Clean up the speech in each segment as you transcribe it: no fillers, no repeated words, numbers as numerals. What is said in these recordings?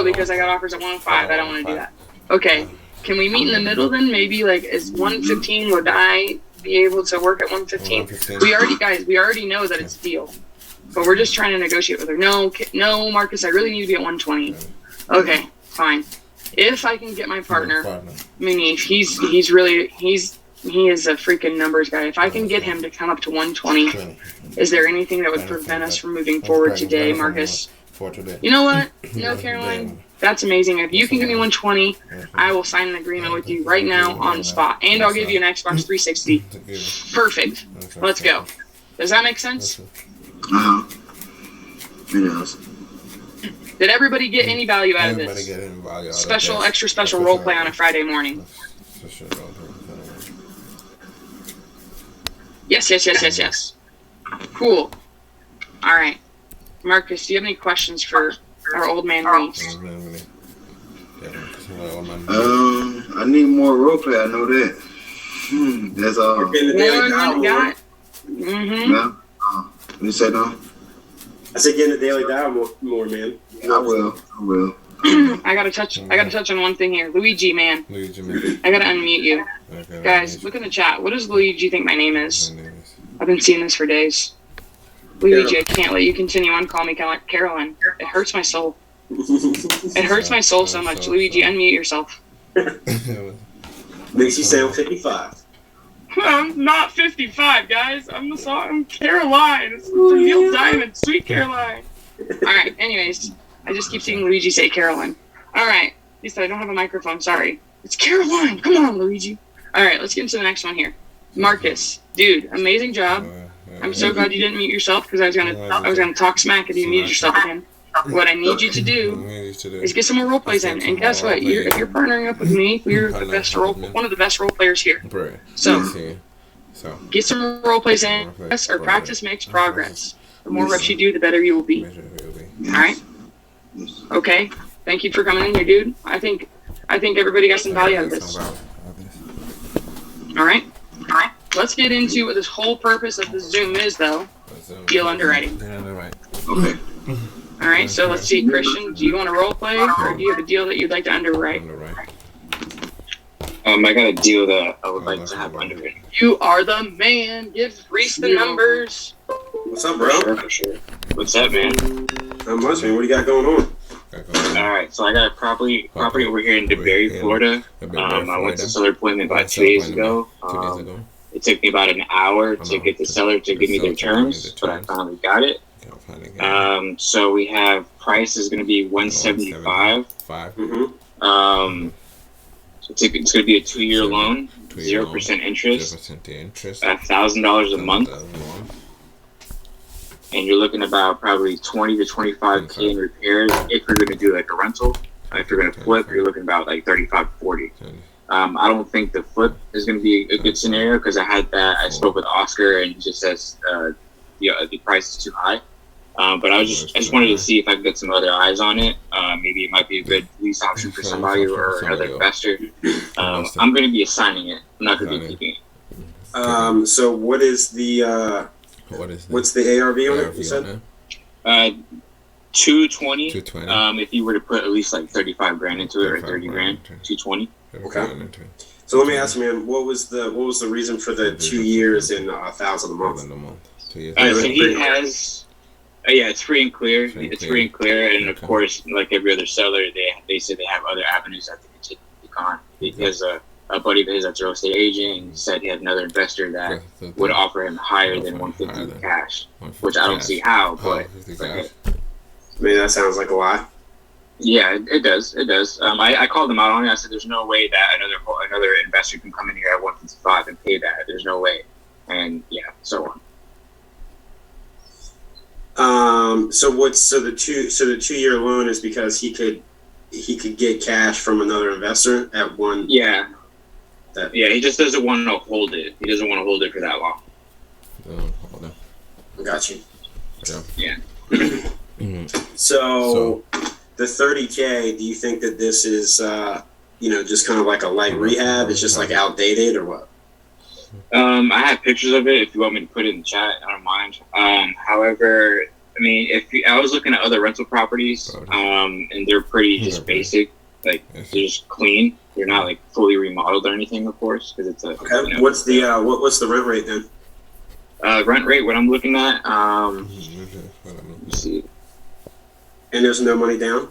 because I got offers at 105. I don't want to do that. Okay, can we meet in the middle then? Maybe like is 115? Would I be able to work at 115? We already know that it's a deal, but we're just trying to negotiate with her. No, Marcus, I really need to be at 120. Okay, fine. If I can get my partner, Munif, he is a freaking numbers guy. If I can get him to come up to 120, is there anything that would prevent us from moving forward today, Marcus? You know what? No, Caroline, that's amazing. If you can give me 120, I will sign an agreement with you right now on the spot, and I'll give you an Xbox 360. Perfect. Let's go. Does that make sense? It does. Did everybody get any value out of this? Extra special role play on a Friday morning. Yes. Cool. All right. Marcus, do you have any questions for our old man Reese? I need more role play. I know that. That's all. No? You said no? I said get in the daily dial more, man. I will. I gotta touch on one thing here. Luigi, man. I gotta unmute you. Okay, guys, look in the chat. What does Luigi think my name is? I've been seeing this for days. Luigi, I can't let you continue on calling me Caroline. It hurts my soul. It hurts my soul so much. Luigi, unmute yourself. Makes you sound 55. I'm not 55, guys. I'm Caroline. It's Neil Diamond, sweet Caroline. All right. Anyways, I just keep seeing Luigi say Caroline. All right. He said I don't have a microphone. Sorry. It's Caroline. Come on, Luigi. All right. Let's get into the next one here. Marcus, dude, amazing job. I'm so glad you didn't mute yourself because I was gonna talk smack if you muted yourself again. What I need you to do is get some more role plays in, and guess what? If you're partnering up with me, we're one of the best role players here. So get some role plays in, or practice makes progress. The more reps you do, the better you will be. All right. Okay. Thank you for coming in here, dude. I think everybody got some value out of this. All right. Let's get into what this whole purpose of the Zoom is, though. Deal underwriting. Okay. All right, so let's see, Christian, do you want to role play, or do you have a deal that you'd like to underwrite? I got a deal that I would like to have underwritten. You are the man. Give Reese the numbers. What's up, bro? Sure. What's up, man? Not much, man. What do you got going on? All right, so I got a property over here in DeBerry, Florida. I went to seller appointment about 2 days ago. It took me about an hour to get the seller to give me their terms, but I finally got it. So we have price is going to be $175. So it's going to be a 2-year loan, 0% interest, $1,000 a month, and you're looking about probably 20 to 25K in repairs if you're going to do like a rental. If you're going to flip, you're looking about like 35 to 40. I don't think the flip is going to be a good scenario because I spoke with Oscar and he just says the price is too high. But I just wanted to see if I could get some other eyes on it. Maybe it might be a good lease option for somebody or another investor. I'm going to be assigning it. I'm not going to be keeping it. So what is the what's the ARV on it? You said 220. If you were to put at least like 35 grand into it or 30 grand, 220. Okay. So let me ask you, man, what was the reason for the 2 years and $1,000 a month? So he has. Yeah, it's free and clear. It's free and clear, and of course, like every other seller, they say they have other avenues that they can take on. Because a buddy of his that's a real estate agent said he had another investor that would offer him higher than 150 in cash, which I don't see how. But I mean, that sounds like a lot. Yeah, it does. It does. I called them out on it. I said, "There's no way that another investor can come in here at 155 and pay that. There's no way." And yeah, so on. So the 2-year loan is because he could get cash from another investor at one. Yeah. He just doesn't want to hold it. He doesn't want to hold it for that long. Got you. Yeah. So the 30K, do you think that this is just kind of like a light rehab? It's just like outdated or what? I have pictures of it if you want me to put it in the chat. I don't mind. However, I mean, I was looking at other rental properties, and they're pretty just basic, like they're just clean. They're not like fully remodeled or anything, of course, because it's a. Okay. You know, What's the rent rate then? Rent rate? What I'm looking at? Let's see. And there's no money down.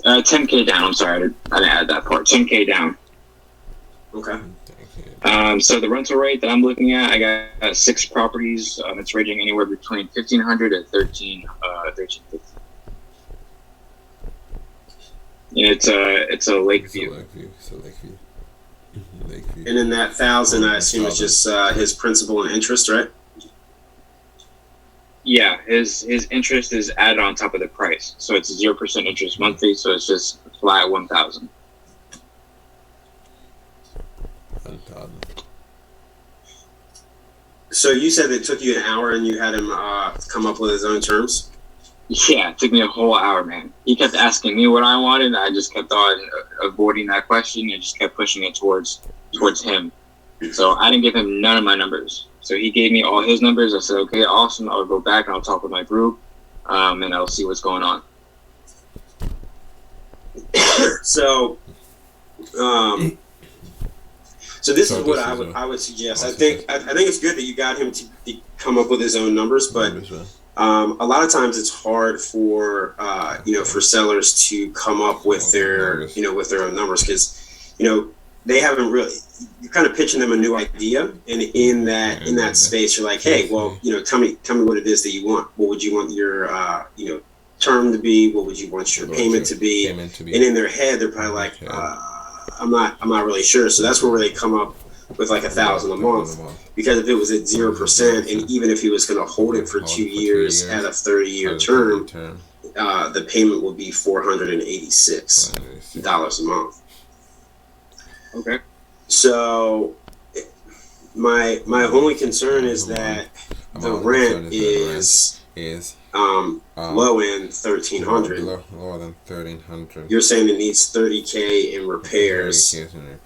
10K down. I'm sorry, I didn't add that part. 10K down. Okay. So the rental rate that I'm looking at, I got 6 properties. It's ranging anywhere between 1,500 and 1,350. And it's a lake view. And in that 1,000, I assume it's just his principal and interest, right? Yeah, his interest is added on top of the price, so it's 0% interest monthly. So it's just flat 1,000. So you said it took you an hour and you had him come up with his own terms? Yeah, it took me a whole hour, man. He kept asking me what I wanted, and I just kept on avoiding that question and just kept pushing it towards him. So I didn't give him none of my numbers. So he gave me all his numbers. I said, okay, awesome. I'll go back and I'll talk with my group, and I'll see what's going on. So this is what I would suggest. I think it's good that you got him to come up with his own numbers, but a lot of times it's hard for for sellers to come up with their own numbers because they haven't really. You're kind of pitching them a new idea, and in that space, you're like, hey, well, tell me what it is that you want. What would you want your term to be? What would you want your payment to be? And in their head, they're probably like, I'm not really sure. So that's where they come up with like 1,000 a month, because if it was at 0%, and even if he was going to hold it for 2 years at a 30-year term, the payment will be $486 a month. Okay. So my only concern is that the rent is low end 1,300. Lower than 1,300. You're saying it needs 30K in repairs. And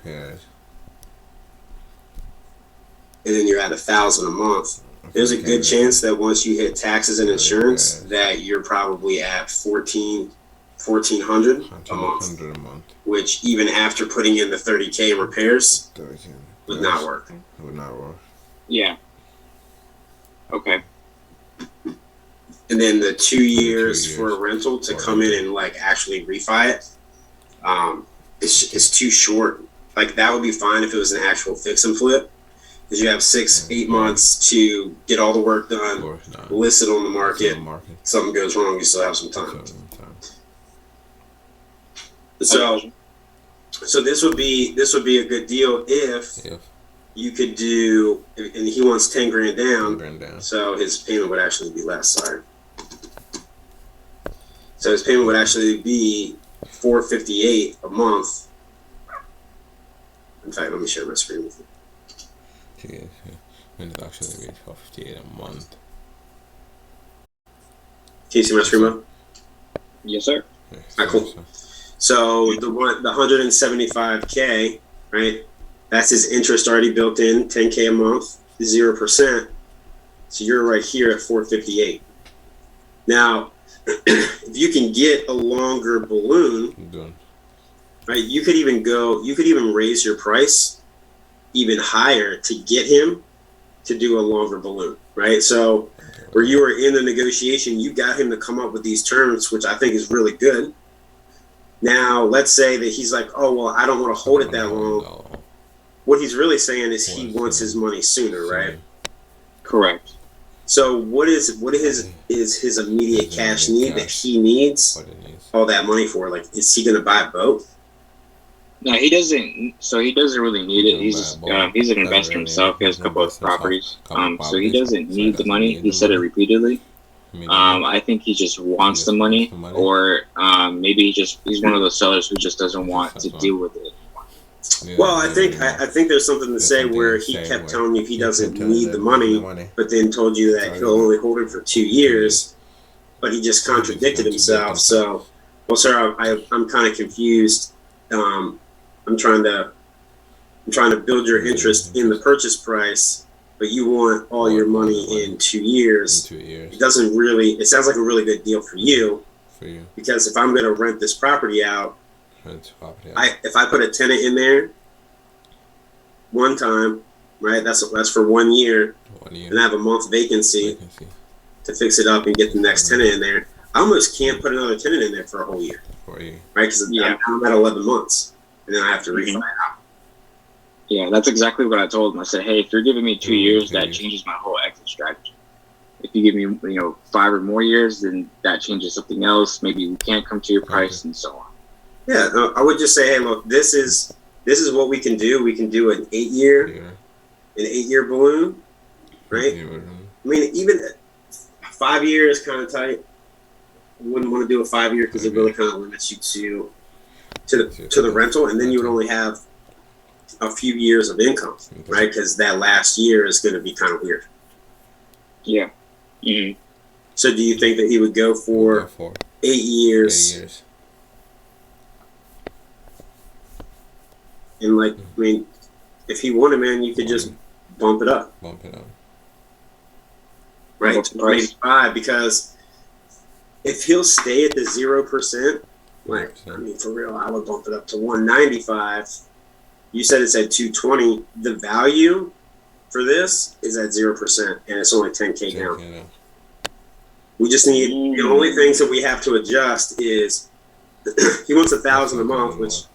then you're at 1,000 a month. There's a good chance that once you hit taxes and insurance, that you're probably at 1,400 a month. Which even after putting in the 30K in repairs, would not work. Yeah. Okay. And then the 2 years for a rental to come in and like actually refi it, it's too short. Like that would be fine if it was an actual fix and flip, because you have 6-8 months to get all the work done, list it on the market. Something goes wrong, you still have some time. So this would be a good deal if you could do, and he wants 10 grand down, so his payment would actually be less. Sorry. So his payment would actually be $458 a month. In fact, let me share my screen with you. And it actually be $458 a month. Can you see my screen, Mo? Yes, sir. Alright, cool. So the 175K, right? That's his interest already built in, 10K a month, 0%. So you're right here at 458. Now, if you can get a longer balloon, right? You could even raise your price even higher to get him to do a longer balloon, right? So where you were in the negotiation, you got him to come up with these terms, which I think is really good. Now, let's say that he's like, oh, well, I don't want to hold it that long. What he's really saying is he wants his money sooner, right? Correct. So what is his immediate cash need that he needs all that money for? Like, is he going to buy a boat? No, he doesn't. So he doesn't really need it. He's an investor himself. He has a couple of properties. So he doesn't need the money. He said it repeatedly. I think he just wants the money, or maybe he's one of those sellers who just doesn't want to deal with it. Well, I think there's something to say where he kept telling you he doesn't need the money, but then told you that he'll only hold it for 2 years, but he just contradicted himself. So, well, sir, I'm kind of confused. I'm trying to build your interest in the purchase price, but you want all your money in 2 years. In 2 years. It doesn't really. It sounds like a really good deal for you. Because if I'm going to rent this property out, if I put a tenant in there one time, right? That's for 1 year, and I have a month vacancy to fix it up and get the next tenant in there. I almost can't put another tenant in there for a whole year, right? Because I'm at 11 months, and then I have to refi it out. Yeah, that's exactly what I told him. I said, hey, if you're giving me 2 years, that changes my whole exit strategy. If you give me, 5 or more years, then that changes something else. Maybe we can't come to your price and so on. Yeah, I would just say, hey, look, this is what we can do. We can do an 8-year balloon, right? I mean, even 5 years kind of tight. I wouldn't want to do a 5 year because it really kind of limits you to the rental, and then you would only have a few years of income, right? Because that last year is going to be kind of weird. Yeah. Mm-hmm. So do you think that he would go for 8 years? 8 years. And I mean, if he wanted, man, you could just bump it up. Right, to 85, because if he'll stay at the 0%, I mean, for real, I would bump it up to 195. You said it's at 220. The value for this is at 0%, and it's only 10K down. We just need, the only things that we have to adjust is he wants $1,000 a month, which,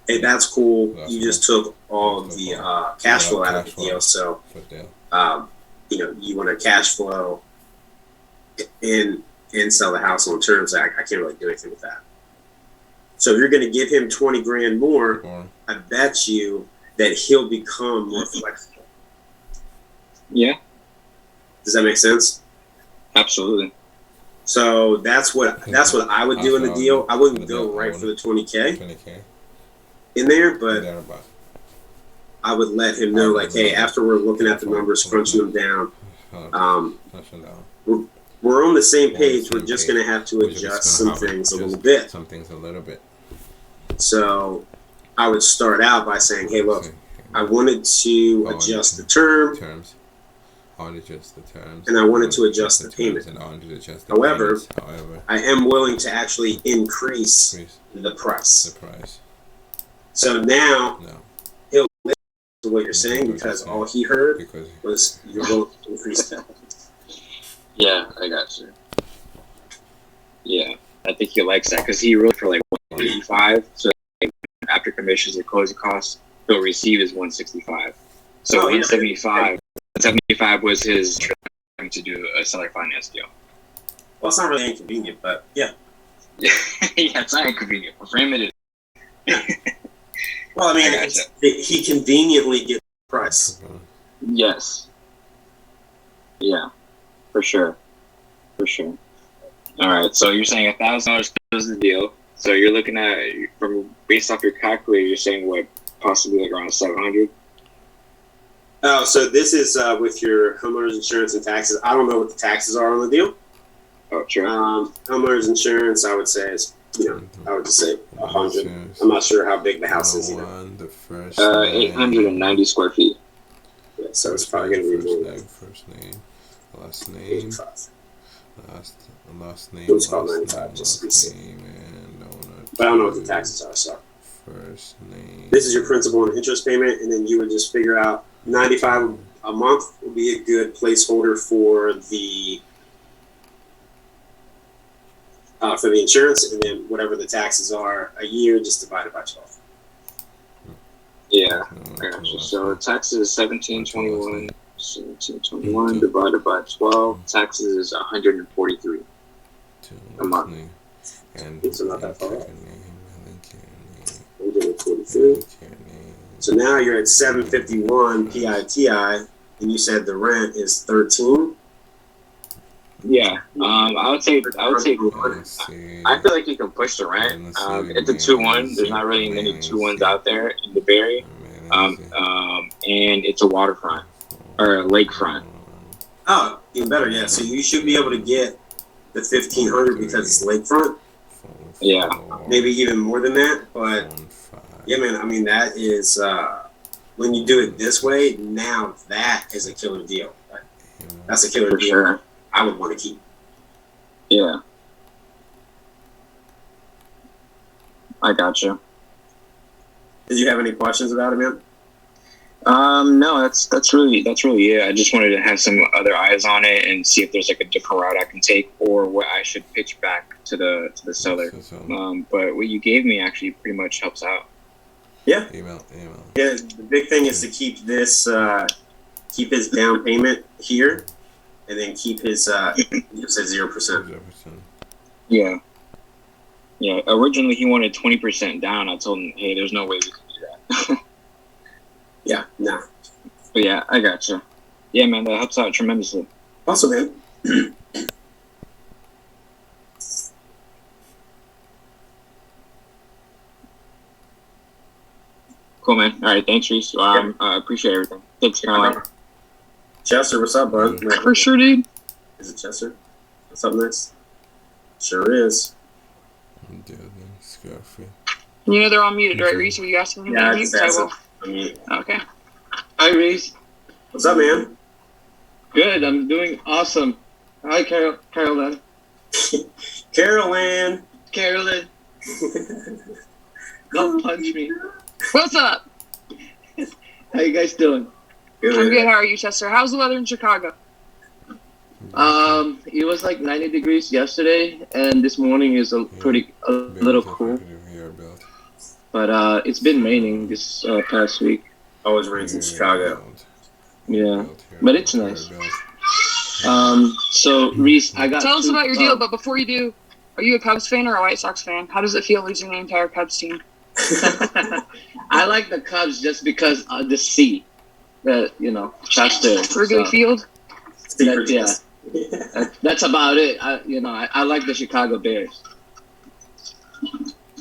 hey, that's cool. You just took all the cash flow out of the deal, so you want to cash flow and sell the house on terms. I can't really do anything with that. So if you're going to give him 20 grand more, I bet you that he'll become more flexible. Yeah. Does that make sense? Absolutely. So that's what I would do in the deal. I wouldn't go right for the 20K in there, but I would let him know, like, hey, after we're looking at the numbers, crunching them down, we're on the same page. We're just going to have to adjust some things a little bit. So I would start out by saying, hey, look, I wanted to adjust the terms. And I wanted to adjust the payment. However, I am willing to actually increase the price. So now he'll listen to what you're saying, because all he heard was you're going to increase that. Yeah, I got you. Yeah, I think he likes that because he wrote for like 185. So after commissions and closing costs, he'll receive his 165. So 175. 75 was his trying to do a seller finance deal. Well, it's not really inconvenient, but yeah. Yeah, it's not inconvenient. For him, it is. Yeah. Well, I mean, he conveniently gets the price. Yes. Yeah, for sure. All right, so you're saying $1,000 is the deal. So you're looking at, based off your calculator, you're saying what, possibly like around 700. Oh, so this is with your homeowner's insurance and taxes. I don't know what the taxes are on the deal. Oh, sure. Homeowner's insurance, I would say, is, I would just say 100. I'm not sure how big the house is either. 890 square feet. Yeah, so it's probably going to be more. First name, last name, last name, It's about 95, just to be safe. But I don't know what the taxes are, so. First name. This is your principal and interest payment, and then you would just figure out 95 a month would be a good placeholder for the insurance, and then whatever the taxes are a year, just divide it by 12. Yeah, gotcha. So taxes is 1721. 1721 divided by 12. Taxes is 143 a month. And it's not that far off. 143. So now you're at 751 PITI, and you said the rent is 13. Yeah, I would say. I feel like you can push the rent. It's a 2-1. There's not really many 2-1s out there in the Bay Area, and it's a waterfront or a lakefront. Oh, even better, yeah. So you should be able to get the 1,500 because it's lakefront. Yeah, maybe even more than that, but yeah, man. I mean, that is when you do it this way, now that is a killer deal. That's a killer deal. Sure. I would want to keep. Yeah. I gotcha. Did you have any questions about it, man? No, that's really it. I just wanted to have some other eyes on it and see if there's like a different route I can take or what I should pitch back to the seller. But what you gave me actually pretty much helps out. Yeah. Email. Yeah. The big thing is to keep this, keep his down payment here, and then keep his at 0%. Yeah. Yeah. Originally, he wanted 20% down. I told him, hey, there's no way we can do that. Yeah. Nah. But yeah, I gotcha. Yeah, man, that helps out tremendously. Awesome, man. Cool, man. All right, thanks, Reese. I appreciate everything. Thanks, Caroline. Chester, what's up, bud? For sure, dude. Is it Chester? What's up next? Sure is. You know they're all muted, right, Reese? Were you asking me to mute? Okay. Hi, Reese. What's up, man? Good. I'm doing awesome. Hi, Carolyn. Carolyn. Don't punch me. What's up? How you guys doing? Good. I'm good. How are you, Chester? How's the weather in Chicago? It was like 90 degrees yesterday, and this morning is a little cool. But it's been raining this past week. Always rains in Chicago. Yeah, but it's nice. So Reese, I got. Tell us about your deal, but before you do, are you a Cubs fan or a White Sox fan? How does it feel losing the entire Cubs team? I like the Cubs just because the C, Chester. Wrigley Field. That's about it. I like the Chicago Bears.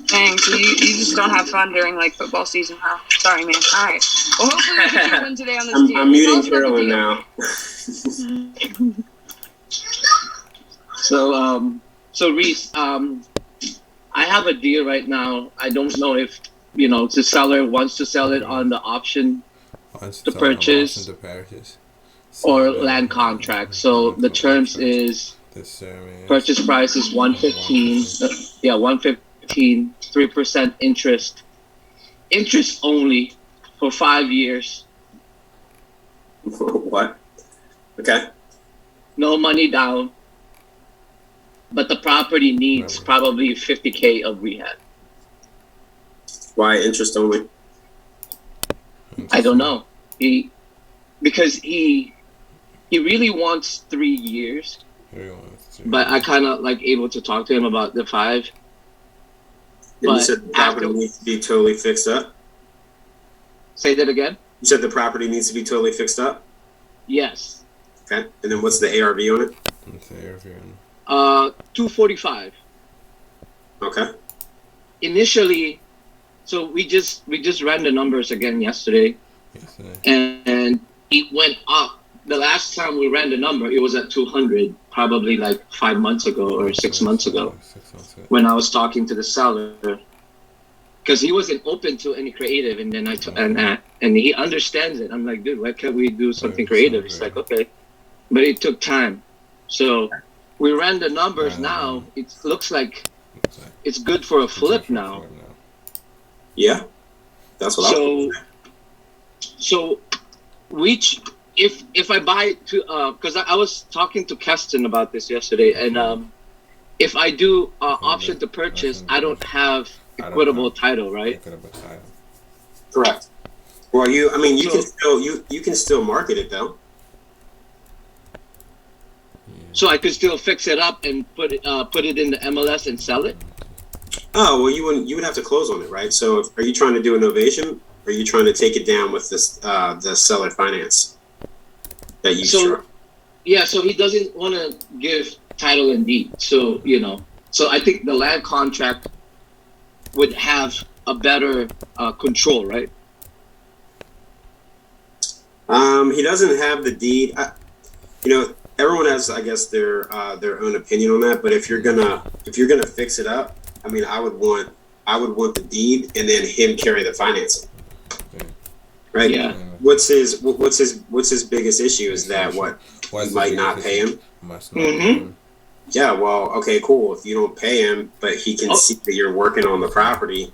Dang, so you just don't have fun during like football season, huh? Sorry, man. All right. Well, hopefully we get you win today on this deal. I'm muting Carolyn now. So Reese, I have a deal right now. I don't know if the seller wants to sell it on the option to purchase or land contract. So the terms is purchase price is 115. 115, 3% interest only for 5 years. What? Okay. No money down, but the property needs probably $50K of rehab. Why interest only? I don't know. Because he really wants 3 years, but I kind of like able to talk to him about the 5. And you said the property needs to be totally fixed up? Say that again? You said the property needs to be totally fixed up? Yes. Okay. And then what's the ARV on it? What's the ARV on it? 245. Okay. Initially, so we just ran the numbers again yesterday. And it went up. The last time we ran the number, it was at 200, probably like 5 months ago or 6 months ago, when I was talking to the seller, because he wasn't open to any creative, and then and he understands it. I'm like, dude, why can't we do something creative? He's like, okay, but it took time. So we ran the numbers now. It looks like it's good for a flip now. Yeah, that's what I was. So which. If I buy to because I was talking to Keston about this yesterday, and if I do option to purchase, I don't have equitable title, right? Correct. Well, you can still market it though. So I could still fix it up and put it in the MLS and sell it. Oh well, you would have to close on it, right? So are you trying to do an ovation? Or are you trying to take it down with this the seller finance? Yeah, so he doesn't want to give title and deed. So I think the land contract would have a better control, right? He doesn't have the deed. Everyone has, I guess, their own opinion on that. But if you're gonna fix it up, I mean, I would want the deed and then him carry the financing. right? Yeah. What's his biggest issue is that what you might not pay him. Yeah, well, okay, cool. If you don't pay him, but he can see that you're working on the property,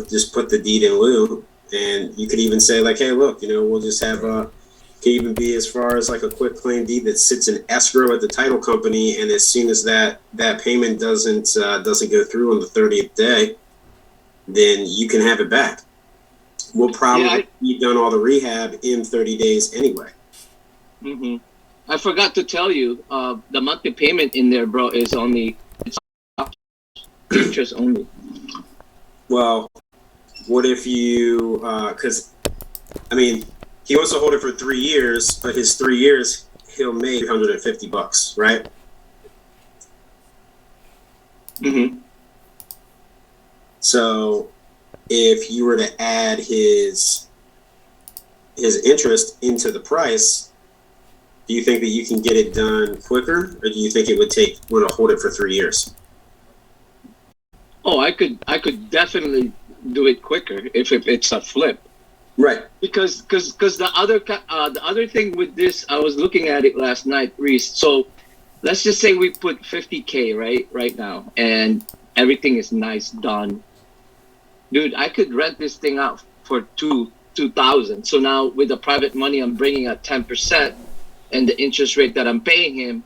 just put the deed in lieu, and you could even say like, hey, look, we'll just have can even be as far as like a quick claim deed that sits in escrow at the title company, and as soon as that payment doesn't go through on the 30th day, then you can have it back. We'll probably be done all the rehab in 30 days anyway. Mm-hmm. I forgot to tell you, the monthly payment in there, bro, is only interest only. Well, what if you? Because he wants to hold it for 3 years, but his 3 years he'll make $350, right? Mm-hmm. So, if you were to add his interest into the price, do you think that you can get it done quicker, or do you think it would want to hold it for 3 years? Oh, I could definitely do it quicker if it's a flip. Right. Because the other thing with this, I was looking at it last night, Reese. So let's just say we put $50K right now, and everything is nice, done. Dude, I could rent this thing out for $2,000. So now with the private money I'm bringing at 10%, and the interest rate that I'm paying him,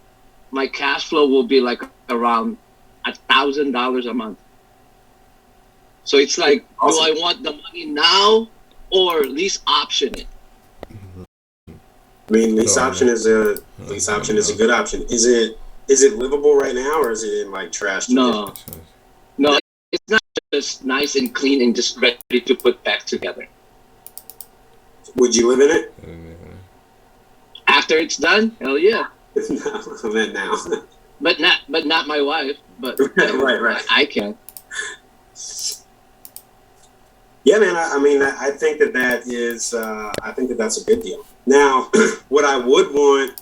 my cash flow will be like around $1,000 a month. So it's like, awesome. Do I want the money now or lease option it? Lease option is a good option. Is it livable right now, or is it in like trash? No, it's not just nice and clean and just ready to put back together. Would you live in it? After it's done, hell yeah. No, now. But not my wife. But right. I can. Yeah, man. I think that is. I think that that's a good deal. Now, what I would want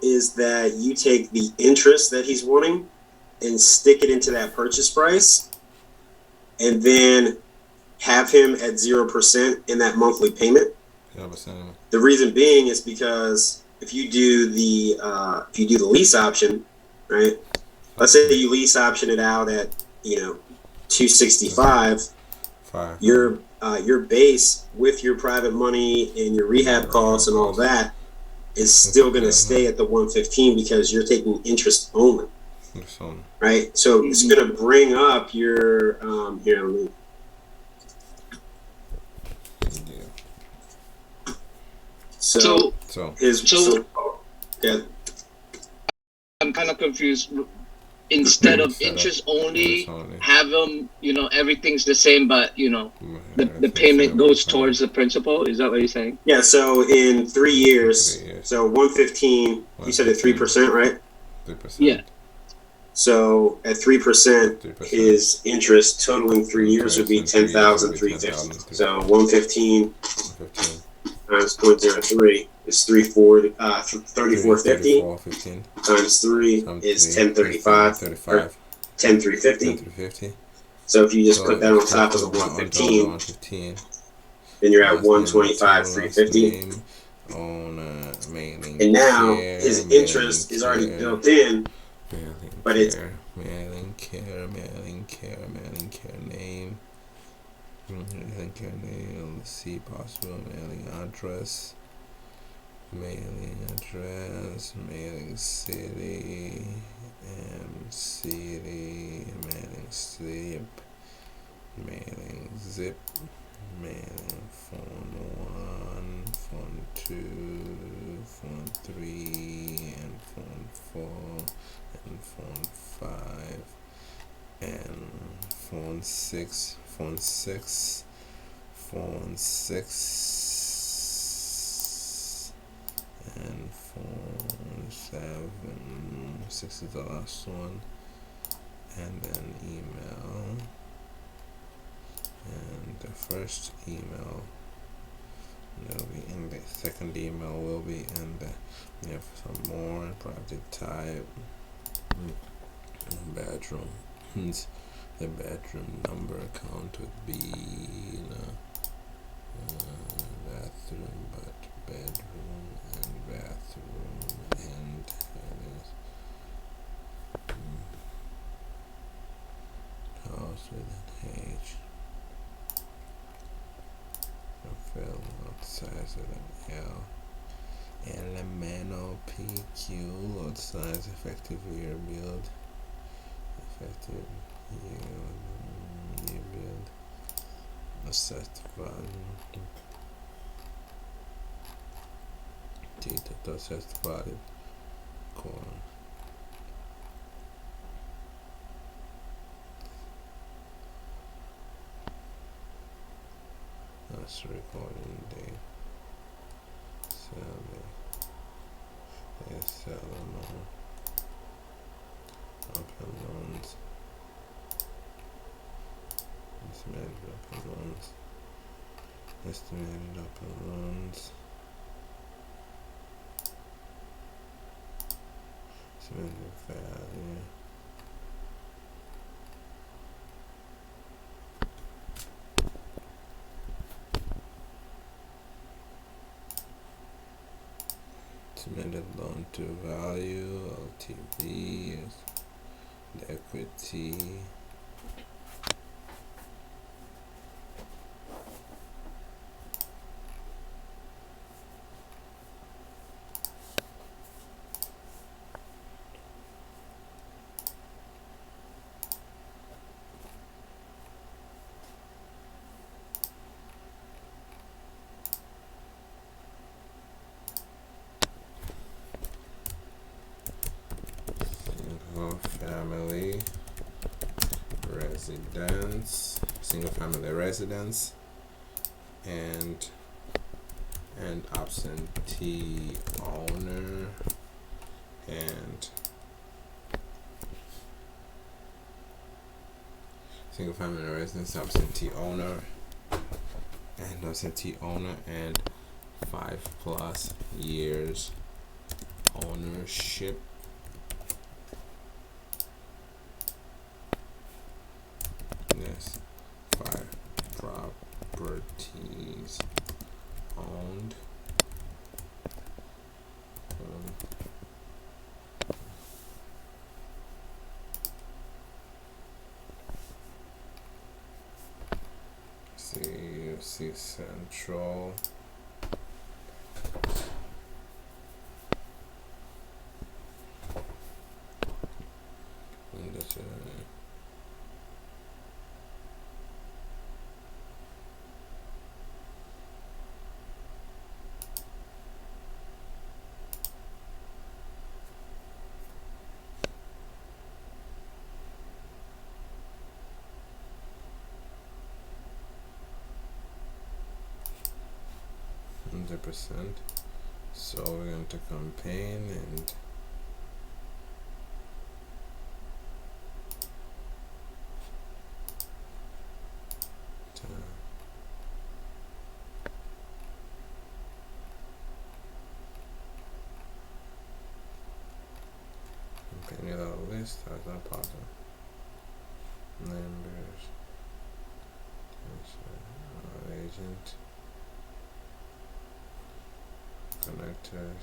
is that you take the interest that he's wanting and stick it into that purchase price, and then have him at 0% in that monthly payment. 0%. The reason being is because if you do the lease option, right? Let's say you lease option it out at $265. Your base with your private money and your rehab costs and all that is still going to stay at the $115 because you're taking interest only, right? So it's going to bring up your So I'm kind of confused. Instead of interest only, have them, everything's the same, but the payment goes towards the principal. Is that what you're saying? Yeah. So in 3 years, so 115. You said at 3%, right? 3%. Yeah. So at 3%, his interest totaling 3 years would be $10,350. So 115 times 0.03 is 3450 times 3 is 1035 or 10350. So if you just put that on top of the 115, then you're at 125,350. And now his interest is already built in, but it's mailing care name. Mailing care name. Let's see, possible mailing address, mailing city, mailing slip, mailing zip, mailing phone 1, phone 2, phone 3, and phone 4, and phone 5, and phone 6, phone 6, and phone 7. 6 is the last one, and then email, and the first email will be in the second email will be in the. We have some more private type bedroom. the bedroom number count would be bathroom, but bedroom and bathroom and house with an H. Fill lot size with an L. Elemental PQ lot size effective year build. Effective year build. Assessed value. Data to assessed value. Core. That's recording date. Survey. SLMO. Open loans. Estimated open loans. Estimated open loans. Estimated value. Estimated loan to value, LTV, the equity. Single family residence and absentee owner and single family residence, absentee owner and 5+ years ownership. Yes, 5 properties owned. See Central. And 100%. So we're going to campaign and campaign without a list as our partner. Members, agent, connectors.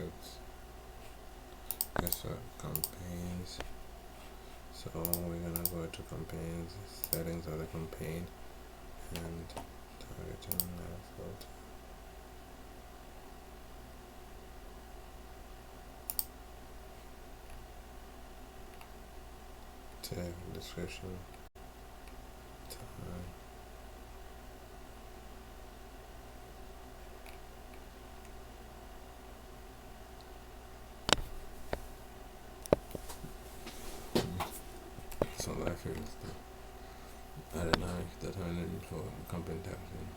scripts. Guess what? Campaigns. So we're gonna go to campaigns, settings of the campaign, and targeting filter. Tag description. Time. So that is the dynamic determinant for company taxing.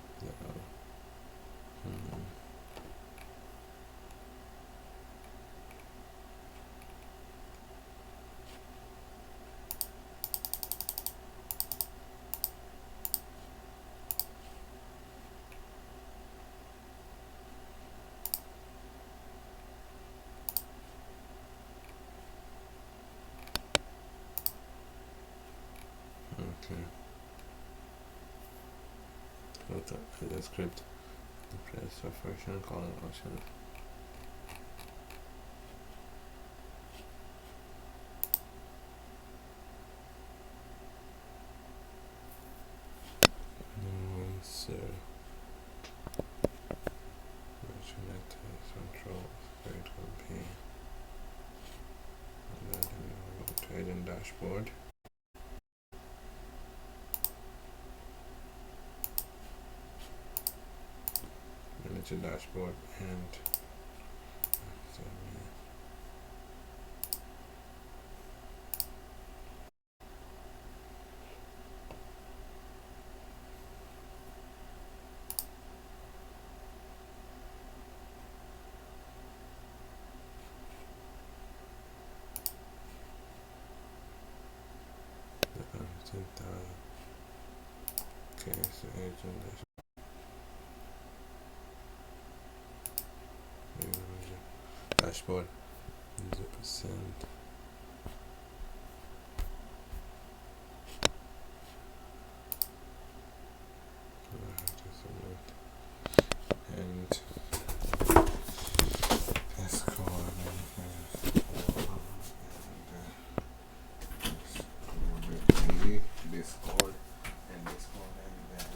Okay. So the script, press a function calling option. So control create campaign, and then go to trading dashboard. Manage a dashboard and okay, so agent dashboard 0%. And Discord Discord and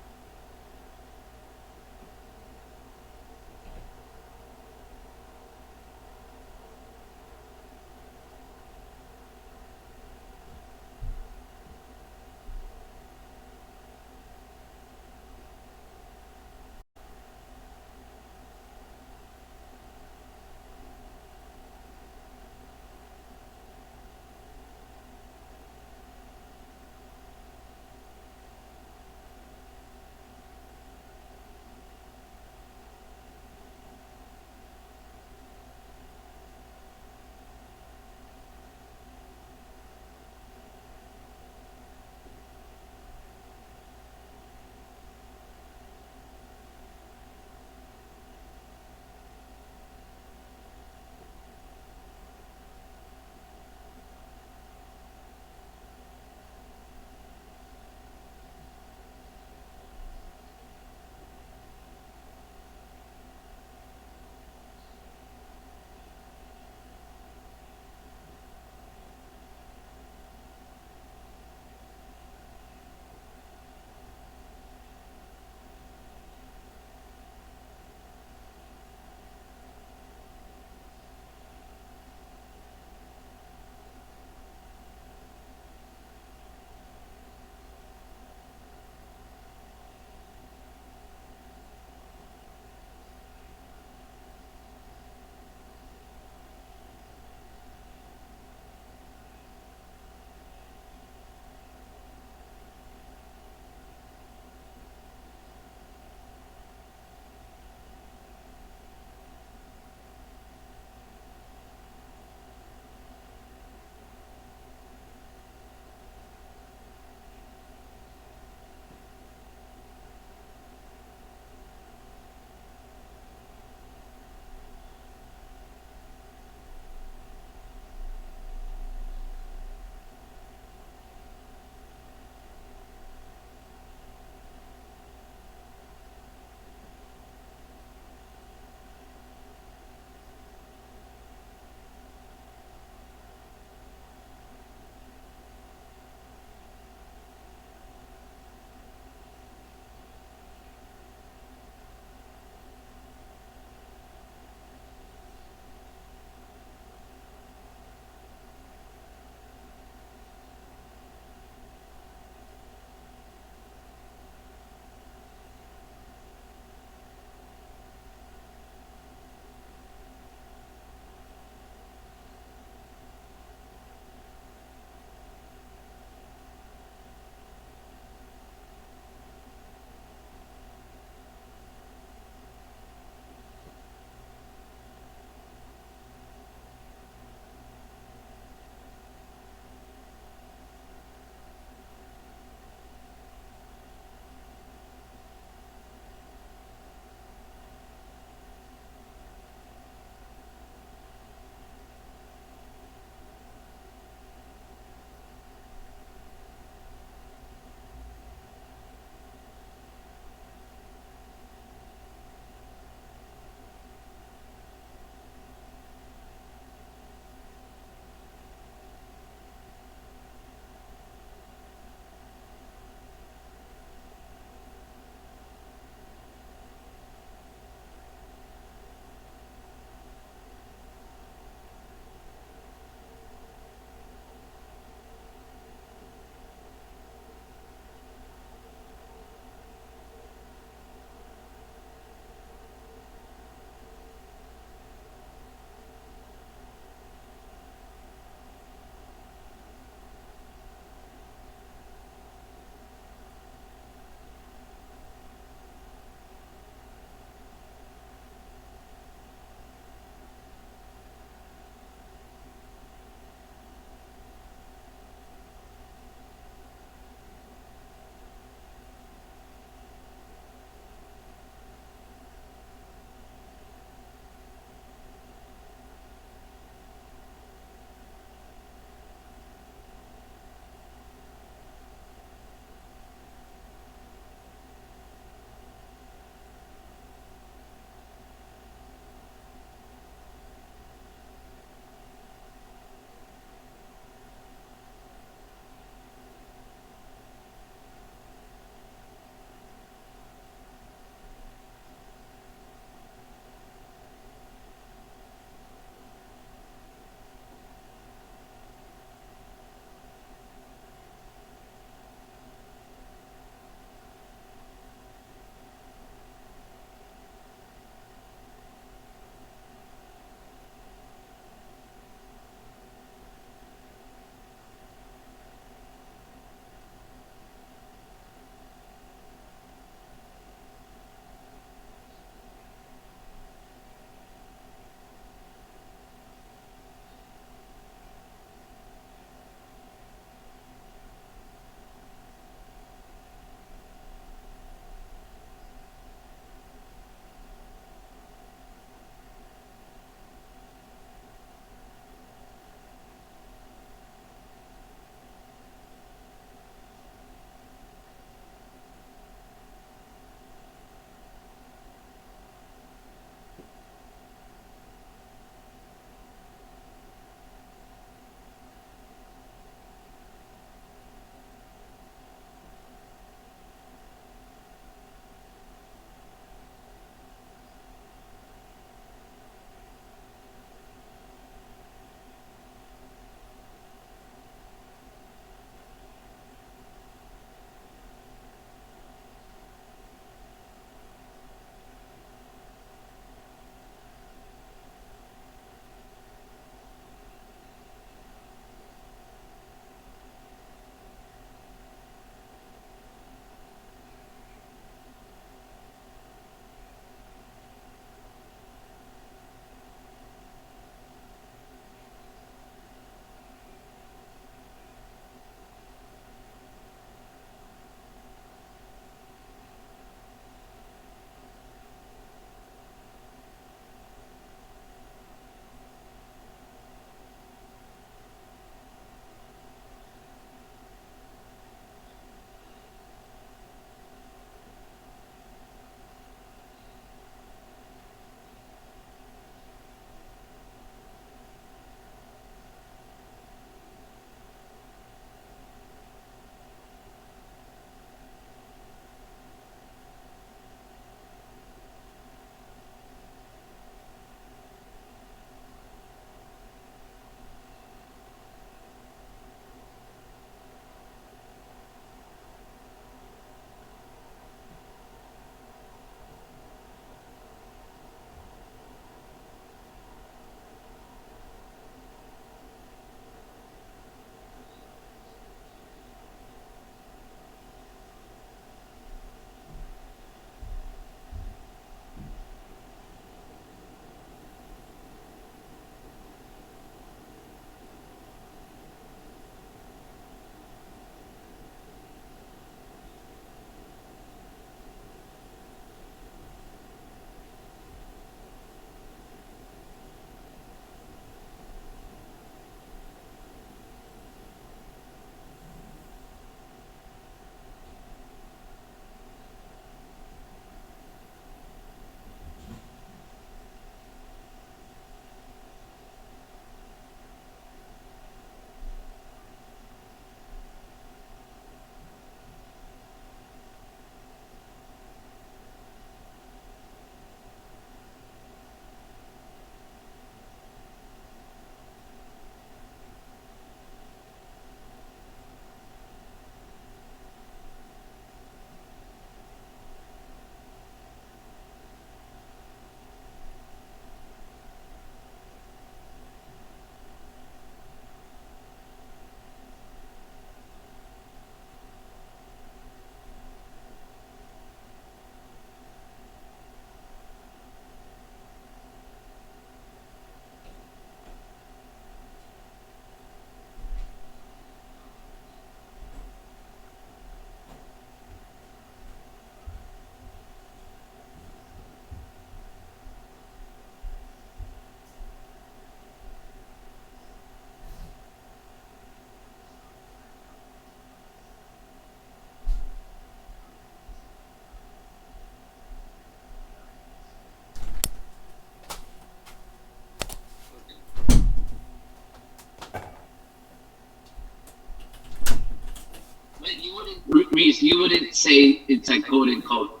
Reese, you wouldn't say it's like quote unquote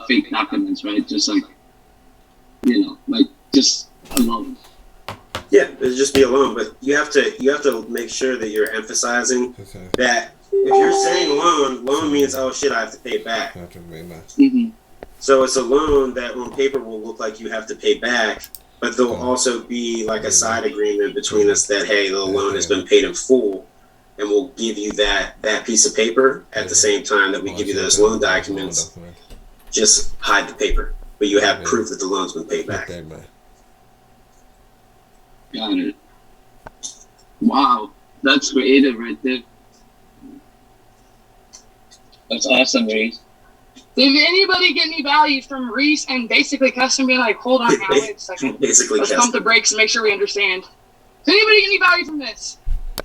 fake documents, right? Just like, like just a loan. Yeah, it'd just be a loan, but you have to make sure that you're emphasizing that if you're saying loan means, oh shit, I have to pay back. Mm-hmm. So it's a loan that on paper will look like you have to pay back, but there'll also be like a side agreement between us that, hey, the loan has been paid in full, and we'll give you that piece of paper at the same time that we give you those loan documents. Just hide the paper, but you have proof that the loan's been paid back. Got it. Wow, that's creative right there. That's awesome, Reese. Did anybody get any value from Reese and basically Custom being like, hold on now, wait a second. Basically, let's pump the brakes and make sure we understand. Did anybody get any value from this?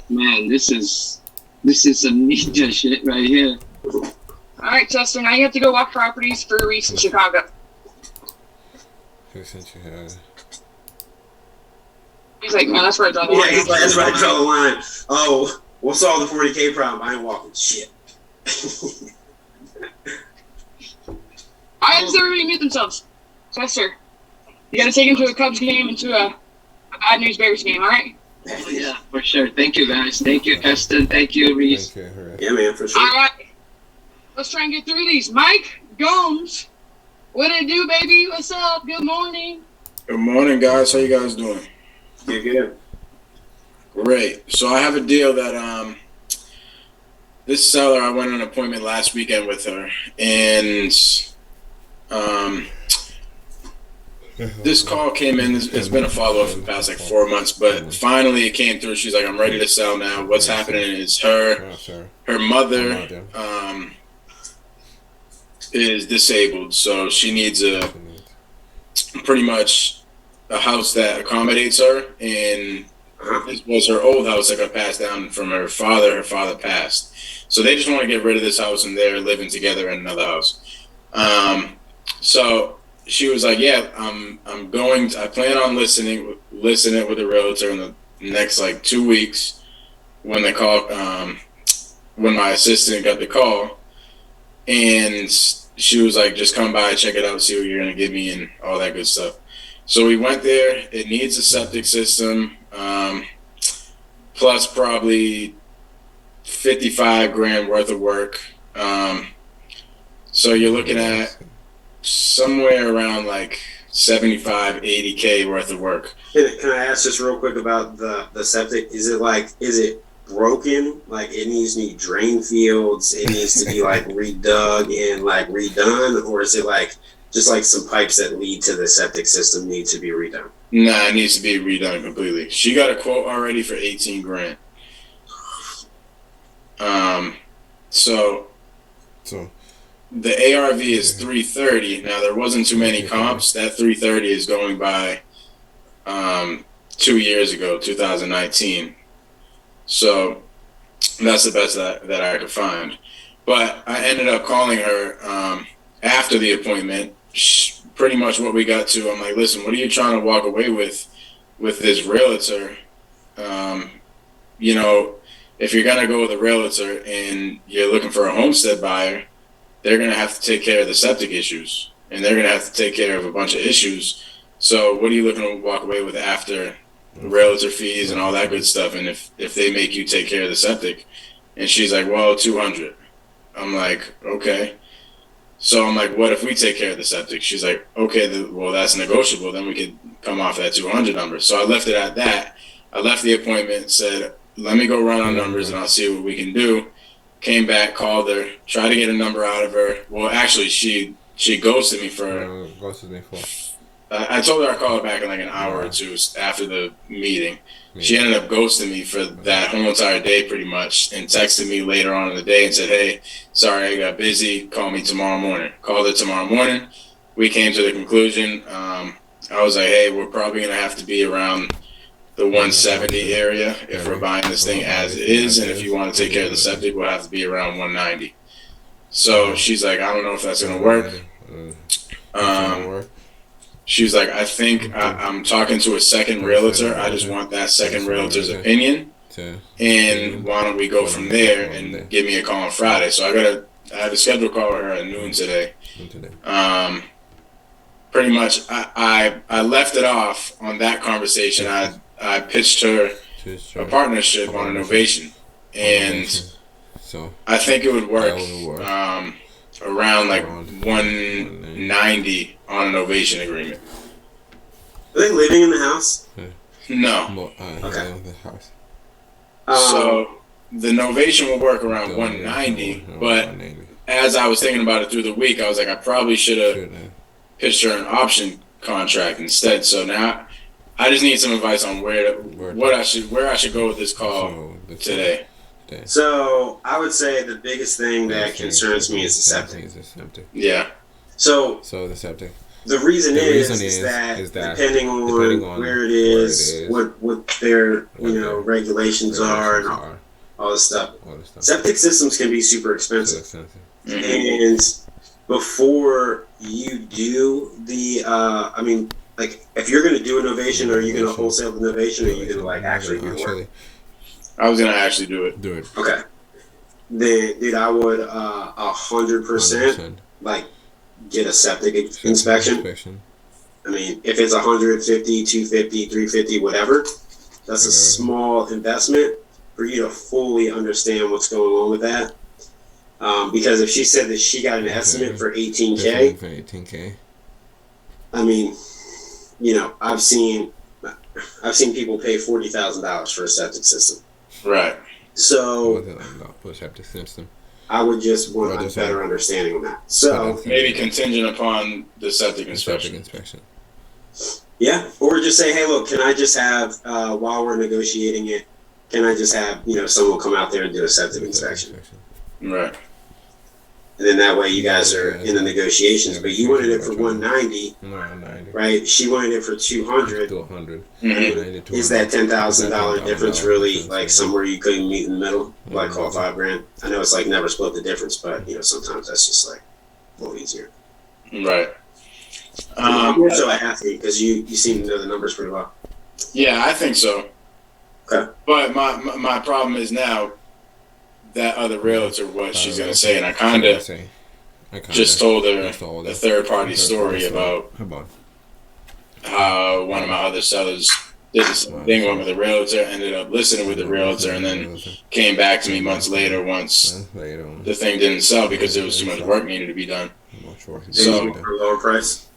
Man, this is some ninja shit right here. All right, Chester, now you have to go walk properties for Reese in Chicago. He's like, no, that's where I draw the line. Yeah, he's like, that's where I draw the line. Oh, we'll solve the 40K problem. I ain't walking shit. All right, does everybody mute themselves? Chester, you got to take him to a Cubs game and to a Bad News Bears game, all right? Yeah, for sure. Thank you, guys. Thank you, Eston. Thank you, Reese. Yeah, man, for sure. All right, let's try and get through these. Mike Gomes, what it do, baby? What's up? Good morning. Good morning, guys. How you guys doing? Good. Great. So I have a deal that this seller, I went on an appointment last weekend with her, and this call came in. It's been a follow-up for the past like 4 months, but finally it came through. She's like, I'm ready to sell now. What's happening is her mother is disabled, so she needs pretty much a house that accommodates her, and this was her old house that got passed down from her father. Her father passed, so they just want to get rid of this house, and they're living together in another house. So she was like, "Yeah, I plan on listing it with a realtor in the next like 2 weeks." When they call, when my assistant got the call, and she was like, "Just come by, check it out, see what you're gonna give me, and all that good stuff." So we went there. It needs a septic system, plus probably 55 grand worth of work. So you're looking at somewhere around like 75, 80K worth of work. Can I ask just real quick about the septic? Is it broken? Like it needs new drain fields? It needs to be like redug and like redone? Or is it like just like some pipes that lead to the septic system need to be redone? Nah, it needs to be redone completely. She got a quote already for 18 grand. So the ARV is 330. Now there wasn't too many comps. That 330 is going by 2 years ago, 2019. So that's the best that I could find. But I ended up calling her after the appointment. Pretty much what we got to, I'm like, listen, what are you trying to walk away with this realtor? If you're gonna go with a realtor and you're looking for a homestead buyer, they're gonna have to take care of the septic issues, and they're gonna have to take care of a bunch of issues. So what are you looking to walk away with after realtor fees and all that good stuff? And if they make you take care of the septic? And she's like, well, 200. I'm like, okay. So I'm like, what if we take care of the septic? She's like, okay, well, that's negotiable. Then we could come off that 200 number. So I left it at that. I left the appointment, said, let me go run our numbers and I'll see what we can do. Came back, called her, tried to get a number out of her. Well, actually, she ghosted me for... I told her I'd call her back in like an hour or two after the meeting. She ended up ghosting me for that whole entire day pretty much, and texted me later on in the day and said, hey, sorry, I got busy. Call me tomorrow morning. Called her tomorrow morning. We came to the conclusion. I was like, hey, we're probably going to have to be around the 170 area if we're buying this thing as is. And if you want to take care of the septic, we'll have to be around 190. So she's like, I don't know if that's going to work. She's like, I think I'm talking to a second realtor. I just want that second realtor's opinion. And why don't we go from there and give me a call on Friday? So I got to had a scheduled call with her at noon today. Pretty much, I left it off on that conversation. I pitched her a partnership on an ovation, and so I think it would work around like 190 on an ovation agreement. Are they living in the house? No. Okay. So the novation will work around 190, but as I was thinking about it through the week, I was like, I probably should have pitched her an option contract instead. So now I just need some advice on where I should go with this call today. So I would say the biggest thing that concerns me is the septic. Yeah. So the septic. The reason is that depending on where it is, what their regulations are and all this stuff. Septic systems can be super expensive. And before you do the, like if you're going to do innovation, are you going to wholesale the innovation, or are you going to like actually do work? I was going to actually do it. Okay. Then, dude, I would 100% like get a septic inspection. I mean, if it's 150, 250, 350, whatever, that's a small investment for you to fully understand what's going on with that. Because if she said that she got an estimate for 18K, I mean, I've seen people pay $40,000 for a septic system. Right. So I would just want a better understanding of that. So maybe contingent upon the septic inspection. Yeah, or just say, hey, look, can I just have while we're negotiating it, can I just have someone come out there and do a septic inspection? Right. And then that way you guys are in the negotiations. But you wanted it for 190, right? She wanted it for 200. Mm-hmm. Is that $10,000 difference really like somewhere you couldn't meet in the middle? Like call $5,000. I know it's like never split the difference, but sometimes that's just like a little easier. Right. So I have to, because you seem to know the numbers pretty well. Yeah, I think so. Okay. But my problem is now that other realtor what she's gonna say, and I kind of just told her a third party story about how one of my other sellers did the same thing with the realtor, ended up listening with the realtor, and then came back to me months later once the thing didn't sell because there was too much work needed to be done. So for a lower price.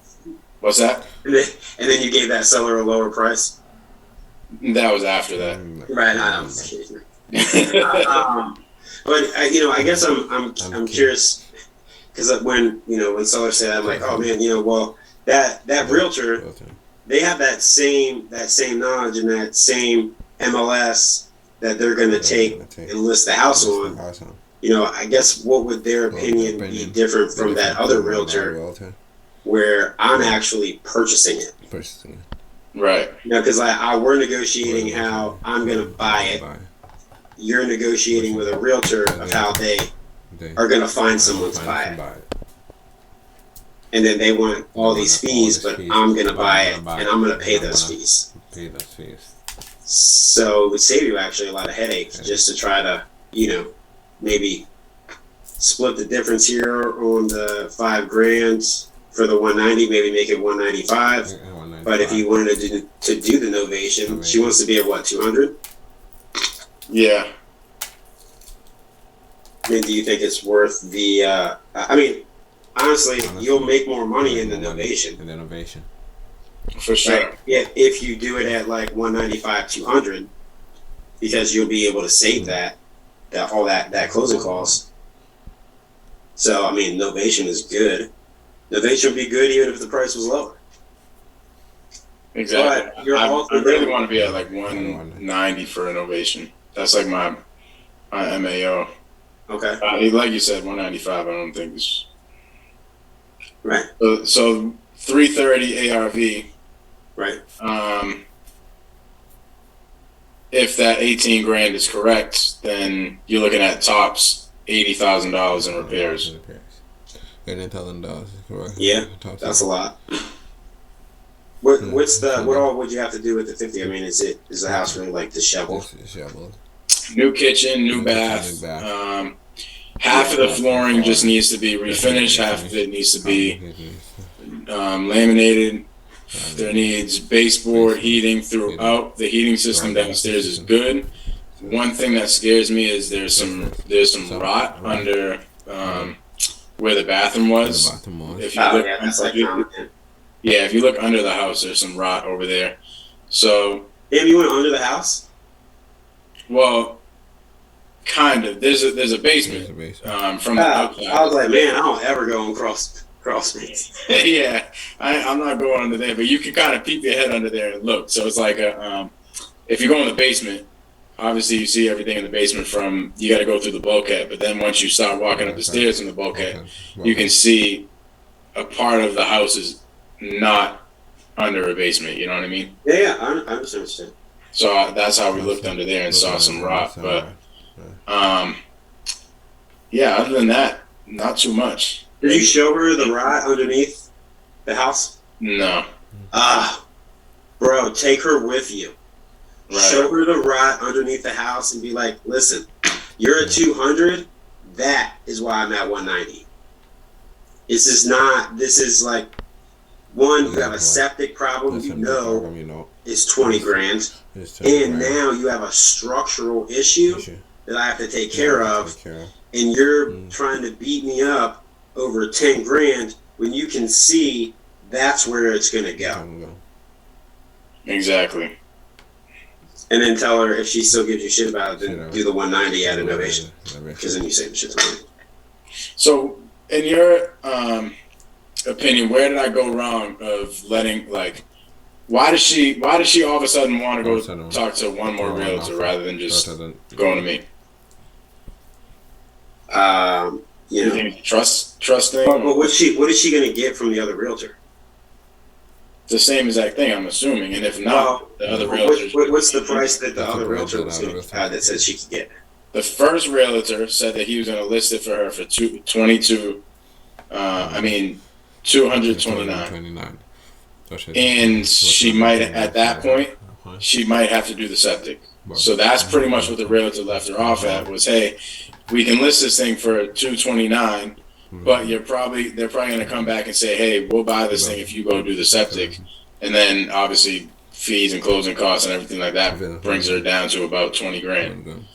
What's that? And then you gave that seller a lower price. That was after that. Right. I'm just kidding. But I guess I'm curious because when sellers say that, I'm like, oh man, well that realtor, they have that same knowledge and that same MLS that they're going to take and list the house on. I guess what would their opinion be different from that other realtor where I'm actually purchasing it? Right. Because we're negotiating how I'm going to buy it. You're negotiating with a realtor of how they are going to find someone to buy it. And then they want all these fees, but I'm going to buy it and I'm going to pay those fees. So it would save you actually a lot of headaches just to try to, maybe split the difference here on the $5,000 for the 190, maybe make it 195. But if you wanted to do the novation, she wants to be at what, 200? Yeah. I mean, do you think it's worth the? Honestly, you'll make more money in the novation. For sure. Right? Yeah, if you do it at like 195, 200, because you'll be able to save that closing costs. So I mean, novation is good. Novation would be good even if the price was lower. Exactly. But you're I really want to be at like 190 for an ovation. That's like my MAO. Okay. Like you said, 195. I don't think is right. So 330 ARV. Right. If that $18,000 is correct, then you're looking at tops $80,000 in repairs. $80,000, correct? Yeah, that's a lot. What all would you have to do with the 50? I mean, is the house really like disheveled? New kitchen, new bath. half of the flooring just needs to be refinished, half of it needs to be laminated. There needs baseboard heating throughout. The heating system downstairs is good. One thing that scares me is there's some rot under where the bathroom was. If you look, if you look under the house, there's some rot over there. So, you went under the house? Well, kind of. There's a basement from the outside. I was like, man, I don't ever go on crawl space. Yeah, I'm not going under there, but you can kind of peek your head under there and look. So it's like if you go in the basement, obviously you see everything in the basement from, you got to go through the bulkhead. But then once you start walking up the stairs in the bulkhead, you can see a part of the house is not under a basement. You know what I mean? Yeah, I understand. So that's how we looked under there and saw some rot. But yeah, other than that, not too much. Did you show her the rot underneath the house? No. Bro, take her with you. Right. Show her the rot underneath the house and be like, listen, you're at 200. That is why I'm at 190. This is like, one, you have a septic problem, you know, it's 20 grand. And now you have a structural issue that I have to take care of. And you're trying to beat me up over 10 grand when you can see that's where it's going to go. Exactly. And then tell her if she still gives you shit about it, then do the 190 at innovation. Because then you save the shit to money. So, in your opinion, where did I go wrong of letting, like, why does she all of a sudden want to go talk to one more realtor rather than just going to me? You know, trust thing. But what is she going to get from the other realtor? The same exact thing, I'm assuming. And if not, the other realtor. What's the price that the other realtor was going to that said she could get? The first realtor said that he was going to list it for her for $229. And she might, at that point, she might have to do the septic. So that's pretty much what the realtor left her off at was, hey, we can list this thing for $229, but they're probably going to come back and say, hey, we'll buy this thing if you go do the septic. And then obviously fees and closing costs and everything like that brings her down to about 20 grand.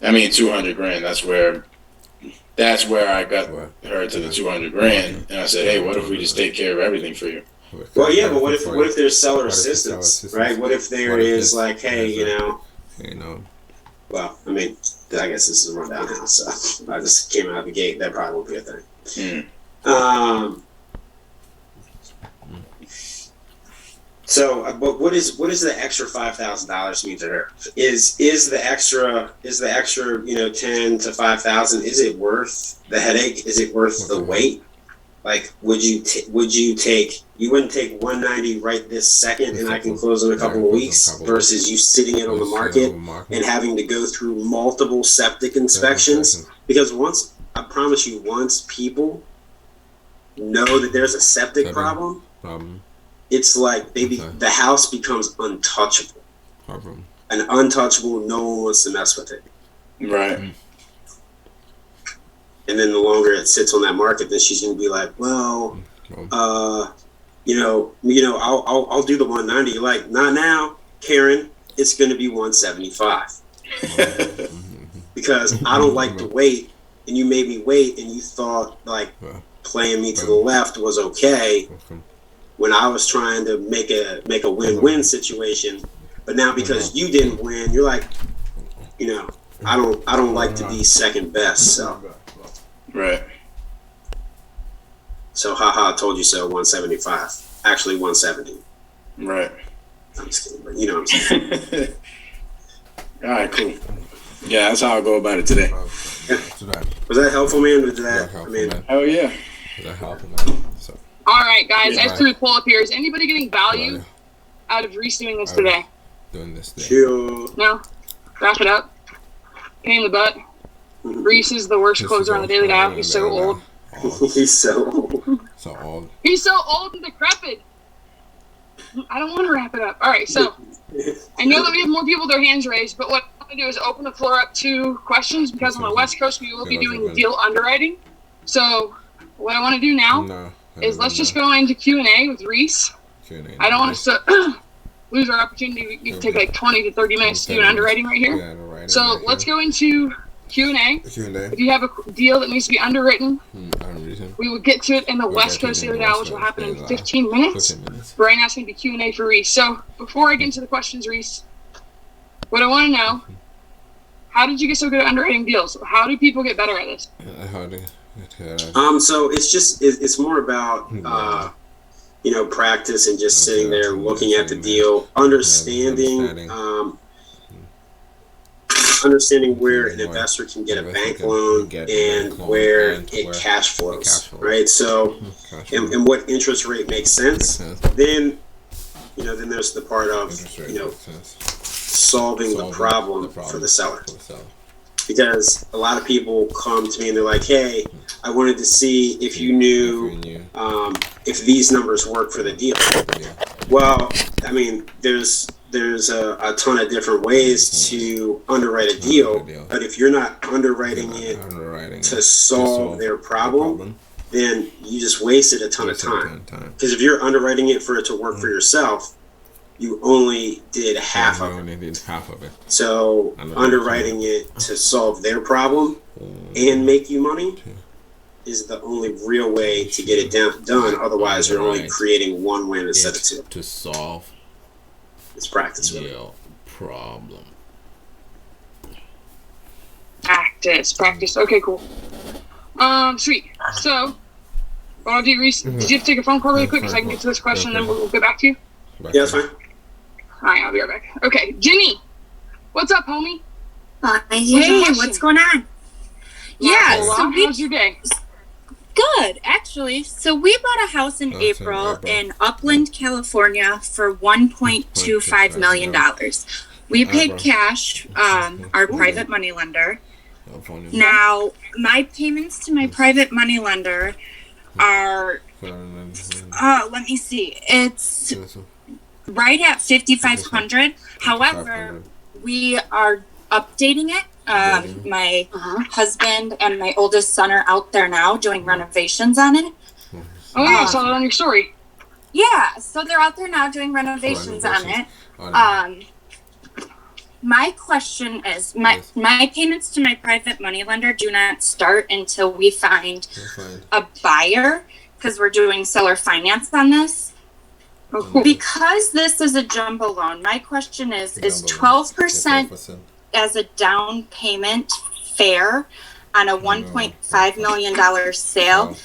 I mean, 200 grand. That's where I got her to the 200 grand. And I said, hey, what if we just take care of everything for you? Well, yeah, but what if there's seller assistance, right? What if there is like, hey, you know. Well, I mean, I guess this is a rundown house, so I just came out of the gate. That probably won't be a thing. So, but what is the extra $5,000 mean to her? Is the extra 10 to 5,000? Is it worth the headache? Is it worth the wait? Like, would you take? You wouldn't take 190 right this second, and I can close in a couple of weeks, versus you sitting it on the market and having to go through multiple septic inspections. Because once people know that there's a septic problem, it's like the house becomes untouchable. And untouchable, no one wants to mess with it. Right. And then the longer it sits on that market, then she's gonna be like, well, I'll do the 190. You're like, not now, Karen. It's gonna be 175 because I don't like to wait, and you made me wait, and you thought like playing me to the left was okay when I was trying to make a win-win situation. But now because you didn't win, you're like, I don't like to be second best. So. Right. So, haha, I told you so, 175. Actually, 170. Right. I'm just kidding, but you know what I'm saying. All right, cool. Yeah, that's how I go about it today. Was that helpful, man? Hell yeah. All right, guys, I threw a poll up here. Is anybody getting value out of redoing this today? Sure. No? Wrap it up. Pain in the butt. Reese is the worst closer on the Daily Dial. He's so old. He's so old. He's so old and decrepit. I don't want to wrap it up. All right, so I know that we have more people with their hands raised, but what want to do is open the floor up to questions because on the West Coast we will be doing deal underwriting. So what I want to do now is let's just go into Q&A with Reese. I don't want us to lose our opportunity. We can take like 20 to 30 minutes to do an underwriting right here. So let's go into Q&A. If you have a deal that needs to be underwritten, we will get to it in the West Coast area now, which will happen in 15 minutes. But right now it's going to be Q&A for Reese. So before I get into the questions, Reese, what I want to know, how did you get so good at underwriting deals? How do people get better at this? So it's more about practice and just sitting there looking at the deal, understanding where an investor can get a bank loan and where it cash flows, right? So, and what interest rate makes sense. Then there's the part of solving the problem for the seller. Because a lot of people come to me and they're like, hey, I wanted to see if you knew if these numbers work for the deal. Well, I mean, there's a ton of different ways to underwrite a deal, but if you're not underwriting it to solve their problem, then you just wasted a ton of time. Because if you're underwriting it for it to work for yourself, you only did half of it. So underwriting it to solve their problem and make you money is the only real way to get it done. Otherwise, you're only creating one win instead of two. To solve it's practice. Real problem. Practice. Okay, cool. Sweet. So, what I'll do, Reese, did you have to take a phone call really quick so I can get to this question, and then we'll get back to you? Yeah, that's fine. All right, I'll be right back. Okay, Ginny, what's up, homie? Hey, what's going on? Yeah, so how's your day? Good, actually. So we bought a house in April in Upland, California for $1.25 million. We paid cash, our private money lender. Now, my payments to my private money lender are, let me see, it's right at $5,500. However, we are updating it. My husband and my oldest son are out there now doing renovations on it. Oh yeah, I saw that on your story. Yeah, so they're out there now doing renovations on it. My question is, my payments to my private money lender do not start until we find a buyer, because we're doing seller finance on this. Oh, cool. Because this is a jumbo loan, my question is 12% as a down payment fair on a $1.5 million sale,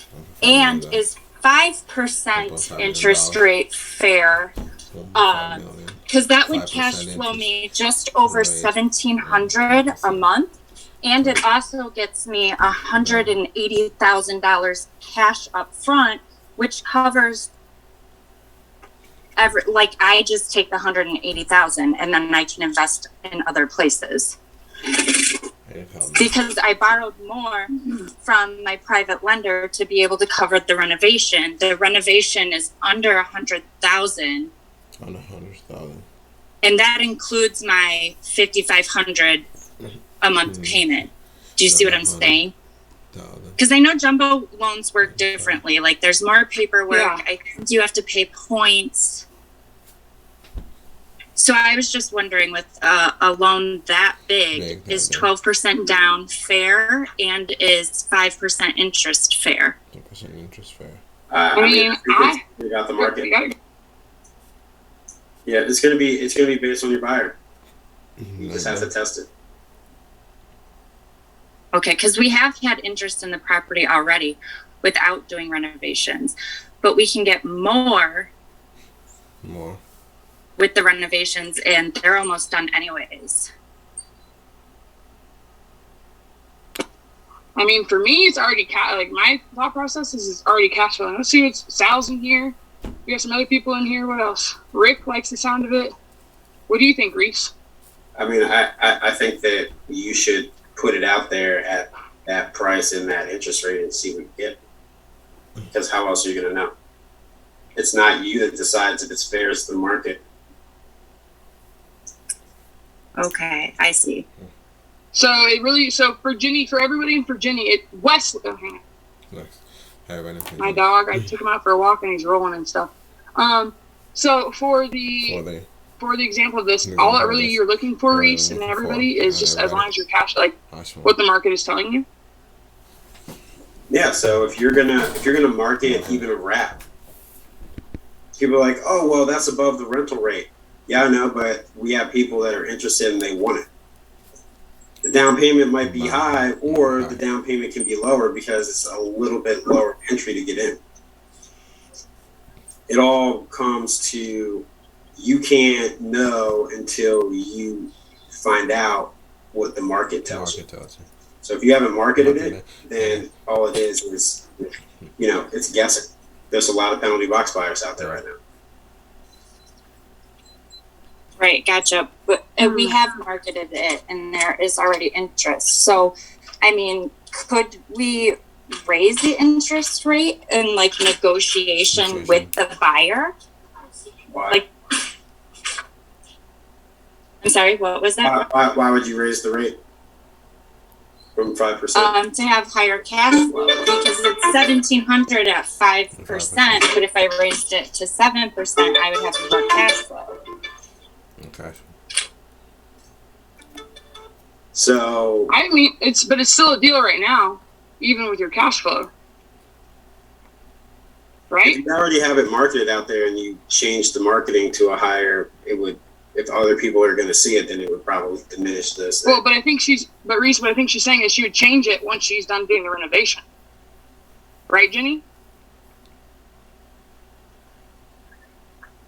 and is 5% interest rate fair? Because that would cash flow me just over $1,700 a month, and it also gets me $180,000 cash up front, which covers I just take the $180,000 and then I can invest in other places. Because I borrowed more from my private lender to be able to cover the renovation. The renovation is under $100,000. On $100,000. And that includes my $5,500 a month payment. Do you see what I'm saying? Because I know jumbo loans work differently. Like, there's more paperwork. Yeah. I think you have to pay points. So I was just wondering, with a loan that big is 12% down fair and is 5% interest fair? 5% interest fair. You got the market. Yeah, it's gonna be based on your buyer. You just have to test it. Okay, because we have had interest in the property already without doing renovations, but we can get more with the renovations, and they're almost done anyways. I mean, for me, it's already my thought process is it's already cash flowing. Let's see what's Sal's in here. We got some other people in here. What else? Rick likes the sound of it. What do you think, Reese? I mean, I think that you should put it out there at that price and that interest rate and see what you get. Because how else are you going to know? It's not you that decides if it's fair, it's the market. Okay, I see. So it really, so for Ginny, for everybody and for Ginny, Wesley, oh, hang on. Nice. Have anything My else? dog, I took him out for a walk and he's rolling and stuff. So for the example of this, all that really you're looking for, Reese, and everybody, is just as long as your cash, like what the market is telling you. Yeah, so if you're gonna market even a wrap, people are like, oh well, that's above the rental rate. Yeah, I know, but we have people that are interested and they want it. The down payment might be high, or the down payment can be lower because it's a little bit lower entry to get in. It all comes to, you can't know until you find out what the market tells you. So if you haven't marketed it, then all it is, it's guessing. There's a lot of penalty box buyers out there right now. Right, gotcha. But we have marketed it, and there is already interest. So, I mean, could we raise the interest rate in like negotiation with the buyer? Why? Like, I'm sorry, what was that? Why would you raise the rate from 5%? To have higher cash flow, because it's $1,700 at 5%. But if I raised it to 7%, I would have more cash flow. Okay. So I mean, it's still a deal right now, even with your cash flow, right? if you already have it marketed out there and you change the marketing to a higher, it would. If other people are going to see it, then it would probably diminish this. Well, but Reese, what I think she's saying is she would change it once she's done doing the renovation, right, Jenny?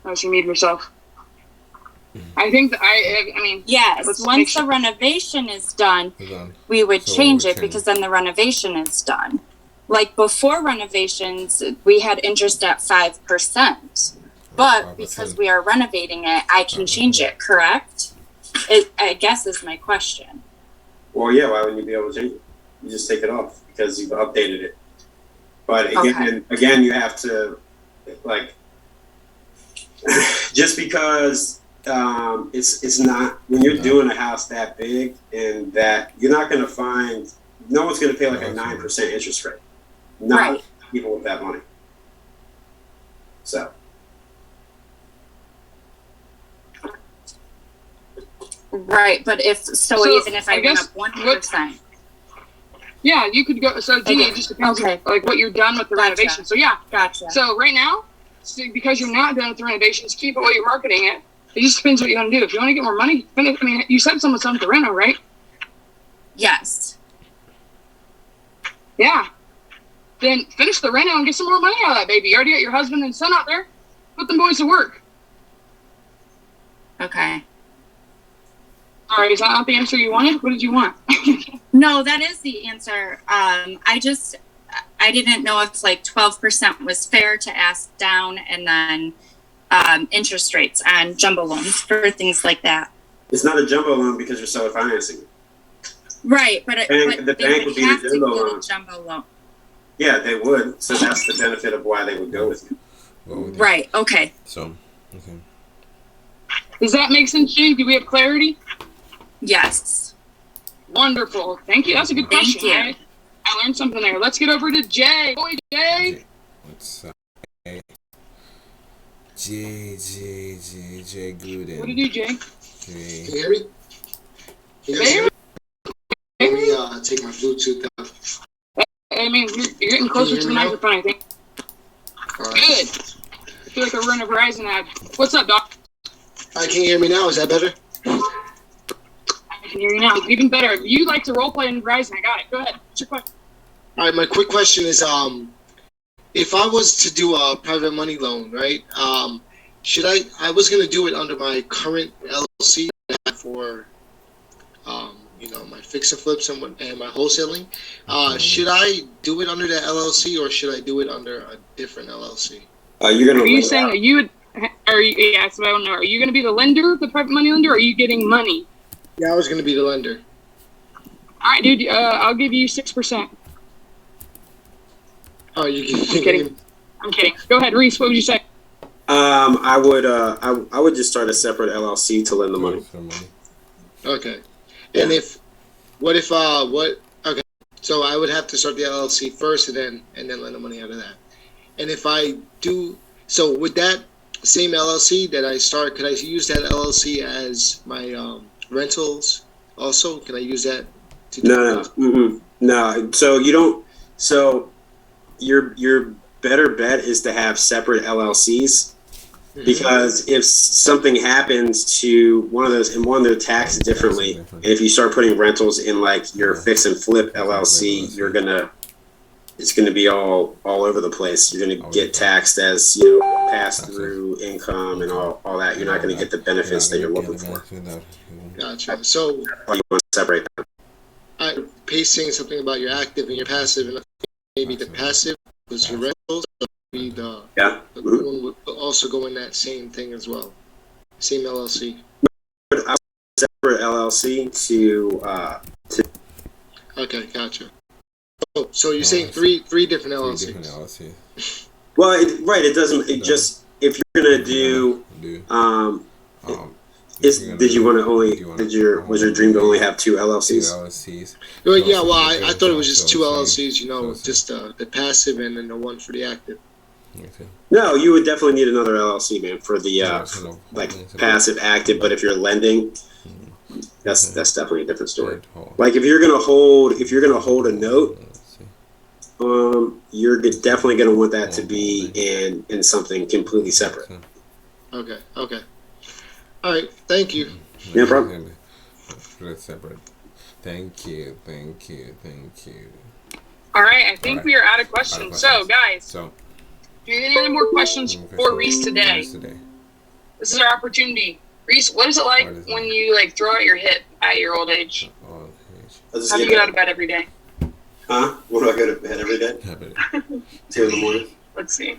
Oh, she muted herself. I think that I mean. Yes, once the renovation is done, we would change it because then the renovation is done. Like before renovations, we had interest at 5%. But because we are renovating it, I can change it, correct? I guess is my question. Well, yeah, why wouldn't you be able to change it? You just take it off because you've updated it. But again, you have to, like, just because it's not, when you're doing a house that big and that you're not going to find, no one's going to pay like a 9% interest rate. Not people with that money. So. Right, but even if I went up 1%. Yeah, you could go. So, Ginny, it just depends on like what you're done with the renovation. So, yeah. Gotcha. So, right now, because you're not done with the renovations, keep it while you're marketing it. It just depends what you want to do. If you want to get more money, I mean, you said someone's done with the reno, right? Yes. Yeah. Then finish the reno and get some more money out of that baby. You already got your husband and son out there. Put them boys to work. Okay. All right, is that not the answer you wanted? What did you want? No, that is the answer. I didn't know if like 12% was fair to ask down, and then interest rates on jumbo loans for things like that. It's not a jumbo loan because you're seller financing. Right, but the bank would be the jumbo loan. Yeah, they would. So that's the benefit of why they would go with you. Right. Okay. So, okay. Does that make sense, Ginny? Do we have clarity? Yes. Wonderful. Thank you. That's a good question. Thank you. I learned something there. Let's get over to Jay. Boy, Jay. What's up? Jay Gooden. What did you do, Jay? Jay. Can you hear me? Let me take my Bluetooth off. I mean, you're getting closer to the microphone, I think. All right. Good. I feel like we're running a Verizon ad. What's up, Doc? Can you hear me now? Is that better? I can hear you now. Even better. You like to roleplay in Verizon. I got it. Go ahead. What's your question? All right, my quick question is, if I was to do a private money loan, right, I was going to do it under my current LLC for, my fix and flips and my wholesaling. Should I do it under the LLC or should I do it under a different LLC? Are you saying that you would, yeah, so I don't know. Are you going to be the lender, the private money lender, or are you getting money? Yeah, I was going to be the lender. All right, dude, I'll give you 6%. Oh, you I'm kidding. I'm kidding. Go ahead, Reese. What would you say? I would just start a separate LLC to lend the money. Okay. And what? Okay. So I would have to start the LLC first, and then lend the money out of that. And if I do, so with that same LLC that I start, could I use that LLC as my rentals? Also, can I use that? No. So you don't. So your better bet is to have separate LLCs. Because if something happens to one of those, and one, they're taxed differently, and if you start putting rentals in like your fix and flip LLC, it's gonna be all over the place. You're gonna get taxed as pass through income and all that. You're not gonna get the benefits that you're looking for. Gotcha. So you want to separate them. I'm pasting something about your active and your passive, and maybe the passive was your rentals. The one would also go in that same thing as well, same LLC. I would separate LLC to. Okay, gotcha. Oh, so you're saying three different LLCs. Well, it doesn't. It just if you're gonna do. Did you want to only? Was your dream to only have two LLCs? Well, yeah. Well, I thought it was just two LLCs. Just the passive and then the one for the active. No, you would definitely need another LLC, man, for the passive active. But if you're lending, that's definitely a different story. Like if you're gonna hold a note, you're definitely gonna want that to be in something completely separate. Okay. All right. Thank you. No problem. Separate. Thank you. All right, I think we are out of questions. So, guys. Do you have any other more questions for Reese today? This is our opportunity. Reese, what is it like when you throw out your hip at your old age? How do you get out of bed every day? Huh? What do I go to bed every day? 2 in the morning. Let's see.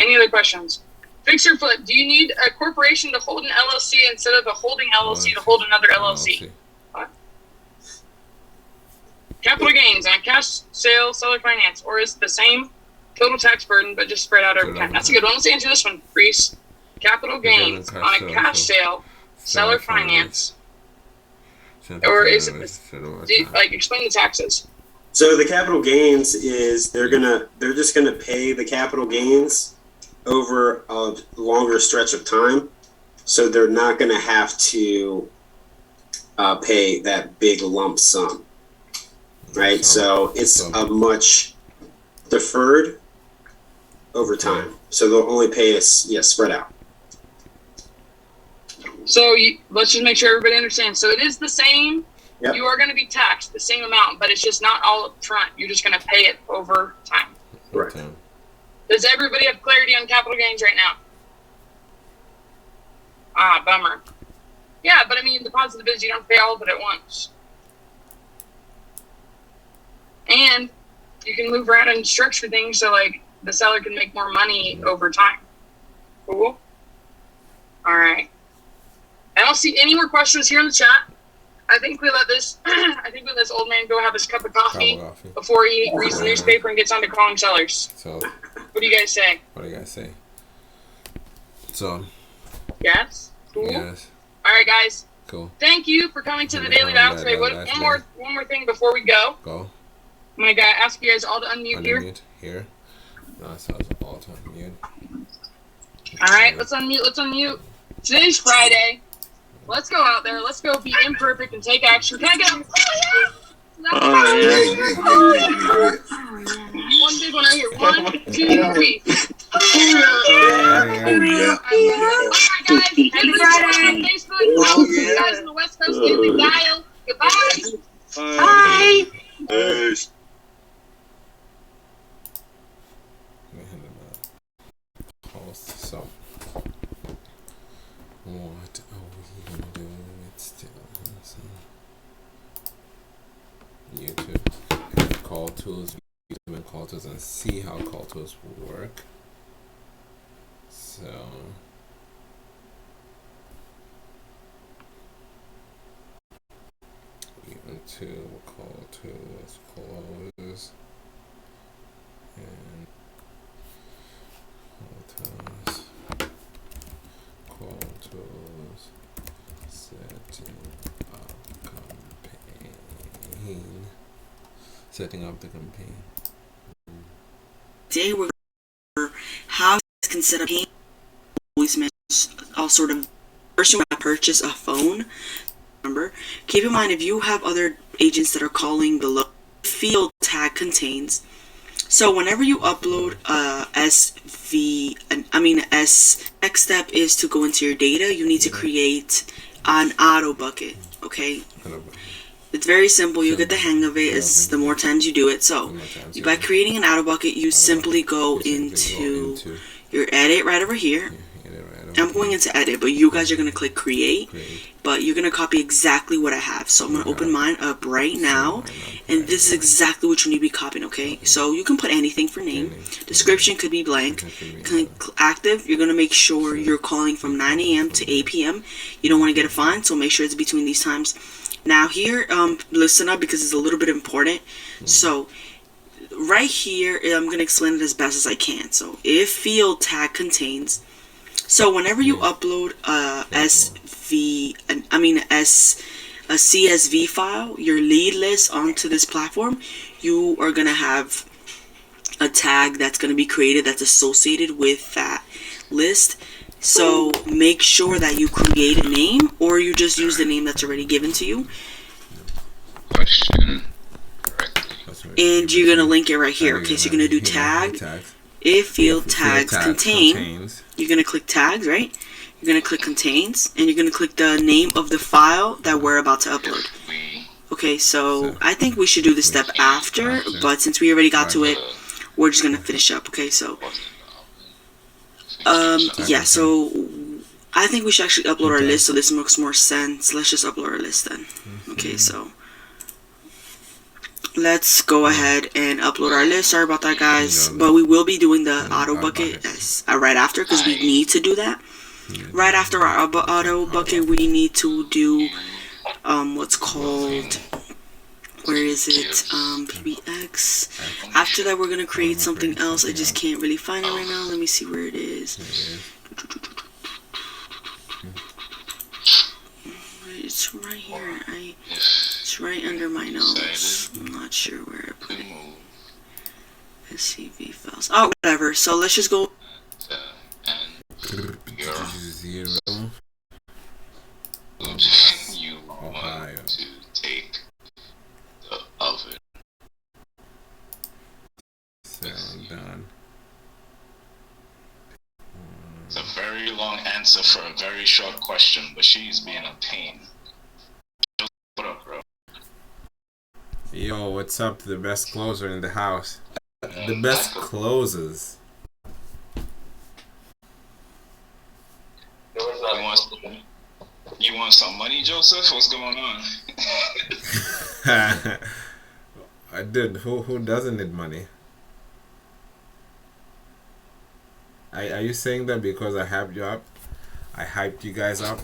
Any other questions? Fix or flip. Do you need a corporation to hold an LLC instead of a holding LLC to hold another LLC? What? Capital gains on cash sale, seller finance, or is it the same total tax burden but just spread out over time? That's a good one. Let's answer this one, Reese. Capital gains on a cash sale, seller finance, or is it explain the taxes? So the capital gains is they're just gonna pay the capital gains over a longer stretch of time, so they're not gonna have to pay that big lump sum, right? So it's a much deferred over time, so they'll only pay us spread out. So let's just make sure everybody understands. So it is the same. Yep. You are going to be taxed the same amount, but it's just not all up front. You're just going to pay it over time. Right. Does everybody have clarity on capital gains right now? Bummer. Yeah, but I mean, the positive is you don't pay all of it at once. And you can move around and structure things so the seller can make more money over time. Cool? All right. I don't see any more questions here in the chat. I think we let this old man go have his cup of coffee before he reads the newspaper and gets on to calling sellers. So, what do you guys say? So, yes? Cool? Yes. All right, guys. Cool. Thank you for coming to the Daily Dial today. One more thing before we go. I'm going to ask you guys all to unmute here. No, it sounds all to unmute. All right, let's unmute. Today's Friday. Let's go out there. Let's go be imperfect and take action. Can I get a... One big one right here. 1, 2, 3. Alright, guys. Happy Friday on Facebook. I'll see you guys on the West Coast Daily Dial. Goodbye. Bye. Peace. So, what are we gonna do? It's still YouTube. Call tools, and see how call tools work. So, even to call tools close and call tools setting Setting up the campaign. Today we're going to how you guys can set up voicemails, all sort of. First, you want to purchase a phone number. Keep in mind, if you have other agents that are calling below, field tag contains. So whenever you upload next step is to go into your data. You need to create an auto bucket. Okay. It's very simple. You'll get the hang of it as the more times you do it. So, by creating an auto bucket, you simply go into your edit right over here. I'm going into edit, but you guys are going to click create. But you're going to copy exactly what I have. So I'm going to open mine up right now. And this is exactly what you need to be copying, okay? So you can put anything for name. Description could be blank. Active, you're going to make sure you're calling from 9 a.m. to 8 p.m. You don't want to get a fine, so make sure it's between these times. Now here, listen up because it's a little bit important. So right here, I'm going to explain it as best as I can. So if field tag contains, so whenever you upload a CSV file, your lead list onto this platform, you are going to have a tag that's going to be created that's associated with that list. So make sure that you create a name or you just use the name that's already given to you. And you're going to link it right here. Okay, so you're going to do tag. If field tags contain, you're going to click tags, right? You're going to click contains, and you're going to click the name of the file that we're about to upload. Okay, so I think we should do this step after, but since we already got to it, we're just going to finish up. Okay, so yeah, so I think we should actually upload our list so this makes more sense. Let's just upload our list then. Okay, so let's go ahead and upload our list. Sorry about that, guys, but we will be doing the auto bucket right after because we need to do that. Right after our auto bucket, we need to do what's called, where is it, PBX. After that, we're going to create something else. I just can't really find it right now. Let me see where it is. It's right here. It's right under my notes. I'm not sure where I put it. SCV files. Oh, whatever. So let's just go. You want to take the oven. Done. It's a very long answer for a very short question, but she's being a pain. What up, bro? Yo, what's up to the best closer in the house? The best closers. You want some money, Joseph? What's going on? I did. Who doesn't need money? Are you saying that because I hyped you up? I hyped you guys up?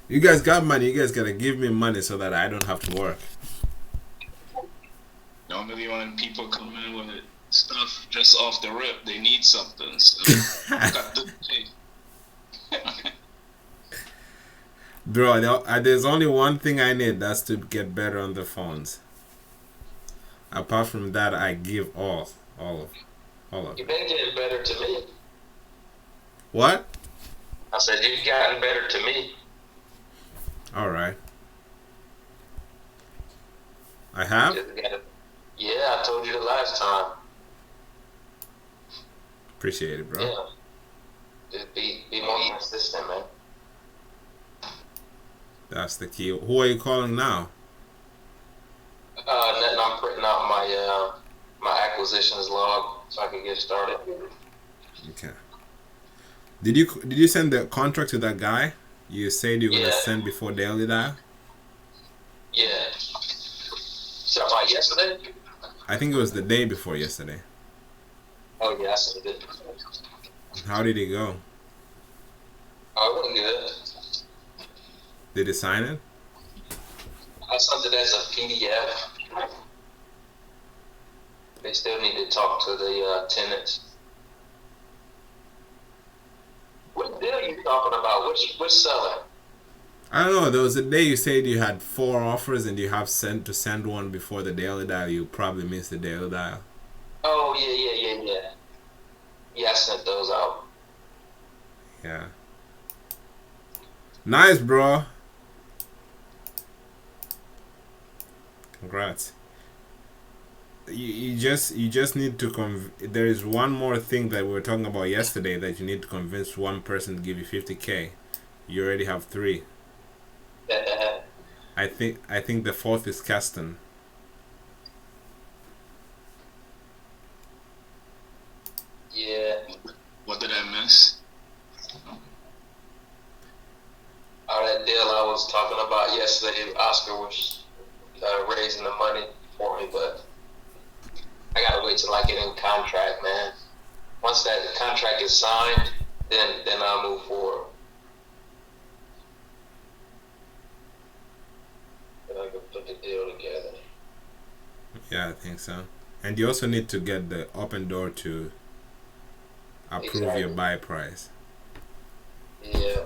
You guys got money. You guys gotta give me money so that I don't have to work. Normally when people come in with stuff just off the rip, they need something. So got to pay. Bro, there's only one thing I need. That's to get better on the phones. Apart from that, I give all of it. You've been getting better to me. What? I said you've gotten better to me. All right. I have? Yeah, I told you the last time. Appreciate it, bro. Yeah. Just be more consistent, man. That's the key. Who are you calling now? Nothing. I'm printing out my my acquisitions log so I can get started. Okay. Did you send the contract to that guy? You said you were gonna send before daily dial? Yeah. So about yesterday? I think it was the day before yesterday. Oh yeah, I sent it. How did it go? Oh, it went good. Did he sign it? I sent it as a PDF. They still need to talk to the tenants. What deal are you talking about? Which seller? I don't know. There was a day you said you had 4 offers and you have to send one before the daily dial. You probably missed the daily dial. Oh yeah. Yeah, I sent those out. Yeah. Nice, bro. Congrats. You just need to there is one more thing that we were talking about yesterday that you need to convince one person to give you 50K. You already have 3. I think the 4th is Caston. Yeah. What did I miss? That deal I was talking about yesterday, Oscar was raising the money for me, but I gotta wait till I get in contract, man. Once that contract is signed, then I'll move forward. Then I can put the deal together. Yeah, I think so. And you also need to get the open door to approve your buy price. Yeah.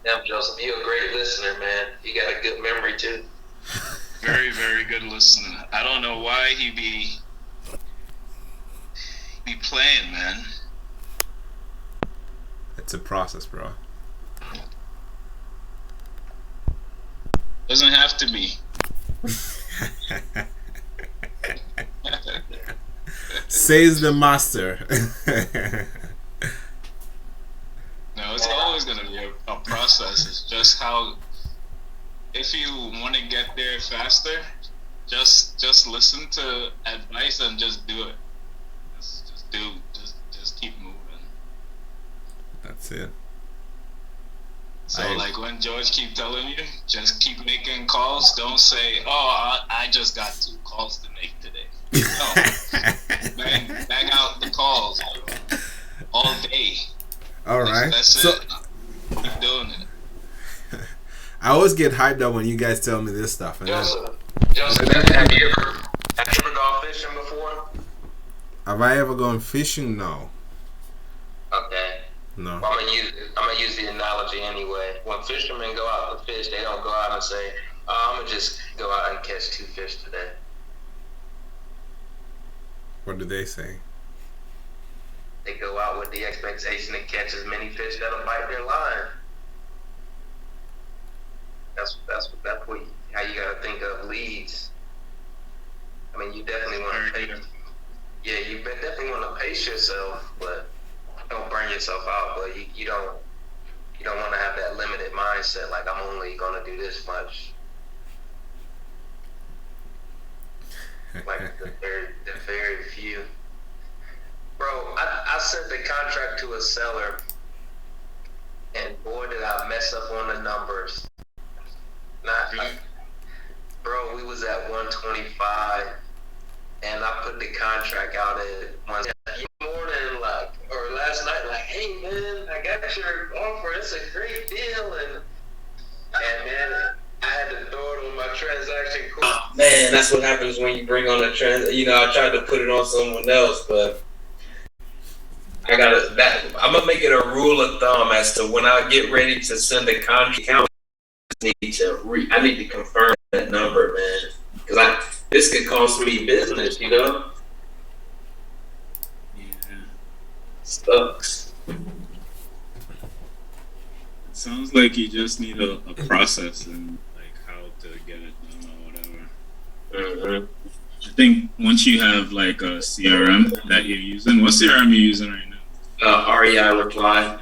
Damn, Joseph, you're a great listener, man. You got a good memory too. Very, very good listener. I don't know why he be playing, man. It's a process, bro. Doesn't have to be. Says the master. No, it's always gonna be a process. It's just how, if you want to get there faster, just listen to advice and just do it. Just keep moving. That's it. So like when George keep telling you, just keep making calls. Don't say, "Oh, I just got 2 calls to make today." No, bang out the calls, bro. All day. All right. That's so, it. Keep doing it. I always get hyped up when you guys tell me this stuff. Joseph, have you ever gone fishing before? Have I ever gone fishing? No. Okay. No. Well, I'm gonna use the analogy anyway. When fishermen go out to fish, they don't go out and say, "Oh, I'm gonna just go out and catch 2 fish today." What do they say? They go out with the expectation to catch as many fish that'll bite their line. That's what how you gotta think of leads. I mean, you definitely want to pace. Yeah, you definitely want to pace yourself, but don't burn yourself out. But you don't want to have that limited mindset. Like, I'm only gonna do this much. Like the very few. Bro, I sent the contract to a seller, and boy, did I mess up on the numbers. Bro, we was at 125, and I put the contract out at 1 morning, like, or last night, like, "Hey man, I got your offer. It's a great deal," and man, I had to throw it on my transaction code. Oh, man, that's what happens when you bring on a I tried to put it on someone else, but I'm gonna make it a rule of thumb as to when I get ready to send a contract. I need to confirm that number, man, because this could cost me business, Yeah. Sucks. It sounds like you just need a process and like how to get it done or whatever. Mm-hmm. I think once you have like a CRM that you're using, what CRM are you using right now? REI Reply.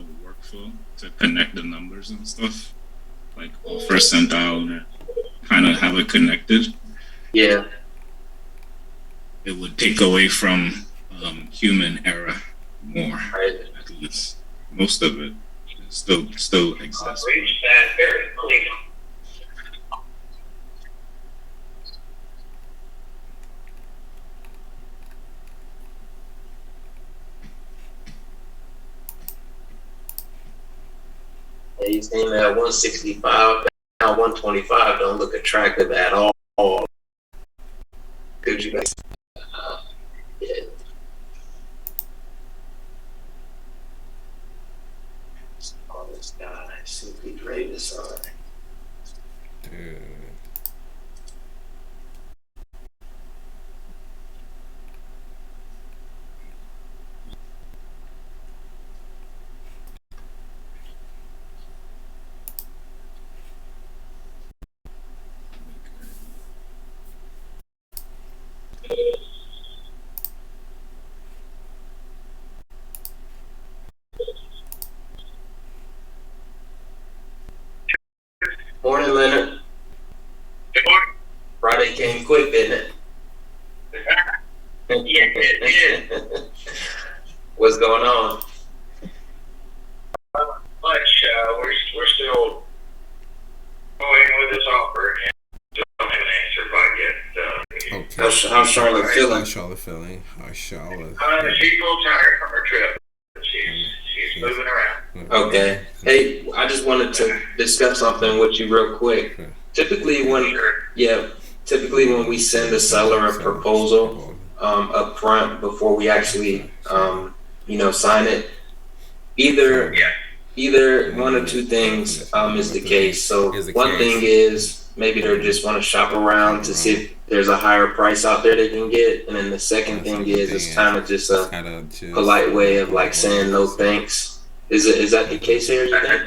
Workflow to connect the numbers and stuff, like offer sent out, and kind of have it connected. Yeah. It would take away from human error more. Right. At least most of it still exists. He's in at 165, now 125 don't look attractive at all. Could you guys? Yeah. ready to sign. Dude. Morning, Leonard. Good morning. Friday came quick, didn't Yeah. What's going on? Much. We're still going with this offer, and still don't have an answer by yet. Okay. How's Charlotte feeling? How's Charlotte feeling? How's Charlotte? She's a little tired from her trip. She's moving around. Okay. Hey, I just wanted to discuss something with you real quick. Typically when we send a seller a proposal up front before we actually sign it, either one or two things is the case. So one thing is maybe they just want to shop around to see if there's a higher price out there they can get, and then the second thing is it's kind of just a polite way of like saying no thanks. Is that the case here, you think?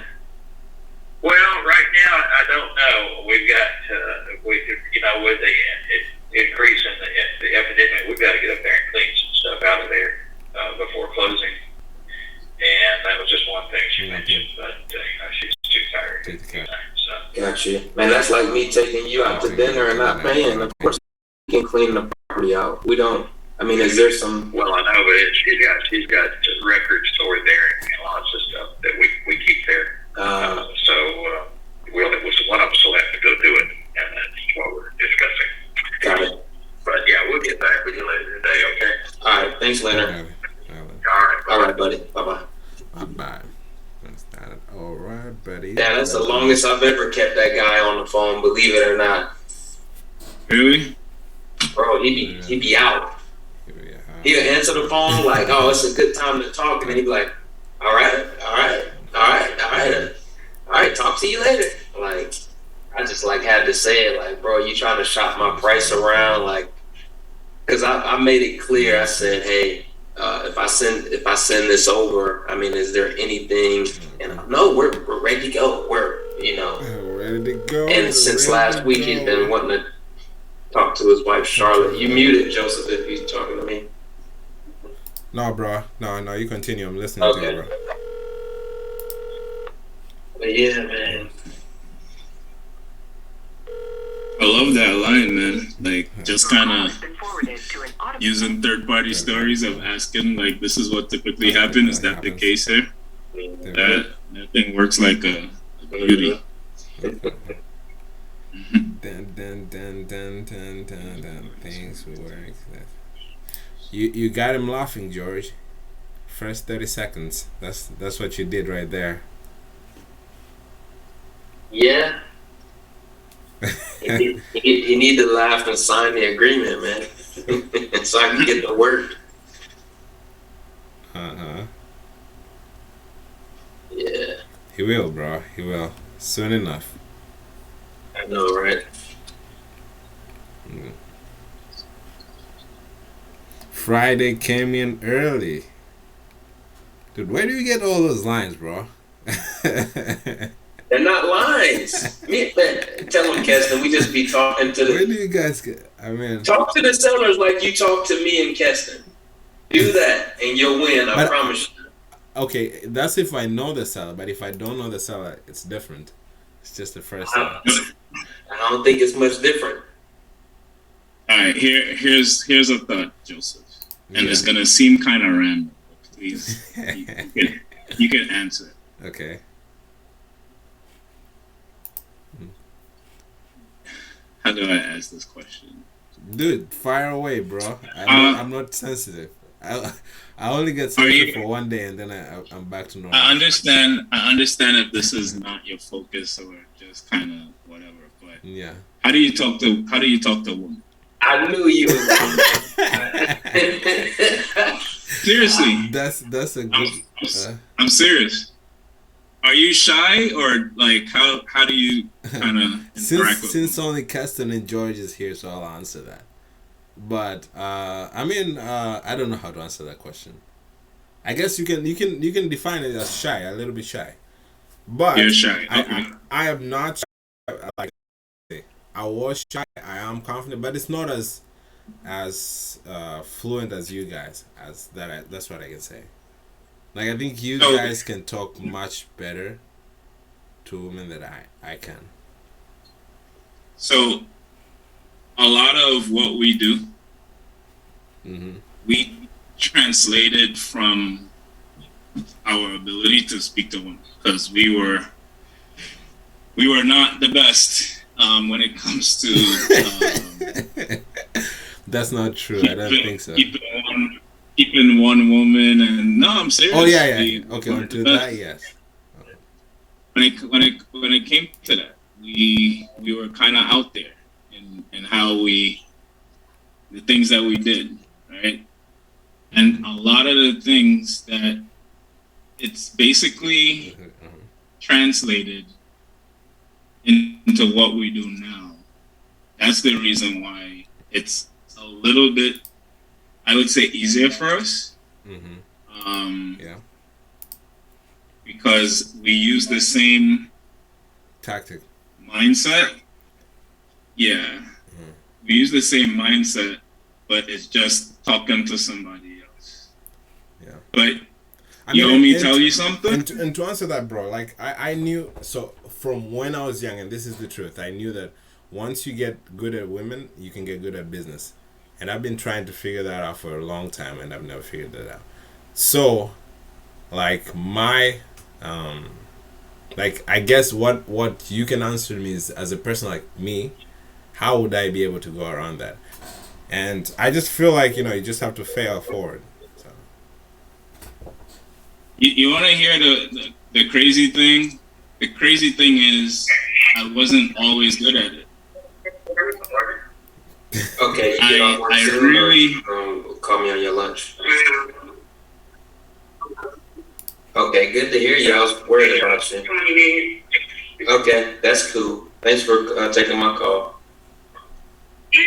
Well, right now I don't know. We've got with the increase in the epidemic, we've got to get up there and clean some stuff out of there before closing. And that was just one thing she mentioned, but she's too tired. So. Got you, man. That's like me taking you out to dinner and not paying. Of course, we can clean the property out. We don't. I mean, is there some? Well, I know, but she's got records stored there and lots of stuff that we keep there. One of us will have to go do it, and that's what we're discussing. Got it. But yeah, we'll get back with you later today. Okay. All right. Thanks, Leonard. All right, buddy. Bye-bye. Bye-bye. All right, buddy. Yeah, that's the longest I've ever kept that guy on the phone, believe it or not. Really? Bro, he be out. He'll answer the phone like, oh, it's a good time to talk, and then he'd be like, all right, talk to you later. Like, I just like had to say it, like, bro, you trying to shop my price around, like, because I made it clear. I said, hey, if I send this over, I mean, is there anything? And no, we're ready to go. We're ready to go. And since last week, he's been wanting to talk to his wife Charlotte. You muted Joseph if he's talking to me. No, bro. No. You continue. I'm listening to you, bro. But yeah, man. I love that line, man. Like, just kind of using third-party stories of asking, like, this is what typically happens. Is that the case here? That thing works like a beauty. Things work. You got him laughing, George. First 30 seconds. That's what you did right there. Yeah. he need to laugh and sign the agreement, man. So I can get to work. Yeah. He will, bro. He will. Soon enough. I know, right? Friday came in early. Dude, where do you get all those lines, bro? They're not lines. Tell them, Keston, we just be talking to the... Where do you guys get... I mean... Talk to the sellers like you talk to me and Keston. Do that, and you'll win, I promise you. Okay, that's if I know the seller, but if I don't know the seller, it's different. It's just the first seller. I don't think it's much different. All right, here's a thought, Joseph. And it's going to seem kind of random. Please, you can answer. Okay. How do I ask this question? Dude, fire away, bro. I'm not sensitive. I only get sensitive for one day, and then I'm back to normal. I understand if this is not your focus or just kind of whatever. But yeah, how do you talk to a woman? I knew you was. Seriously. That's a good. I'm serious. Are you shy, or like how do you kind of interact with since only Keston and George is here, so I'll answer that. But I mean, I don't know how to answer that question. I guess you can define it as shy, a little bit shy. But you're shy. Okay. I am not shy. Like I was shy. I am confident, but it's not as fluent as you guys. As that, that's what I can say. Like I think you guys can talk much better to women than I can. So a lot of what we do, we translated from our ability to speak to women, because we were not the best when it comes to that's not true. I don't think so. Keeping one woman, and no, I'm serious. Oh yeah. Okay, onto that, yes. When it came to that, we were kind of out there in how the things that we did, right? And a lot of the things that it's basically translated into what we do now. That's the reason why it's a little bit, I would say, easier for us. Because we use the same tactic mindset. Yeah. We use the same mindset, but it's just talking to somebody else. Yeah. But you want me to tell you something? And to answer that, bro, like I knew, so from when I was young, and this is the truth, I knew that once you get good at women, you can get good at business. And I've been trying to figure that out for a long time, and I've never figured that out. So, like my, like I guess what you can answer me is, as a person like me, how would I be able to go around that? And I just feel like, you just have to fail forward. So. You want to hear the crazy thing? The crazy thing is, I wasn't always good at it. Okay, I really call me on your lunch. Okay, good to hear you. I was worried about you. Okay, that's cool. Thanks for taking my call. Yeah.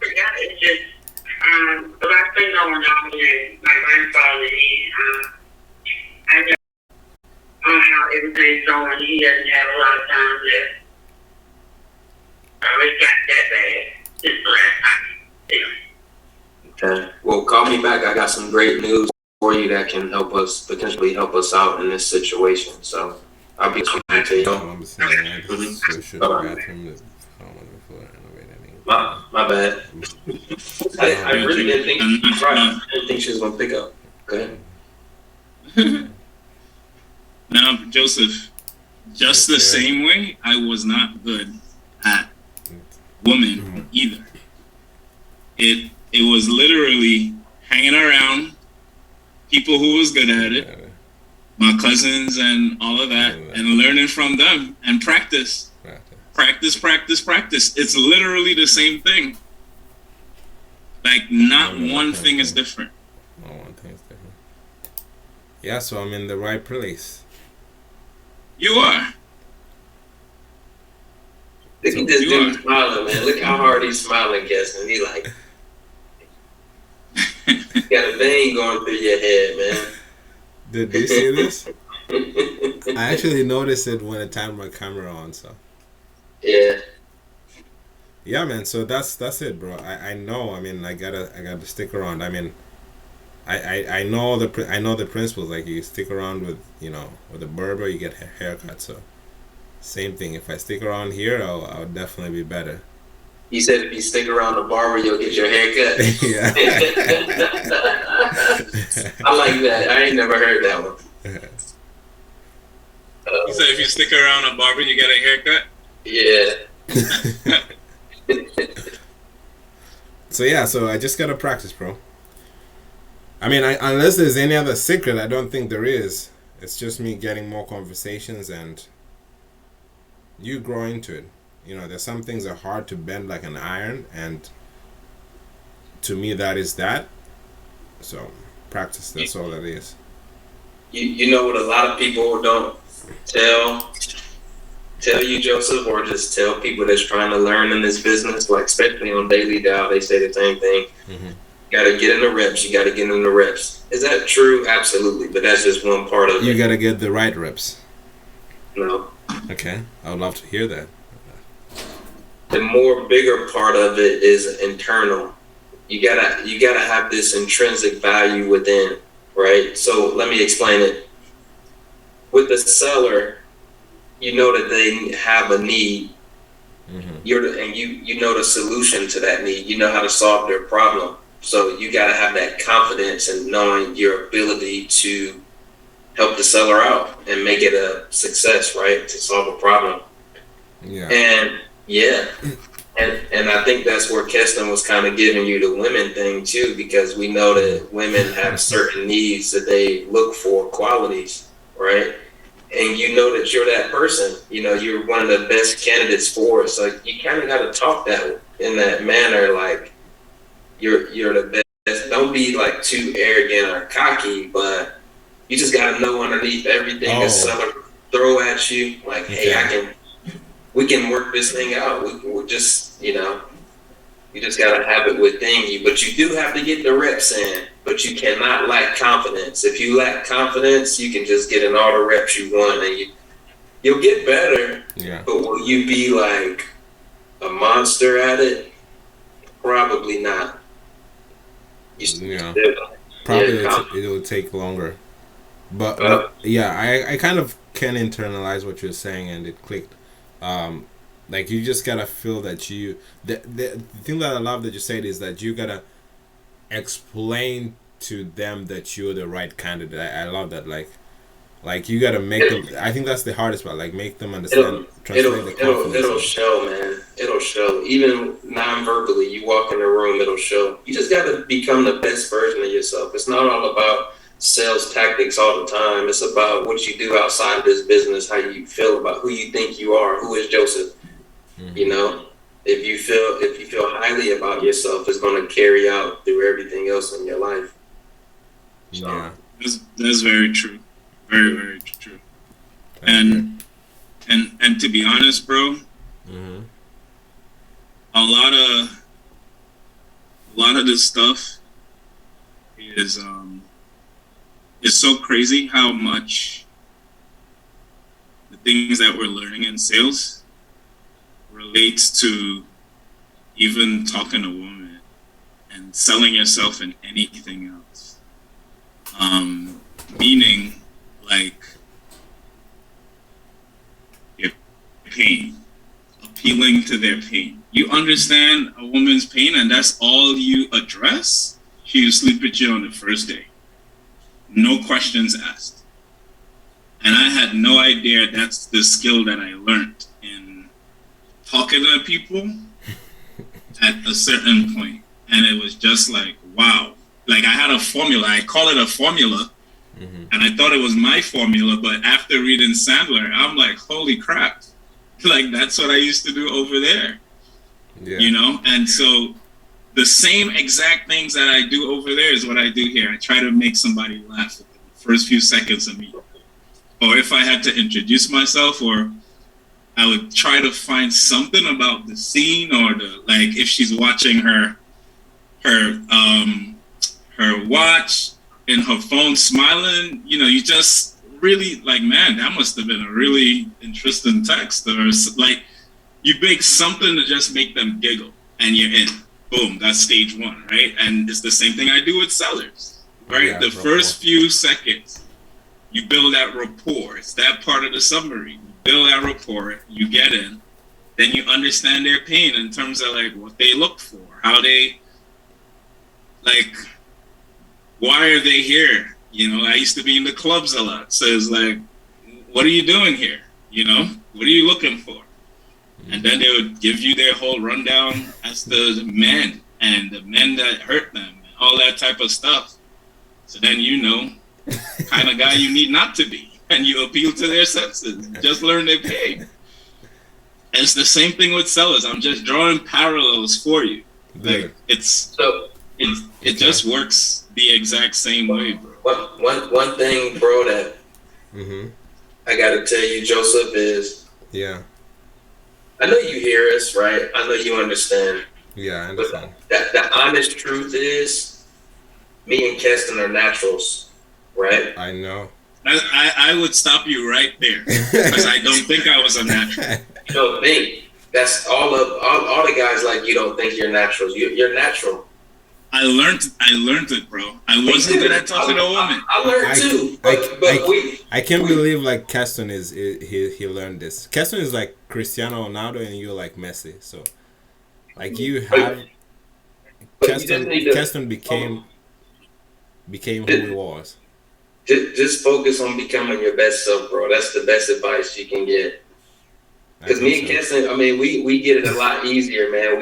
It's just, but I've been going on with my grandfather. I just how everything's going. He doesn't have a lot of time left. It got that bad this last time. Okay. Well, call me back. I got some great news for you that can potentially help us out in this situation. So I'll be talking to you. My bad. I really didn't think I didn't think she was gonna pick up. Go ahead. Now, Joseph, just the same way, I was not good at women either. It was literally hanging around people who was good at it, my cousins and all of that, and learning from them and practice. Practice. It's literally the same thing. Like, not one thing is different. Not one thing is different. Yeah, so I'm in the right place. You are. Look at this dude smiling, man. Look how hard he's smiling, Keston. He like, got a vein going through your head, man. Did you see this? I actually noticed it when I turned my camera on, so. Yeah, man. So that's it, bro. I know. I mean, I gotta stick around. I mean, I know the principles. Like, you stick around with with a barber, you get a haircut. So same thing. If I stick around here, I'll definitely be better. He said if you stick around the barber, you'll get your hair cut. Yeah. I like that. I ain't never heard that one. You said if you stick around a barber, you get a haircut? Yeah. So I just gotta practice, bro. I mean, unless there's any other secret, I don't think there is. It's just me getting more conversations and you grow into it. There's some things that are hard to bend like an iron, and to me that is that. So practice, that's all that is. You know what a lot of people don't tell you, Joseph, or just tell people that's trying to learn in this business, like especially on Daily Dial, they say the same thing. Mm-hmm. You gotta get in the reps. You gotta get in the reps. Is that true? Absolutely, but that's just one part of it. You gotta get the right reps. No. Okay, I would love to hear that. The more bigger part of it is internal. You gotta have this intrinsic value within, right? So let me explain it. With the seller, you know that they have a need. Mm-hmm. You know the solution to that need. You know how to solve their problem. So you gotta have that confidence in knowing your ability to help the seller out and make it a success, right? To solve a problem. Yeah. And I think that's where Keston was kind of giving you the women thing too, because we know that women have certain needs that they look for, qualities, right? And you know that you're that person. You know, you're one of the best candidates for it. So you kind of got to talk that in that manner, like you're the best. Don't be like too arrogant or cocky, but you just got to know underneath everything a seller throw at you, like, hey, we can work this thing out. We're just, you just got to have it within you. But you do have to get the reps in. But you cannot lack confidence. If you lack confidence, you can just get in all the reps you want, and you'll get better. Yeah. But will you be like a monster at it? Probably not. Probably it'll take longer. But yeah, I kind of can internalize what you're saying, and it clicked. Like you just gotta feel that the thing that I love that you said is that you gotta explain to them that you're the right candidate. I love that. Like you gotta make them. I think that's the hardest part. Like make them understand. It'll show, man. It'll show. Even non-verbally, you walk in the room, it'll show. You just gotta become the best version of yourself. It's not all about sales tactics all the time. It's about what you do outside of this business, how you feel about who you think you are. Who is Joseph? Mm-hmm. You know, if you feel highly about yourself, it's going to carry out through everything else in your life. So. Yeah, that's very true. Very, very true. And to be honest, bro, mm-hmm. a lot of this stuff is it's so crazy how much the things that we're learning in sales relates to even talking to women and selling yourself in anything else. Meaning, like, your pain, appealing to their pain. You understand a woman's pain and that's all you address? She'll sleep with you on the first day. No questions asked. And I had no idea that's the skill that I learned in talking to people at a certain point. And it was just like, wow. Like I had a formula. I call it a formula. Mm-hmm. And I thought it was my formula. But after reading Sandler, I'm like, holy crap. Like that's what I used to do over there. Yeah. You know? And so the same exact things that I do over there is what I do here. I try to make somebody laugh within the first few seconds of me. Or if I had to introduce myself, or I would try to find something about the scene, or like if she's watching her watch in her phone smiling, you just really like, man, that must have been a really interesting text, or like you make something to just make them giggle and you're in. Boom, that's stage one, right? And it's the same thing I do with sellers, right? Yeah, the first few seconds, you build that rapport. It's that part of the summary. You build that rapport, you get in, then you understand their pain in terms of like what they look for, how they, like, why are they here? I used to be in the clubs a lot. So it's like, what are you doing here? What are you looking for? And then they would give you their whole rundown as the men and the men that hurt them and all that type of stuff. So then kind of guy you need not to be, and you appeal to their senses. Just learn their pain. And it's the same thing with sellers. I'm just drawing parallels for you. Like it just works the exact same way, bro. One thing, bro, that mm-hmm. I gotta tell you, Joseph, is Yeah. I know you hear us, right? I know you understand. Yeah, I understand. But the honest truth is, me and Keston are naturals, right? I know. I would stop you right there because I don't think I was a natural. You don't think that's all the guys like you don't think you're naturals. You're natural. I learned it, bro. I wasn't good at talking to a woman. I learned too. I can't believe like Keston is he learned this. Keston is like Cristiano Ronaldo and you're like Messi. So like you have Keston became who he was. Just focus on becoming your best self, bro. That's the best advice you can get. Because me and Keston, I mean, we get it a lot easier, man.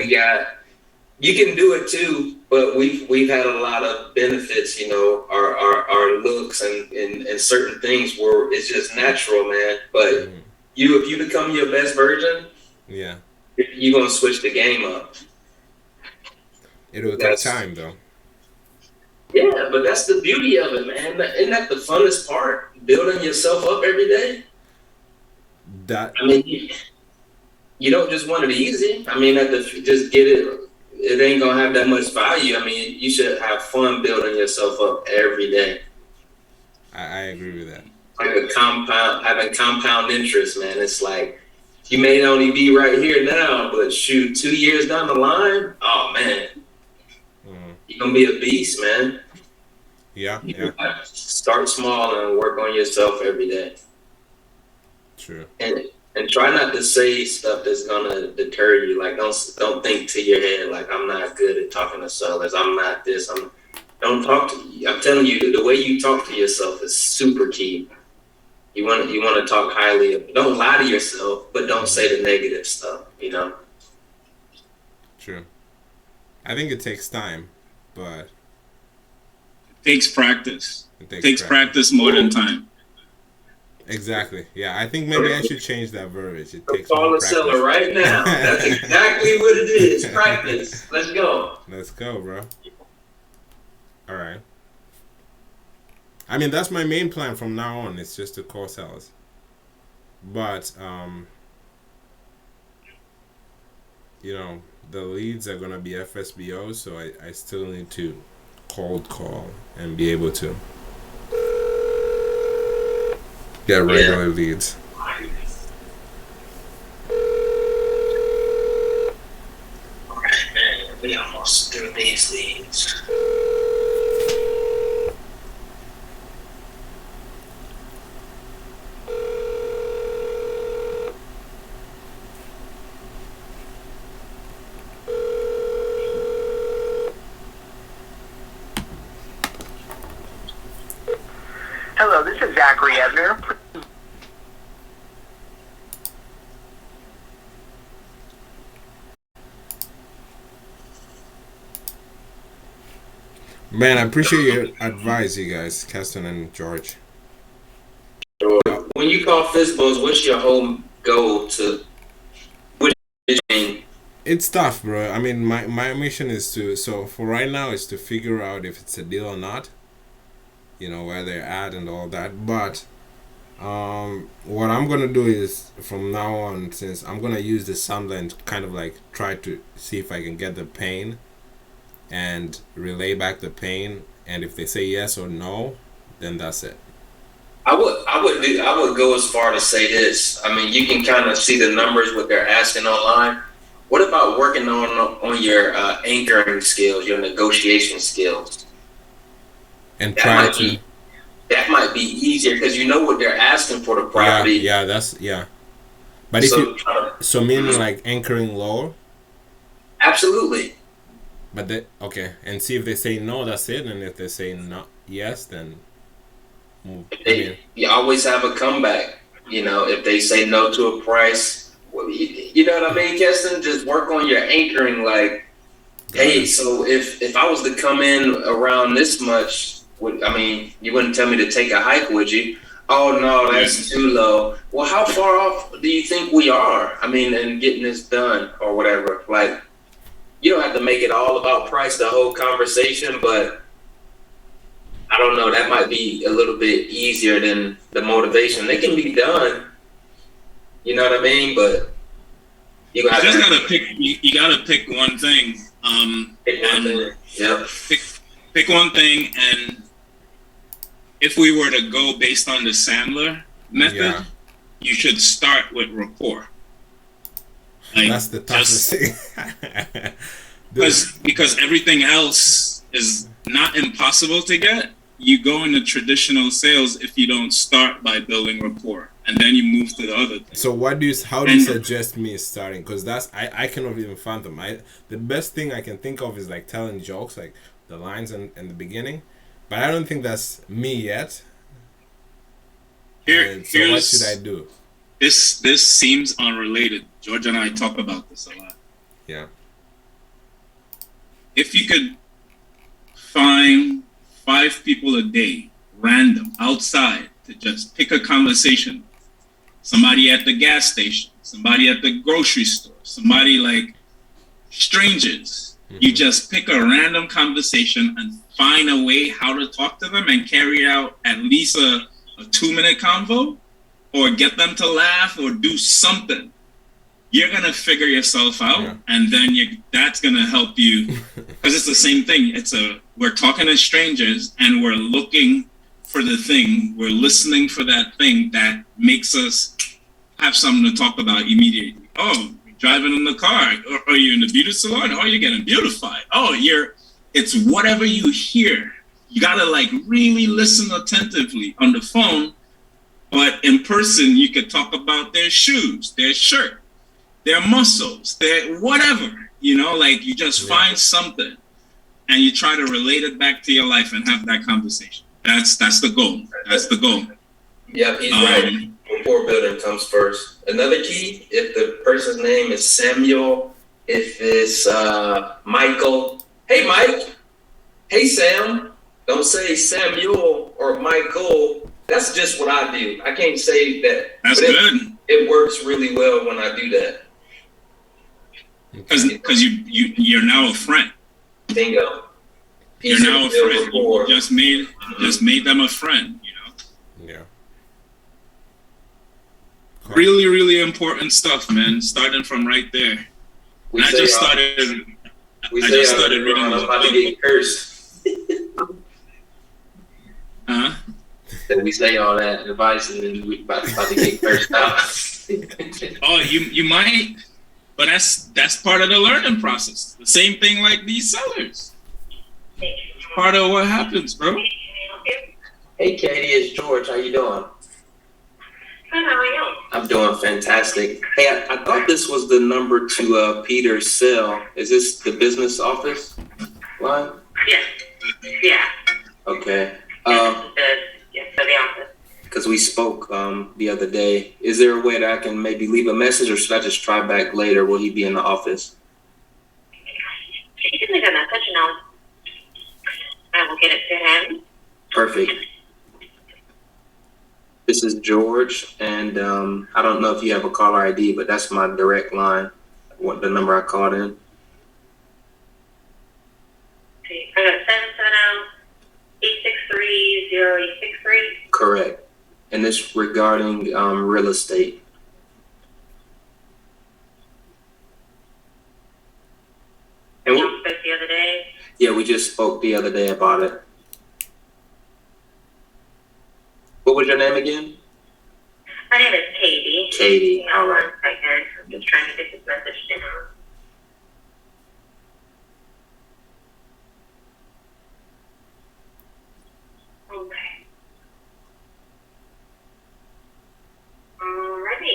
You can do it too, but we've had a lot of benefits, you know, our looks and certain things where it's just natural, man. But if you become your best version, yeah, you're gonna switch the game up. It'll take time though. Yeah, but that's the beauty of it, man. Isn't that the funnest part? Building yourself up every day. I mean, you don't just want it easy. I mean, just get it. It ain't gonna have that much value. I mean, you should have fun building yourself up every day. I agree with that. Like having compound interest, man. It's like you may only be right here now, but shoot, 2 years down the line, oh man, you're gonna be a beast, man. Yeah. Start small and work on yourself every day. True. And try not to say stuff that's gonna deter you. Like don't think to your head like I'm not good at talking to sellers. I'm not this. Don't talk to you. I'm telling you, the way you talk to yourself is super key. You want to talk highly of. Don't lie to yourself, but don't say the negative stuff. You know. True. I think it takes time, but it takes practice. It takes practice more than time. Exactly. Yeah, I think maybe I should change that verbiage. It takes call a seller right now. That's exactly what it is. Practice. Let's go. Let's go, bro. All right. I mean, that's my main plan from now on. It's just to call sellers. But you know, the leads are gonna be FSBO, so I still need to cold call and be able to get regular leads. Alright, man. We almost through these leads. Hello, this is Zachary Ebner. Man, I appreciate your advice, you guys, Keston and George. When you call FSBOs, what's your whole goal to? It's tough, bro. I mean, my mission is for right now is to figure out if it's a deal or not. You know, where they're at and all that. But what I'm gonna do is from now on, since I'm gonna use the Sandler and kind of like try to see if I can get the pain and relay back the pain, and if they say yes or no, then that's it. I would go as far to say this. I mean, you can kind of see the numbers what they're asking online. What about working on your anchoring skills, your negotiation skills? And try to. That might be easier because you know what they're asking for the property. Yeah. But if meaning like anchoring lower. Absolutely. But okay, and see if they say no, that's it, and if they say no, yes, then move. You always have a comeback. You know, if they say no to a price, well, you know what I mean, Keston? Just work on your anchoring. Like, hey, so if I was to come in around this much. You wouldn't tell me to take a hike, would you? Oh, no, that's too low. Well, how far off do you think we are? I mean, in getting this done or whatever. Like, you don't have to make it all about price, the whole conversation, but I don't know. That might be a little bit easier than the motivation. They can be done. You know what I mean? But you gotta pick. You gotta pick one thing. Pick one thing. Yep. Pick one thing, and if we were to go based on the Sandler method, you should start with rapport. Like, that's the toughest thing. because everything else is not impossible to get. You go into traditional sales if you don't start by building rapport, and then you move to the other thing. So how do you suggest me starting? Because I cannot even fathom. The best thing I can think of is like telling jokes, like the lines in the beginning, but I don't think that's me yet. So what should I do? This seems unrelated. George and I talk about this a lot. Yeah. If you could find 5 people a day, random, outside, to just pick a conversation. Somebody at the gas station, somebody at the grocery store, somebody like strangers. Mm-hmm. You just pick a random conversation and find a way how to talk to them and carry out at least a 2-minute convo, or get them to laugh or do something. You're gonna figure yourself out, and then that's gonna help you, because it's the same thing. We're talking to strangers, and we're looking for the thing. We're listening for that thing that makes us have something to talk about immediately. Oh, you're driving in the car, or are you in the beauty salon? Oh, you're getting beautified. Oh, it's whatever you hear. You gotta like really listen attentively. On the phone, but in person, you could talk about their shoes, their shirt, their muscles, their whatever, like you just find something and you try to relate it back to your life and have that conversation. That's the goal. That's the goal. Yep, he's right. Rapport building comes first. Another key, if the person's name is Samuel, if it's Michael, hey Mike, hey Sam, don't say Samuel or Michael. That's just what I do. I can't say that. That's good. It works really well when I do that. Because you're now a friend. Bingo. You're now a friend. You just made them a friend. Yeah. Really, really important stuff, man. Starting from right there. I just started reading. I'm about to get cursed. Huh? That we say all that advice and then we about to get cursed out. Oh, you might, but that's part of the learning process. The same thing like these sellers. Part of what happens, bro. Hey, Katie, it's George. How you doing? Good, how are you? I'm doing fantastic. Hey, I thought this was the number to Peter's cell. Is this the business office line? Yes. Yeah. Okay. For the office. Because we spoke the other day. Is there a way that I can maybe leave a message, or should I just try back later? Will he be in the office? You can leave a message and I will get it to him. Perfect. This is George, and I don't know if you have a caller ID, but that's my direct line. What the number I called in? Okay, I got a 770-863-0863. Correct. And it's regarding real estate. And we spoke the other day? Yeah, we just spoke the other day about it. What was your name again? My name is Katie. Katie. Hold on a second. I'm just trying to get this message down. Okay. Alrighty. Is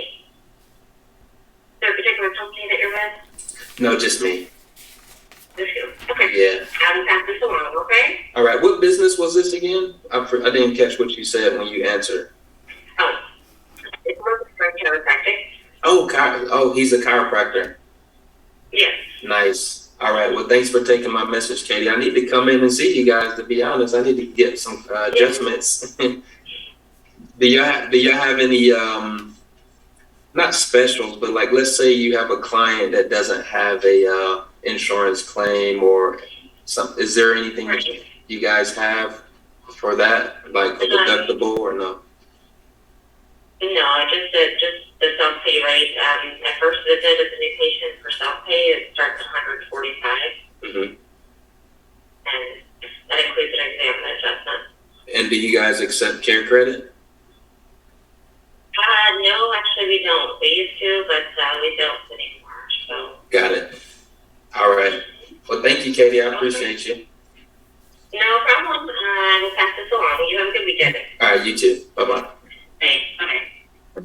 there a particular company that you're with? No, just me. Just you. Okay. Yeah. I will pass this along, okay? All right. What business was this again? I didn't catch what you said when you answered. Oh. It's for chiropractic. Oh, he's a chiropractor. Yes. Nice. All right. Well, thanks for taking my message, Katie. I need to come in and see you guys. To be honest, I need to get some adjustments. Do you have any not specials, but like let's say you have a client that doesn't have a insurance claim or something? Is there anything that you guys have for that, like a deductible or no? No, just the self-pay rate. At first visit as a new patient for self-pay, it starts at 145. Mm-hmm. And that includes an exam and adjustment. And do you guys accept care credit? No, actually we don't. We used to, but we don't anymore. So. Got it. All right. Well, thank you, Katie. I appreciate you. No problem. We'll pass this along. You have a good weekend. All right, you too. Bye-bye. Thanks. Bye.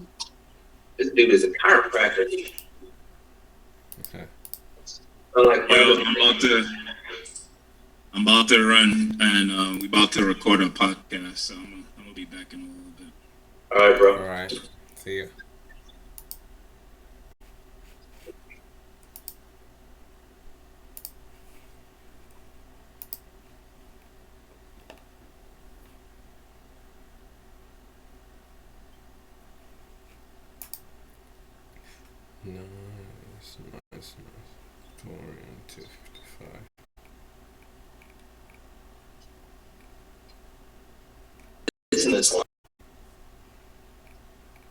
This dude is a chiropractor. Okay. I'm about to run, and we're about to record a podcast, so I'm gonna be back in a little bit. All right, bro. All right. See you. Nice. Torian 255. Business line.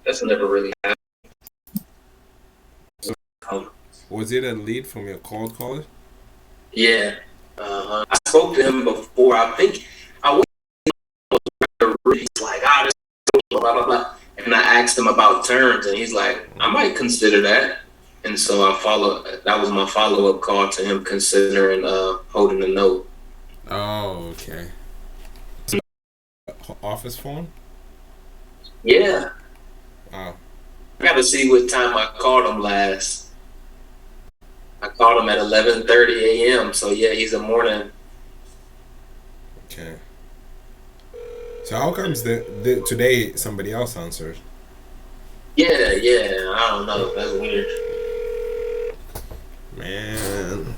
That's never really happened. Was it a lead from your cold caller? Yeah. I spoke to him before. I think I was like, this blah, blah, blah. And I asked him about terms, and he's like, I might consider that. And so that was my follow-up call to him considering holding the note. Oh, okay. Office phone? Yeah. Wow. I got to see what time I called him last. I called him at 11:30 a.m. So yeah, he's a morning. Okay. So how comes today somebody else answered? Yeah. I don't know. That's weird. Man.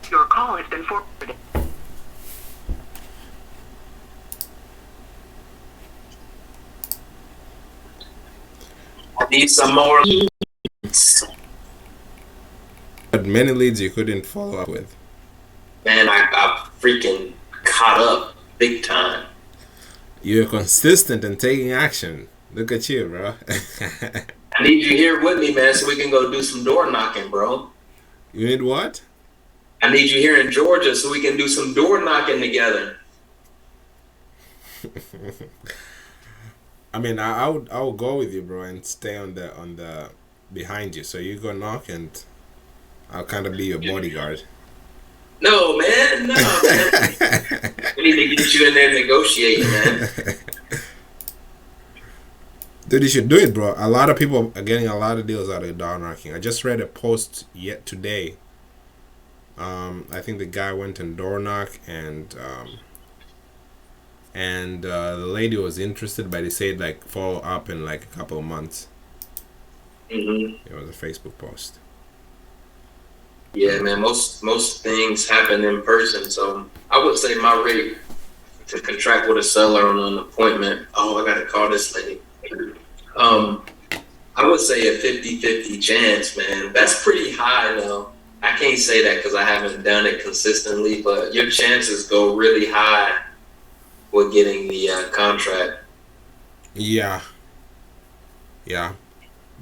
Your call has been forwarded. I need some more leads. But many leads you couldn't follow up with. Man, I freaking caught up big time. You're consistent and taking action. Look at you, bro. I need you here with me, man, so we can go do some door knocking, bro. You need what? I need you here in Georgia so we can do some door knocking together. I mean, I would go with you, bro, and stay on the behind you. So you go knock, and I'll kind of be your bodyguard. No, man. We need to get you in there negotiating, man. Dude, you should do it, bro. A lot of people are getting a lot of deals out of door knocking. I just read a post yet today. I think the guy went and door knock, and the lady was interested, but they said like follow up in like a couple of months. Mm-hmm. It was a Facebook post. Yeah, man. Most things happen in person, so I would say my rate to contract with a seller on an appointment. Oh, I gotta call this lady. I would say a 50-50 chance, man. That's pretty high, though. I can't say that because I haven't done it consistently, but your chances go really high with getting the contract. Yeah.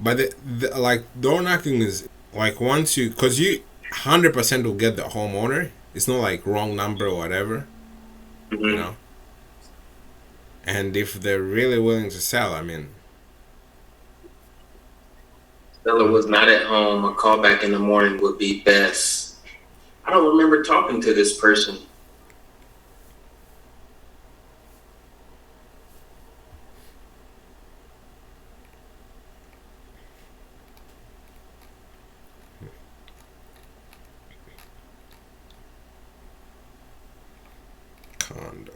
But like door knocking is like once you, because you 100% will get the homeowner. It's not like wrong number or whatever, Mm-hmm. you know. And if they're really willing to sell, I mean, Seller was not at home. A call back in the morning would be best. I don't remember talking to this person. condo.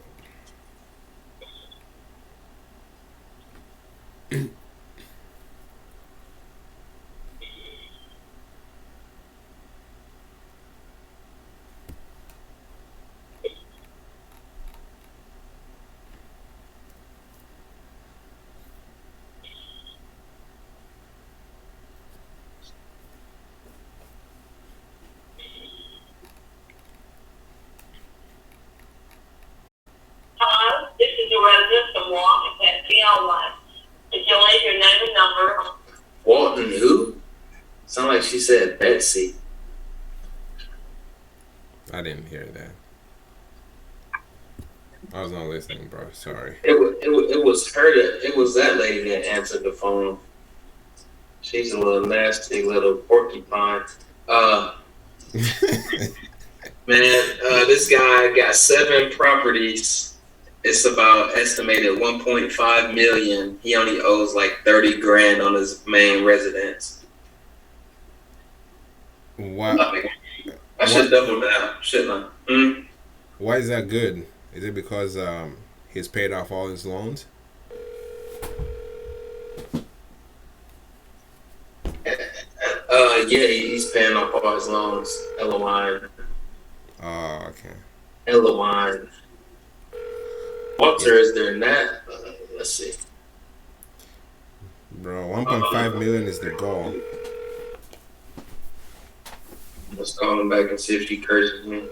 like she said Betsy. I didn't hear that. I was not listening, bro. Sorry. It was her that it was that lady that answered the phone. She's a little nasty little porcupine. This guy got 7 properties. It's about estimated 1.5 million. He only owes like 30 grand on his main residence. What? I should double down, shouldn't I? Why is that good? Is it because he's paid off all his loans? Yeah, he's paying off all his loans. LOI. Oh, okay. LOI. Walter is there net. Let's see. Bro, 1.5 million is the goal. Let's call him back and see if he curses me.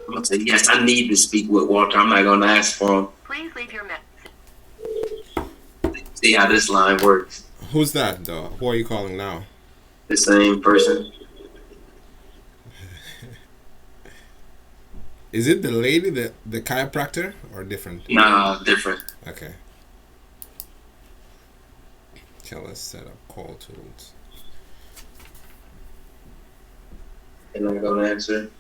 I'm gonna say yes. I need to speak with Walter. I'm not gonna ask for him. Please leave your message. See how this line works. Who's that, though? Who are you calling now? The same person. Is it the lady, the chiropractor, or different? Nah, different. Okay. Okay, let's set up call tools. And I'm gonna answer.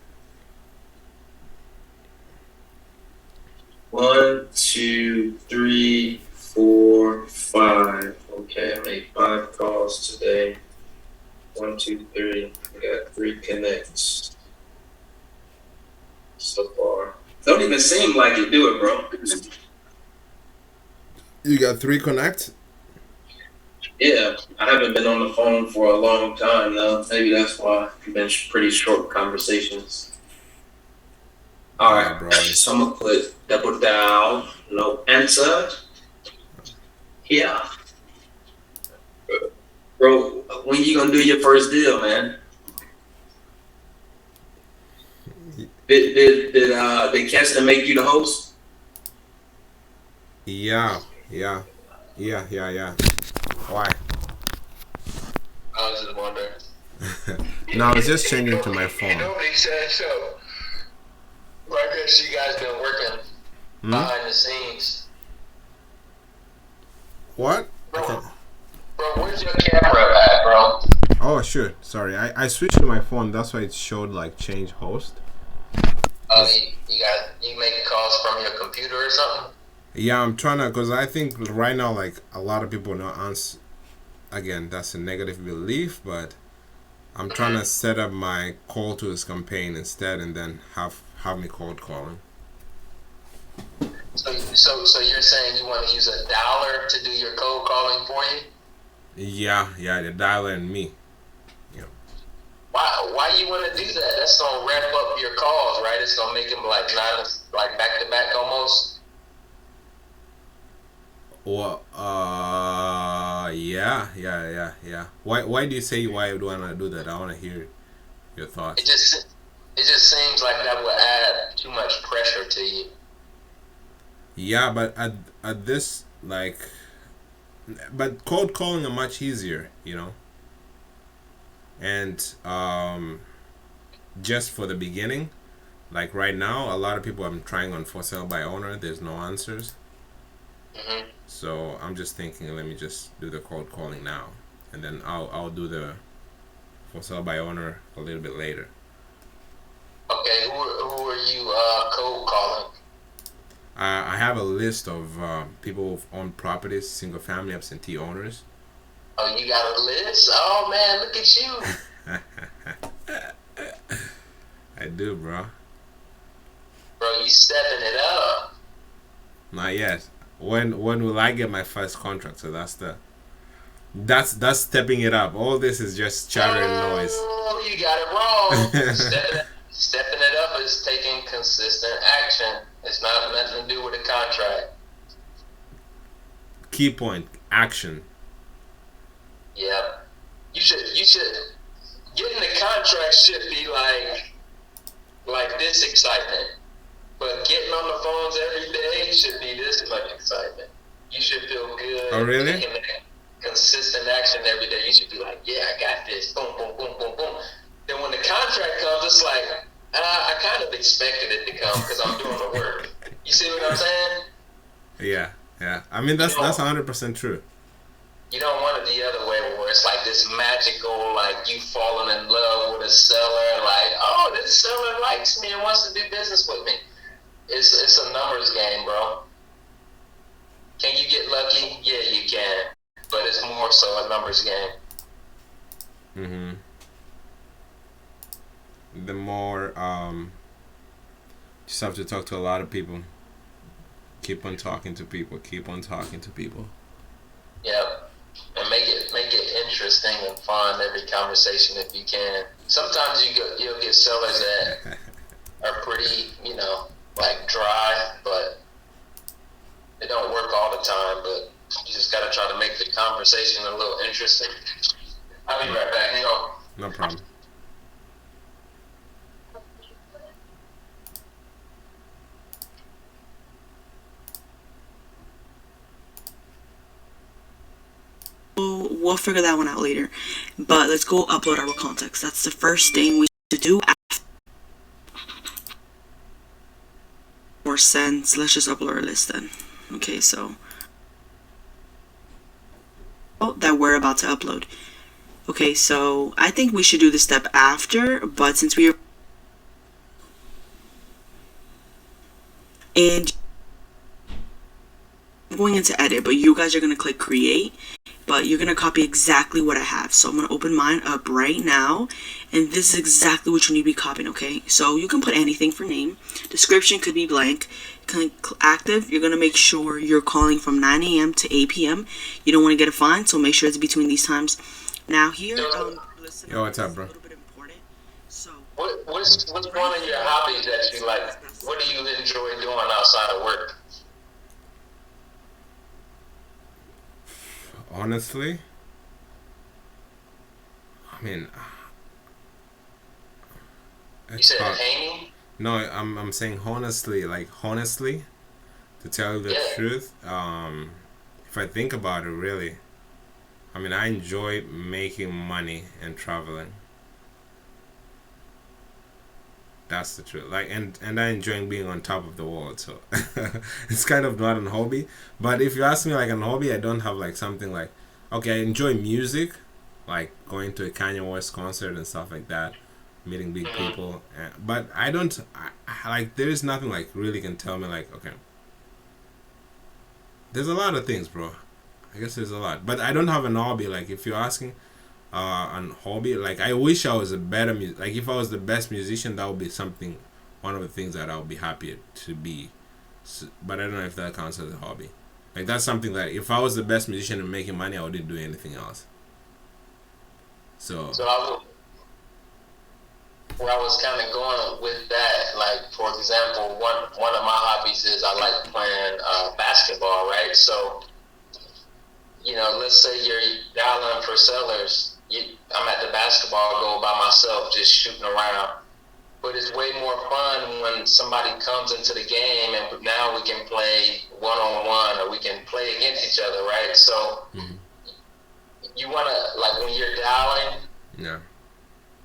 1, 2, 3, 4, 5. Okay, I made 5 calls today. 1, 2, 3. I got 3 connects so far. Don't even seem like it, do it, bro. You got 3 connects? Yeah, I haven't been on the phone for a long time now. Maybe that's why. It's been pretty short conversations. All right, bro. So I'm gonna put double down, no answer. Yeah. Bro, when you gonna do your first deal, man? Did Kessler make you the host? Yeah. Why? I was just wondering. No, it's just changing to my phone. Nobody said so. I guess you guys been working behind the scenes. What? Bro, where's your camera at, bro? Oh, sure. Sorry, I switched to my phone. That's why it showed like change host. You making calls from your computer or something? Yeah, I'm trying to, because I think right now, like, a lot of people not answer. Again, that's a negative belief, but I'm trying to set up my call to his campaign instead, and then have me cold calling. So you're saying you want to use a dialer to do your cold calling for you? Yeah, the dialer and me. Yeah. Why you want to do that? That's gonna ramp up your calls, right? It's gonna make them like back to back almost. Well, yeah. Why do you say why do I want to do that? I want to hear your thoughts. It just seems like that would add too much pressure to you. Yeah, but at this, like, but cold calling are much easier, you know. And just for the beginning, like right now, a lot of people I'm trying on for sale by owner. There's no answers. Mm-hmm. So I'm just thinking, let me just do the cold calling now, and then I'll do the for sale by owner a little bit later. Okay, who are you cold calling? I have a list of people who've owned properties, single family absentee owners. Oh, you got a list? Oh man, look at you. I do, bro. Bro, you stepping it up. Not yet. When will I get my first contract? So that's stepping it up. All this is just chatter and noise. Oh, you got it wrong. Stepping it up is taking consistent action. It's not nothing to do with a contract. Key point: action. Yep. You should getting the contract should be like this excitement. But getting on the phones every day should be this much excitement. You should feel good. Oh, really? Taking that consistent action every day. You should be like, yeah, I got this. Boom, boom, boom, boom, boom. Then when the contract comes, it's like, I kind of expected it to come because I'm doing the work. You see what I'm saying? Yeah. I mean, that's 100% true. You don't want it the other way where it's like this magical, like you falling in love with a seller, like, oh, this seller likes me and wants to do business with me. It's a numbers game, bro. Can you get lucky? Yeah, you can. But it's more so a numbers game. The more just have to talk to a lot of people. Keep on talking to people. Yep. And make it interesting and fun every conversation if you can. Sometimes you'll get sellers that are pretty, like dry, but it don't work all the time. But you just gotta try to make the conversation a little interesting. I'll be right back. No problem. We'll figure that one out later. But let's go upload our contacts. That's the first thing we should do. More sense. Let's just upload our list then. Okay, so that we're about to upload. Okay, so I think we should do the step after, but since we are going into edit, but you guys are going to click create, but you're going to copy exactly what I have. So I'm going to open mine up right now, and this is exactly what you need to be copying, okay? So you can put anything for name. Description could be blank. Click active. You're going to make sure you're calling from 9 a.m. to 8 p.m. You don't want to get a fine, so make sure it's between these times. Now here, listen. Yo, what's up, bro? What's one of your hobbies that you like? What do you enjoy doing outside of work? Honestly, I mean, you said hanging? No, I'm saying honestly, to tell you the truth. If I think about it, really, I mean, I enjoy making money and traveling. That's the truth. Like, and I enjoy being on top of the world. So it's kind of not a hobby. But if you ask me like a hobby, I don't have like something like, okay, I enjoy music, like going to a Kanye West concert and stuff like that, meeting big people. But I don't, like, there is nothing like really can tell me like, okay, there's a lot of things, bro. I guess there's a lot. But I don't have an hobby. Like, if you're asking, an hobby, like, I wish I was a better like, if I was the best musician, that would be something, one of the things that I would be happy to be. So, but I don't know if that counts as a hobby. Like, that's something that if I was the best musician and making money, I wouldn't do anything else. So where I was kind of going with that, like, for example, one of my hobbies is I like playing basketball, right? So, let's say you're dialing for sellers. I'm at the basketball goal by myself, just shooting around. But it's way more fun when somebody comes into the game and now we can play one-on-one or we can play against each other, right? So you want to, like, when you're dialing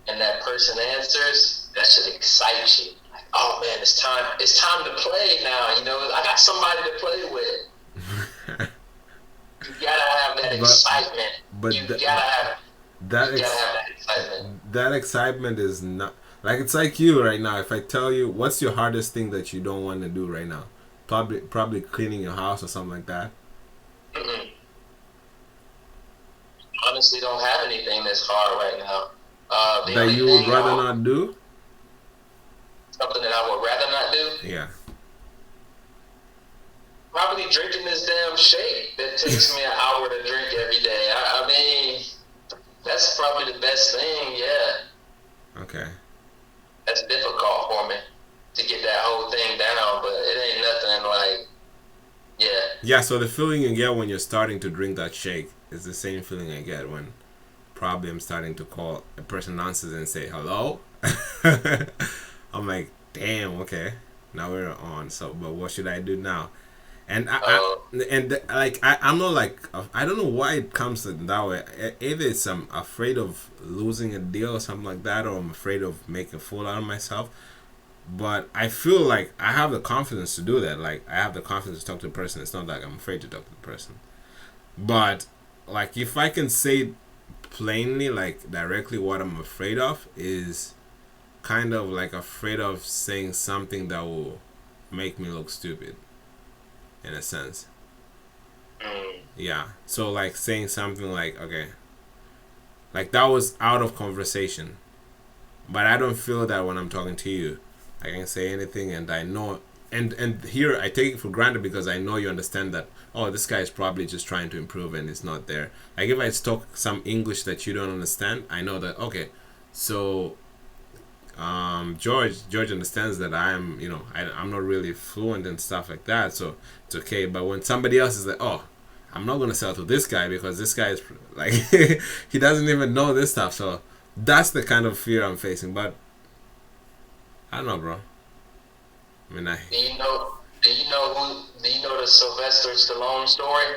and that person answers, that should excite you. Like, oh, man, it's time to play now. I got somebody to play with. You gotta have that excitement. But you gotta have that excitement. That excitement is not like, it's like you right now. If I tell you what's your hardest thing that you don't want to do right now, probably cleaning your house or something like that. Honestly, don't have anything that's hard right now. That you would rather not do. Something that I would rather not do. Yeah. Probably drinking this damn shake that takes me an hour to drink every day. I mean, that's probably the best thing, yeah. Okay. That's difficult for me to get that whole thing down, but it ain't nothing like, yeah. Yeah, so the feeling you get when you're starting to drink that shake is the same feeling I get when probably I'm starting to call, a person answers and say, hello? I'm like, damn, okay. Now we're on, so, but what should I do now? And I'm not like, I don't know why it comes that way. Either it's I'm afraid of losing a deal or something like that, or I'm afraid of making a fool out of myself. But I feel like I have the confidence to do that. Like I have the confidence to talk to the person. It's not like I'm afraid to talk to the person. But like if I can say plainly, like directly, what I'm afraid of is kind of like afraid of saying something that will make me look stupid. In a sense. Yeah. So like saying something like, okay, like that was out of conversation. But I don't feel that when I'm talking to you. I can say anything and I know and here I take it for granted because I know you understand that, oh, this guy is probably just trying to improve and it's not there. Like if I talk some English that you don't understand, I know that, okay, so George understands that I'm, you know, I'm not really fluent and stuff like that, so it's okay. But when somebody else is like, oh, I'm not gonna sell to this guy because this guy is like he doesn't even know this stuff, so that's the kind of fear I'm facing. But I don't know, bro. I mean, Do you know the Sylvester Stallone story?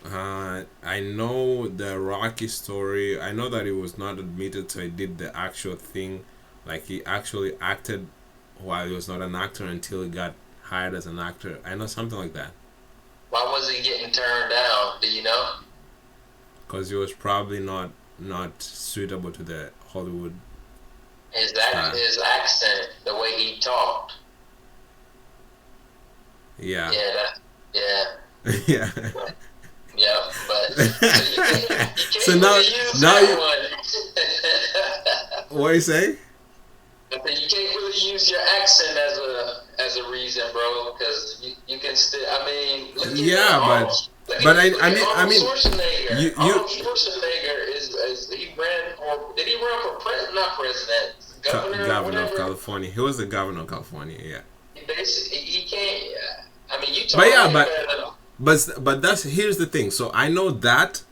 I know the Rocky story. I know that he was not admitted, so he did the actual thing. Like he actually acted while he was not an actor until he got hired as an actor. I know something like that. Why was he getting turned down? Do you know? Because he was probably not suitable to the Hollywood. His accent, the way he talked. Yeah. Yeah. Yeah. Yeah, but so now you. What are you saying? You can't really use your accent as a reason, bro, because you can still. I mean, but I mean, Schwarzenegger. Arnold Schwarzenegger is he ran or did he run for president? Not president, governor of California. He was the governor of California. Yeah. He can't. I mean, you talk. But that's here's the thing. So I know that,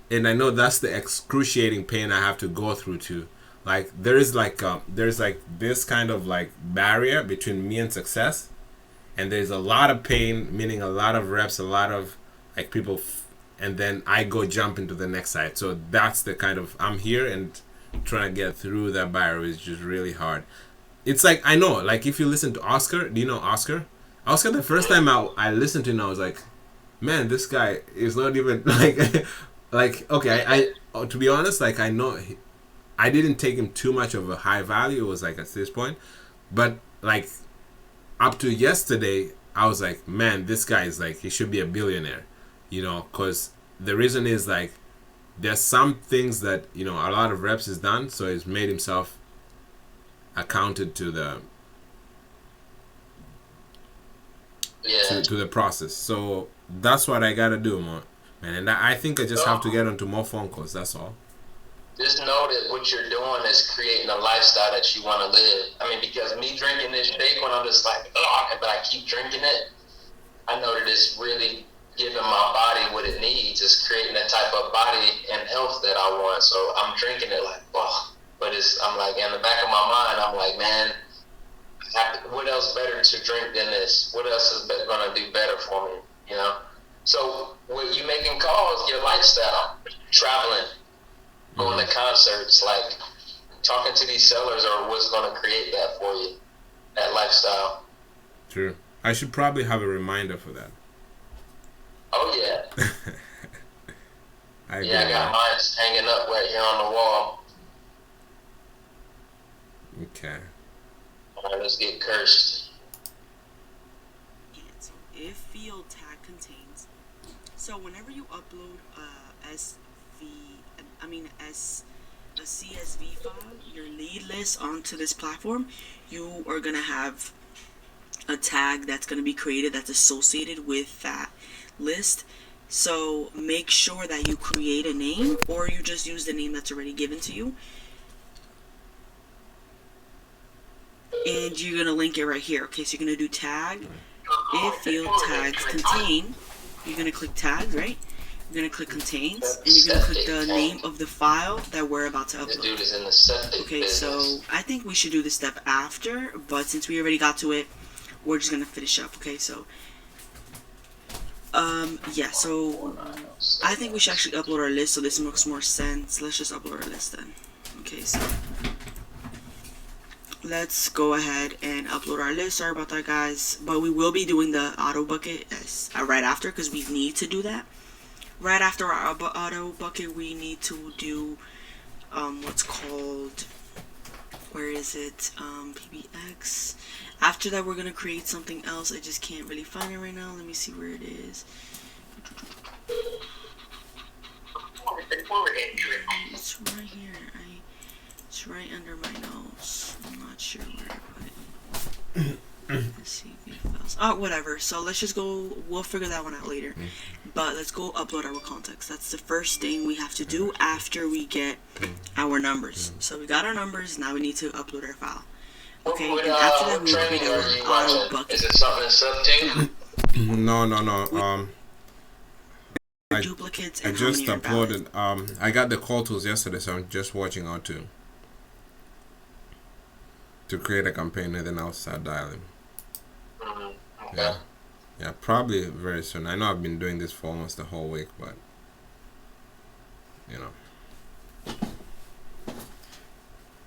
and I know that's the excruciating pain I have to go through too. Like there's like this kind of like barrier between me and success, and there's a lot of pain, meaning a lot of reps, a lot of like people, and then I go jump into the next side. So that's the kind of I'm here and trying to get through that barrier is just really hard. It's like I know, like if you listen to Oscar, do you know Oscar? Oscar, the first time I listened to him, I was like, man, this guy is not even like okay. I to be honest, like I know I didn't take him too much of a high value. It was like at this point, but like up to yesterday, I was like, man, this guy is like he should be a billionaire, you know, because the reason is like there's some things that you know a lot of reps has done, so he's made himself accounted to the. Yeah. To the process. So that's what I gotta do, man. And I think I just have to get onto more phone calls. That's all. Just know that what you're doing is creating a lifestyle that you want to live. I mean, because me drinking this shake when I'm just like, but I keep drinking it, I know that it's really giving my body what it needs. It's creating the type of body and health that I want. So I'm drinking it like, but I'm like, in the back of my mind, I'm like, man, what else better to drink than this? What else is going to do better for me? You know? So when you making calls, your lifestyle, traveling, going to concerts, like talking to these sellers are what's going to create that for you, that lifestyle. True. I should probably have a reminder for that. Oh, yeah. I got mine hanging up right here on the wall. Okay. All right, let's get cursed. So if field tag contains, so whenever you upload a CSV file, your lead list onto this platform, you are gonna have a tag that's gonna be created that's associated with that list. So make sure that you create a name or you just use the name that's already given to you. And you're going to link it right here. Okay, so you're going to do tag. If field tags contain, you're going to click tag, right? You're going to click contains, and you're going to click the name of the file that we're about to upload. Okay, so I think we should do this step after, but since we already got to it, we're just gonna finish up. Okay, so yeah, so I think we should actually upload our list so this makes more sense. Let's just upload our list then. Okay, so let's go ahead and upload our list. Sorry about that, guys, but we will be doing the auto bucket right after, because we need to do that. Right after our auto bucket, we need to do what's called, where is it, PBX. After that, we're gonna create something else. I just can't really find it right now. Let me see where it is. It's right here. It's right under my nose. I'm not sure where I put it. Let's see if it files. Oh, whatever. So let's just go. We'll figure that one out later. But let's go upload our contacts. That's the first thing we have to do after we get our numbers. So we got our numbers. Now we need to upload our file. Okay, and after that we will create our auto bucket. Is it something in sub 10? No. Duplicates I and just how many are valid. uploaded. I got the call tools yesterday, so I'm just watching how to create a campaign, and then I'll start dialing. Okay. Yeah, probably very soon. I know I've been doing this for almost the whole week, but you know,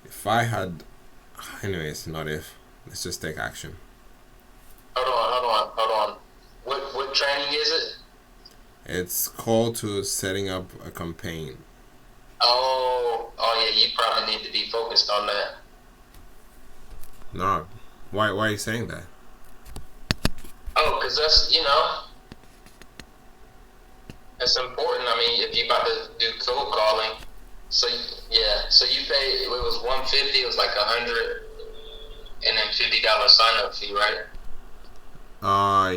if I had, anyways, not if. Let's just take action. Hold on. What training is it? It's called to setting up a campaign. Oh yeah, you probably need to be focused on that. No, why are you saying that? Oh, because that's, that's important. I mean, if you're about to do cold calling, so yeah, so you pay, it was $150, it was like $100 and then $50 sign up fee, right?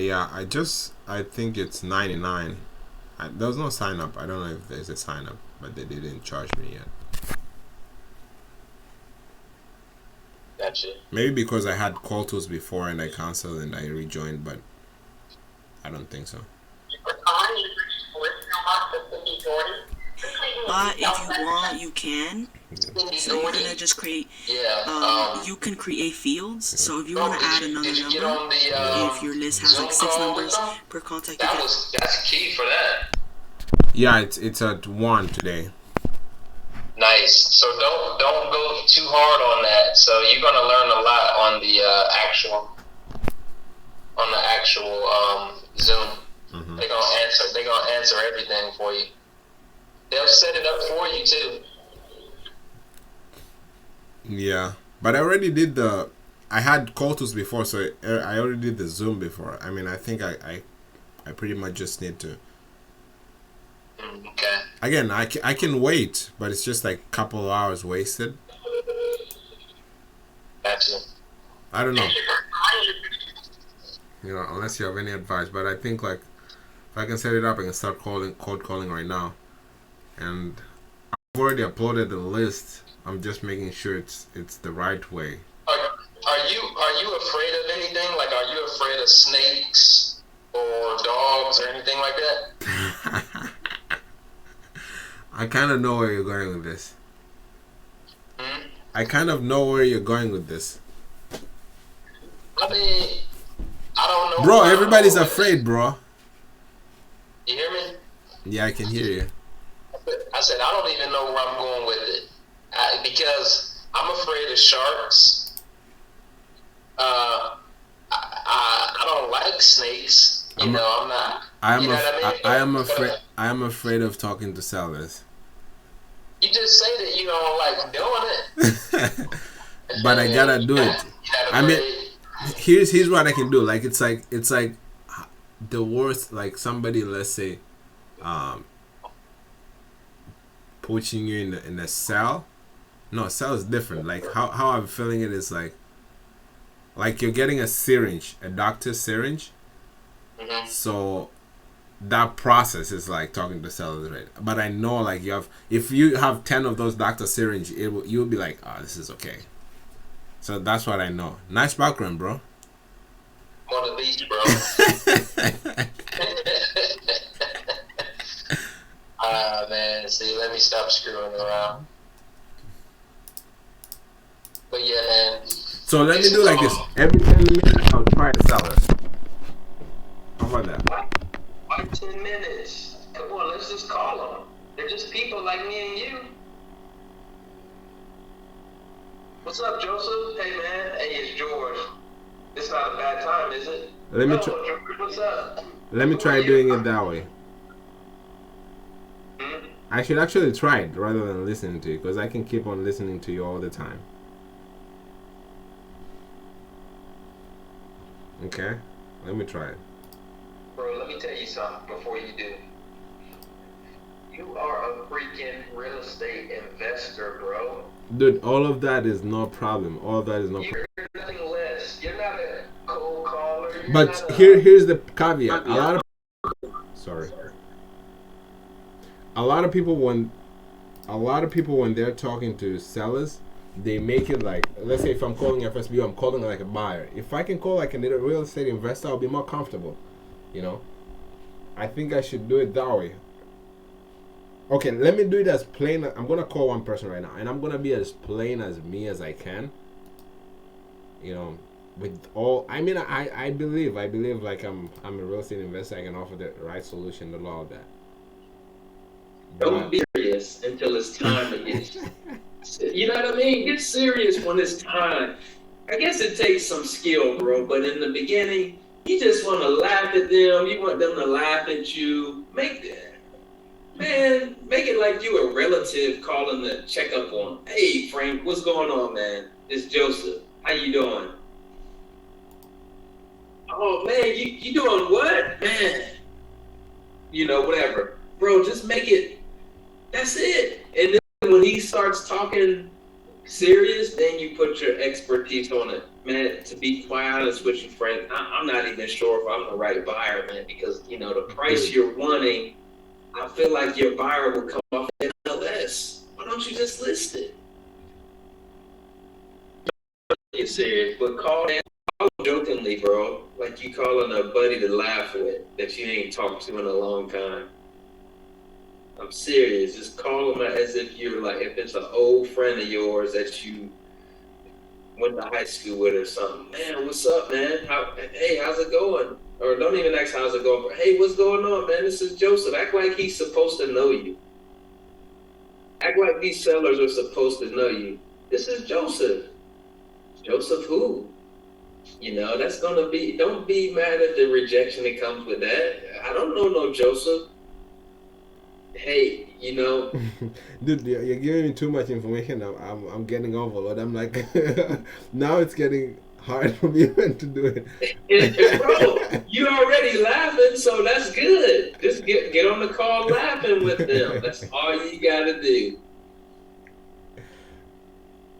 Yeah, I think it's 99. There was no sign up. I don't know if there's a sign up, but they didn't charge me yet. Gotcha. Maybe because I had call tools before and I canceled and I rejoined, but I don't think so. But if you want, you can. So you're gonna just create. You can create fields. So if you want to add another number, if your list has like 6 numbers per contact, That's key for that. Yeah, it's at 1 today. Nice. So don't go too hard on that. So you're gonna learn a lot on the actual Zoom. Mm-hmm. They're gonna answer everything for you. They'll set it up for you too. Yeah, but I already did I had call tools before, so I already did the Zoom before. I mean, I think I pretty much just need to. Okay. Again, I can wait, but it's just like a couple of hours wasted. Gotcha. I don't know. You know, unless you have any advice, but I think like if I can set it up, I can start cold calling right now. And I've already uploaded the list. I'm just making sure it's the right way. Are you afraid of anything? Like, are you afraid of snakes or dogs or anything like that? I kind of know where you're going with this. I kind of know where you're going with this. I mean, I don't know. Bro, everybody's afraid, bro. You hear me? Yeah, I can hear you. I said, I don't even know where I'm going with it. Because I'm afraid of sharks. I don't like snakes. I'm not. I am afraid of talking to sellers. You just say that you don't like doing it. But I gotta do it. I mean, here's what I can do. Like it's like the worst. Like somebody, let's say, putting you in a cell. No, a cell is different. Like how I'm feeling it is like you're getting a syringe, a doctor's syringe. Mm-hmm. So that process is like talking to sellers, right? But I know like if you have 10 of those doctor syringe, you'll be like, oh, this is okay. So that's what I know. Nice background, bro. One of these, bro. Man, see, let me stop screwing around. But yeah, man. So let me do like this. Every 10 minutes, I'll try to sell it. How about that? Why 10 minutes? Come on, let's just call them. They're just people like me and you. What's up, Joseph? Hey, man. Hey, it's George. It's not a bad time, is it? George, what's up? Let me try doing it that way. I should actually try it rather than listening to you, because I can keep on listening to you all the time. Okay, let me try it. Bro, let me tell you something before you do. You are a freaking real estate investor, bro. Dude, all of that is no problem. All of that is no problem. You're nothing less. You're not a cold caller. But here's the caveat. A lot of people when they're talking to sellers, they make it like, let's say if I'm calling FSBO, I'm calling like a buyer. If I can call like a real estate investor, I'll be more comfortable. You know, I think I should do it that way. Okay, let me do it as plain. I'm gonna call one person right now, and I'm gonna be as plain as me as I can. You know, with all, I mean, I believe like I'm a real estate investor. I can offer the right solution to all of that. Don't be serious until it's time to get. You know what I mean? Get serious when it's time. I guess it takes some skill, bro. But in the beginning, you just want to laugh at them. You want them to laugh at you. Make it like you a relative calling to check up on. Hey, Frank, what's going on, man? It's Joseph. How you doing? Oh man, you doing what, man? You know, whatever, bro. Just make it. That's it. And then when he starts talking serious, then you put your expertise on it, man. To be quite honest with you, Frank, I'm not even sure if I'm the right buyer, man, because you know the price you're wanting. I feel like your buyer will come off MLS. Why don't you just list it? You're serious, but call jokingly, bro. Like you calling a buddy to laugh with that you ain't talked to in a long time. I'm serious. Just call them as if you're like, if it's an old friend of yours that you went to high school with or something. Man, what's up, man? Hey, how's it going? Or don't even ask how's it going. But, hey, what's going on, man? This is Joseph. Act like he's supposed to know you. Act like these sellers are supposed to know you. This is Joseph. Joseph who? You know, that's going to be, don't be mad at the rejection that comes with that. I don't know no Joseph. Hey, you know. Dude, you're giving me too much information. I'm getting overloaded. I'm like, now it's getting hard for me to do it. Bro, you already laughing, so that's good. Just get on the call laughing with them. That's all you gotta do.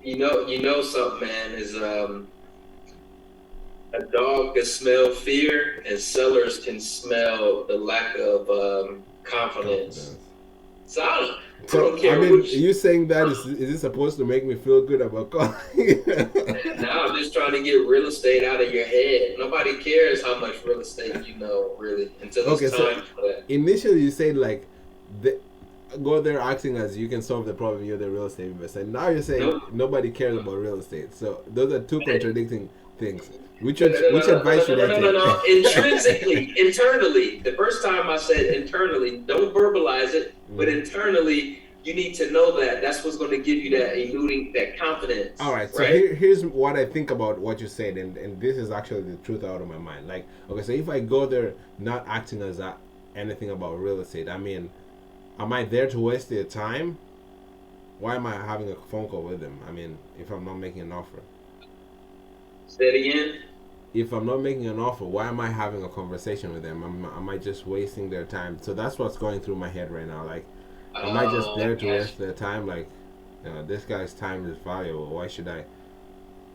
You know something, man, is a dog can smell fear and sellers can smell the lack of confidence. So I don't care. I mean, you saying that is it supposed to make me feel good about calling? Now I'm just trying to get real estate out of your head. Nobody cares how much real estate you know, really, until it's time for that. Initially you said like, go there acting as you can solve the problem. You're the real estate investor. Now you're saying nobody cares about real estate. So those are two contradicting things. Which advice should I take? No. Intrinsically, internally. The first time I said internally, don't verbalize it, but internally, you need to know that. That's what's going to give you that eluding, that confidence. All right. So here's what I think about what you said, and this is actually the truth out of my mind. Like, okay, so if I go there not acting as anything about real estate, I mean, am I there to waste their time? Why am I having a phone call with them? I mean, if I'm not making an offer. Say it again. If I'm not making an offer, why am I having a conversation with them? Am I just wasting their time? So that's what's going through my head right now. Like, am I just there to waste their time? Like, you know, this guy's time is valuable. Why should I?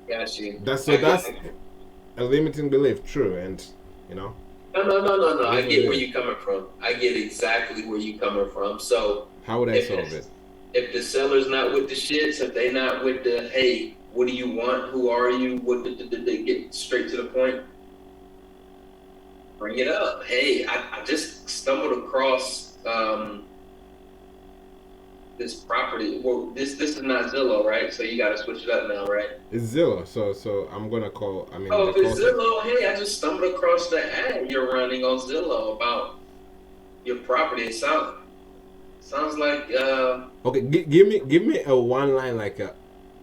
Got you. That's a limiting belief, true, and you know. No. I get where you're coming from. I get exactly where you're coming from. So how would I solve it? If the seller's not with the shits, if they not with the hey, what do you want? Who are you? What did they get straight to the point? Bring it up. Hey, I just stumbled across this property. Well, this is not Zillow, right? So you got to switch it up now, right? It's Zillow. So I'm gonna call. I mean, oh, if it's Zillow, hey, I just stumbled across the ad you're running on Zillow about your property. It sounds like. Okay, give me a one line like a.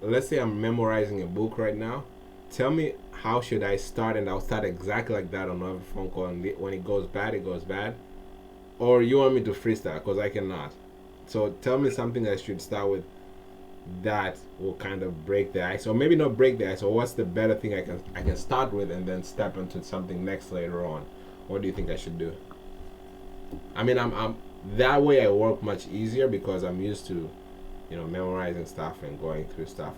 Let's say I'm memorizing a book right now. Tell me how should I start, and I'll start exactly like that on every phone call. And when it goes bad, it goes bad. Or you want me to freestyle? Because I cannot. So tell me something I should start with that will kind of break the ice, or maybe not break the ice. Or what's the better thing I can start with and then step into something next later on? What do you think I should do? I mean, I'm that way I work much easier because I'm used to, memorizing stuff and going through stuff.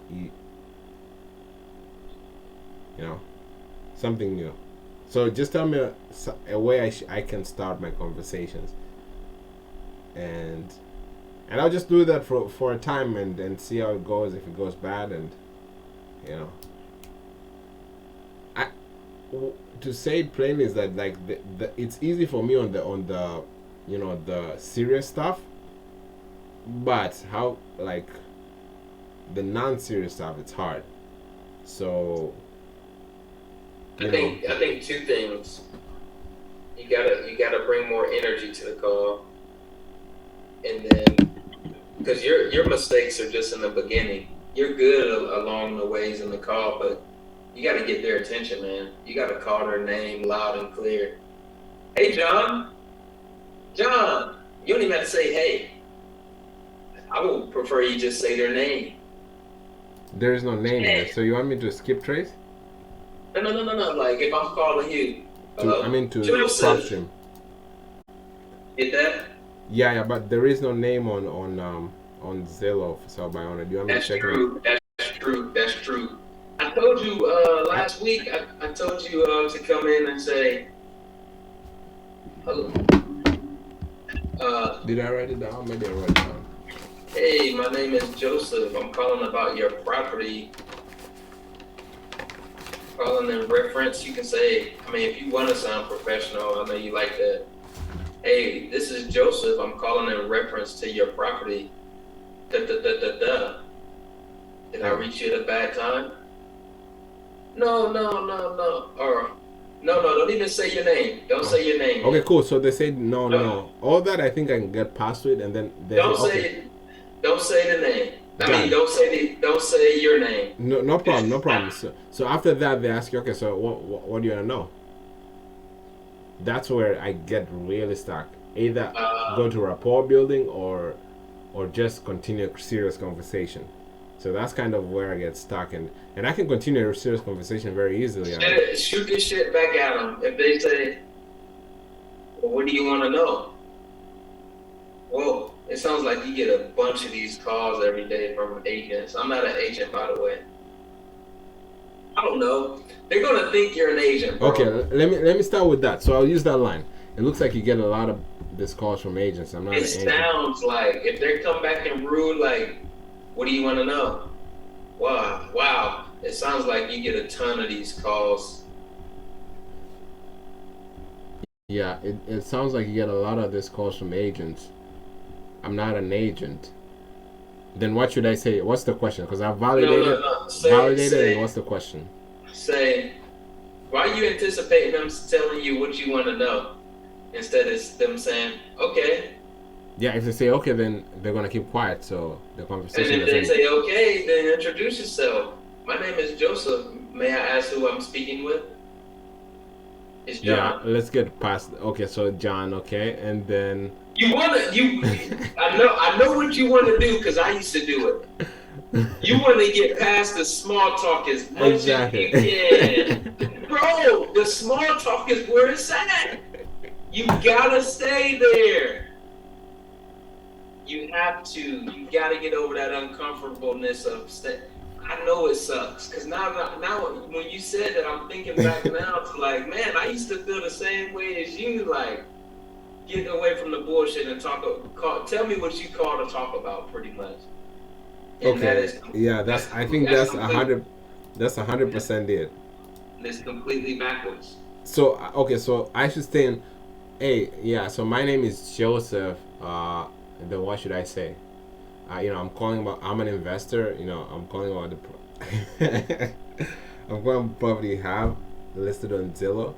Something new. So just tell me a way I can start my conversations, and I'll just do that for a time and see how it goes. If it goes bad, and to say it plainly is that like it's easy for me on the the serious stuff, but how like the non-serious stuff, it's hard. So I think two things. You gotta bring more energy to the call, and then because your mistakes are just in the beginning. You're good along the ways in the call, but you got to get their attention, man. You got to call their name loud and clear. Hey, John. John. You don't even have to say hey. I would prefer you just say their name. There is no name there, so you want me to skip trace? No. Like if I'm calling you. To prop stream. Get that? Yeah, but there is no name on Zillow for sale by owner. Do you want me to check it? That's true. I told you last week. I told you to come in and say. Did I write it down? Maybe I wrote it down. Hey, my name is Joseph. I'm calling about your property. Calling in reference. You can say. I mean, if you want to sound professional, I know you like that. Hey, this is Joseph. I'm calling in reference to your property. Did I reach you at a bad time? No. Or no, don't even say your name. Don't say your name. Okay, cool. So they say no. All that I think I can get past it, and then don't say the name. Don't say your name. No problem. So after that they ask you, okay, so what do you want to know? That's where I get really stuck. Either go to rapport building or just continue a serious conversation. So that's kind of where I get stuck, and I can continue a serious conversation very easily. Shoot this shit back at them. If they say, well, what do you want to know? Whoa, it sounds like you get a bunch of these calls every day from agents. I'm not an agent, by the way. I don't know. They're gonna think you're an agent, bro. Okay, let me start with that. So I'll use that line. It looks like you get a lot of these calls from agents. I'm not an agent. It sounds like if they come back and rude, like, what do you want to know? Wow. It sounds like you get a ton of these calls. Yeah, it sounds like you get a lot of these calls from agents. I'm not an agent. Then what should I say? What's the question? Because I've validated. And what's the question? Say, why are you anticipating them telling you what you want to know instead of them saying, okay. Yeah, if they say okay, then they're gonna keep quiet. So the conversation. And if they say okay, then introduce yourself. My name is Joseph. May I ask who I'm speaking with? It's John. Yeah, let's get past. Okay, so John. Okay, and then. I know what you want to do because I used to do it. You want to get past the small talk as much as you can. Bro, the small talk is where it's at. You gotta stay there. You gotta get over that uncomfortableness of I know it sucks because now when you said that, I'm thinking back now to like, man, I used to feel the same way as you, like getting away from the bullshit and tell me what you call to talk about, pretty much. And okay. I think that's 100. That's 100% it. It's completely backwards. So okay, so I should stay in. Hey, yeah. So my name is Joseph. Then what should I say? I'm calling about. I'm an investor. I'm calling about the. I'm calling property have listed on Zillow.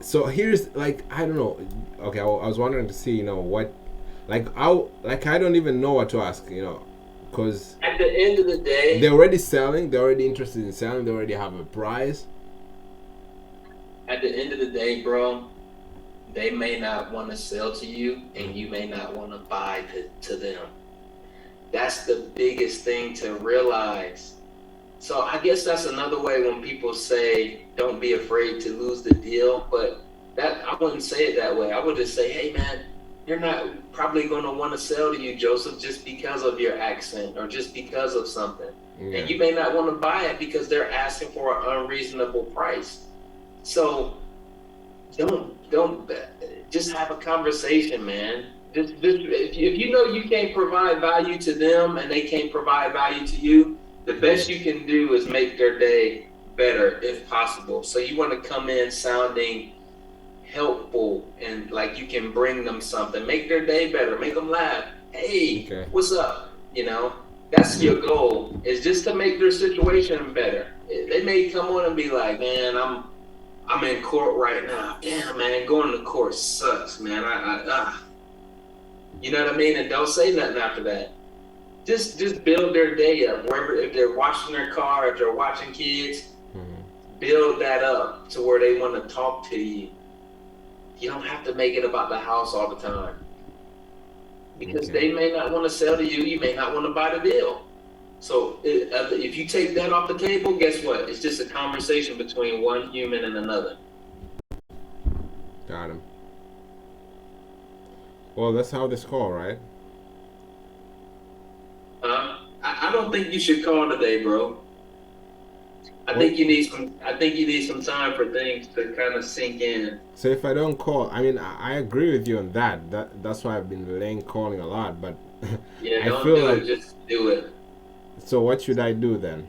So here's like I don't know. Okay, I was wondering to see what, I don't even know what to ask. Because at the end of the day, they're already selling. They're already interested in selling. They already have a price. At the end of the day, bro, they may not want to sell to you, and you may not want to buy to them. That's the biggest thing to realize. So I guess that's another way when people say, don't be afraid to lose the deal. But that I wouldn't say it that way. I would just say, hey, man, they're not probably going to want to sell to you, Joseph, just because of your accent or just because of something. Yeah. And you may not want to buy it because they're asking for an unreasonable price. So don't just have a conversation, man. Just if you know you can't provide value to them and they can't provide value to you, the best you can do is make their day better if possible. So you want to come in sounding helpful and like you can bring them something, make their day better, make them laugh. Hey, okay. What's up? That's your goal, is just to make their situation better. They may come on and be like, man, I'm in court right now. Damn, man, going to court sucks, man. You know what I mean? And don't say nothing after that. Just build their day up. Wherever, if they're washing their car, if they're watching kids, build that up to where they want to talk to you. You don't have to make it about the house all the time. Because they may not want to sell to you. You may not want to buy the deal. So if you take that off the table, guess what? It's just a conversation between one human and another. Got him. Well, that's how this call, right? I don't think you should call today, bro. I think you need some time for things to kind of sink in. So if I don't call, I mean, I agree with you on that. That's why I've been delaying calling a lot. But yeah, don't do it. Just do it. So what should I do then?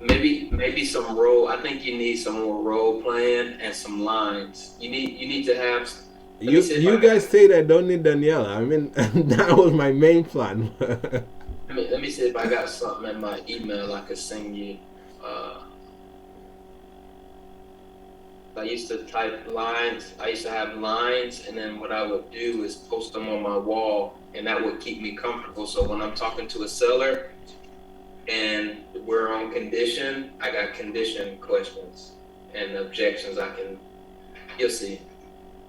Maybe some role. I think you need some more role playing and some lines. You need to have. You guys say I don't need Daniela. I mean, that was my main plan. Let me see if I got something in my email I could send you. I used to type lines. I used to have lines, and then what I would do is post them on my wall, and that would keep me comfortable. So when I'm talking to a seller and we're on condition, I got condition questions and objections. You'll see.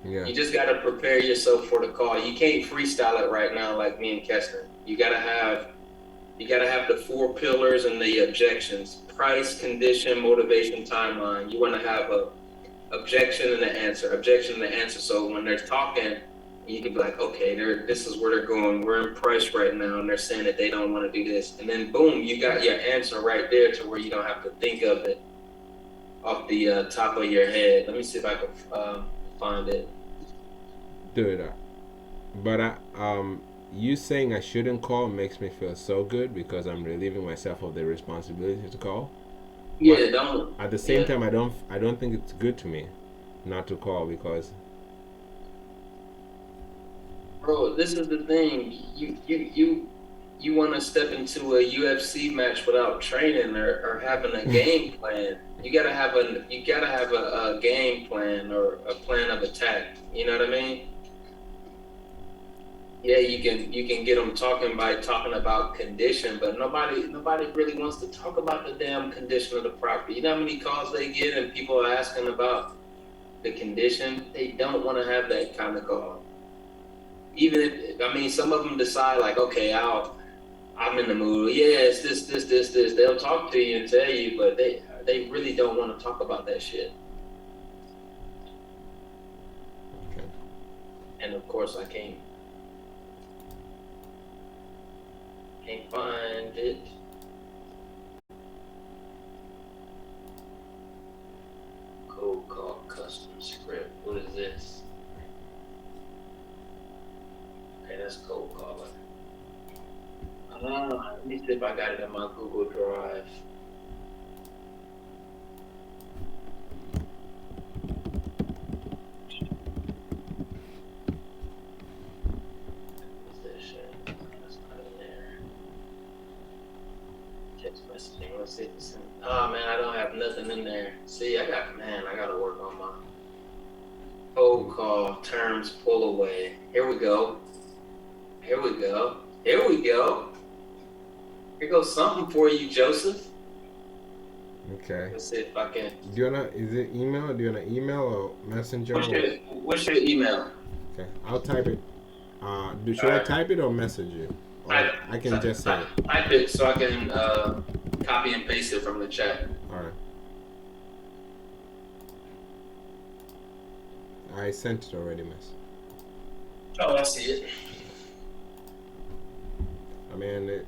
Yeah. You just got to prepare yourself for the call. You can't freestyle it right now like me and Kessler. You got to have the 4 pillars and the objections: price, condition, motivation, timeline. You want to have a objection and an answer. So when they're talking, you can be like, okay, this is where they're going. We're in price right now, and they're saying that they don't want to do this. And then boom, you got your answer right there to where you don't have to think of it off the top of your head. Let me see if I can find it. Dude, but you saying I shouldn't call makes me feel so good because I'm relieving myself of the responsibility to call. Yeah, don't. At the same time, I don't think it's good to me not to call because. Bro, this is the thing. You want to step into a UFC match without training or having a game plan. You gotta have a game plan or a plan of attack. You know what I mean? Yeah, you can get them talking by talking about condition, but nobody really wants to talk about the damn condition of the property. You know how many calls they get and people are asking about the condition? They don't want to have that kind of call. Even if, some of them decide like, okay, I'm in the mood. Yeah, it's this. They'll talk to you and tell you, but they really don't want to talk about that shit. Okay. And of course, I can't find it. Cold call custom script. What is this? Okay, that's cold caller. Let me see if I got it in my Google Drive. terms pull away. Here we go. Here we go. Here we go. Here goes something for you, Joseph. Okay. Let's see if I can. Do you wanna? Is it email? Do you wanna email or messenger? What's your email? Okay, I'll type it. Should I type it or message you? Or I can just say it. Type it so I can copy and paste it from the chat. All right. I sent it already, miss. Oh, I see it. I mean,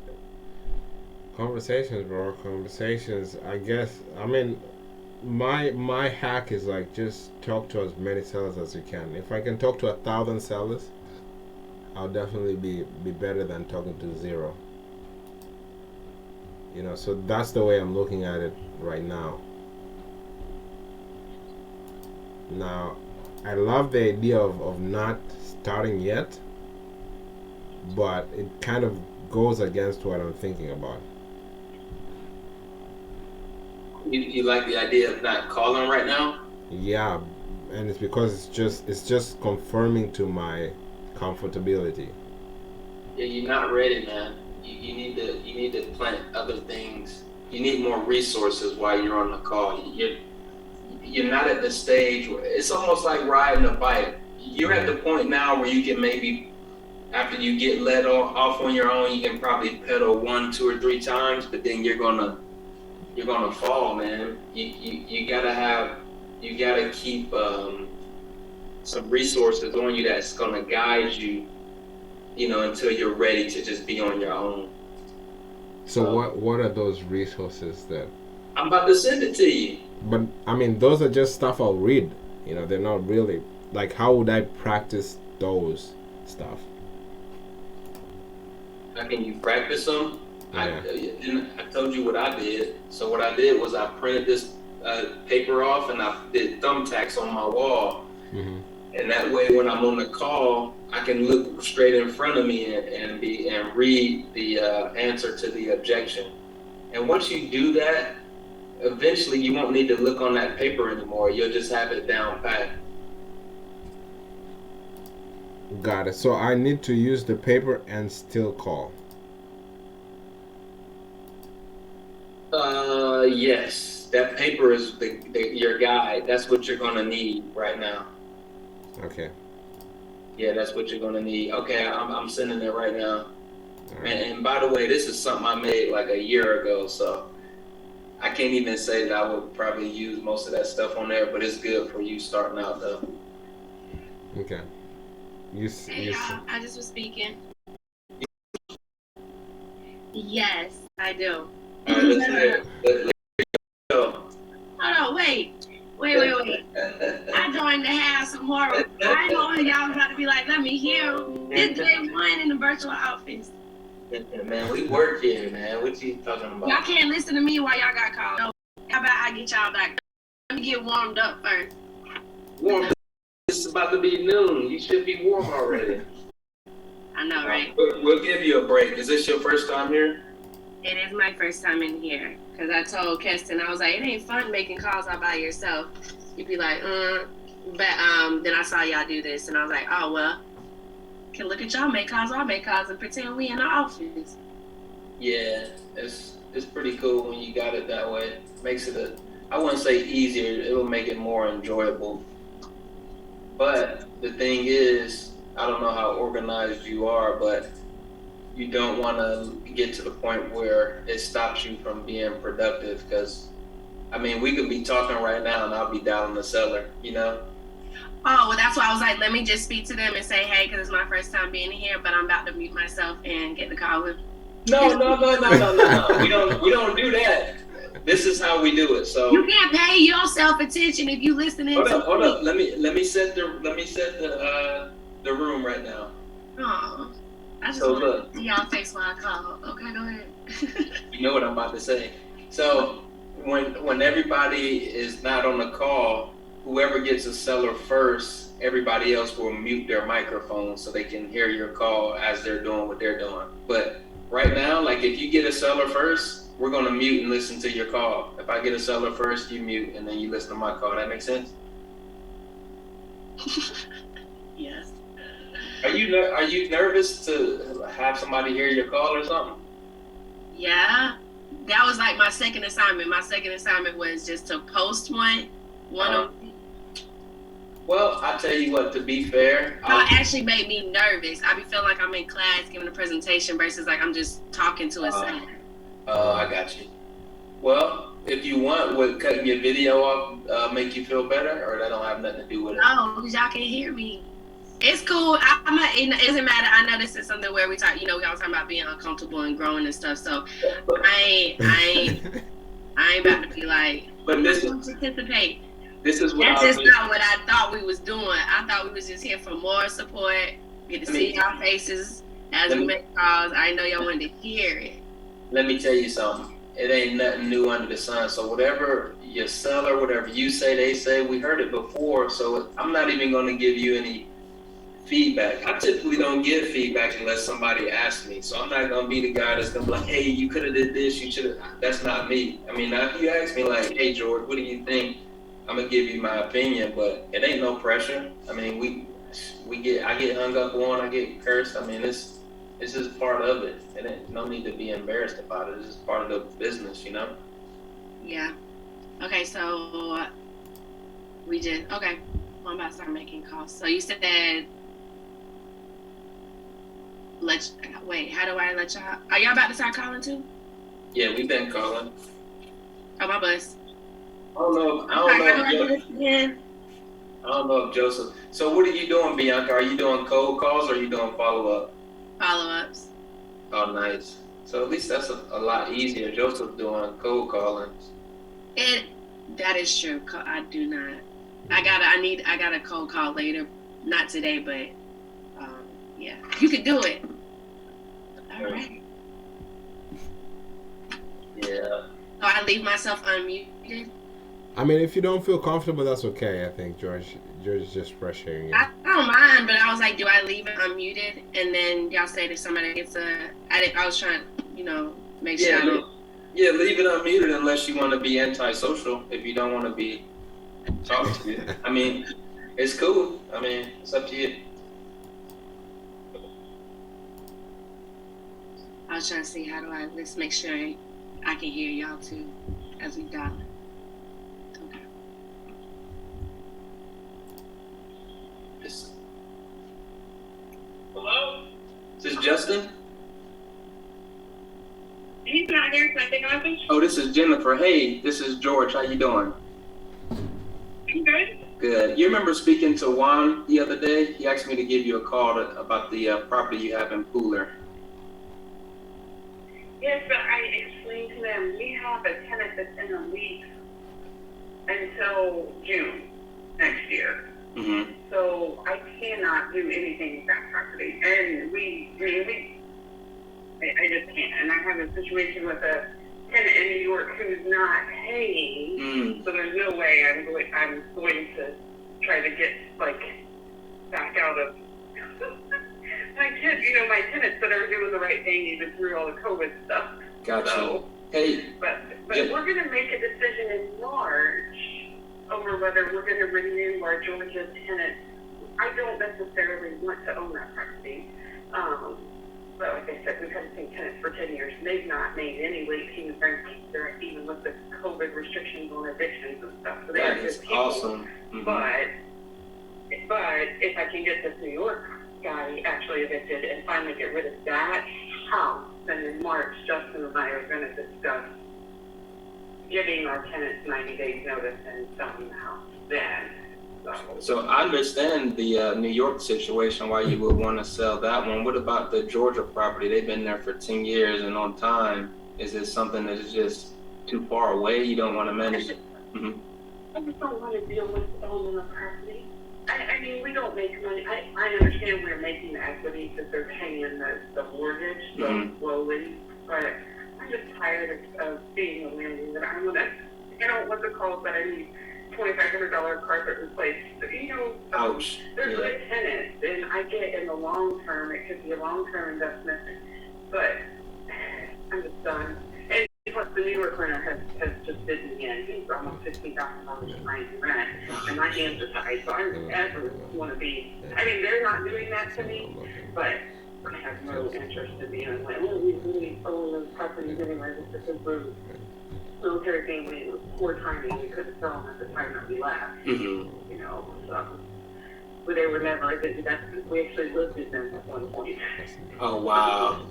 conversations, bro. Conversations. I guess. I mean, my hack is like just talk to as many sellers as you can. If I can talk to 1,000 sellers, I'll definitely be better than talking to 0. You know, so that's the way I'm looking at it right now. Now, I love the idea of not starting yet, but it kind of goes against what I'm thinking about. You like the idea of not calling right now? Yeah, and it's because it's just confirming to my comfortability. Yeah, you're not ready, man. You need to plant other things. You need more resources while you're on the call. You're not at the stage where it's almost like riding a bike. You're at the point now where you can maybe, after you get let off on your own, you can probably pedal 1, 2, or 3 times, but then you're gonna fall, man. You gotta keep some resources on you that's gonna guide you, you know, until you're ready to just be on your own. So what are those resources that? I'm about to send it to you. But I mean, those are just stuff I'll read. You know, they're not really like. How would I practice those stuff? How can you practice them? Yeah. I told you what I did. So what I did was I printed this paper off and I did thumbtacks on my wall. Mm-hmm. And that way, when I'm on the call, I can look straight in front of me and read the answer to the objection. And once you do that, eventually you won't need to look on that paper anymore. You'll just have it down pat. Got it. So I need to use the paper and still call. Yes. That paper is your guide. That's what you're gonna need right now. Okay. Yeah, that's what you're gonna need. Okay, I'm sending it right now. Right. And by the way, this is something I made like a year ago, so I can't even say that I would probably use most of that stuff on there, but it's good for you starting out though. Okay. Hey y'all, I just was speaking. Yes, I do. All right, let's go. Hold on, wait. I joined the house some horror. I know y'all about to be like, let me hear. It's day 1 in the virtual office. Man, we work here, man. What you talking about? Y'all can't listen to me while y'all got called. No. How about I get y'all back? Let me get warmed up first. Warmed up? It's about to be noon. You should be warm already. I know, right? We'll give you a break. Is this your first time here? It is my first time in here. Because I told Keston, I was like, it ain't fun making calls all by yourself. You'd be like, But then I saw y'all do this, and I was like, oh, well, can look at y'all make calls, I'll make calls, and pretend we in the office. Yeah, it's pretty cool when you got it that way. Makes it I wouldn't say easier, it'll make it more enjoyable. But the thing is, I don't know how organized you are, but you don't want to get to the point where it stops you from being productive, because I mean, we could be talking right now and I'll be down in the cellar, you know? Oh, well, that's why I was like, let me just speak to them and say, hey, because it's my first time being here, but I'm about to mute myself and get the call with. No. We don't do that. This is how we do it. So you can't pay yourself attention if you listening. Hold up. Let me set the room right now. Oh, I just want to see y'all face while I call. Okay, go ahead. You know what I'm about to say. So when everybody is not on the call, whoever gets a seller first, everybody else will mute their microphone so they can hear your call as they're doing what they're doing. But right now, like if you get a seller first, we're going to mute and listen to your call. If I get a seller first, you mute and then you listen to my call. That makes sense? Yeah. Are you nervous to have somebody hear your call or something? Yeah, that was like my second assignment. My second assignment was just to post one of. Well, I tell you what. To be fair, No, it actually made me nervous. I be feeling like I'm in class giving a presentation versus like I'm just talking to a center. I got you. Well, if you want, would cutting your video off make you feel better, or that don't have nothing to do with it? No, because y'all can hear me. It's cool. It doesn't matter. I know this is something where we talk. We all talking about being uncomfortable and growing and stuff. So I ain't about to be like. But this is participate. This is what that's just not what I thought we was doing. I thought we was just here for more support. Get to see y'all faces as we make calls. I know y'all wanted to hear it. Let me tell you something. It ain't nothing new under the sun. So whatever your seller, whatever you say, they say, we heard it before. So I'm not even going to give you any feedback. I typically don't give feedback unless somebody asks me. So I'm not going to be the guy that's going to be like, hey, you could have did this. You should have. That's not me. I mean, now if you ask me like, hey, George, what do you think? I'm going to give you my opinion, but it ain't no pressure. I mean, I get hung up on, I get cursed. I mean, it's just part of it. And there's no need to be embarrassed about it. It's just part of the business, you know? Yeah. Okay, so okay. Well, I'm about to start making calls. So you said wait, how do I let y'all? Are y'all about to start calling too? Yeah, we've been calling. Oh, my bus. I don't know if Joseph. So what are you doing, Bianca? Are you doing cold calls or are you doing follow-up? Follow-ups. Oh, nice. So at least that's a lot easier. Joseph doing cold calling. That is true. I do not. I got a cold call later. Not today, but yeah. You can do it. All right. Yeah. So I leave myself unmuted. I mean, if you don't feel comfortable, that's okay. I think George is just pressuring you. I don't mind, but I was like, do I leave it unmuted? And then y'all say that somebody gets I was trying to, make sure. Yeah, leave it unmuted unless you want to be antisocial. If you don't want to be talked to, I mean, it's cool. I mean, it's up to you. I was trying to see let's make sure I can hear y'all too as we dial it. Hello? Is this Justin? He's not here. Can I take a message? Oh, this is Jennifer. Hey, this is George. How you doing? I'm good. Good. You remember speaking to Juan the other day? He asked me to give you a call about the property you have in Pooler. Yes, but I explained to them we have a tenant that's in a lease until June next year. Mm-hmm. So I cannot do anything with that property. And I just can't. And I have a situation with a tenant in New York who's not paying. So there's no way I'm going to try to get back out of my tenants that are doing the right thing even through all the COVID stuff. Gotcha. So, hey. But we're going to make a decision in March over whether we're going to renew our Georgia tenant. I don't necessarily want to own that property. But like I said, we've had the same tenants for 10 years. They've not made any late payments or even with the COVID restrictions on evictions and stuff. So that is awesome. Mm-hmm. But if I can get this New York guy actually evicted and finally get rid of that house, then in March, Justin and I are going to discuss giving our tenants 90 days notice and selling the house then. So I understand the New York situation, why you would want to sell that one. What about the Georgia property? They've been there for 10 years and on time. Is it something that is just too far away? You don't want to manage it? Mm-hmm. I just don't want to deal with owning a property. I mean, we don't make money. I understand we're making the equity because they're paying the mortgage so slowly, but I'm just tired of being a landlord. I don't want the calls that I need $2,500 carpet replaced. Ouch. They're good tenants, and I get in the long term, it could be a long-term investment, but I'm just done. And plus, the New York renter has just bid me in. He's almost $15,000 trying to rent, and my hands are tied. So I don't ever want to be. I mean, they're not doing that to me, but I have no interest in being like, oh, we own those properties anyway. This is a military family. It was poor timing. We couldn't sell them at the time that we left. You know, so. But they were never a good investment. We actually lived in them at one point. Oh, wow.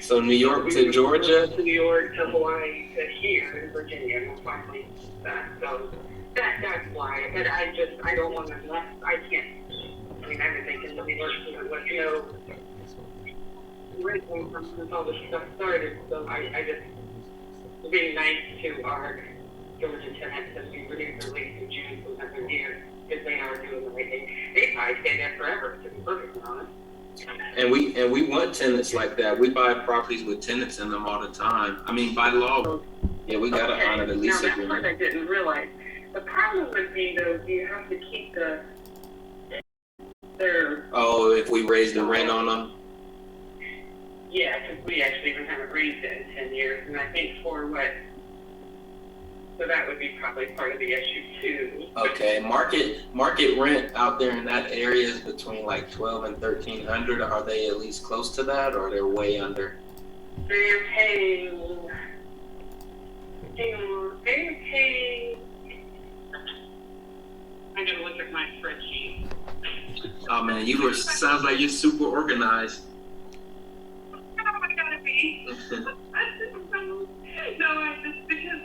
So New York to Georgia? To New York to Hawaii to here in Virginia, and finally that. So that's why. But I don't want to, I can't. I mean, I've been thinking New York, you know, originally since all this stuff started. So I just being nice to our Georgia tenants and we renewed their lease in June for another year because they are doing the right thing. They probably stay there forever, to be perfectly honest. And we want tenants like that. We buy properties with tenants in them all the time. I mean, by law, yeah, we gotta honor the lease agreement. Now, that part I didn't realize. The problem would be, though, you have to keep their... Oh, if we raise the rent on them? Yeah, because we actually even haven't raised it in 10 years. And I think for what... So that would be probably part of the issue, too. Okay, market rent out there in that area is between like 12 and 1,300. Are they at least close to that, or they're way under? They're paying... They're paying... I gotta look at my spreadsheet. Oh man, sounds like you're super organized. Oh, I gotta be. No, I just because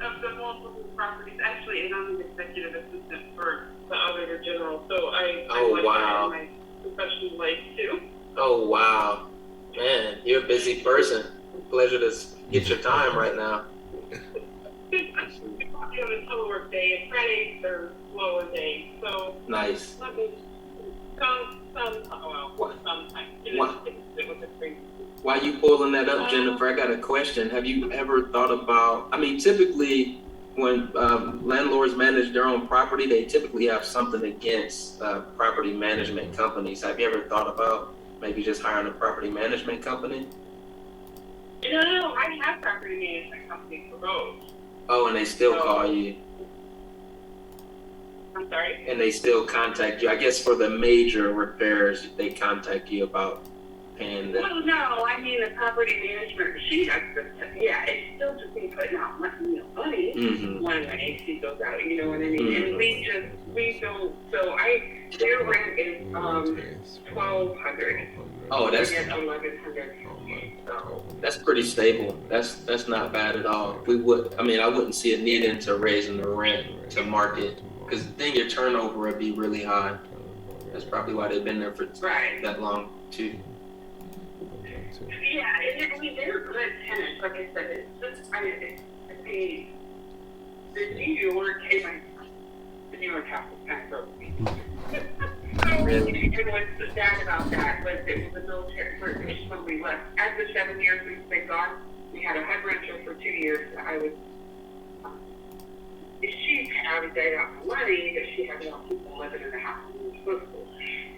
of the multiple properties. Actually, and I'm an executive assistant for the Auditor General, so I like wow. that in my professional life too. Oh wow, man, you're a busy person. Pleasure to get your time right now. On a total work day, and Fridays are slower days, so nice. Let me sometimes. While you pulling that up, Jennifer, I got a question. Have you ever thought about? I mean, typically when landlords manage their own property, they typically have something against property management companies. Have you ever thought about maybe just hiring a property management company? No, I have property management companies for both. Oh, and they still call you. I'm sorry? And they still contact you. I guess for the major repairs, they contact you about paying them. Well, no, I mean the property management, it's still just be putting out money when the AC goes out, you know what I mean? And we don't, so their rent is $1,200. Oh, that's $1,100. So. That's pretty stable. That's not bad at all. I wouldn't see a need into raising the rent to market, because then your turnover would be really high. That's probably why they've been there for that long too. Yeah, they're good tenants. Like I said, it's just the New York house is kind of broken. And what's sad about that was it was a military purchase when we left. After 7 years we've been gone, we had a head renter for 2 years. She obviously got the money because she had more people living in the house than we were supposed to.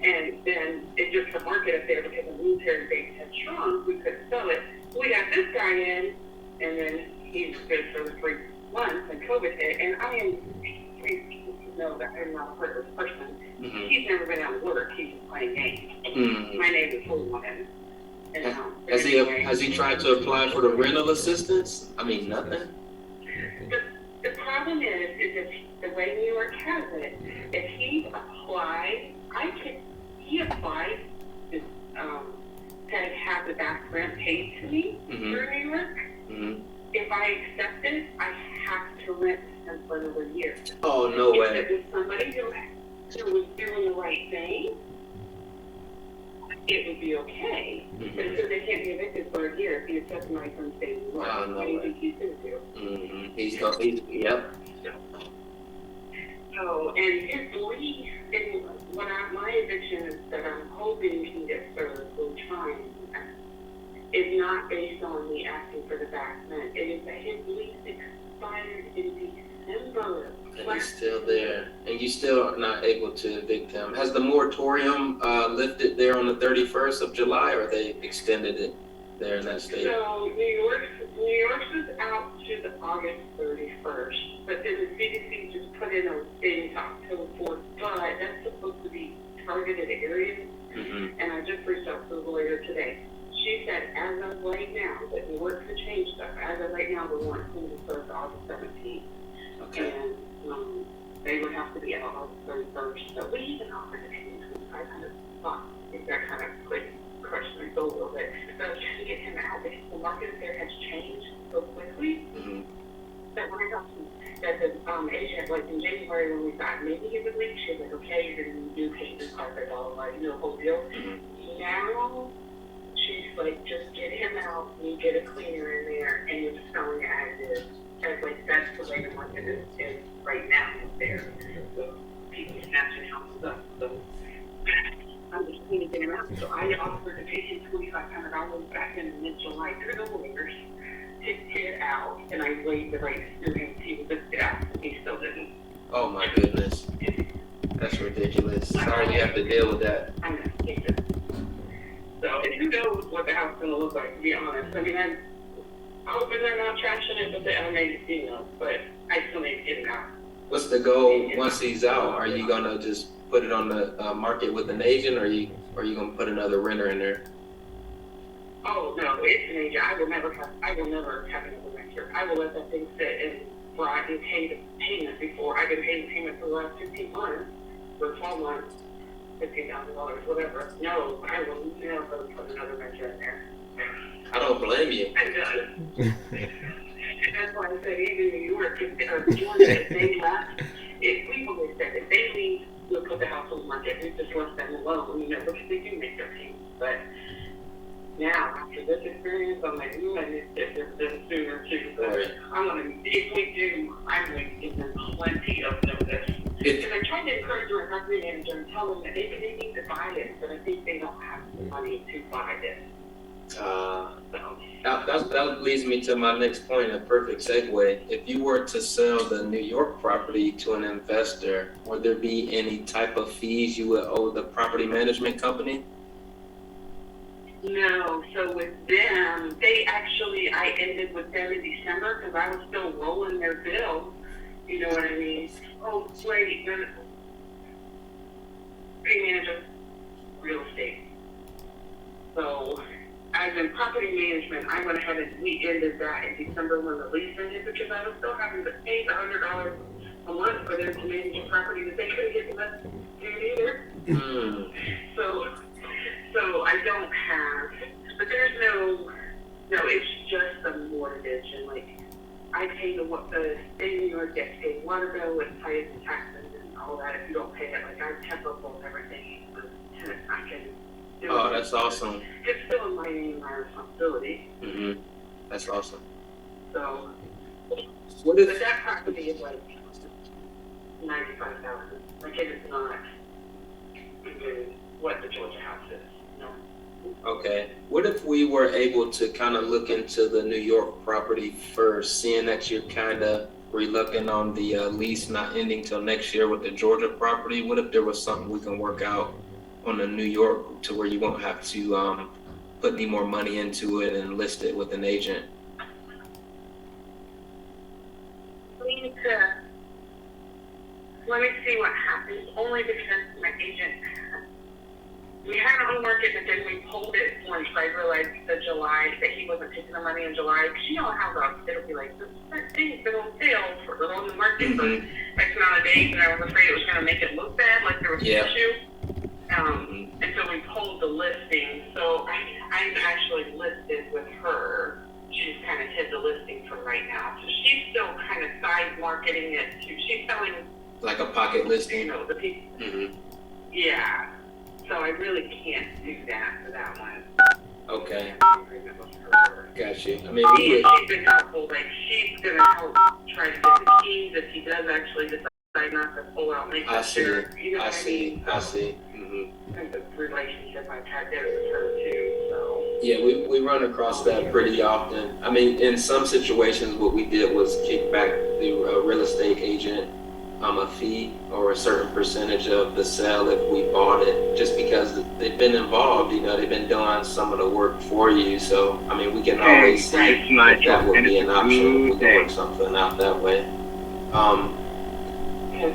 And then it just the market up there because the military base had shrunk. We couldn't sell it. We got this guy in, and then he was good for the 3 months, and COVID hit. And I am know that I'm not a heartless person. He's never been out of work. He's just playing games. My name is full of him. Has he tried to apply for the rental assistance? I mean, nothing. The problem is if the way New York has it, if he applied, he applied to have the back rent paid to me through New York. If I accept it, I have to rent him for another year. Oh, no way. If it was somebody who was doing the right thing, it would be okay. But if they can't be evicted for a year, if he accepts money from the state of New York, what do you think he's going to do? Yep. So, and his lease, and my eviction is that I'm hoping can get served, we're trying, is not based on me asking for the back rent. It is that his lease expired in December. And he's still there, and you still are not able to evict him. Has the moratorium lifted there on the 31st of July, or they extended it? there in that state? So New York's is out to the August 31st, but then the CDC just put in a thing to October 4th, but that's supposed to be targeted areas. And I just reached out to the lawyer today. She said, as of right now, that New York could change stuff. As of right now, the warrant starts August 17th. Okay. And they would have to be out August 31st. So we even offered to pay $2,500. That kind of crushed my soul a little bit. So I was trying to get him out because the market there has changed so quickly. That when I talked to the agent, like in January when we thought maybe he would leave, she was like, okay, you're going to do pay this $500, like, the whole deal. Now, she's like, just get him out, you get a cleaner in there, and you're just selling it as is. And like, that's the way the market is right now there. So people snatching houses up. So I'm just going to get him out. So I offered to pay him $2,500 back in mid-July through the lawyers to get out, and I waived the right to him. He was just get out, and he still didn't. Oh my goodness. That's ridiculous. Sorry you have to deal with that. I know. So, and who knows what the house is going to look like, to be honest. I mean, I'm hoping they're not trashing it, but but I still need to get it out. What's the goal once he's out? Are you going to just put it on the market with an agent, or are you going to put another renter in there? Oh, no, it's an agent. I will never have another renter. I will let that thing sit and I can pay the payment before. I've been paying the payment for the last 15 months, or 12 months, $15,000, whatever. No, I will never put another renter in there. I don't blame you. That's why I say even New York, Georgia, if they left, we always said if they leave, we'll put the house on the market. We just left them alone, because they do make their payments. But now, after this experience, I'm like, I need to get this sooner too. But I'm gonna, if we do, I'm going to give them plenty of notice. Because I tried to encourage my property manager and tell them that they need to buy it, but I think they don't have the money to buy it. That leads me to my next point, a perfect segue. If you were to sell the New York property to an investor, would there be any type of fees you would owe the property management company? No, so with them, I ended with them in December because I was still rolling their bill. You know what I mean? Oh, wait, no. Property manager, real estate. So, as in property management, I went ahead and we ended that in December when the lease ended because I was still having to pay the $100 a month for them to manage a property that they couldn't get the rest of either. So I don't have, but there's no, it's just a mortgage, and like I pay the state of New York gets paid water bill and pays the taxes and all that. If you don't pay it, like I temp up on everything, I can do it. Oh, that's awesome. It's still in my name, my responsibility. That's awesome. So, what is that property is like $95,000. Like it is not even what the Georgia house is. Okay. What if we were able to kind of look into the New York property first, seeing that you're kind of reluctant on the lease not ending till next year with the Georgia property? What if there was something we can work out on the New York to where you won't have to put any more money into it and list it with an agent? Let me see what happens, only because my agent, we had it on market, but then we pulled it once I realized that he wasn't taking the money in July. Because you know how it'll be like, this thing's been on sale on the market for X amount of days, and I was afraid it was going to make it look bad, like there was an issue. And so we pulled the listing. So I'm actually listed with her. She's kind of hid the listing for right now. So she's still kind of side marketing it too. She's selling like a pocket listing. The people. Yeah. So I really can't do that for that one. Okay. Got you. I mean, she's been helpful. Like she's gonna help try to get the keys if he does actually decide not to pull out. I see. You know I see. And the relationship I've had there with her too. So. Yeah, we run across that pretty often. I mean, in some situations, what we did was kick back the real estate agent a fee or a certain percentage of the sale if we bought it, just because they've been involved, they've been doing some of the work for you. So, I mean, we can always see if that would be an option. We can work something out that way.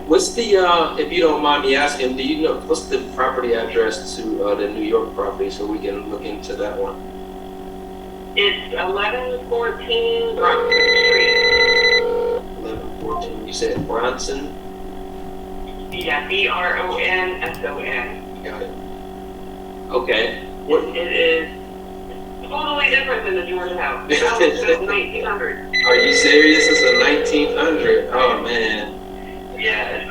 What's the, if you don't mind me asking, do you know, what's the property address to the New York property so we can look into that one? It's 1114 Bronson Street. 1114, you said Bronson? Yeah, Bronson. Got it. Okay. It is totally different than the Georgia house. The house is 1900. Are you serious? It's a 1900? Oh, man. Yes.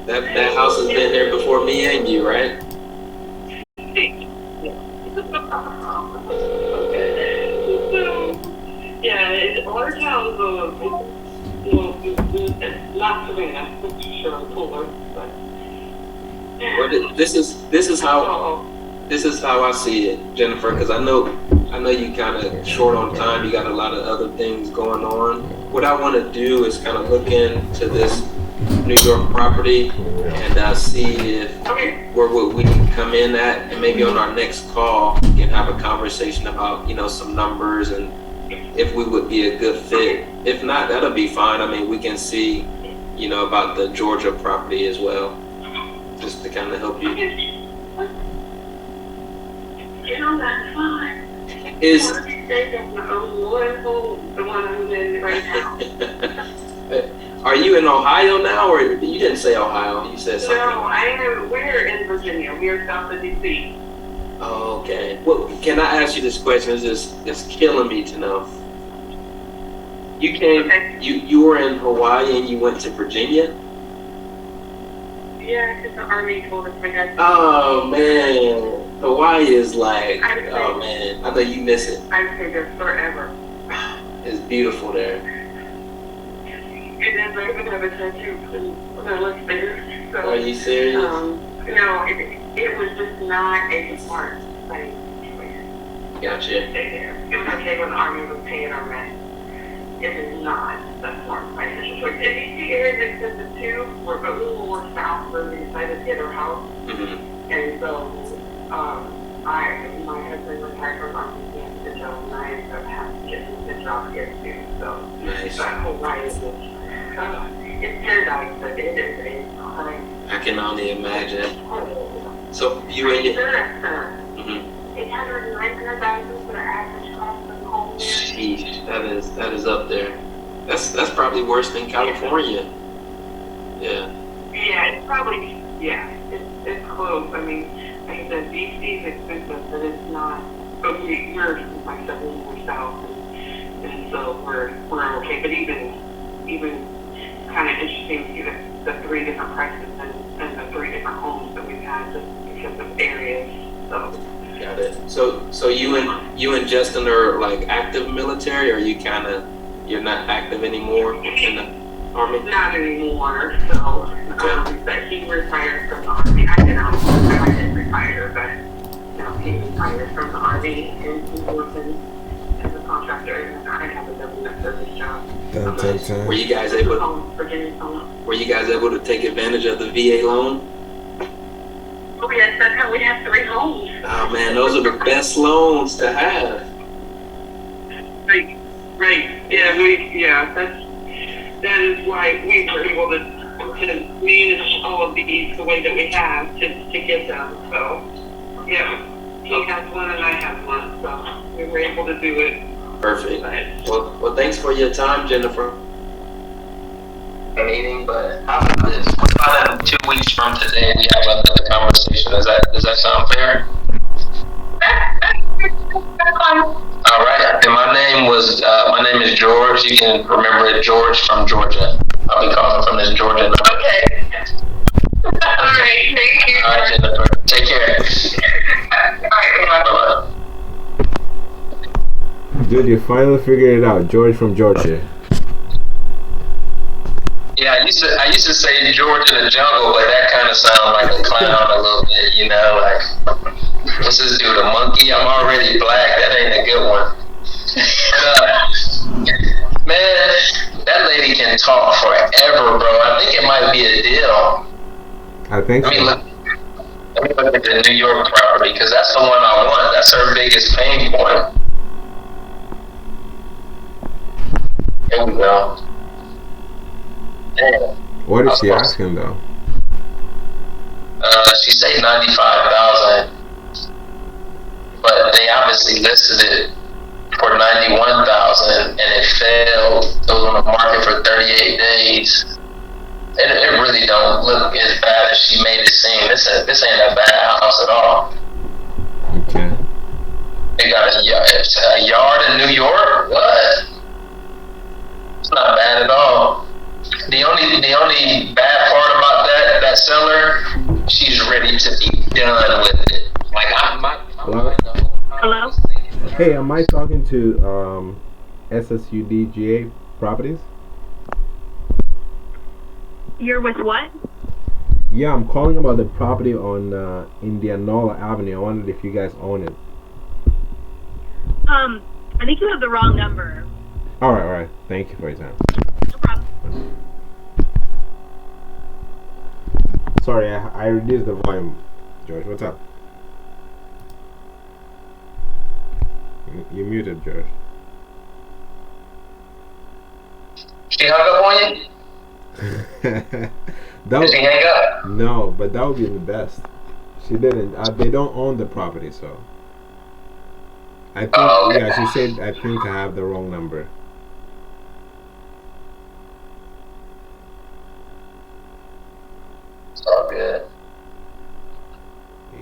That house has been here before me and you, right? Yeah, our town is not Savannah, sure, cooler, but. Well, this is how I see it, Jennifer, because I know you kind of short on time. You got a lot of other things going on. What I want to do is kind of look into this New York property and see if where we can come in at, and maybe on our next call we can have a conversation about some numbers and if we would be a good fit. If not, that'll be fine. I mean, we can see about the Georgia property as well, just to kind of help you. That's fine. Is the one I'm in right now. Are you in Ohio now, or you didn't say Ohio? You said something. No, we're in Virginia. We're south of DC. Oh, okay. Well, can I ask you this question? It's killing me to know. You came. You were in Hawaii and you went to Virginia. Yeah, because the Army told us my dad. Oh man, Hawaii is like. Oh man, I know you miss it. I'd say there forever. It's beautiful there. And then I even have a tattoo when I look there. So, are you serious? No, it was just not a smart choice. Gotcha. It was okay when the Army was paying our rent. It is not a smart financial choice. If you see areas expensive too, we're a little more south where we decided to get our house. Mm-hmm. And so, my husband retired from Army and so I ended up having to get a good job here too. So, nice. That Hawaii is it's paradise, but it is a crime. I can only imagine. So you and your. Mm-hmm. $800,000 for the average cost of the home. Sheesh, that is up there. That's probably worse than California. Yeah. Yeah, it's probably it's close. I mean, like I said, DC is expensive, but it's not. But we're like 7 more south, and so we're okay. But even kind of interesting to see the 3 different prices and the 3 different homes that we've had just because of areas. So. Got it. So you and Justin are like active military, or you're not active anymore in the Army? Not anymore. So but he retired from the Army. I didn't retire, but he retired from the Army and he worked as a contractor, and I have a government service job. Were you guys able to take advantage of the VA loan? Oh yes, that's how we have 3 homes. Oh man, those are the best loans to have. Right. Yeah, that is why we were able to manage all of these the way that we have to get them. So yeah, he has one and I have one, so we were able to do it. Perfect. Well, thanks for your time, Jennifer. Meeting, but how about this? What about in 2 weeks from today we have another conversation? Does that sound fair? All right. And my name is George. You can remember it, George from Georgia. I'll be calling from this Georgia number. Okay. All right. Thank you. All right, Jennifer. Take care. All right. Bye-bye. Dude, you finally figured it out. George from Georgia. Yeah, I used to say George in the jungle, but that kind of sounds like a clown a little bit, like, what's this dude, a monkey? I'm already black, that ain't a good one. Man, that lady can talk forever, bro. I think it might be a deal. I think so. Let me look at the New York property, because that's the one I want. That's her biggest pain point. Here we go. Damn. What is she asking though? She said 95,000, but they obviously listed it for 91,000, and it failed. It was on the market for 38 days. It really don't look as bad as she made it seem. This ain't a bad house at all. Okay. They got a yard in New York. What? It's not bad at all. The only bad part about that seller, she's ready to be done with it. Like Hello? Hey, am I talking to SSUDGA Properties? You're with what? Yeah, I'm calling about the property on Indianola Avenue. I wondered if you guys own it. I think you have the wrong number. All right. Thank you for your time. No problem. Sorry, I reduced the volume. George, what's up? You muted, George. She hung up on you? Did she hang up? No, but that would be the best. She didn't. They don't own the property, so. I think, okay. Yeah, she said, I think I have the wrong number. It's all good.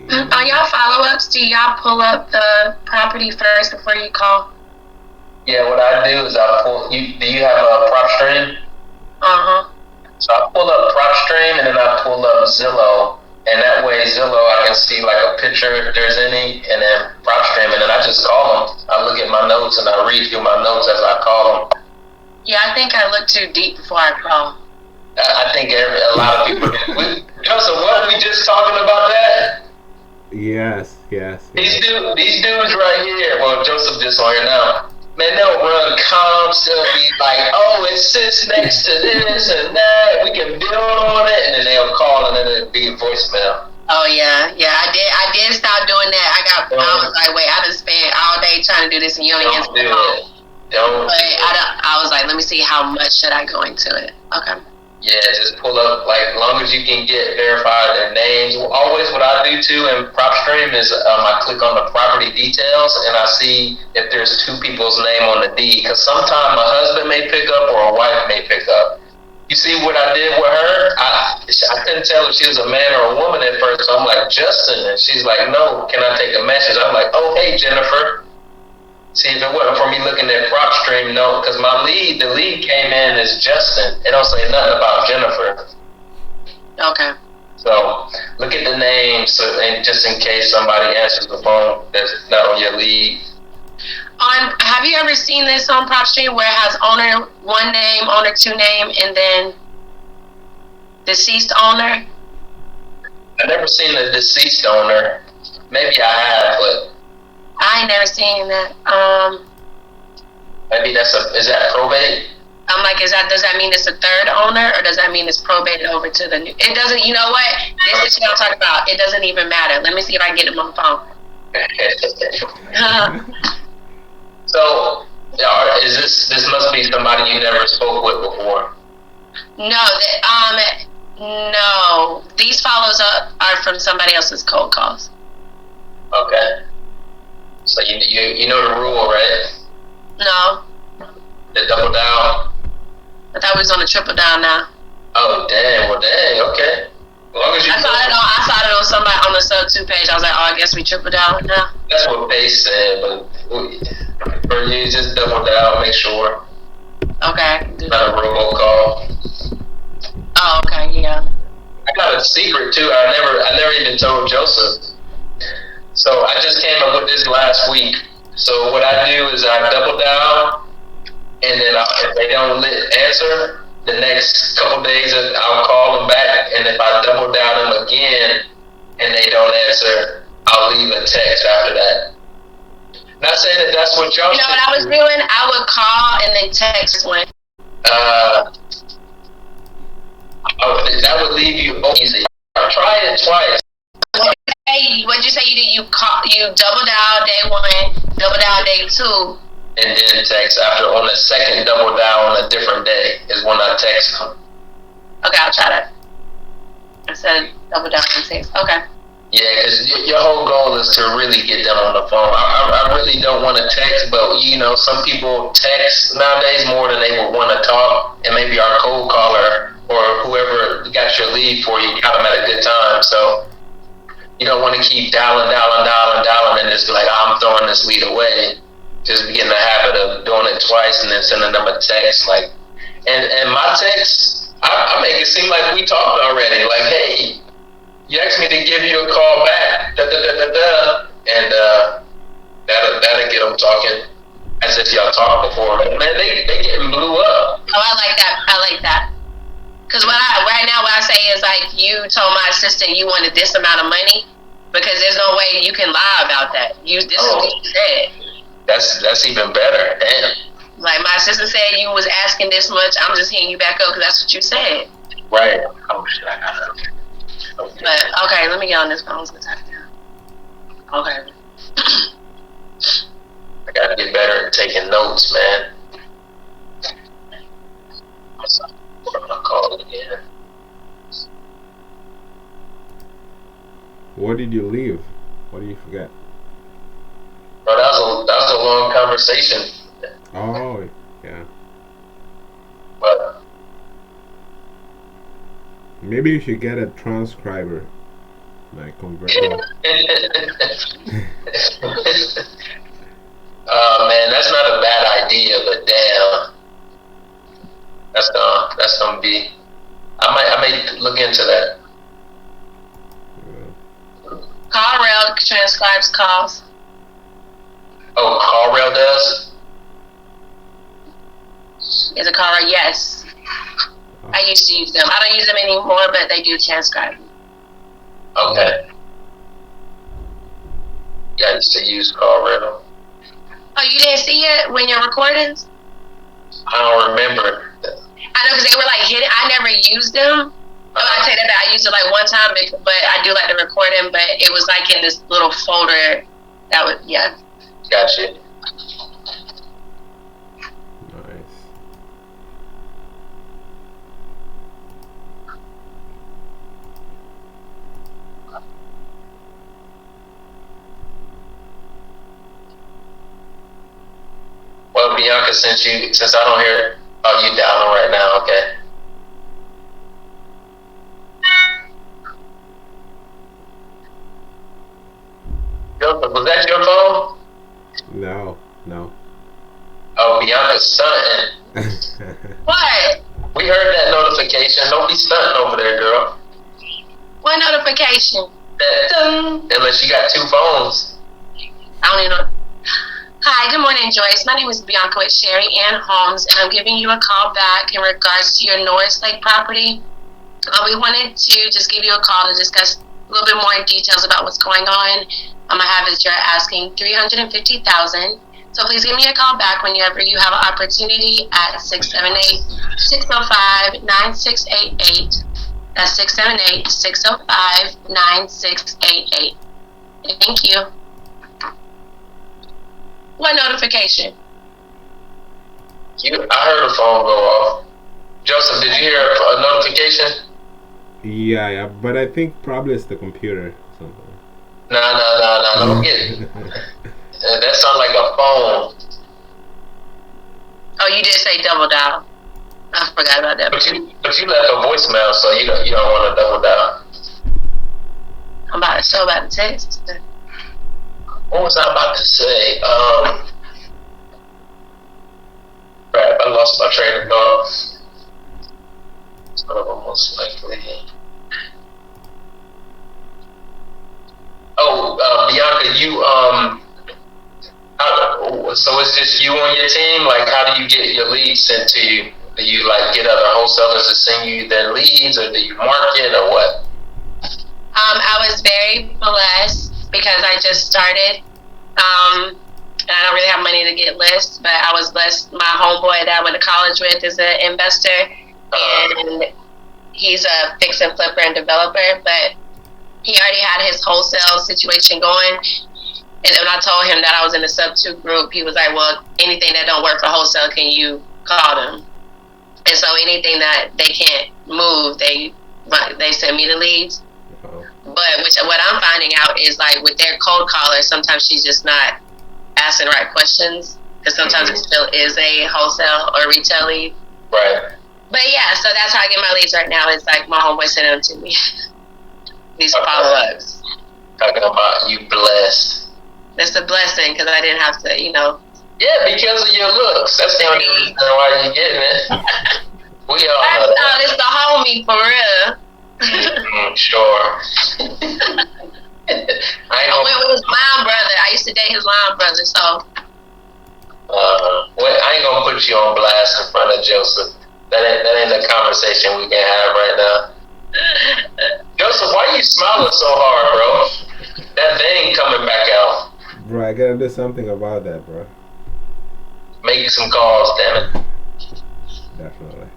On y'all follow-ups, do y'all pull up the property first before you call? Yeah, what I do is I pull. Do you have a PropStream? Uh-huh. So I pull up PropStream and then I pull up Zillow, and that way Zillow I can see like a picture if there's any, and then PropStream, and then I just call them. I look at my notes and I read through my notes as I call them. Yeah, I think I look too deep before I call. I think a lot of people do. Joseph, what we just talking about that? Yes. These dudes right here. Well, Joseph just on here now. Man, they'll run comps. They'll be like, "Oh, it sits next to this and that. We can build on it," and then they'll call and then it'll be a voicemail. Oh yeah. I did stop doing that. I was like, wait, I done spent all day trying to do this, and you only answer the phone. Don't. But I was like, let me see how much should I go into it. Okay. Yeah, just pull up, like, as long as you can get verified their names. Always what I do, too, in PropStream is I click on the property details, and I see if there's two people's name on the deed. Because sometimes a husband may pick up or a wife may pick up. You see what I did with her? I couldn't tell if she was a man or a woman at first. So I'm like, Justin. And she's like, no, can I take a message? I'm like, oh, hey, Jennifer. See, if it wasn't for me looking at PropStream, no, because the lead came in as Justin. It don't say nothing about Jennifer. Okay. So look at the names, and just in case somebody answers the phone that's not on your lead. Have you ever seen this on PropStream where it has owner one name, owner two name, and then deceased owner? I've never seen the deceased owner. Maybe I have, but I ain't never seen that. Maybe is that probate? I'm like, does that mean it's a third owner, or does that mean it's probated over to the new? It doesn't. You know what? This is what I'm talking about. It doesn't even matter. Let me see if I can get him on the phone. So, is this must be somebody you never spoke with before? No. These follows up are from somebody else's cold calls. Okay. So you know the rule, right? No. The double down. I thought we was on the triple down now. Oh dang! Well, dang. Okay. As long as you. I saw it on somebody on the sub 2 page. I was like, oh, I guess we triple down now. That's what Pace said, but for you, just double down. Make sure. Okay. Not a robocall. Oh, okay. Yeah. I got a secret too. I never even told Joseph. So I just came up with this last week. So what I do is I double down, and then if they don't answer, the next couple days I'll call them back, and if I double down them again and they don't answer, I'll leave a text after that. Not saying that that's what y'all. You know what I was doing? I would call and then text when. That would leave you easy. I tried it twice. What'd you say you did? You double down day 1, double down day 2. And then text after on the second double down on a different day is when I text them. Okay, I'll try that. I said double down and text. Okay. Yeah, because your whole goal is to really get them on the phone. I really don't want to text, but some people text nowadays more than they would want to talk, and maybe our cold caller or whoever got your lead for you got them at a good time. So you don't want to keep dialing, and just be like, I'm throwing this lead away. Just be in the habit of doing it twice and then sending them a text. And my text, I make it seem like we talked already. Like, hey, you asked me to give you a call back, and that'll get them talking as if y'all talked before. Man, they getting blew up. Oh, I like that. Because right now what I say is like, you told my assistant you wanted this amount of money, because there's no way you can lie about that. This is what you said. That's even better. Damn. Like my assistant said you was asking this much, I'm just hitting you back up because that's what you said. Right. Oh shit, I got it. Okay. But okay, let me get on this phone. Okay. I gotta get better at taking notes, man. I'm gonna call it again. What did you leave? What did you forget? Bro, that was a long conversation. Oh, yeah. But maybe you should get a transcriber, like convert it. Man, that's not a bad idea, but damn, that's gonna be. I may look into that. CallRail transcribes calls. Oh, CallRail does? Is it CallRail? Yes. I used to use them. I don't use them anymore, but they do transcribe. Okay. Yeah, I used to use CallRail. Oh, you didn't see it when your recordings? I don't remember. I know, because they were like hidden. I never used them. I tell you that I used it like one time, but I do like to record them. But it was like in this little folder. That was Gotcha. Nice. Well, Bianca, since I don't hear, you dialing right now, okay? Was that your phone? No. Oh, Bianca's stunting. What? We heard that notification. Don't be stunting over there, girl. What notification? Unless you got 2 phones. I don't even know. Hi, good morning, Joyce. My name is Bianca with Sherry Ann Homes, and I'm giving you a call back in regards to your Norris Lake property. We wanted to just give you a call to discuss a little bit more in details about what's going on. I have is you're asking $350,000. So please give me a call back whenever you have an opportunity at 678-605-9688. That's 678-605-9688. Thank you. What notification? I heard a phone go off. Joseph, did you hear a notification? Yeah, but I think probably it's the computer or something. No, don't get it. That sounds like a phone. Oh, you did say double dial. I forgot about that. But you left a voicemail, so you don't want to double dial. I'm about to text. What was I about to say? Crap, I lost my train of thought. So most likely. Oh, Bianca, so it's just you on your team? Like, how do you get your leads sent to you? Do you like get other wholesalers to send you their leads, or do you market, or what? I was very blessed because I just started. and I don't really have money to get lists, but I was blessed. My homeboy that I went to college with is an investor, and he's a fix and flipper and developer, but he already had his wholesale situation going. And when I told him that I was in the sub 2 group, he was like, well, anything that don't work for wholesale, can you call them? And so anything that they can't move, they send me the leads. But what I'm finding out is, like, with their cold callers, sometimes she's just not asking the right questions, because sometimes it still is a wholesale or retail lead. Right. But yeah, so that's how I get my leads right now. It's like my homeboy sending them to me. These follow-ups. Talking about you blessed. It's a blessing, because I didn't have to, Yeah, because of your looks. That's the only reason why you're getting it. We all know that. It's the homie, for real. Sure. I went with his line brother. I used to date his line brother, so. I ain't gonna put you on blast in front of Joseph. That ain't the conversation we can have right now. Joseph, why you smiling so hard, bro? That vein coming back out. Bro, I gotta do something about that, bro. Make some calls, damn it. Definitely.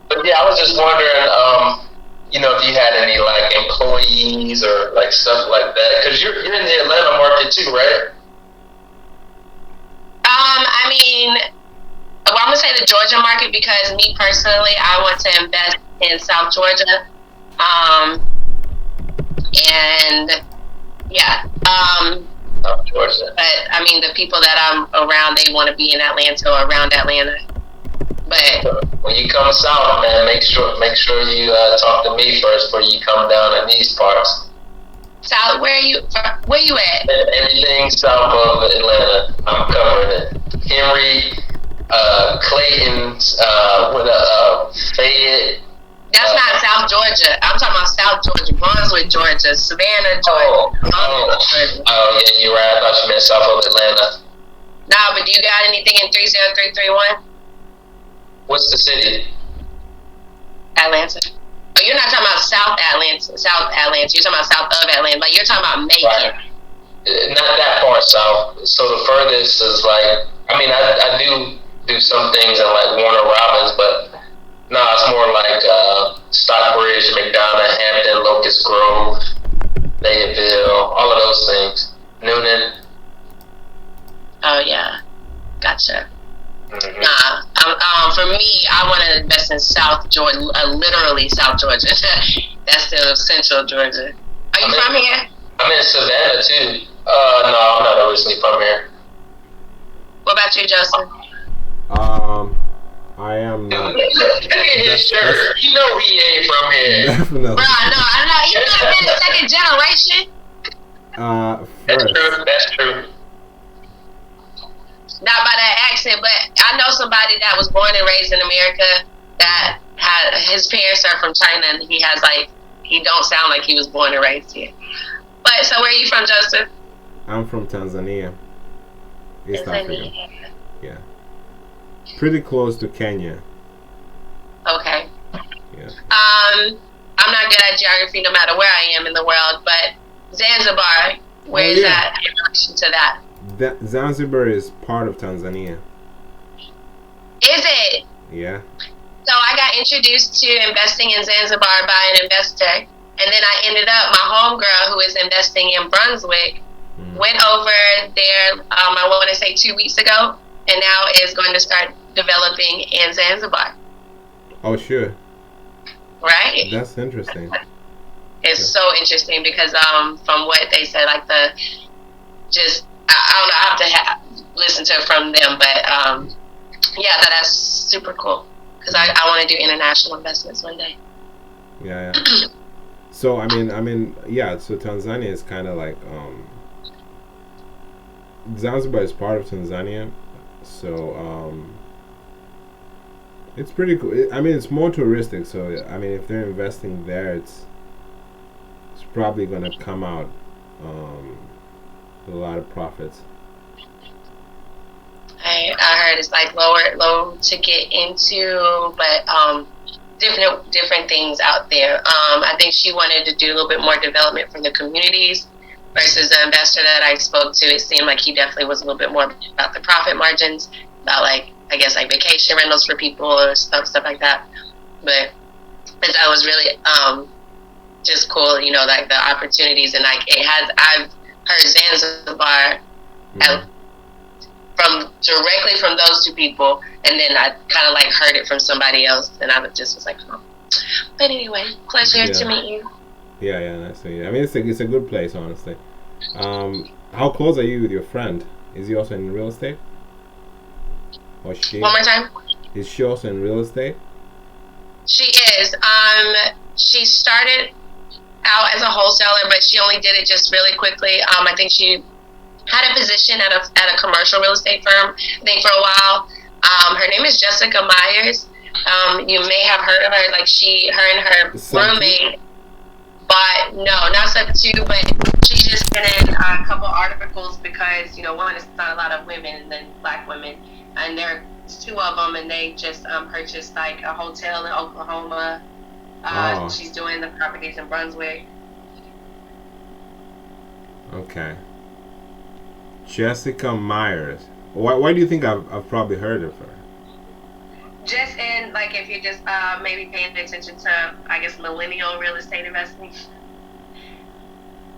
But yeah, I was just wondering, if you had any like employees or like stuff like that, because you're in the Atlanta market too, right? I mean, well, I'm gonna say the Georgia market, because me personally, I want to invest in South Georgia, and yeah, South Georgia. But I mean, the people that I'm around, they want to be in Atlanta or around Atlanta. But when you come south, man, make sure you talk to me first before you come down in these parts. South, where you at? Everything south of Atlanta, I'm covering it. Henry, Clayton, Fayette. That's not South Georgia. I'm talking about South Georgia, Brunswick, Georgia, Savannah, Georgia. Oh, yeah, you're right. I thought you meant south of Atlanta. Nah, but do you got anything in 30331? What's the city? Atlanta. Oh, you're not talking about South Atlanta. You're talking about south of Atlanta. Like, you're talking about Macon. Right. Not that far south. So the furthest is like, I mean, I do some things in like Warner Robins, but no, it's more like Stockbridge, McDonough, Hampton, Locust Grove, Fayetteville, all of those things. Noonan. Oh yeah, gotcha. Mm-hmm. Nah, for me, I want to invest in South Georgia, literally South Georgia. That's still Central Georgia. Are you from here? I'm in Savannah too. No, I'm not originally from here. What about you, Justin? I am not. Look at his shirt. You know he ain't from here. Definitely. Bro, I know. He's not been the second generation. First. That's true. Not by that accent, but I know somebody that was born and raised in America that had his parents are from China, and he don't sound like he was born and raised here. But so where are you from, Joseph? I'm from Tanzania, East Africa. Yeah, pretty close to Kenya. Okay. Yeah. I'm not good at geography, no matter where I am in the world. But Zanzibar, where is that in relation to that? Zanzibar is part of Tanzania. Is it? Yeah. So I got introduced to investing in Zanzibar by an investor, and then I ended up, my homegirl who is investing in Brunswick went over there, I want to say 2 weeks ago, and now is going to start developing in Zanzibar. Oh, sure. Right? That's interesting. It's so interesting because from what they said, like I don't know, I have to listen to it from them, but yeah, that's super cool because I want to do international investments one day. Yeah. So I mean, yeah. So Tanzania is kind of like Zanzibar is part of Tanzania, so it's pretty cool. I mean, it's more touristic, so I mean, if they're investing there, it's probably gonna come out with a lot of profits. I heard it's like low to get into, but different things out there. I think she wanted to do a little bit more development for the communities, versus the investor that I spoke to, it seemed like he definitely was a little bit more about the profit margins, about like, I guess like vacation rentals for people or stuff like that. But that was really just cool, you know, like the opportunities, and like I've heard Zanzibar directly from those two people, and then I kind of like heard it from somebody else, and I just was like, oh. But anyway, pleasure to meet you. Yeah, nice to meet you. I mean, it's a good place, honestly. How close are you with your friend? Is he also in real estate? Or she? One more time. Is she also in real estate? She is. She started out as a wholesaler, but she only did it just really quickly. I think she had a position at a commercial real estate firm, I think, for a while. Her name is Jessica Myers. You may have heard of her. Like her and her roommate bought, no, not Sub2, but she just been in a couple articles because, you know, one, it's not a lot of women and then black women, and there's two of them, and they just purchased like a hotel in Oklahoma. She's doing the properties in Brunswick. Okay. Jessica Myers. Why do you think I've probably heard of her? Just in, like, if you're just maybe paying attention to, I guess, millennial real estate investing.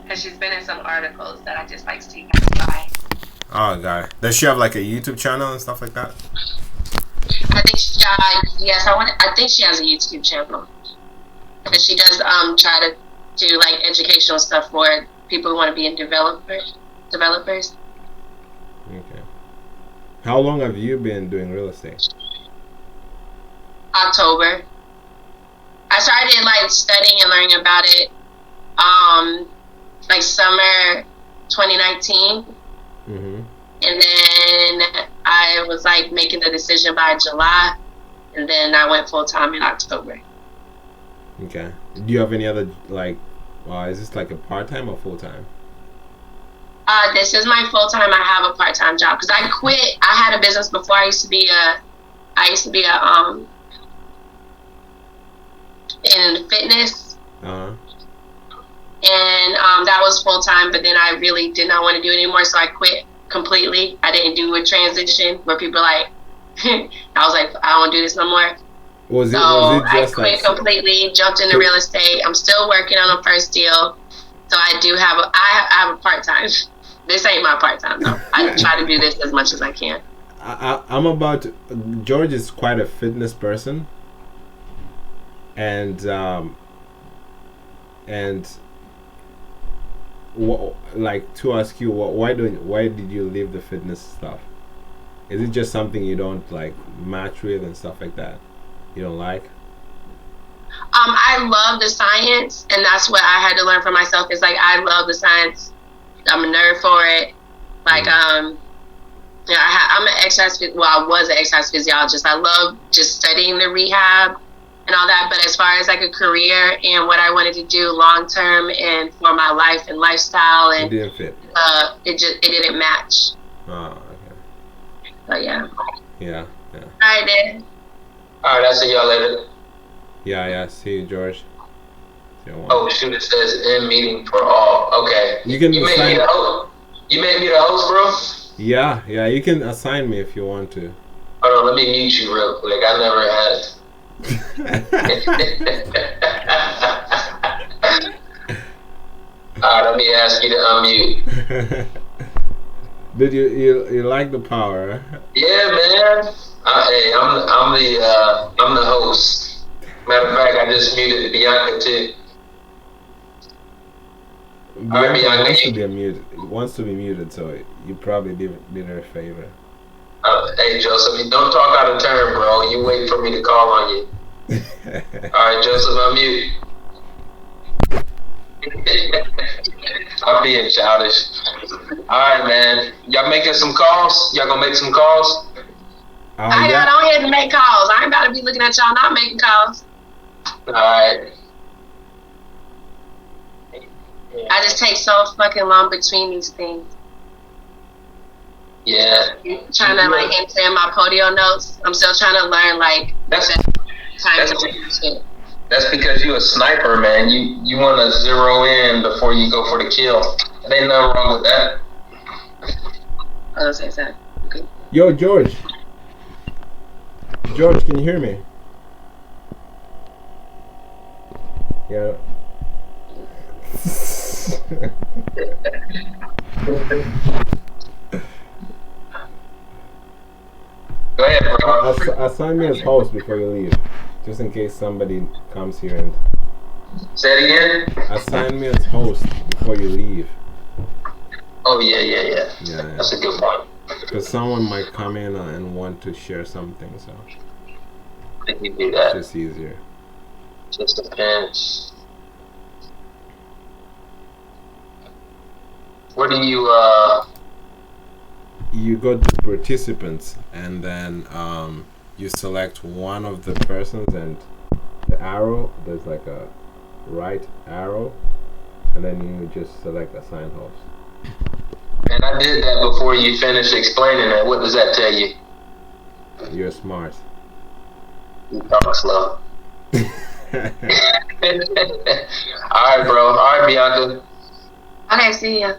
Because she's been in some articles that I just like see by. Oh, got it. Does she have like a YouTube channel and stuff like that? I think yes, I think she has a YouTube channel. Because she does try to do like educational stuff for people who want to be in developers. Okay. How long have you been doing real estate? October. I started like studying and learning about it like summer 2019. And then I was like making the decision by July, and then I went full time in October. Okay. Do you have any other, like, is this like a part-time or full-time? This is my full-time. I have a part-time job because I quit. I had a business before. I used to be in fitness. And that was full-time, but then I really did not want to do it anymore, so I quit completely. I didn't do a transition where people like, I was like, I don't want to do this no more. Was it just I quit completely, jumped into real estate. I'm still working on a first deal. So I do have I have a part-time. This ain't my part-time though. I try to do this as much as I can. George is quite a fitness person. And like, to ask you, why did you leave the fitness stuff? Is it just something you don't like match with and stuff like that? You don't like? I love the science, and that's what I had to learn for myself. Is like, I love the science. I'm a nerd for it. Like, I'm an exercise. Well, I was an exercise physiologist. I love just studying the rehab and all that. But as far as like a career and what I wanted to do long term and for my life and lifestyle, and it didn't fit. It didn't match. Oh, okay. But yeah. Yeah. I did. All right, I'll see y'all later. Yeah. See you, George. Oh shoot! It says in meeting for all. Okay. You made me the host. You made me the host, bro. Yeah. You can assign me if you want to. Hold on, let me mute you real quick. I never had. All right, let me ask you to unmute. Did you like the power? Yeah, man. Hey, I'm the host. Matter of fact, I just muted Bianca too. Bianca wants to be muted, so you probably did her a favor. Hey, Joseph, don't talk out of turn, bro. You wait for me to call on you. All right, Joseph, unmute. I'm being childish. All right, man. Y'all making some calls? Y'all gonna make some calls? I got on here to make calls. I ain't about to be looking at y'all not making calls. All right. I just take so fucking long between these things. Yeah. Trying to like enter in my Podio notes. I'm still trying to learn like that's because you a sniper, man. You want to zero in before you go for the kill. There ain't nothing wrong with that. Oh, that's exactly. Okay. Yo, George. George, can you hear me? Yeah. Go ahead, bro. Assign me as host before you leave, just in case somebody comes here and. Say it again. Assign me as host before you leave. Oh yeah. That's a good point. Because someone might come in and want to share something, so. I think you do that. It's just easier. Just depends. What do you You go to participants and then you select one of the persons and the arrow, there's like a right arrow, and then you just select assign host. And I did that before you finished explaining that. What does that tell you? You're smart. You talk slow. Alright, bro. Alright, Bianca. Okay, see ya.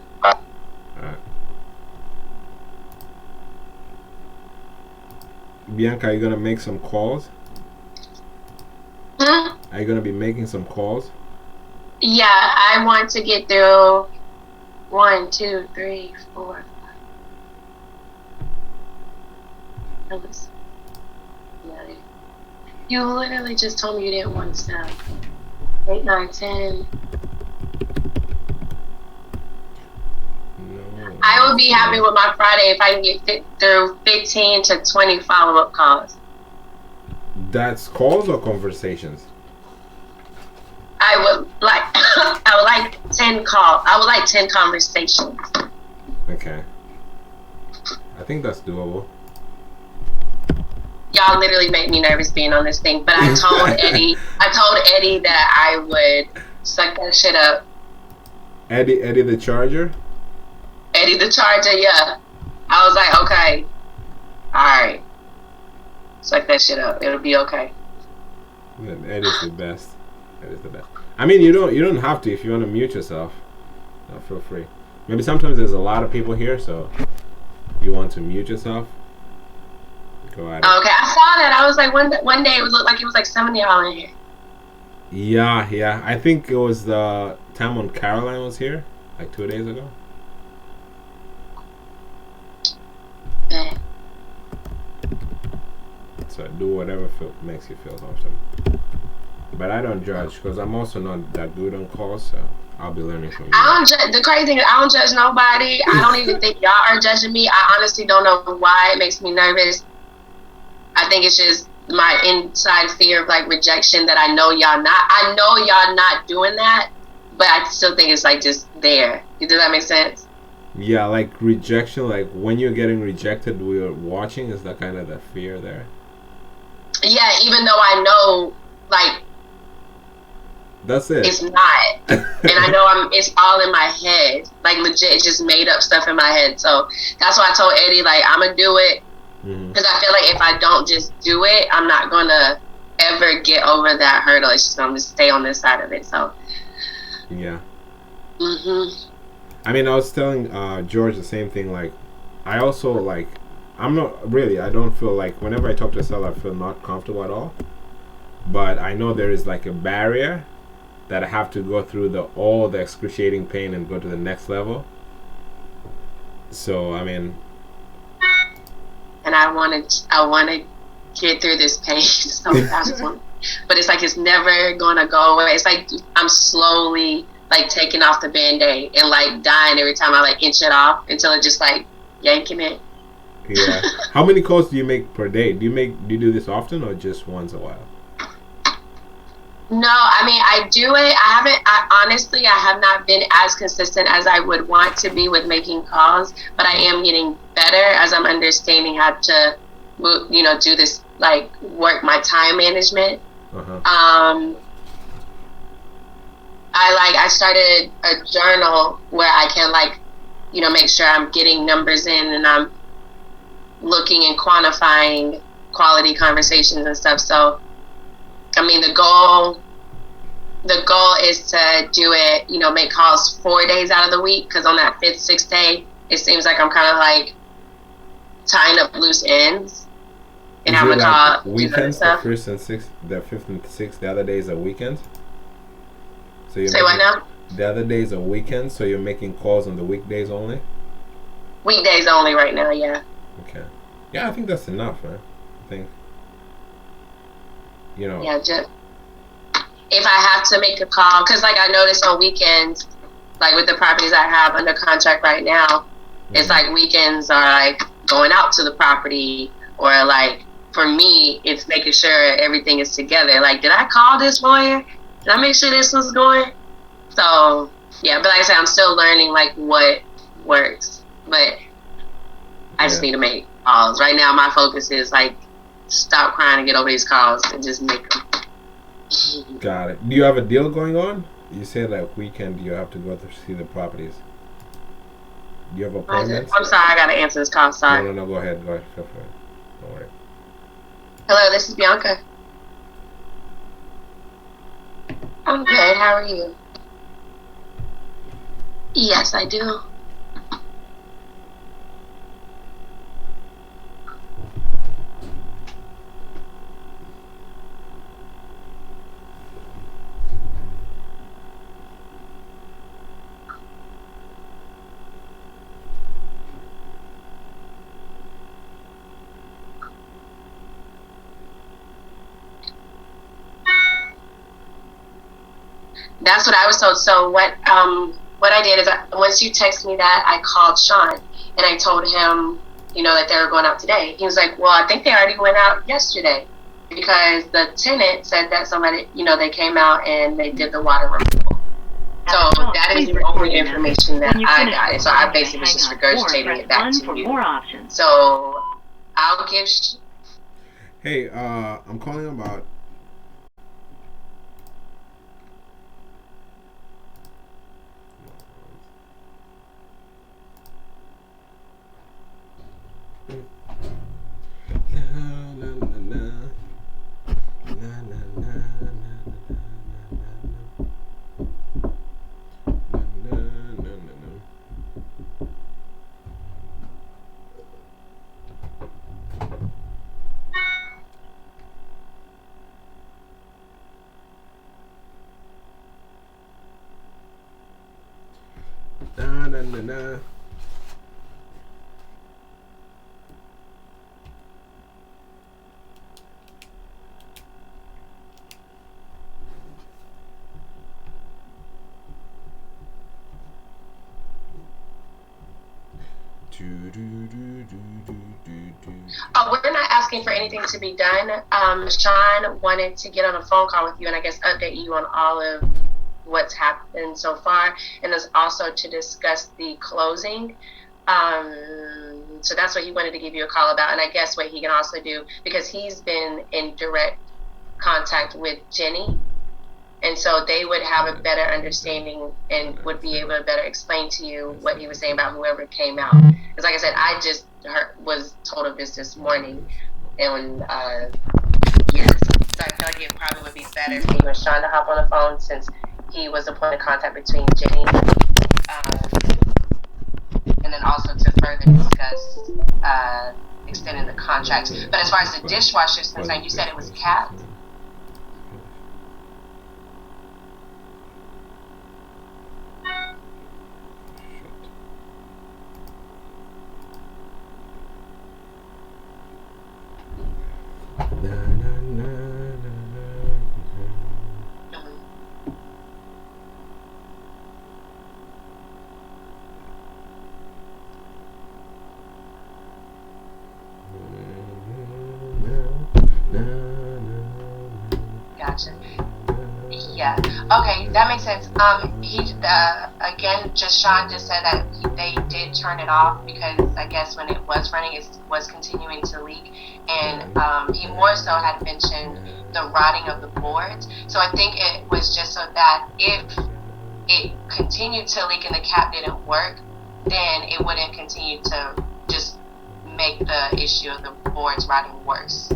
Bianca, are you gonna make some calls? Hmm? Are you gonna be making some calls? Yeah, I want to get through 1, 2, 3, 4. That was 9. You literally just told me you didn't want to stop. 8, 9, 10. No. I would be happy with my Friday if I can get through 15 to 20 follow-up calls. That's calls or conversations? I would like 10 calls. I would like 10 conversations. Okay. I think that's doable. Y'all literally make me nervous being on this thing, but I told Eddie that I would suck that shit up. Eddie the Charger? Eddie the Charger, yeah. I was like, okay, alright. Suck that shit up. It'll be okay. Eddie's the best. Eddie's the best. I mean, you don't have to if you want to mute yourself. No, feel free. Maybe sometimes there's a lot of people here, so you want to mute yourself. Go at it. Okay, I saw that. I was like, one day it looked like it was like 70 y'all in here. Yeah. I think it was the time when Caroline was here, like 2 days ago. Okay. So do whatever makes you feel comfortable. But I don't judge because I'm also not that good on calls, so I'll be learning from you. The crazy thing is I don't judge nobody. I don't even think y'all are judging me. I honestly don't know why it makes me nervous. I think it's just my inside fear of like rejection that I know y'all not doing that, but I still think it's like just there. Does that make sense? Yeah, like rejection, like when you're getting rejected, we're watching. Is that kind of the fear there? Yeah, even though I know, like, that's it. It's not, and I know it's all in my head. Like legit, it's just made up stuff in my head. So that's why I told Eddie, like, I'm gonna do it because I feel like if I don't just do it, I'm not gonna ever get over that hurdle. It's just gonna stay on this side of it. So yeah. I mean, I was telling George the same thing. Like, I also like, I don't feel like whenever I talk to a seller, I feel not comfortable at all. But I know there is like a barrier that I have to go through all the excruciating pain and go to the next level. So I mean, and I want to get through this pain so fast. But it's like it's never gonna go away. It's like I'm slowly like taking off the Band-Aid and like dying every time I like inch it off until it just like yanking it. Yeah. How many calls do you make per day? Do you do this often or just once a while? No, I mean, I do it. I have not been as consistent as I would want to be with making calls, but I am getting better as I'm understanding how to, do this, like, work my time management. I started a journal where I can, like, make sure I'm getting numbers in and I'm looking and quantifying quality conversations and stuff. So, I mean, the goal the goal is to do it, make calls 4 days out of the week, because on that 5th, 6th day, it seems like I'm kind of like tying up loose ends and having to call weekends, the 1st and 6th, the 5th and 6th, the other days are weekends? So you're Say what now? The other days are weekends, so you're making calls on the weekdays only? Weekdays only right now, yeah. Okay. Yeah, I think that's enough, man. I think, Yeah, just if I have to make a call, because like I noticed on weekends, like with the properties I have under contract right now, it's like weekends are like going out to the property, or like for me, it's making sure everything is together. Like, did I call this lawyer? Did I make sure this was going? So yeah, but like I said, I'm still learning like what works, but I just need to make calls. Right now, my focus is like stop crying and get over these calls and just make them. Got it. Do you have a deal going on? You said like weekend you have to go to see the properties. Do you have appointments? I'm sorry, I gotta answer this call. Sorry. No, go ahead. Feel free. Don't worry. Hello, this is Bianca. I'm good. How are you? Yes, I do. That's what I was told. So what I did is once you text me that, I called Sean and I told him, that they were going out today. He was like, well, I think they already went out yesterday because the tenant said that somebody, they came out and they did the water removal. So that is the only information that I got. And so I basically was just regurgitating it back to you. So I'll give... Hey, I'm calling about... We're not asking for anything to be done. Sean wanted to get on a phone call with you and I guess update you on all of what's happened so far, and there's also to discuss the closing. So that's what he wanted to give you a call about, and I guess what he can also do, because he's been in direct contact with Jenny, and so they would have a better understanding and would be able to better explain to you what he was saying about whoever came out. Because like I said, I just was told of this morning, and yes, so I feel like it probably would be better for you and Sean to hop on the phone, since he was the point of contact between Jenny, and then also to further discuss extending the contract. But as far as the dishwasher is concerned, you said it was capped. Gotcha. Yeah. Okay, that makes sense. He again, Sean just said that they did turn it off because I guess when it was running, it was continuing to leak, and he more so had mentioned the rotting of the boards. So I think it was just so that if it continued to leak and the cap didn't work, then it wouldn't continue to just make the issue of the boards rotting worse.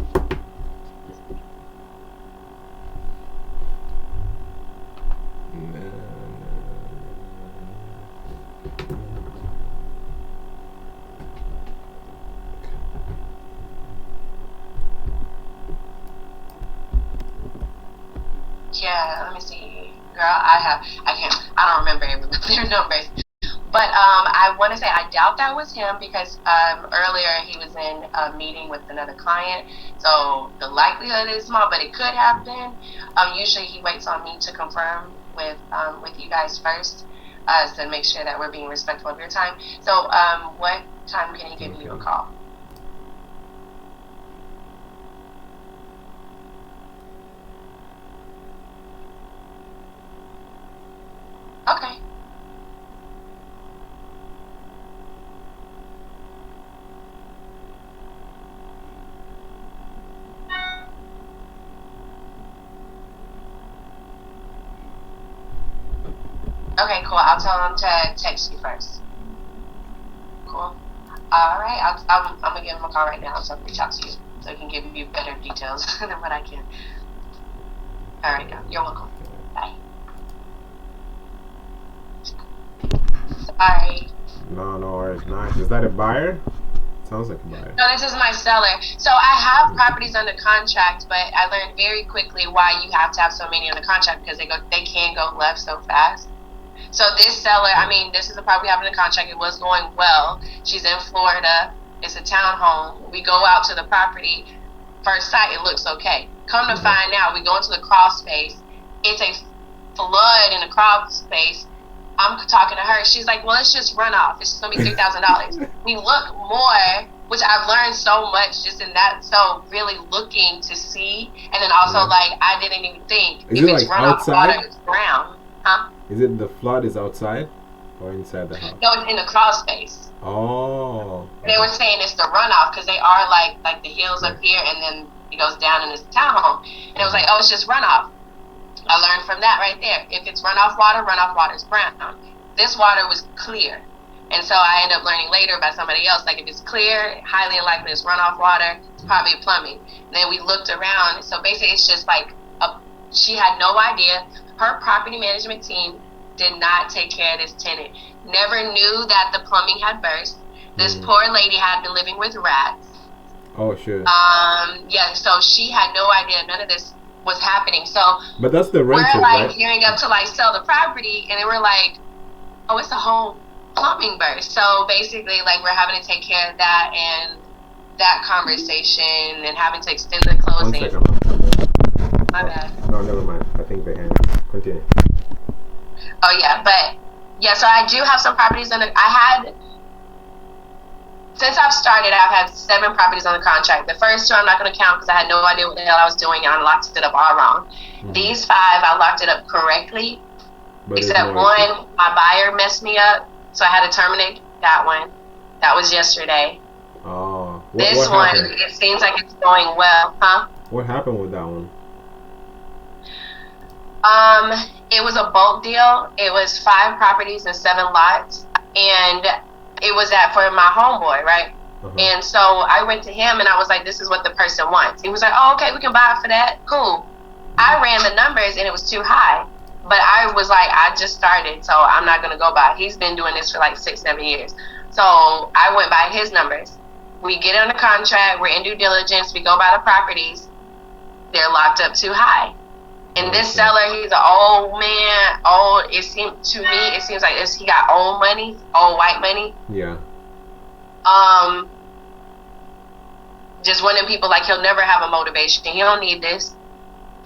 Yeah, let me see. Girl, I don't remember their numbers. But I want to say I doubt that was him because earlier he was in a meeting with another client. So the likelihood is small, but it could have been. Usually he waits on me to confirm with you guys first to make sure that we're being respectful of your time. So what time can he give you a call? Okay. Okay, cool. I'll tell him to text you first. Cool. All right. I'm gonna give him a call right now, so I'll reach out to you so he can give you better details than what I can. All right, you're welcome. Bye. Sorry. No worries. Nice. Is that a buyer? Sounds like a buyer. No, this is my seller. So I have properties under contract, but I learned very quickly why you have to have so many under contract because they can go left so fast. So this seller, this is a property we have under contract. It was going well. She's in Florida. It's a townhome. We go out to the property. First sight, it looks okay. Come to find out, we go into the crawl space. It's a flood in the crawl space. I'm talking to her. She's like, well, it's just runoff. It's just going to be $3,000. We look more, which I've learned so much just in that. So really looking to see. And then also, I didn't even think Is if it it's like runoff outside? water, it's brown. Huh? Is it the flood is outside or inside the house? No, it's in the crawl space. Oh. They were saying it's the runoff because they are like the hills up here and then it goes down in this townhome. And it was like, oh, it's just runoff. I learned from that right there. If it's runoff water is brown. This water was clear. And so I ended up learning later by somebody else, like if it's clear, highly unlikely it's runoff water, it's probably plumbing. And then we looked around. So basically it's just like, she had no idea. Her property management team did not take care of this tenant. Never knew that the plumbing had burst. This poor lady had been living with rats. Oh, sure. Yeah, so she had no idea none of this was happening. So but that's the renters, we're right? gearing up to sell the property, and then we're like, oh, it's a whole plumbing burst. So basically, we're having to take care of that and that conversation and having to extend the closing. 1 second. My bad. No, never mind. I think they hang. Continue. Oh yeah, but yeah. So I do have some properties since I've started, I've had 7 properties on the contract. The first 2 I'm not going to count because I had no idea what the hell I was doing and I locked it up all wrong. These 5 I locked it up correctly, except one, my buyer messed me up, so I had to terminate that one. That was yesterday. Oh. This one, it seems like it's going well, huh? What happened with that one? It was a bulk deal. It was 5 properties and 7 lots, and it was that for my homeboy, right? And so I went to him and I was like, this is what the person wants. He was like, oh, okay, we can buy it for that. Cool. I ran the numbers and it was too high. But I was like, I just started, so I'm not going to go by. He's been doing this for 6-7 years. So I went by his numbers. We get on the contract. We're in due diligence. We go by the properties. They're locked up too high. And this seller, he's an old man. It seems like he got old money, old white money. Yeah. Just one of them people he'll never have a motivation. He don't need this.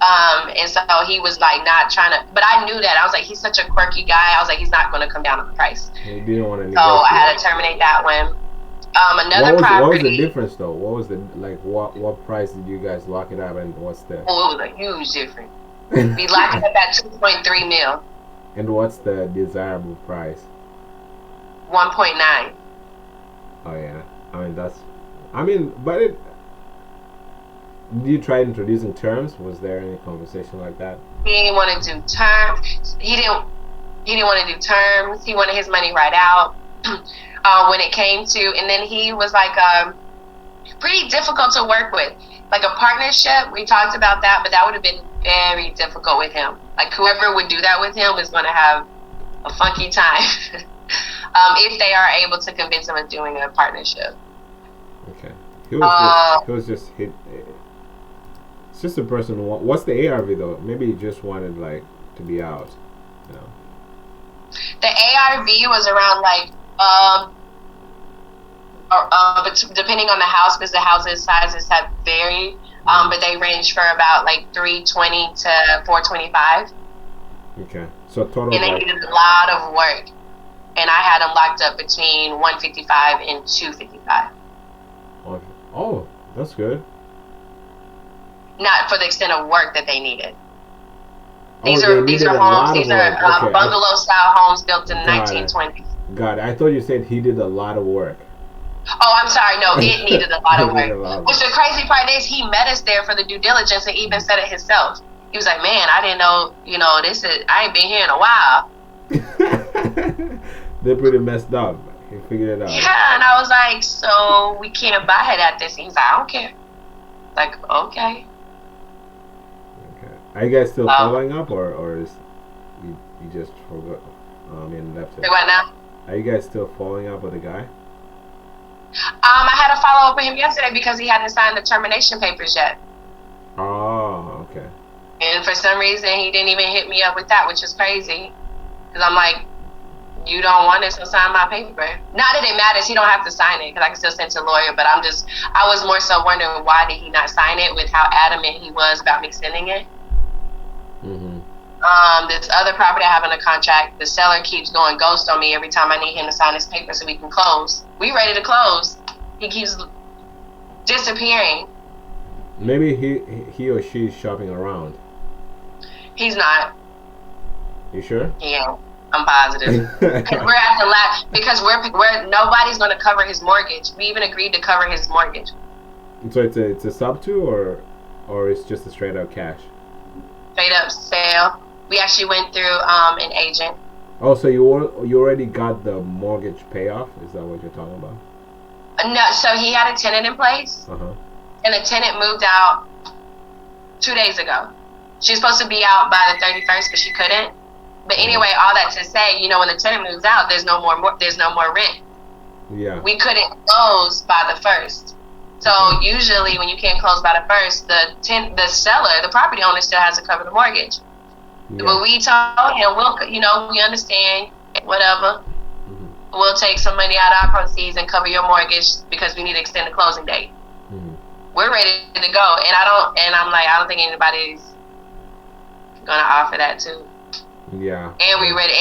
And so he was not trying to. But I knew that. I was like, he's such a quirky guy. I was like, he's not going to come down on the price. He didn't want to. So I had to terminate that one. Another property. What was the difference though? What was the what price did you guys lock it up and what's the? Oh, it was a huge difference. We locked it up at 2.3 mil. And what's the desirable price? 1.9. Oh yeah, but did you try introducing terms? Was there any conversation like that? He didn't want to do terms. He didn't want to do terms. He wanted his money right out. When it came to, and then he was pretty difficult to work with. Like a partnership, we talked about that, but that would have been very difficult with him. Whoever would do that with him is going to have a funky time if they are able to convince him of doing a partnership. Okay. He was just hit. just a person who what's the ARV though? Maybe he just wanted like to be out, you know. The ARV was around like depending on the house, because the houses sizes have varied, but they range for about like 320 to 425. Okay, so total. And they needed a lot of work, and I had them locked up between 155 and 255. Oh, that's good. Not for the extent of work that they needed. These are homes. These are bungalow style homes built in the 1920s. Got it. I thought you said he did a lot of work. Oh, I'm sorry. No, it needed a lot of work. Which the crazy part is, he met us there for the due diligence and even said it himself. He was like, "Man, I didn't know. You know, I ain't been here in a while." They're pretty messed up. He figured it out. Yeah, and I was like, "So we can't buy it at this?" He's like, "I don't care." Like, okay. Are you guys still following up, or is you just forgot? Left it. What now? Are you guys still following up with the guy? I had to follow up with him yesterday because he hadn't signed the termination papers yet. Oh, okay. And for some reason, he didn't even hit me up with that, which is crazy. Because I'm like, you don't want it, so sign my paper. Not that it matters, he don't have to sign it, because I can still send to a lawyer, but I was more so wondering why did he not sign it with how adamant he was about me sending it. Mm-hmm. This other property I have in a contract, the seller keeps going ghost on me every time I need him to sign his paper so we can close. We ready to close. He keeps disappearing. Maybe he or she is shopping around. He's not. You sure? Yeah, I'm positive. We're at the last, because we're nobody's going to cover his mortgage. We even agreed to cover his mortgage. So it's a sub to or it's just a straight up cash? Straight up sale. We actually went through an agent. Oh, so you already got the mortgage payoff? Is that what you're talking about? No, so he had a tenant in place, and the tenant moved out 2 days ago. She was supposed to be out by the 31st, but she couldn't. But anyway, all that to say, when the tenant moves out, there's no more rent. Yeah. We couldn't close by the 1st. So usually when you can't close by the 1st, the seller, the property owner, still has to cover the mortgage. Yeah. But we told him, we understand, whatever. Mm-hmm. We'll take some money out of our proceeds and cover your mortgage because we need to extend the closing date. Mm-hmm. We're ready to go, and I don't think anybody's gonna offer that too. Yeah. And we're ready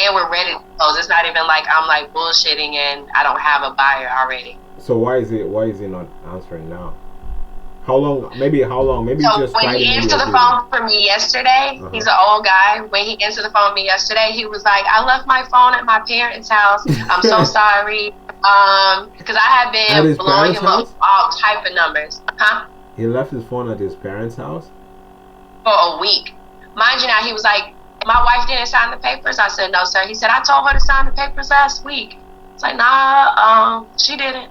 to close. It's not even like I'm like bullshitting and I don't have a buyer already. So why is he not answering now? How long? Maybe so just when he answered the phone for me yesterday, he's an old guy. When he answered the phone for me yesterday, he was like, "I left my phone at my parents' house. I'm so sorry." Because I have been blowing him up all type of numbers. Huh? He left his phone at his parents' house? For a week. Mind you now, he was like, "My wife didn't sign the papers." I said, "No, sir." He said, "I told her to sign the papers last week." It's like, "Nah, she didn't.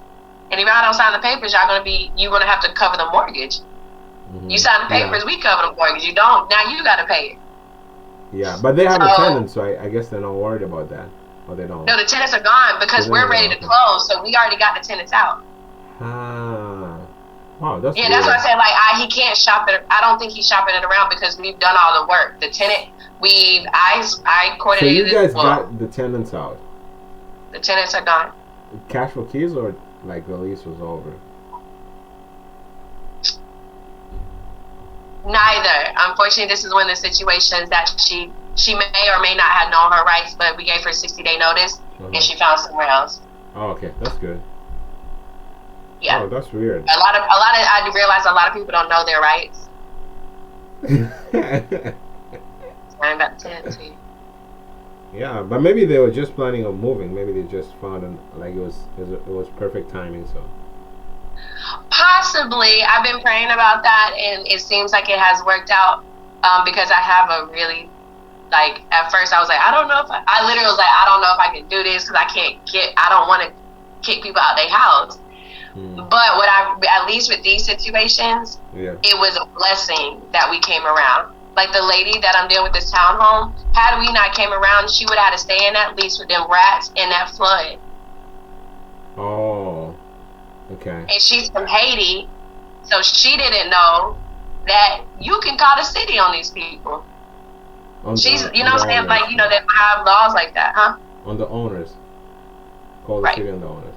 And if I don't sign the papers, you're gonna have to cover the mortgage. Mm-hmm. You sign the papers, we cover the mortgage. You don't, now you gotta pay it." Yeah, but they have a tenant, so I guess they're not worried about that. Or they don't. No, the tenants are gone because we're ready to close, so we already got the tenants out. Ah. Wow, that's weird. That's why I said he can't shop it. I don't think he's shopping it around because we've done all the work. The tenant, I coordinated. So you guys got the tenants out. The tenants are gone. Cash for keys or like the lease was over? Neither. Unfortunately, this is one of the situations that she may or may not have known her rights, but we gave her 60-day notice, and she found somewhere else. Oh, okay, that's good. Yeah. Oh, that's weird. I realize a lot of people don't know their rights. I'm about to tell you. Yeah, but maybe they were just planning on moving. Maybe they just found it was perfect timing. So possibly, I've been praying about that, and it seems like it has worked out. Because I have a really at first I was like, I don't know if I literally was like, I don't know if I can do this because I don't want to kick people out of their house. But at least with these situations, it was a blessing that we came around. Like the lady that I'm dealing with this townhome, had we not came around, she would have had to stay in that lease with them rats and that flood. Oh, okay. And she's from Haiti, so she didn't know that you can call the city on these people. She's, you know what I'm saying? Like, you know, they have laws like that, huh? On the owners. Call the city on the owners.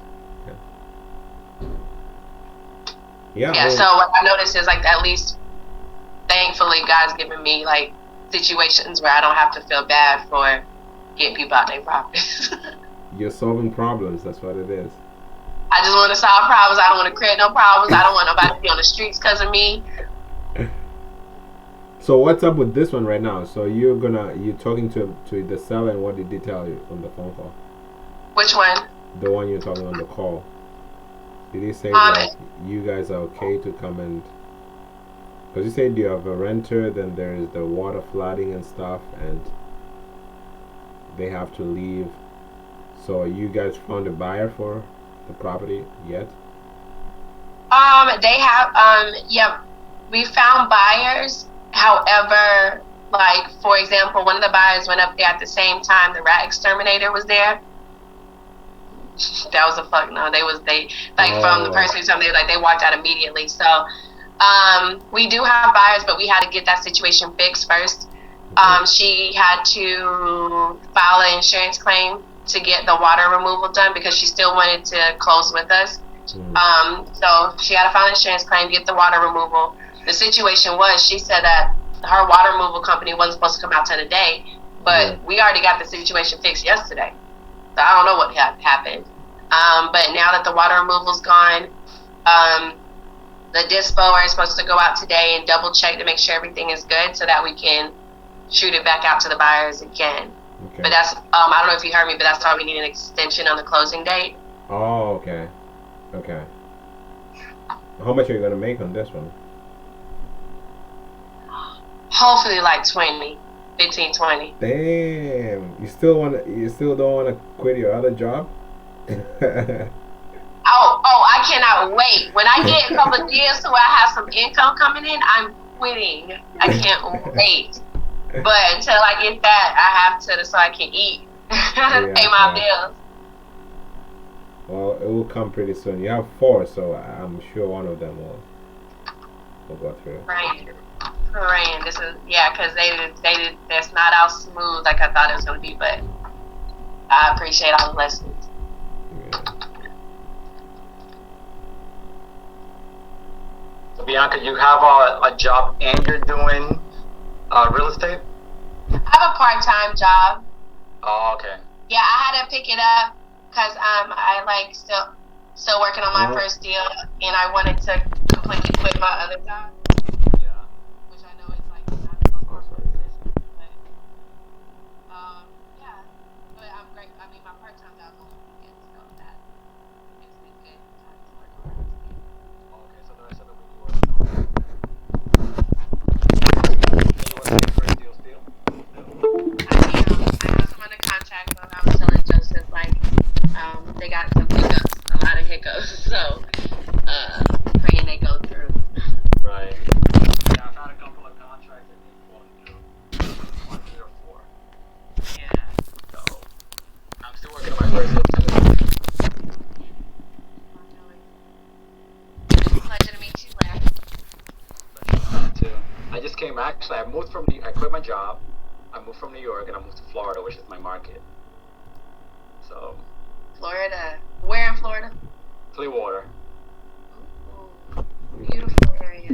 Yeah, so what I noticed is, like, at least, thankfully, God's given me, like, situations where I don't have to feel bad for getting people out their properties. You're solving problems, that's what it is. I just want to solve problems. I don't want to create no problems. I don't want nobody to be on the streets because of me. So what's up with this one right now? So you're talking to the seller, and what did they tell you on the phone call? Which one? The one you're talking on the call. Did he say like you guys are okay to come and? Because you said you have a renter, then there is the water flooding and stuff, and they have to leave. So you guys found a buyer for the property yet? They have yeah, we found buyers. However, like, for example, one of the buyers went up there at the same time the rat exterminator was there. That was a fuck no. From the person who told me, like, they walked out immediately. So we do have buyers, but we had to get that situation fixed first. She had to file an insurance claim to get the water removal done because she still wanted to close with us. So she had to file an insurance claim, get the water removal. The situation was, she said that her water removal company wasn't supposed to come out till today, but we already got the situation fixed yesterday. So I don't know what happened. But now that the water removal's gone, the dispo is supposed to go out today and double check to make sure everything is good so that we can shoot it back out to the buyers again. Okay. But that's, I don't know if you heard me, but that's why we need an extension on the closing date. Oh, okay. Okay. How much are you going to make on this one? Hopefully like 15, 20. Damn. You still don't want to quit your other job? I cannot wait. When I get a couple of deals to where I have some income coming in, I'm quitting. I can't wait. But until I get that, I have to so I can eat, pay my bills. Well, it will come pretty soon. You have 4, so I'm sure one of them will go through. Right. This is because they did. That's not out smooth like I thought it was gonna be, but I appreciate all the lessons. So Bianca, you have a job and you're doing real estate? I have a part-time job. Oh, okay. Yeah, I had to pick it up because I like still working on my first deal, and I wanted to completely quit my other job. Yeah. Which I know is like not the most popular position, but yeah. But I'm great. I mean, my part-time job is on the weekend, so that gives me good time to work on real estate. Okay, so the rest of the week you work on. You want to get first deal still? I have some under contract, but I was telling Joseph, like, they got some hiccups, a lot of hiccups, so praying they go through. Right. Yeah, I've had a couple of contracts that need going through 1, 3, or 4. Yeah. So I'm still working on my first deal too. Pleasure to meet you, Larry. Too. I just came. Actually, I quit my job. I moved from New York and I moved to Florida, which is my market. So. Florida. Where in Florida? Clearwater. Ooh, beautiful area.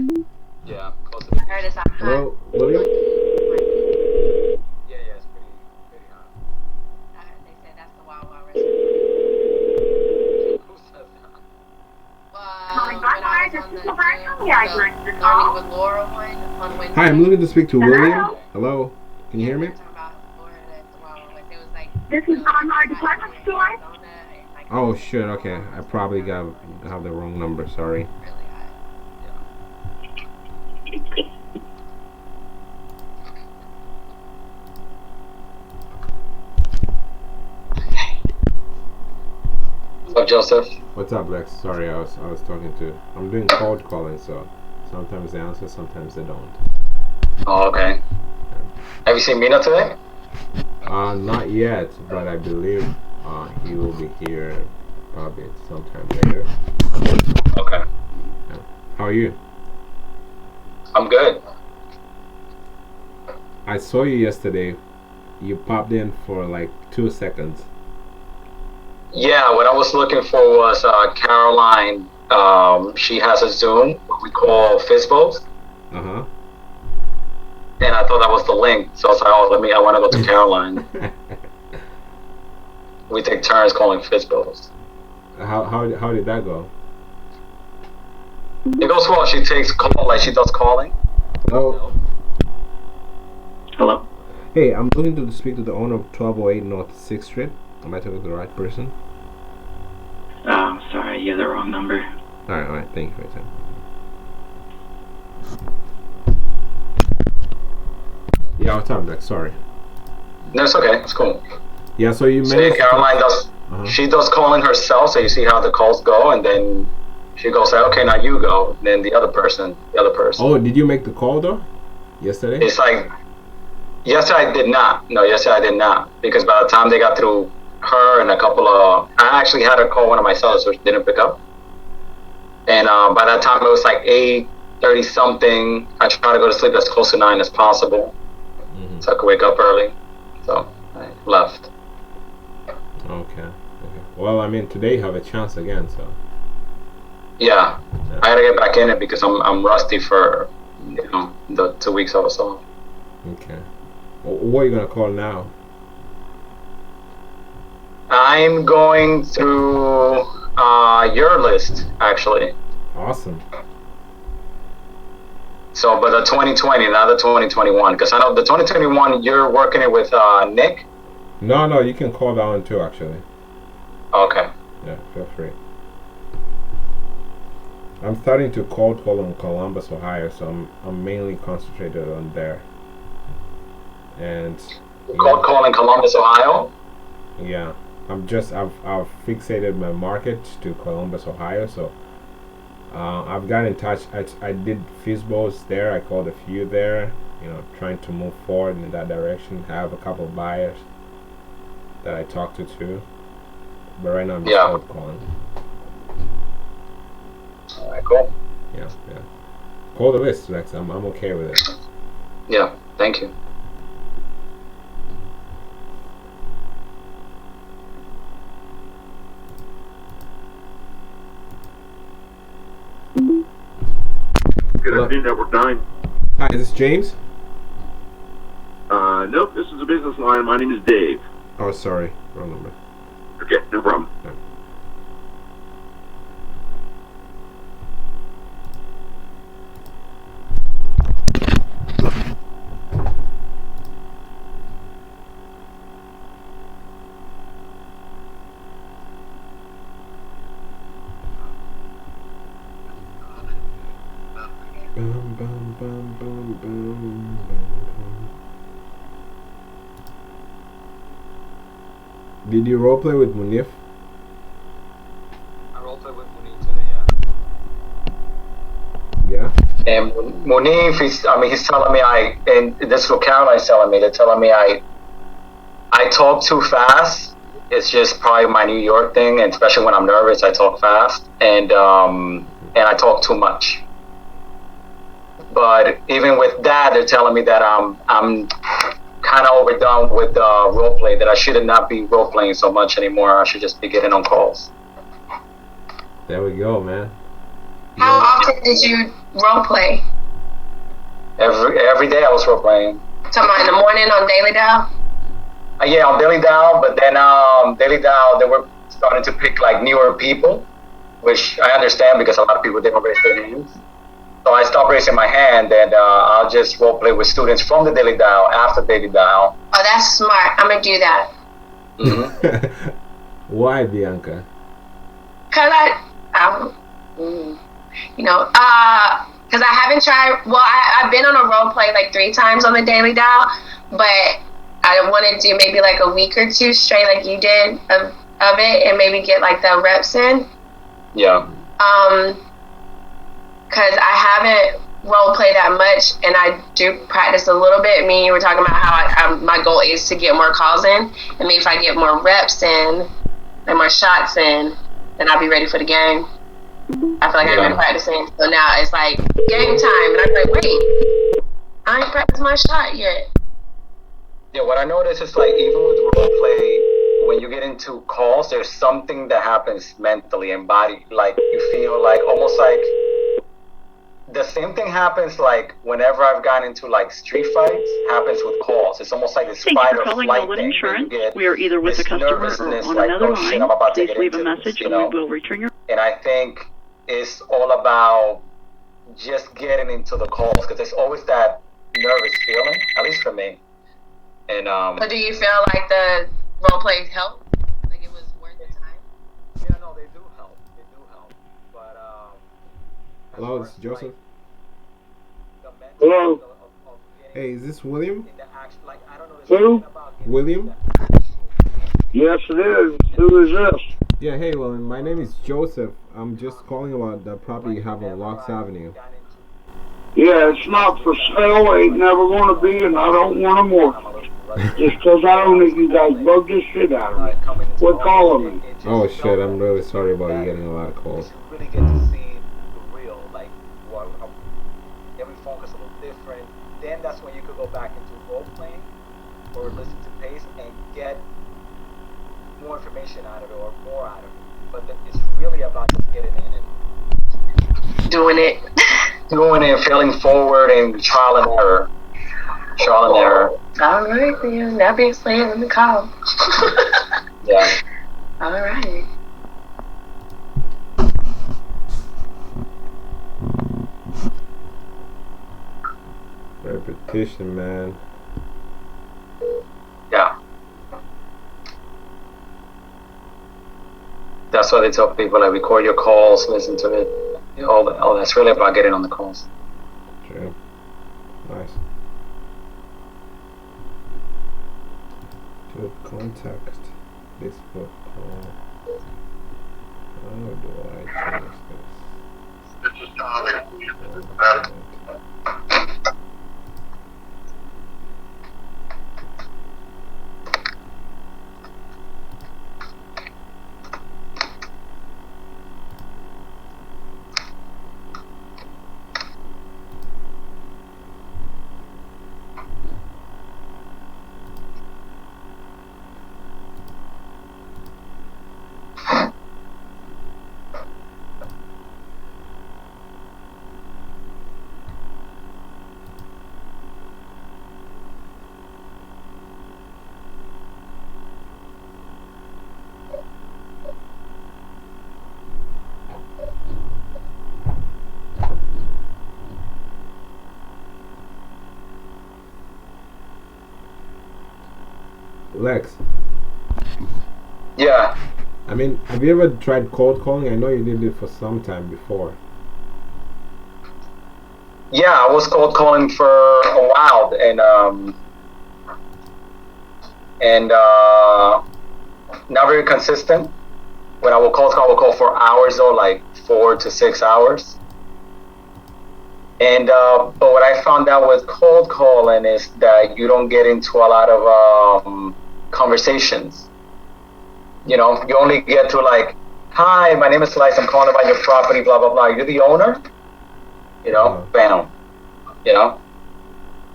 Yeah, close to the beach. I heard it's on hot. Hello, William? Yeah, it's pretty hot. I heard they said that's the Wild Wild West. Who said that? When I was on the Learning with Laura one on Wednesday. Hi, I'm looking to speak to William. Hello? Can you hear me? This is our department store. Oh shit, okay. I probably have the wrong number, sorry. What's up, Joseph? What's up, Lex? Sorry, I was talking to. I'm doing cold calling, so sometimes they answer, sometimes they don't. Oh, okay. Have you seen Mina today? Not yet, but I believe he will be here probably sometime later. Okay. Yeah. How are you? I'm good. I saw you yesterday. You popped in for like 2 seconds. Yeah, what I was looking for was Caroline. She has a Zoom, what we call Fizzbos. Uh-huh. And I thought that was the link. So I was like, I want to go to Caroline. We take turns calling Fizzbos. How did that go? It goes well. She takes call, like she does calling. Oh. Hello. Hey, I'm looking to speak to the owner of 1208 North 6th Street. Am I talking to the right person? Sorry, you have the wrong number. Alright, thank you for your time. Yeah, what's up, Beck? Sorry. No, it's okay. It's cool. Yeah, so you See, managed Caroline does. She does calling herself, so you see how the calls go, and then she goes like, okay, now you go. Then the other person. Oh, did you make the call though? Yesterday? It's like, yesterday I did not. No, yesterday I did not, because by the time they got through her and a couple of, I actually had her call one of my sellers, which didn't pick up. And by that time it was like 8:30 something. I tried to go to sleep as close to 9 as possible, so I could wake up early. So I left. Okay. Well, I mean, today you have a chance again, so. Yeah, I gotta get back in it because I'm rusty for the 2 weeks I was off. Okay. What are you gonna call now? I'm going through your list actually. Awesome. So, but the 2020, not the 2021, because I know the 2021 you're working it with Nick. No, you can call that one too, actually. Okay. Yeah, feel free. I'm starting to call in Columbus, Ohio, so I'm mainly concentrated on there. And Call in Columbus, Ohio. Yeah, I've fixated my market to Columbus, Ohio, so I've got in touch. I did Fizzbos there. I called a few there, trying to move forward in that direction. I have a couple of buyers that I talked to too, but right now I'm just cold calling. Alright, cool. Yeah. Call the list, Lex. I'm okay with it. Yeah, thank you. Good afternoon, Network 9. Hi, is this James? Nope, this is a business line. My name is Dave. Oh, sorry. Wrong number. Okay, no problem. No. Did you roleplay with Munif? I roleplay with Munif today, yeah. Yeah? And Munif, he's telling me and this is what Caroline's telling me, they're telling me I talk too fast. It's just probably my New York thing, and especially when I'm nervous, I talk fast, and I talk too much. But even with that, they're telling me that I'm kind of overdone with role play, that I should not be role playing so much anymore. I should just be getting on calls. There we go, man. How often did you role play? Every day I was role playing. Talking about in the morning on Daily Dial? Yeah, on Daily Dial, but then Daily Dial, they were starting to pick like newer people, which I understand because a lot of people didn't raise their hands. So I stopped raising my hand, and I'll just role play with students from the Daily Dial after Daily Dial. Oh, that's smart. I'm gonna do that. Mm-hmm. Why, Bianca? Cause because I haven't tried. Well, I've been on a role play like 3 times on the Daily Dial, but I want to do maybe like a week or 2 straight, like you did of it, and maybe get like the reps in. Yeah. Because I haven't role played that much, and I do practice a little bit. Me and you were talking about how my goal is to get more calls in, and maybe if I get more reps in and more shots in, then I'll be ready for the game. I feel like I've been practicing. So now it's like game time. And I'm like, wait, I ain't practiced my shot yet. Yeah, what I notice is like even with role play, when you get into calls, there's something that happens mentally and body. Like you feel like almost like the same thing happens like whenever I've gotten into like street fights, happens with calls. It's almost like this fight or flight thing. We are either with a customer or on like, another oh, shit, line. I'm about to Please get leave a into message this, and we will return your. And I think it's all about just getting into the calls because there's always that nervous feeling, at least for me. And But do you feel like the role play helped? Like it was worth the time? Yeah, no, they do help. They do help. But hello, it's Joseph. Hello. Hey, is this William? Who? William? Yes, it is. Who is this? Yeah, hey, William. My name is Joseph. I'm just calling about the property you have on Locks Avenue. Yeah, it's not for sale. Ain't never going to be, and I don't want a mortgage. Just because I own it, you guys bug the shit out of me. Quit calling me. Oh shit, I'm really sorry about you getting a lot of calls. Really get to see the real, like every phone is a little different. Then that's when you could go back into role playing or listen to pace and get more information out of it or more out of it. But it's really about just getting in and doing it, failing forward, and trial and error. All right, then. That being said, let me call. Yeah. All right. Repetition, man. Yeah. That's why they tell people, like, record your calls, listen to it. All that's really about getting on the calls. True. Nice. To contact Facebook call. How do I change this? This is Tommy. Lex. Yeah. I mean, have you ever tried cold calling? I know you did it for some time before. Yeah, I was cold calling for a while, and not very consistent. When I will call for hours though, like 4 to 6 hours. And but what I found out with cold calling is that you don't get into a lot of conversations. You know, you only get to like, hi, my name is Slice, I'm calling about your property, blah, blah, blah. You're the owner? You know, bam. You know?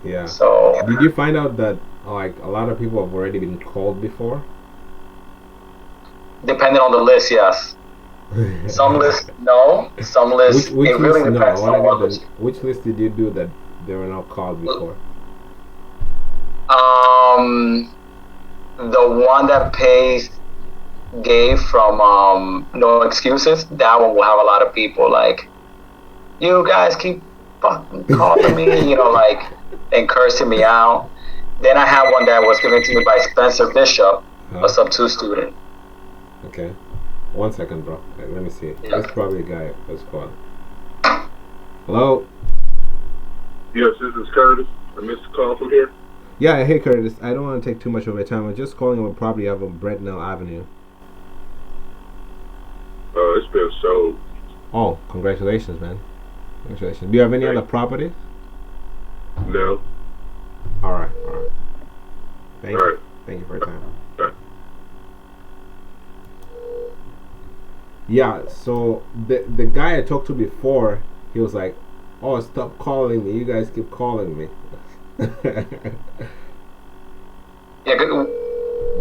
Yeah. So. Did you find out that like a lot of people have already been called before? Depending on the list, yes. Some lists, no. Some lists, which it really list, depends on what list. Which list did you do that they were not called before? The one that pays gave from No Excuses, that one will have a lot of people like, you guys keep fucking calling me, you know, like, and cursing me out. Then I had one that was given to me by Spencer Bishop, a sub-2 student. Okay. 1 second, bro. Wait, let me see. Yeah. That's probably a guy that's called. Hello? Yes, this is Curtis. I missed a call from here. Yeah, hey Curtis. I don't want to take too much of your time. I'm just calling about property of Bretnell Avenue. It's been sold. Oh, congratulations, man. Congratulations. Do you have any other property? No. Alright. Thank you. All right. Thank you for your time. All right. Yeah, so the guy I talked to before, he was like, "Oh, stop calling me. You guys keep calling me."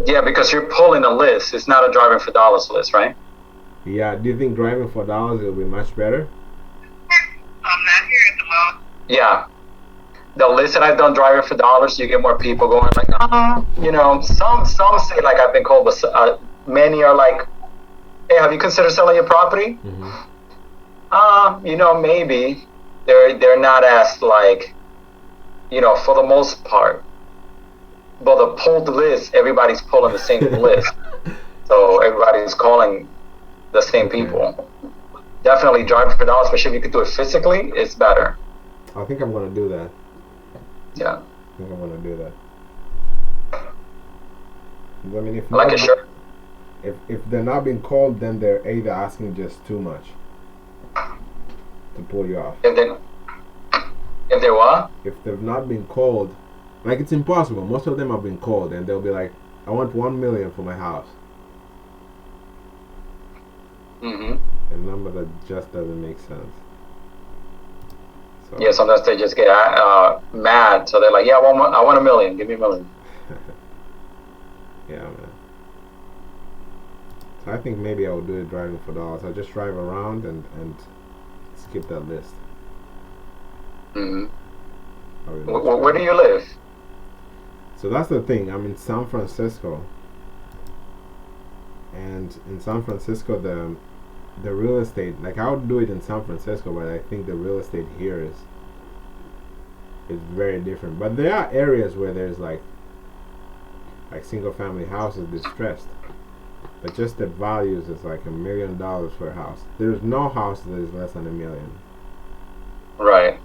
Yeah, because you're pulling a list. It's not a driving for dollars list, right? Yeah, do you think driving for dollars will be much better? I'm not here at the moment. Yeah. The list that I've done driving for dollars, you get more people going like, you know, some say like I've been called, but many are like, hey, have you considered selling your property? You know, maybe. They're not as like, you know, for the most part. But the pulled list, everybody's pulling the same list. So everybody's calling the same people. Definitely driving for dollars, especially if you could do it physically, it's better. I think I'm gonna do that. Yeah. I think I'm gonna do that. I mean, if like not, a shirt. If they're not being called, then they're either asking just too much to pull you off. If they're what? If they've not been called, like it's impossible. Most of them have been called, and they'll be like, "I want 1 million for my house." A number that just doesn't make sense. So. Yeah, sometimes they just get mad, so they're like, "Yeah, I want 1 million. Give me 1 million." Yeah, man. So I think maybe I will do it driving for dollars. I'll just drive around and skip that list. Where do you live? So that's the thing. I'm in San Francisco, and in San Francisco, the real estate, like I would do it in San Francisco, but I think the real estate here is very different. But there are areas where there's like single family houses distressed, but just the values is like $1 million for a house. There's no house that is less than $1 million. Right.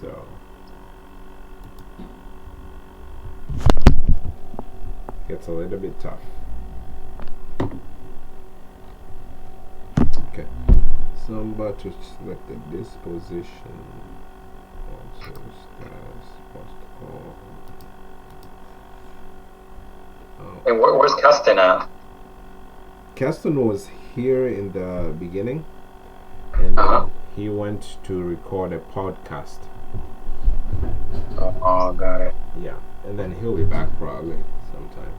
So gets a little bit tough. Okay, so I'm about to select the disposition. Also, status, post call. And where's Keston at? Keston was here in the beginning, and then he went to record a podcast. Oh, got it. Yeah, and then he'll be back probably sometime.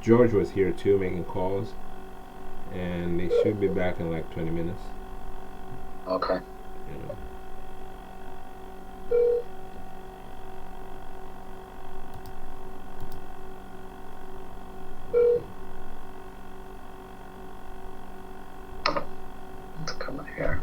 George was here too, making calls, and they should be back in like 20 minutes. Okay. You know. Let's come in here.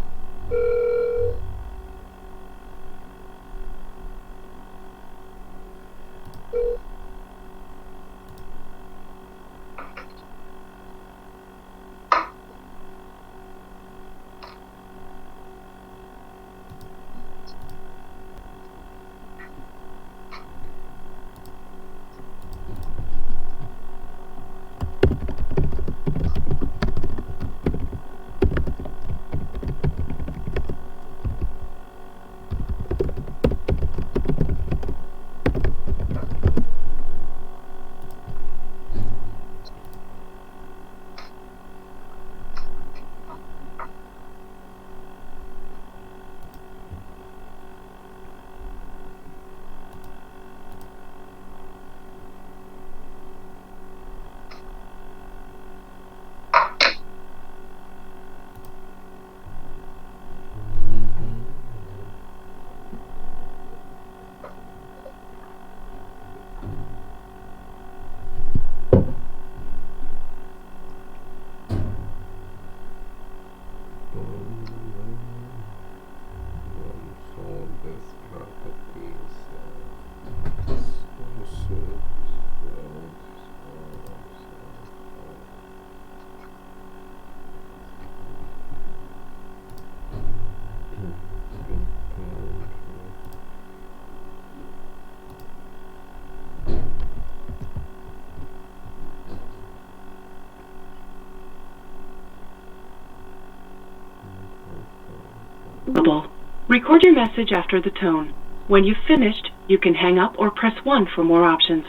Record your message after the tone. When you've finished, you can hang up or press 1 for more options.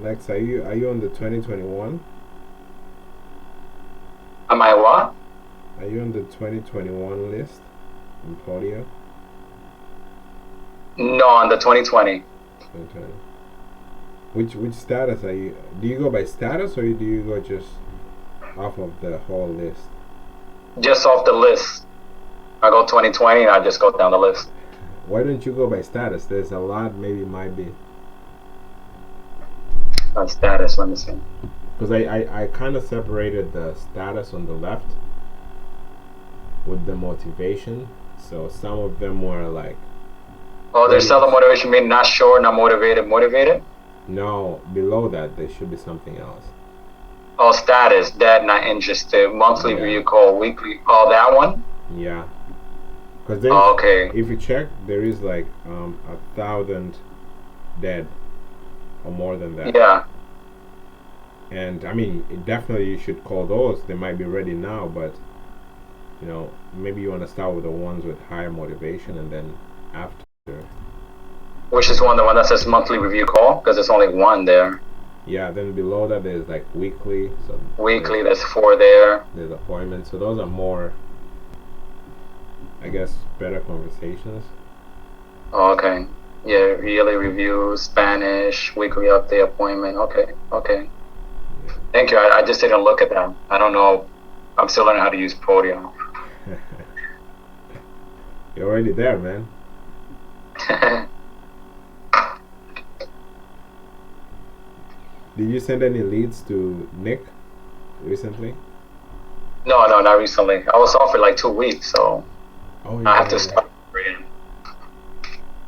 Lex, are you on the 2021? Am I what? Are you on the 2021 list in Podio? No, on the 2020. 2020. Which status are you? Do you go by status or do you go just off of the whole list? Just off the list. I go 2020 and I just go down the list. Why don't you go by status? There's a lot, maybe it might be. On status, let me see. Because I kind of separated the status on the left with the motivation. So some of them were like... Oh, there's seller motivation, meaning not sure, not motivated, motivated? No, below that there should be something else. Oh, status, dead, not interested, monthly review call, weekly. Oh, that one? Yeah. Because okay. If you check, there is like 1,000 dead or more than that. Yeah. And I mean, definitely you should call those. They might be ready now, but you know, maybe you want to start with the ones with higher motivation, and then after. Which is one? The one that says monthly review call? Because there's only one there. Yeah, then below that there's like weekly. So weekly, there's 4 there. There's appointments. So those are more, I guess, better conversations. Oh, okay. Yeah, yearly review, Spanish, weekly update, appointment. Okay, okay. Thank you. I just didn't look at that. I don't know. I'm still learning how to use Podio. You're already there, man. Did you send any leads to Nick recently? No, not recently. I was off for like 2 weeks, so I have to start again.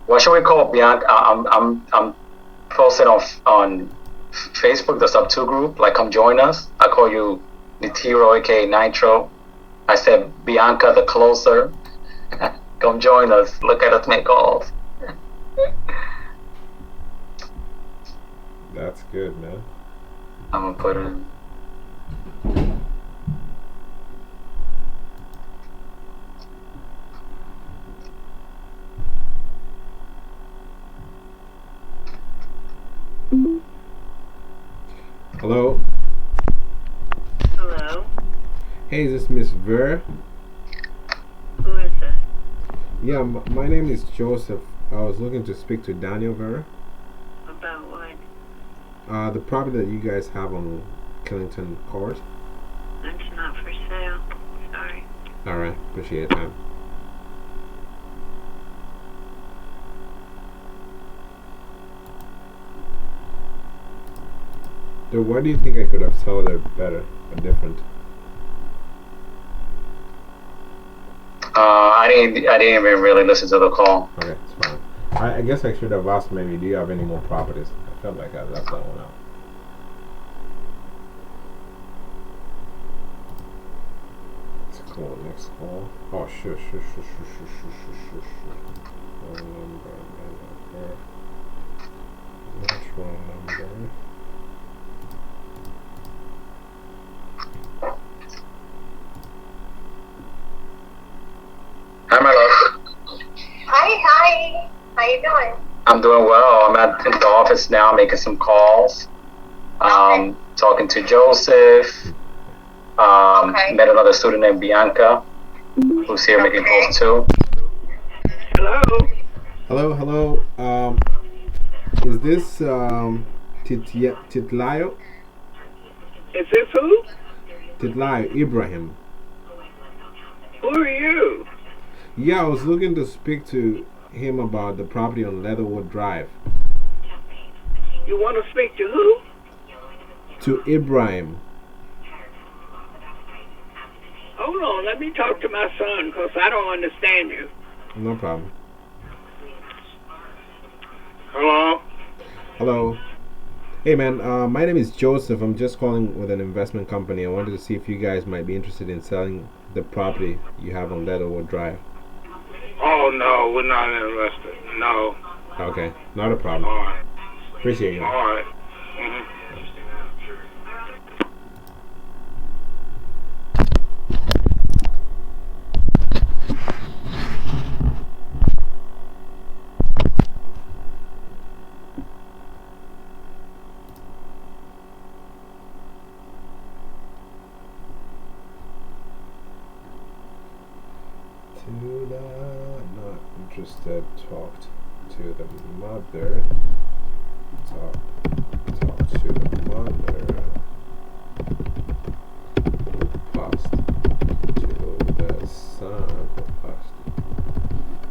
What should we call Bianca? I'm posting on Facebook, the sub 2 group. Like, come join us. I call you Nitiro, aka Nitro. I said Bianca the closer. Come join us. Look at us make calls. That's good, man. I'm gonna put it. Hello. Hello. Hey, is this Miss Ver? Who is it? Yeah, my name is Joseph. I was looking to speak to Daniel Ver. About what? The property that you guys have on Killington Court. It's not for sale. Sorry. Alright, appreciate it, man. So what do you think I could have sold it better or different? I didn't even really listen to the call. Okay, it's fine. I guess I should have asked maybe, do you have any more properties? I felt like I left that one out. Let's call next call. Oh, sure. Phone number, natural number. Hi, my love. Hi. How you doing? I'm doing well. I'm in the office now making some calls. Talking to Joseph. Met another student named Bianca who's here making calls too. Hello. Hello. Is this Titlayo? Is this who? Titlayo Ibrahim. Who are you? Yeah, I was looking to speak to him about the property on Leatherwood Drive. You want to speak to who? To Ibrahim. Hold on, let me talk to my son, because I don't understand you. No problem. Hello? Hey man, my name is Joseph. I'm just calling with an investment company. I wanted to see if you guys might be interested in selling the property you have on Leatherwood Drive. Oh, no, we're not interested. No. Okay, not a problem. All right. Appreciate you. All right. Mm-hmm. Not interested. Talked to the mother. Talk to the mother. Passed to the son. Passed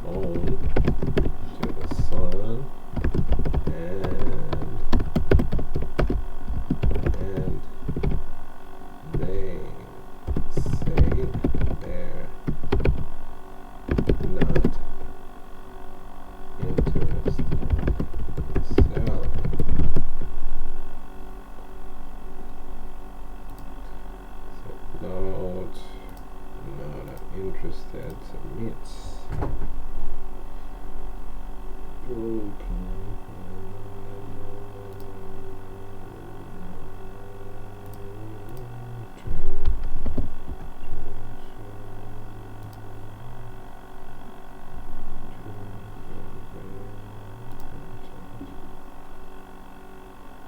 on to the son. And they say they're not interested in selling. So not interested submits.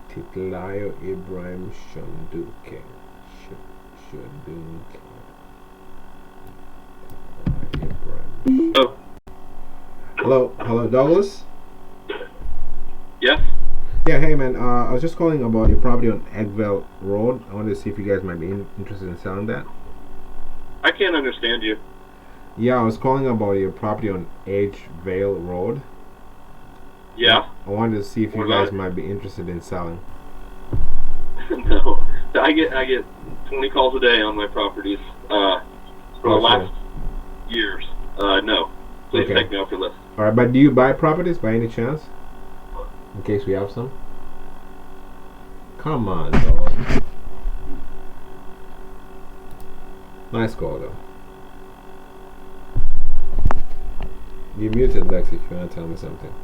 Titlayo Ibrahim Shanduke. Shanduke. Oh. Hello, Douglas? Yes? Yeah, hey man, I was just calling about your property on Eggvale Road. I wanted to see if you guys might be interested in selling that. I can't understand you. Yeah, I was calling about your property on Edgevale Road. Yeah? I wanted to see if you guys might be interested in selling. No. I get 20 calls a day on my properties for the last years. No. Please take me off your list. Alright, but do you buy properties by any chance? In case we have some? Come on, dog. Nice call, though. You muted, Lex, if you want to tell me something.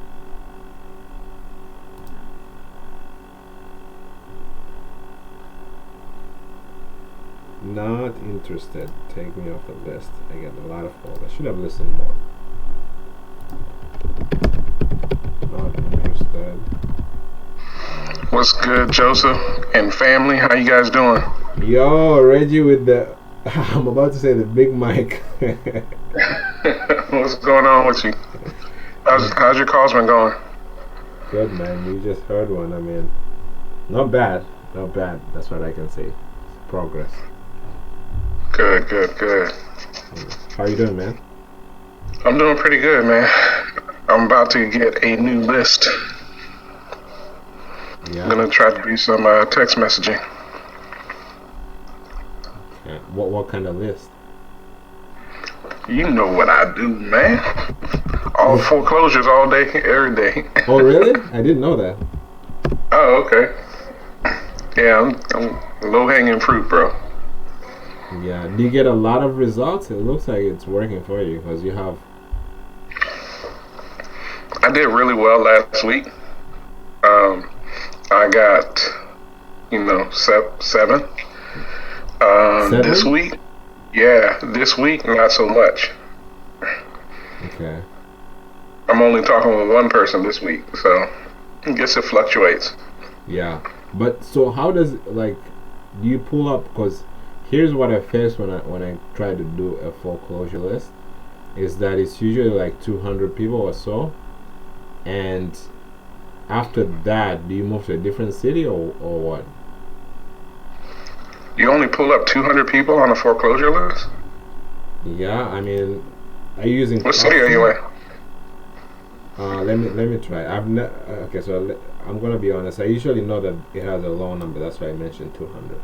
Not interested. Take me off the list. I get a lot of calls. I should have listened more. Not interested. What's good, Joseph and family? How you guys doing? Yo, Reggie with the... I'm about to say the big mic. What's going on with you? How's your calls been going? Good, man. You just heard one. I mean, not bad. Not bad. That's what I can say. It's progress. Good. How you doing, man? I'm doing pretty good, man. I'm about to get a new list. Yeah. I'm gonna try to do some text messaging. Okay. What kind of list? You know what I do, man. All foreclosures all day, every day. Oh, really? I didn't know that. Oh, okay. Yeah, I'm low-hanging fruit, bro. Yeah. Do you get a lot of results? It looks like it's working for you because you have... I did really well last week. I got, 7. Seven? This week, this week, not so much. Okay. I'm only talking with one person this week, so I guess it fluctuates. Yeah. But so how does, do you pull up, because here's what I face when I try to do a foreclosure list, is that it's usually like 200 people or so, and after that, do you move to a different city or what? You only pull up 200 people on a foreclosure list? Yeah, I mean, are you using... What city are you in? Let me try. Okay, so I'm gonna be honest. I usually know that it has a low number. That's why I mentioned 200.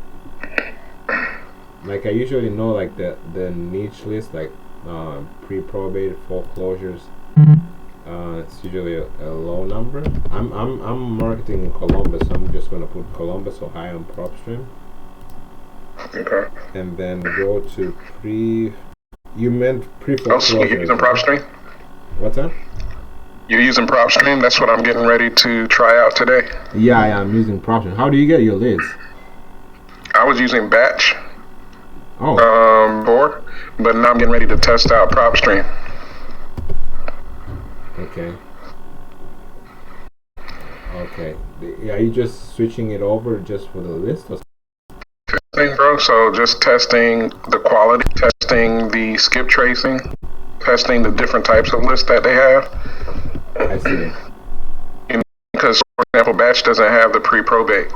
Like I usually know the niche list, pre-probate foreclosures. It's usually a low number. I'm marketing in Columbus, so I'm just gonna put Columbus, Ohio on PropStream. Okay. And then go to pre. You meant pre-foreclosure. Oh, so you're using PropStream? What's that? You're using PropStream? That's what I'm getting ready to try out today. Yeah, I'm using PropStream. How do you get your leads? I was using Batch. Oh. Before, but now I'm getting ready to test out PropStream. Okay. Okay. Are you just switching it over just for the list? Or? Bro, so just testing the quality, testing the skip tracing, testing the different types of lists that they have. I see. Because, for example, Batch doesn't have the pre-probate.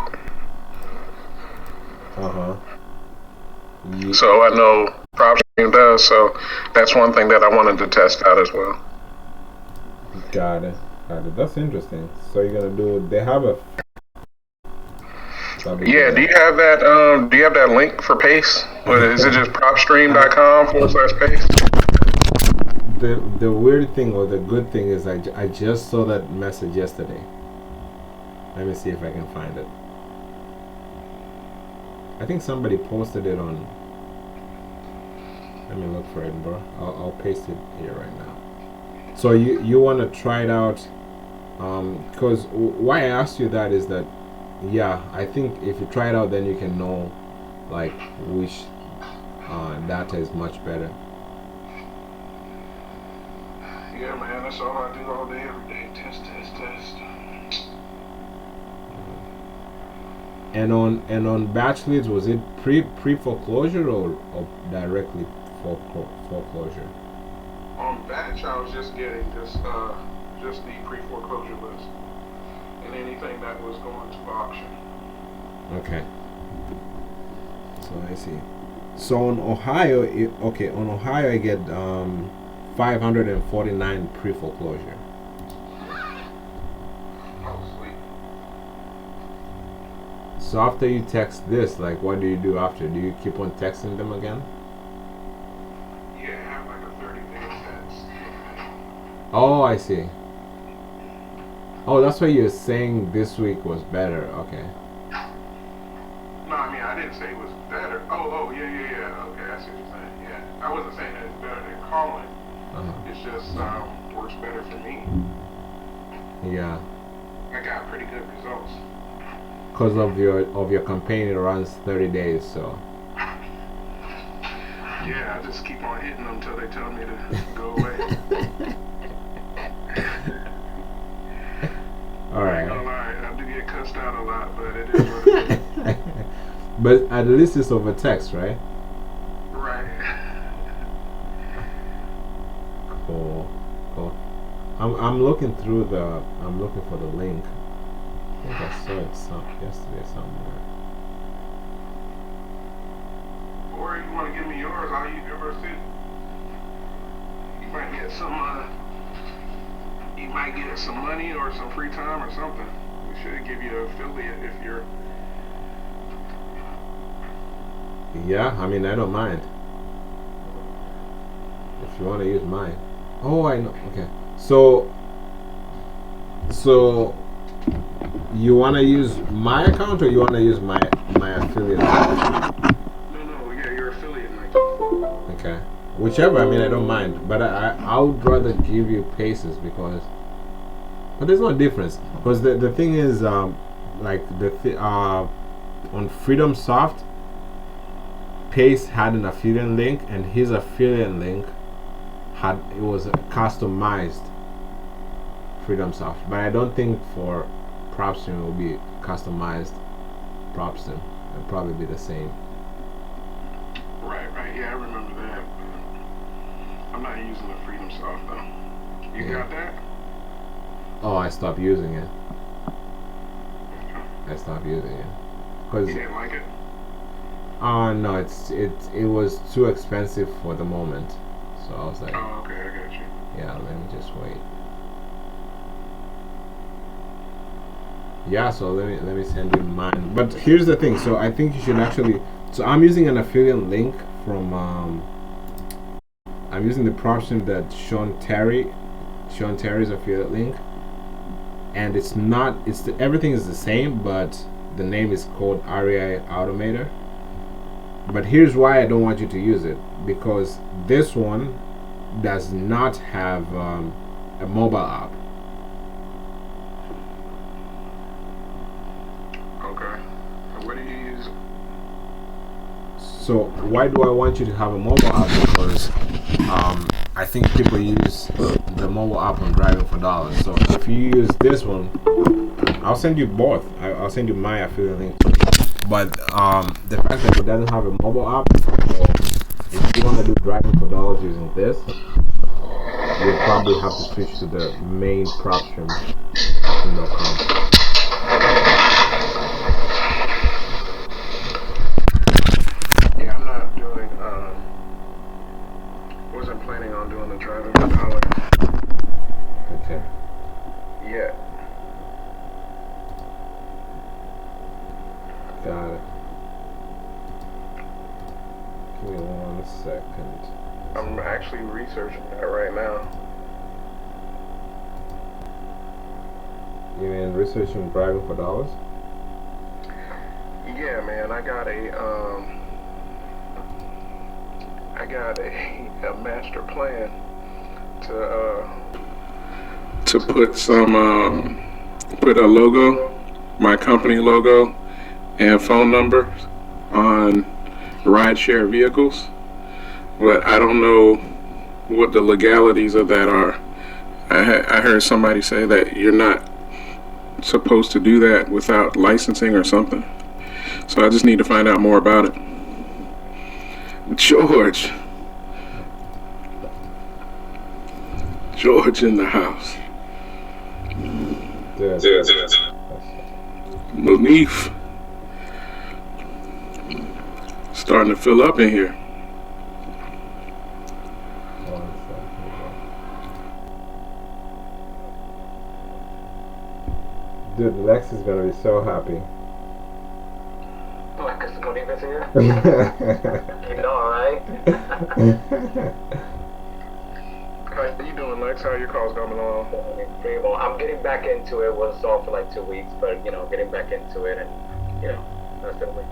So I know PropStream does, so that's one thing that I wanted to test out as well. Got it. That's interesting. So you're gonna do? They have a. Yeah. Do you have that? Do you have that link for Pace? Or is it just propstream.com/Pace? The weird thing or the good thing is I just saw that message yesterday. Let me see if I can find it. I think somebody posted it on. Let me look for it, bro. I'll paste it here right now. So you want to try it out? Because why I asked you that is that, yeah, I think if you try it out, then you can know, like, which data is much better. Yeah, man, that's all I do all day, every day. Test. And on batch leads, was it pre foreclosure or directly foreclosure? On Batch, I was just getting just the pre-foreclosure list and anything that was going to auction. Okay. So I see. So on Ohio, on Ohio I get 549 pre-foreclosure. Oh, sweet. So after you text this, like, what do you do after? Do you keep on texting them again? Yeah, I have like a 30-day test. Oh, I see. Oh, that's why you're saying this week was better. Okay. No, I mean, I didn't say it was better. Oh, yeah. Okay, I see what you're saying. Yeah, I wasn't saying that it's better than calling. It's just works better for me. Yeah. I got pretty good results. Because of your campaign, it runs 30 days, so. Yeah, I just keep on hitting them until they tell me to go away. Alright. I do get cussed out a lot, but it is what it is. But at least it's over text, right? Right. Cool. I'm looking through I'm looking for the link. I think I saw it yesterday somewhere. Or you want to give me yours, all you ever see. You might get some money or some free time or something. We should give you an affiliate if you're. Yeah, I mean, I don't mind. If you want to use mine. Oh, I know. Okay. So you want to use my account or you want to use my affiliate account? No, yeah, your affiliate link. Okay. Whichever, I mean, I don't mind. But I would rather give you Paces because. But there's no difference. Because the thing is, like, on Freedom Soft, Pace had an affiliate link, and his affiliate link was a customized Freedom Soft. But I don't think for PropStream it will be customized PropStream. It'll probably be the same. Right. Yeah, I remember that. I'm not using the Freedom Soft though. You got that? Oh, I stopped using it. You didn't like it? No, it was too expensive for the moment. So I was like, oh, okay, I got you. Yeah, let me just wait. Yeah, so let me send you mine. But here's the thing. So I think you should actually. So I'm using an affiliate link from. I'm using the PropStream that Sean Terry's affiliate link, and it's not. Everything is the same, but the name is called REI Automator. But here's why I don't want you to use it, because this one does not have a mobile app. Okay. What do you use? So why do I want you to have a mobile app? Because I think people use the mobile app on Driving for Dollars. So if you use this one, I'll send you both. I'll send you my affiliate link. But the fact that it doesn't have a mobile app, so if you want to do Driving for Dollars using this, we'll probably have to switch to the main propstream.com. Yeah, I'm not doing, wasn't planning on doing the driving for dollars. Okay. Yeah. Got it. Give me 1 second. I'm actually researching that right now. You mean researching driving for dollars? Yeah, man, I got a master plan to put some put a logo, my company logo, and phone numbers on rideshare vehicles, but I don't know what the legalities of that are. I heard somebody say that you're not supposed to do that without licensing or something. So I just need to find out more about it. George in the house. Monif. Starting to fill up in here. Dude, Lex is gonna be so happy. Because Monif is here? You know, right? How you doing, Lex? How are your calls coming along? Pretty well. I'm getting back into it. Was off for like 2 weeks, but getting back into it, and that's the way.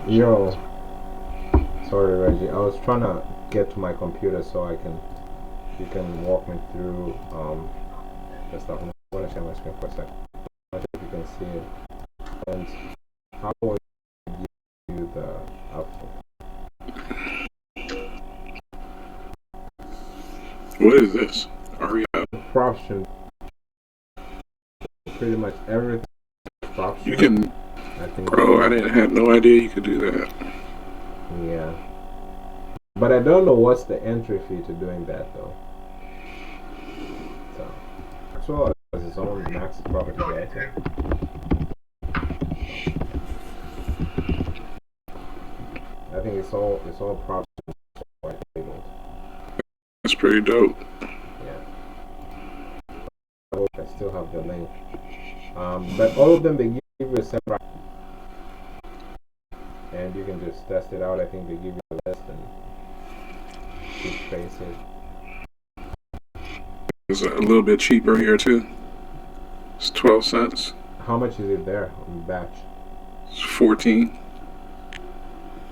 Yo, sorry Reggie, I was trying to get to my computer so you can walk me through the stuff. I'm gonna share my screen for a second. I think you can see it. And how will you do the output? What is this? Propstream. Pretty much everything. Propstream. You can. Bro, I didn't have no idea you could do that. Yeah. But I don't know what's the entry fee to doing that though. So, as well as its own max property data. I think it's all property labeled. That's pretty dope. Yeah. I still have the link. But all of them, they give you a separate, and you can just test it out. I think they give you a list and you trace it. It's a little bit cheaper here too. It's 12 cents. How much is it there on batch? It's 14.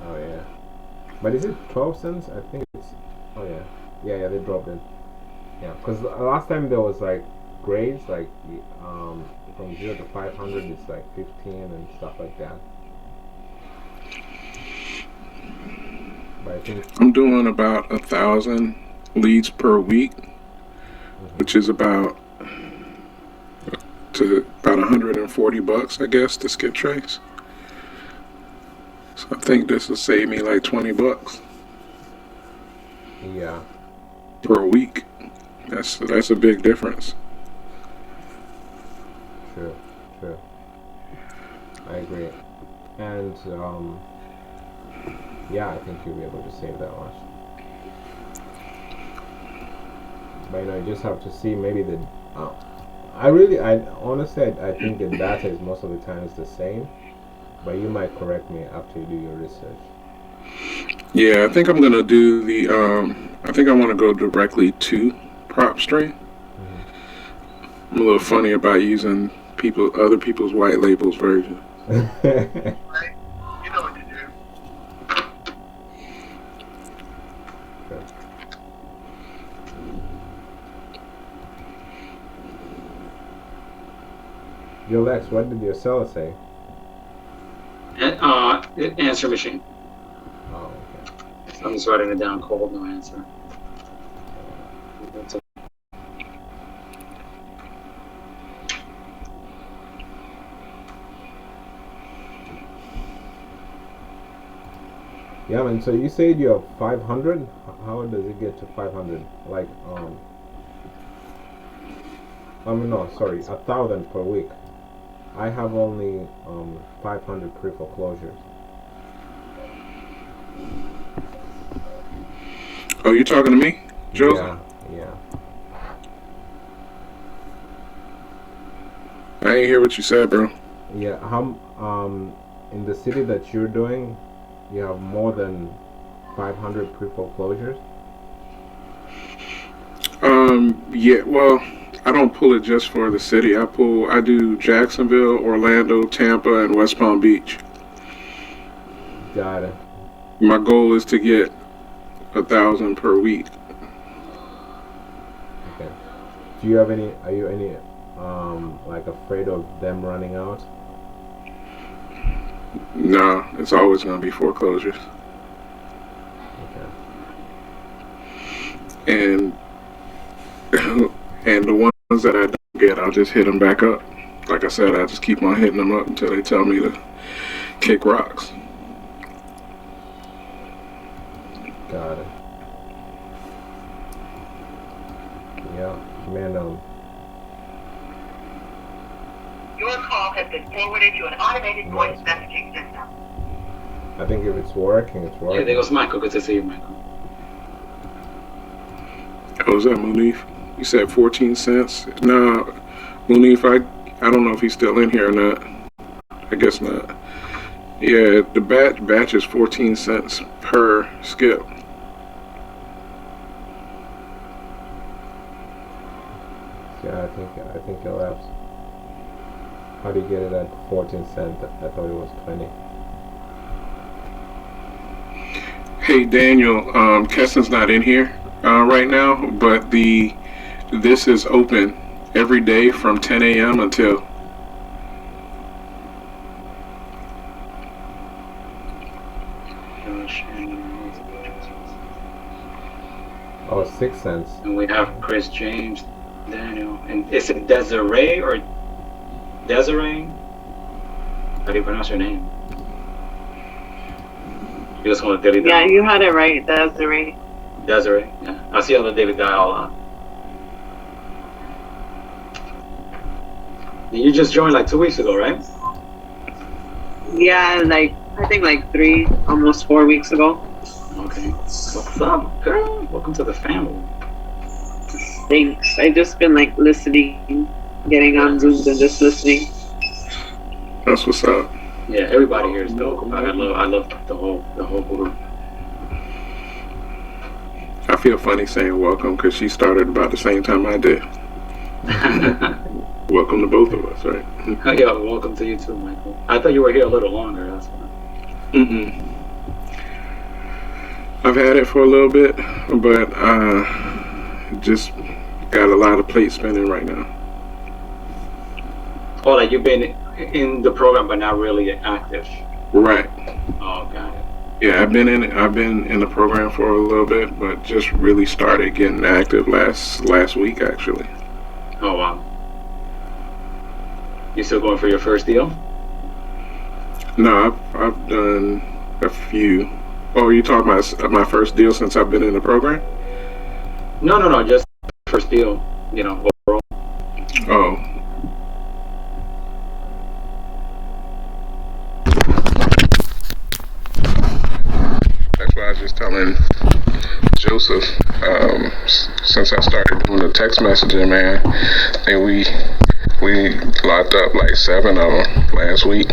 Oh yeah. But is it 12 cents? I think it's. Oh yeah. Yeah, they dropped it. Yeah, because last time there was like grades, like from 0 to 500, it's like 15 and stuff like that. But I think I'm doing about 1,000 leads per week, which is about $140, I guess, to skip trace. So I think this will save me like $20. Yeah. Per week. That's a big difference. True. I agree. And yeah, I think you'll be able to save that much. But you just have to see maybe the. I honestly think the data is most of the time is the same, but you might correct me after you do your research. Yeah, I think I'm gonna do the. I think I want to go directly to PropStream I'm a little funny about using other people's white labels version. You know what to do. Yo, Lex, what did your seller say? Answer machine. Oh, okay. I'm just writing it down cold, no answer. Yeah, man. So you said you have 500. How does it get to 500? Like, no, sorry, 1,000 per week. I have only 500 pre-foreclosures. Oh, you talking to me, Joseph? Yeah. I ain't hear what you said, bro. Yeah. How in the city that you're doing, you have more than 500 pre-foreclosures? Yeah, well, I don't pull it just for the city. I do Jacksonville, Orlando, Tampa, and West Palm Beach. Got it. My goal is to get 1,000 per week. Okay. Do you have any, are you any, like afraid of them running out? Nah, it's always going to be foreclosures. Okay. And the ones that I don't get, I'll just hit them back up. Like I said, I just keep on hitting them up until they tell me to kick rocks. Got it. Yeah, man. Your call has been forwarded to an automated voice messaging system. I think if it's working, it's working. Yeah, there goes Michael. Good to see you, Michael. Oh, is that Munif? You said 14 cents? Nah, Munif, I don't know if he's still in here or not. I guess not. Yeah, the batch is 14 cents per skip. Yeah, I think you'll have. How do you get it at 14 cents? I thought it was 20. Hey Daniel, Keston's not in here right now, but this is open every day from 10 a.m. until. Oh, 6 cents. And we have Chris James, Daniel, and is it Desiree or Desiree? How do you pronounce your name? You just want to delete that? Yeah, you had it right, Desiree. Desiree, yeah. I see other David guy a lot. You just joined like 2 weeks ago, right? Yeah, I think 3, almost 4 weeks ago. Okay. What's up, girl? Welcome to the family. Thanks. I just been listening, getting on Zooms and just listening. That's what's up. Yeah, everybody here is dope. I love the whole group. I feel funny saying welcome because she started about the same time I did. Welcome to both of us, right? Yeah, welcome to you too, Michael. I thought you were here a little longer, that's why. I've had it for a little bit, but just got a lot of plate spinning right now. Oh, like you've been in the program but not really active. Right. Oh, got it. Yeah, I've been in the program for a little bit, but just really started getting active last week actually. Oh wow. You still going for your first deal? No, I've done a few. Oh, you talking about my first deal since I've been in the program? No, just first deal, overall. Oh. That's why I was just telling Joseph, since I started doing the text messaging, man, I think we locked up 7 of them last week.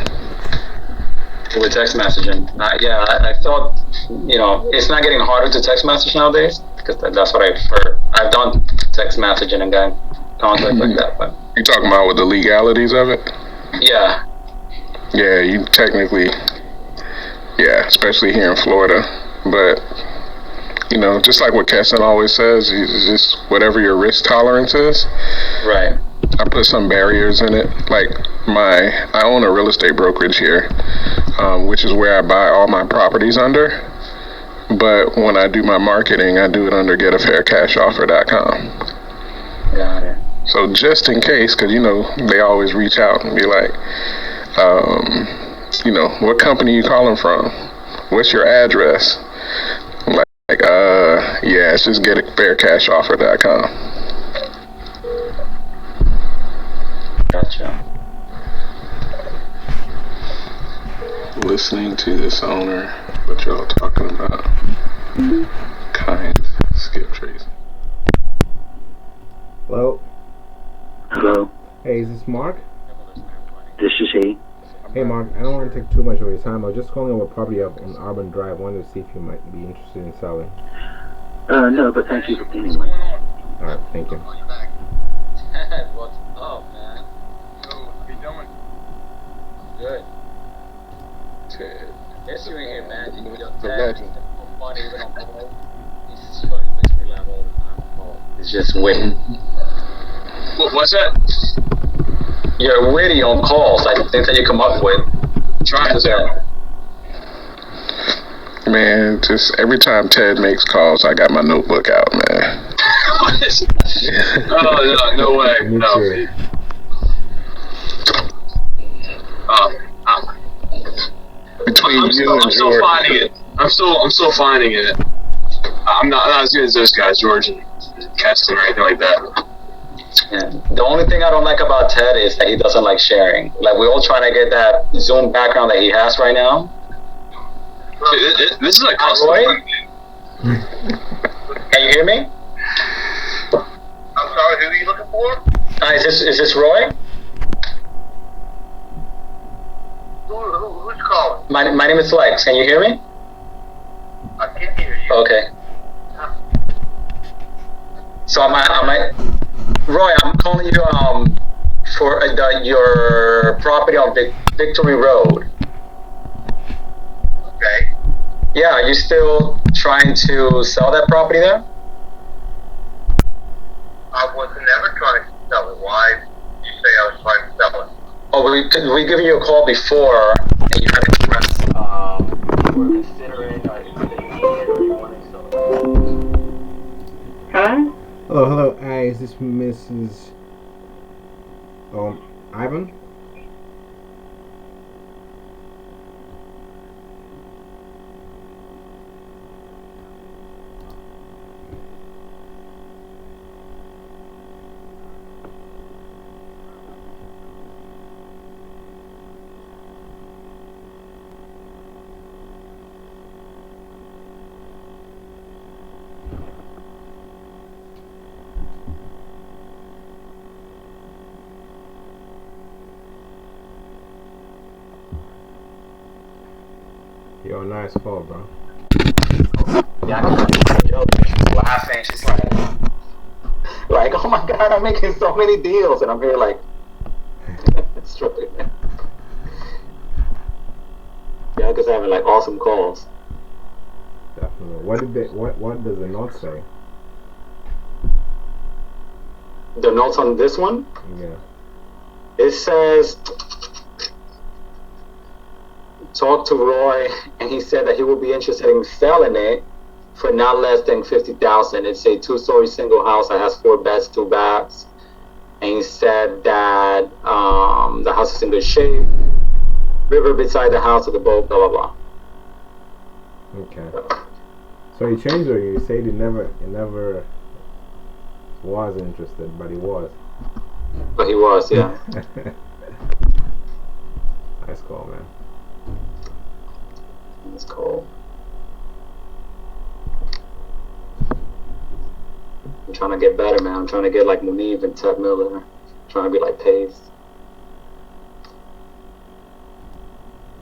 With text messaging. I thought, it's not getting harder to text message nowadays, because that's what I've heard. I've done text messaging and gotten contact like that, but You talking about with the legalities of it? Yeah. Yeah, you technically, yeah, especially here in Florida. But, you know, just like what Keston always says, it's just whatever your risk tolerance is. Right. I put some barriers in it. Like I own a real estate brokerage here, which is where I buy all my properties under. But when I do my marketing, I do it under getafaircashoffer.com. Got it. So just in case, because, you know, they always reach out and be like, you know, what company you calling from? What's your address? I'm like, yeah, it's just getafaircashoffer.com. Gotcha. Listening to this owner, what y'all talking about? Kind, skip tracing. Hello? Hello. Hey, is this Mark? This is he. Hey, Mark, I don't want to take too much of your time. I was just calling over a property up on Auburn Drive. Wanted to see if you might be interested in selling. No, but thank you anyway. Alright, thank you. Ted, what's up, man? Yo, what you doing? Good. Ted. Guess you ain't here, man. Yo, The Ted, legend. it's so funny when I'm home. He's so, he makes me laugh all the time. Oh. It's just witty. What's that? You're witty on calls. Like things that you come up with. Trying to. Man, just every time Ted makes calls, I got my notebook out, man. Oh, no way. No. Between I'm you still, and I'm still George. finding it. I'm still finding it. I'm not as good as those guys, George and Keston or anything like that. Yeah. The only thing I don't like about Ted is that he doesn't like sharing. Like we're all trying to get that Zoom background that he has right now. This is like custom. Roy? Can you hear me? I'm sorry, who are you looking for? Is this Roy? Who's calling? My name is Lex. Can you hear me? I can hear you. Okay. So am I Roy, I'm calling you for your property on Victory Road. Okay. Yeah, are you still trying to sell that property there? I was never trying to sell it. Why did you say I was trying to sell it? Oh, we given you a call before, and you had expressed you were considering or you wanted to sell it. Hello? Hello. Is this Mrs. Ivan? Yo, nice call, bro. Yeah, I can joke. She's laughing. She's like, oh my god, I'm making so many deals, and I'm here like, struggling. Yeah, because having like awesome calls. Definitely. What does the note say? The notes on this one? Yeah. It says, talk to Roy, and he said that he would be interested in selling it for not less than $50,000. It's a 2-story single house that has 4 beds, 2 baths. And he said that the house is in good shape. River beside the house with the boat, blah blah blah. Okay. So he changed, or you said he never was interested, but he was. But he was, yeah. Nice call, man. That's cool. I'm trying to get better, man. I'm trying to get like Munib and Ted Miller. I'm trying to be like Pace.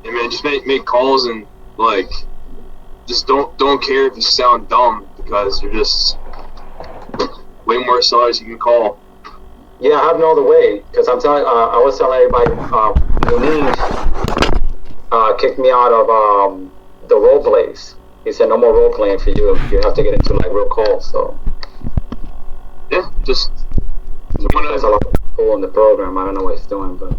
Yeah, man, just make calls and like, just don't care if you sound dumb because you're just way more sellers you can call. Yeah, I have no other way because I'm telling. I was telling everybody. Muniz kicked me out of the role plays. He said no more role playing for you. You have to get into like real calls. So yeah, just there's a lot of people in the program. I don't know what he's doing, but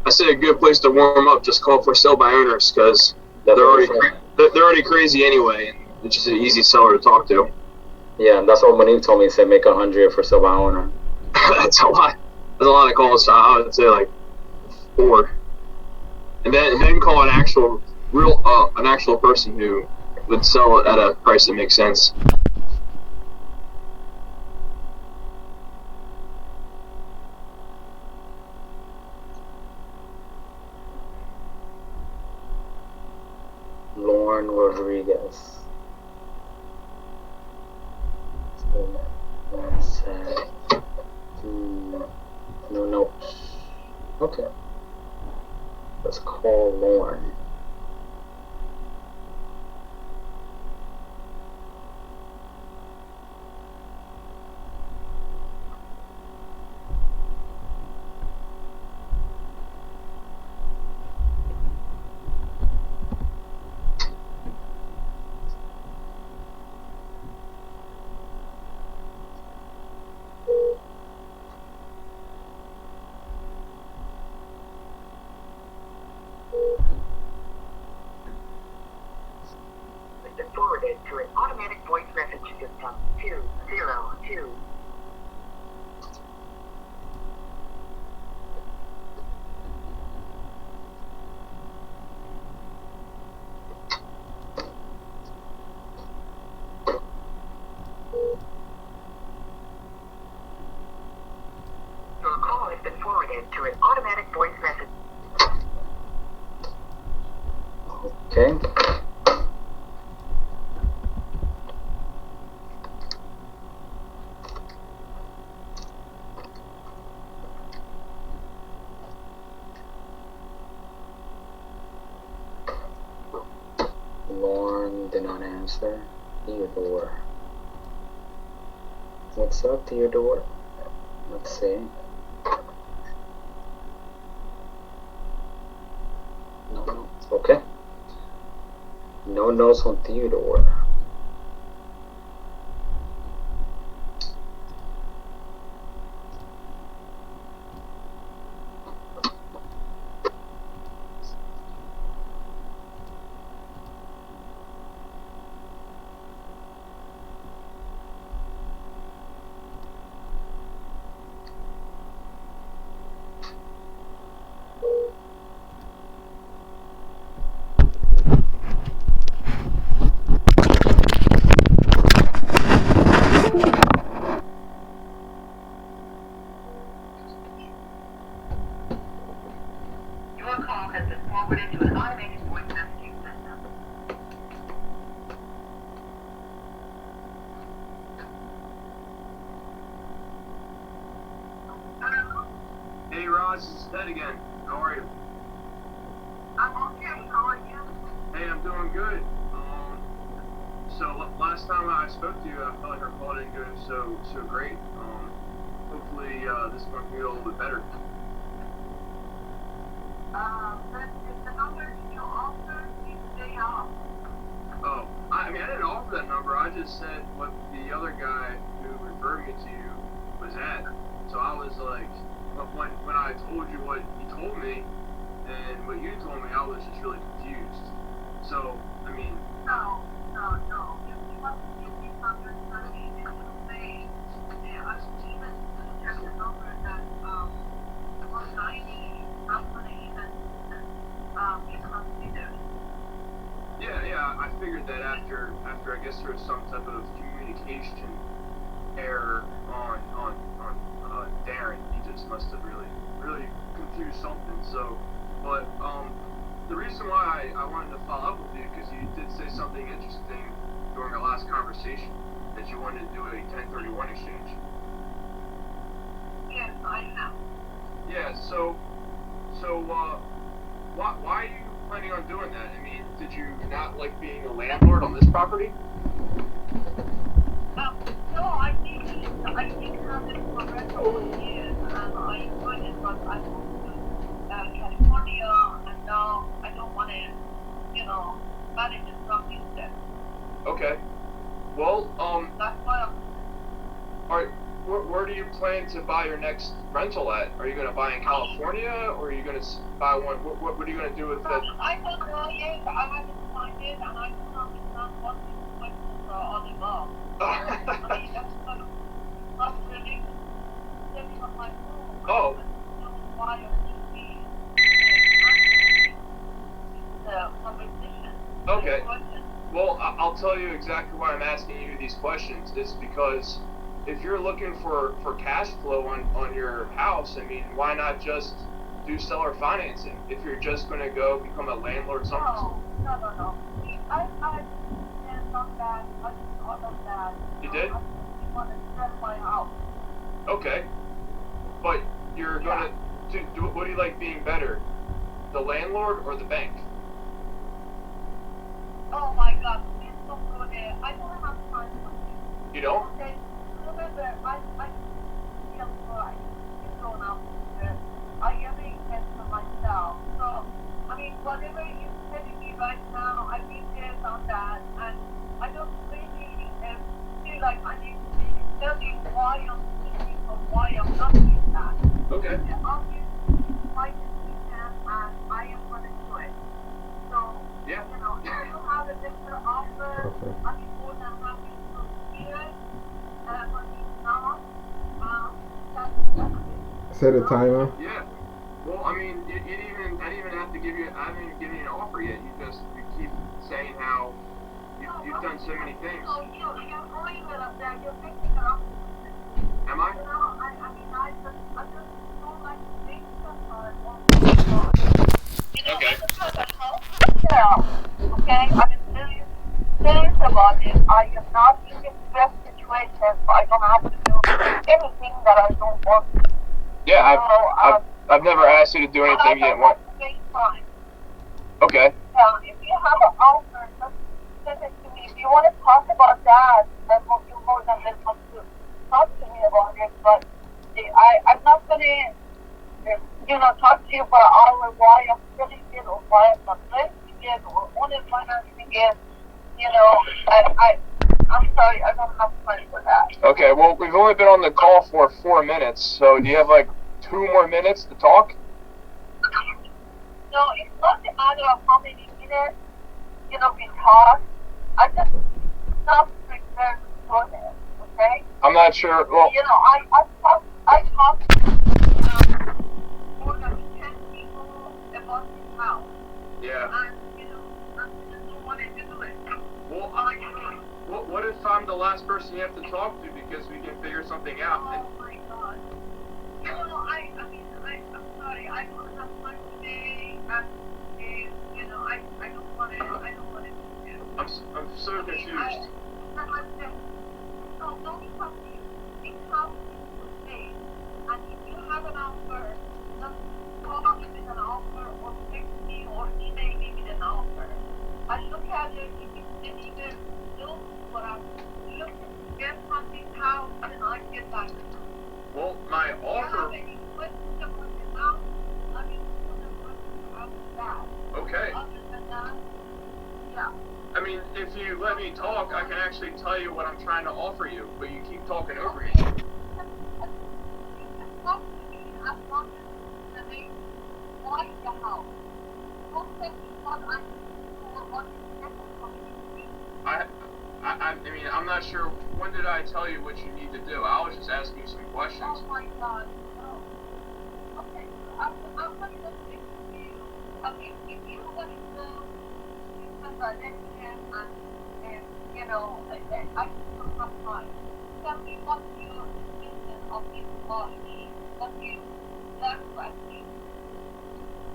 I say a good place to warm up. Just call for sale by owners because they're already crazy anyway, and it's just an easy seller to talk to. Yeah, and that's what Muniz told me. He said make 100 for sale by owner. That's a lot. That's a lot of calls. So I would say like 4, and then call an actual person who would sell it at a price that makes sense. Lauren Rodriguez. No. Okay. Let's call Lauren. Forwarded to an automatic voice message system 202. Your call has been forwarded to an automatic voice message. Okay. Lauren did not answer. Theodore. What's up, Theodore? Let's see. No. Okay. No notes on Theodore. Your call has been forwarded to an automated voice messaging system. Hey Raj, it's Ted again. How are you? I'm okay. How are you? Hey, I'm doing good. So last time I spoke to you, I felt like our call didn't go so great. Hopefully this one can get a little bit better. But if the number you offer, you stay off. Oh, I didn't offer that number. I just said what the other guy who referred me to you was at. So I was like, when I told you what he told me and what you told me, I was just really confused. So, I mean... No. You must be misunderstanding. It's insane. I even checked the number that 190, not going to even be considered. Yeah, I figured that after I guess there was some type of communication error on Darren. He just must have really confused something. So, but the reason why I wanted to follow up with you because you did say something interesting during our last conversation that you wanted to do a 1031 exchange. Yes, I have. Yeah. So why are you planning on doing that? I mean, did you not like being a landlord on this property? No, I think that it's for rental. I enjoyed it, but I moved to California, and now I don't want to, manage it from instead. Okay. Well, That's why where do you plan to buy your next rental at? Are you going to buy in California, or are you going to buy one? What are you going to do with that? I don't know yet. I haven't decided, and I don't understand what these questions are all about. I mean, that's not really sitting on my phone. Oh. I don't know why I should be the conversation. Okay. Well, I'll tell you exactly why I'm asking you these questions. It's because if you're looking for cash flow on your house, I mean, why not just do seller financing if you're just going to go become a landlord something? No. See, I did not that. I just thought of that. You did? I just want to sell my house. Okay. But you're going to do what do you like being better? The landlord or the bank? Oh my God, please don't go there. I don't have time for this. You don't? Okay. Remember, I feel right. You don't have to. I am a investor myself. So, I mean, whatever you're telling me right now, I've been there on that, and I don't really feel like I need to really tell you why I'm thinking or why I'm not doing that. Okay. Obviously, my decision, and I am going to do it. So, yeah. If you have a better offer, I'd be more than happy to hear it. But if not, that's it. Set a timer. Yeah. Well, I mean, I didn't even have to give you. I haven't even given you an offer yet. You keep saying how you've done so many things. No, you're going up there. You're picking it up. Am I? I mean, I just don't like to think sometimes. Okay. Okay, I'm serious about it. I am not in this stress situation, so I don't have to do anything that I don't want to. Yeah, I've never asked you to do anything you didn't want. Okay. If you have an offer, just send it to me. If you want to talk about that, then you're more than welcome to talk to me about it. But I'm not going to, talk to you for an hour why I'm selling it or why I'm not renting it or only financing it. I'm sorry, I don't have time for that. Okay, well, we've only been on the call for 4 minutes, so do you have like 2 more minutes to talk? No, it's not a matter of how many minutes, we talk. I just not prepared to go there, okay? I'm not sure, well... I talked to more than 10 people about this house. Yeah. And, I just don't want to do it. Well, what if I'm the last person you have to talk to because we can figure something out? Oh my God. I'm sorry. I don't have time today, and I don't want to do it. I'm so confused. No, don't talk to you. This house is today, and if you have an offer, just call me with an offer, or text me, or email me with an offer. I look at it, if it's anywhere close to what I'm looking to get from this house, then I get back to you. Well, my If offer... you have any questions about the house, I mean, that. Okay. Other than that, yeah. I mean, if you let me talk, I can actually tell you what I'm trying to offer you, but you keep talking over me. You just talk to me as long as they want the house. Don't tell me what I can do or what is different from me. I mean, I'm not sure. When did I tell you what you need to do? I was just asking you some questions. Oh my God, no. Okay, I'm going to listen to you. Okay, if you want to go, you can listen and I still have time. Tell me what your opinion of this law is. What you learned from me.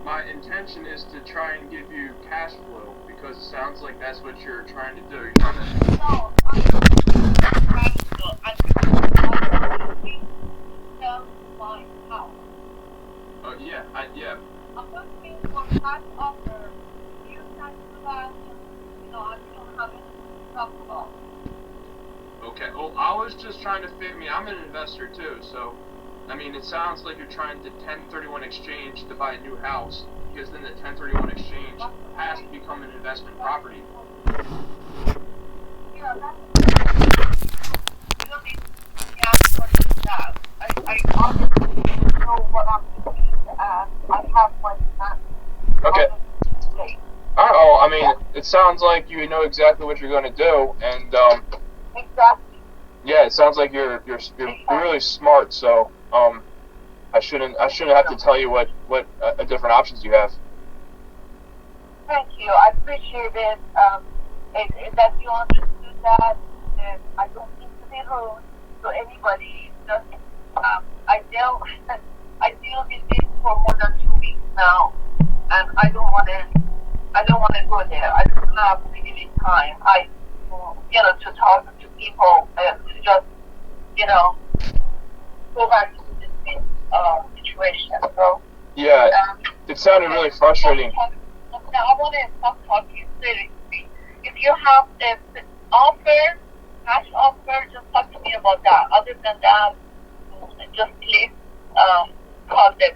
My intention is to try and give you cash flow because it sounds like that's what you're trying to do. You're trying to... No, I'm not trying to do. I'm looking to sell my house. Oh, yeah, yeah. I'm looking for cash offer. You can do that. I don't have anything to talk about. Okay, well, I was just trying to I'm an investor too, so I mean, it sounds like you're trying to 1031 exchange to buy a new house, because then the 1031 exchange has to become an investment property. Yeah, you don't need to ask for that. I honestly know what I'm doing, and I have my plan. Okay. Oh, I mean, it sounds like you know exactly what you're going to do, and Exactly. yeah, it sounds like you're really smart. So I shouldn't have to tell you what different options you have. Thank you. I appreciate it. That you understood that, and I don't mean to be rude to anybody. Just I deal with this for more than 2 weeks now, and I don't want to go there. I don't have really time. To talk to people and to just go back to this situation. So Yeah, it sounded really frustrating. Now I want to stop talking seriously. If you have an offer, cash offer, just talk to me about that. Other than that, just please call them.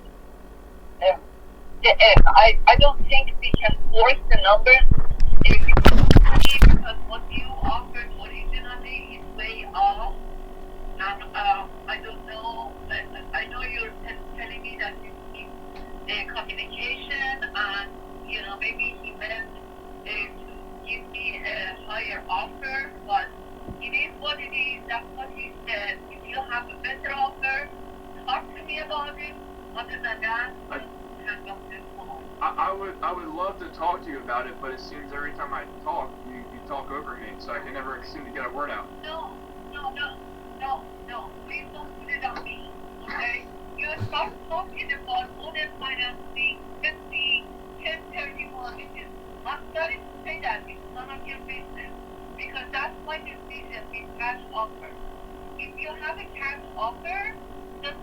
I don't think we can force the numbers because what you offered originally is way off. And I don't know. I know you're telling me that you need communication, and maybe he meant to give me a higher offer, but it is what it is. That's what he said. If you have a better offer, talk to me about it. Other than that, hang up this phone. I would love to talk to you about it, but it seems every time I talk, you talk over me, so I can never seem to get a word out. No. Please don't put it on me, okay? You start talking about owner financing, 1031. I'm sorry to say that. It's none of your business, because that's my decision with cash offer. If you have a cash offer, just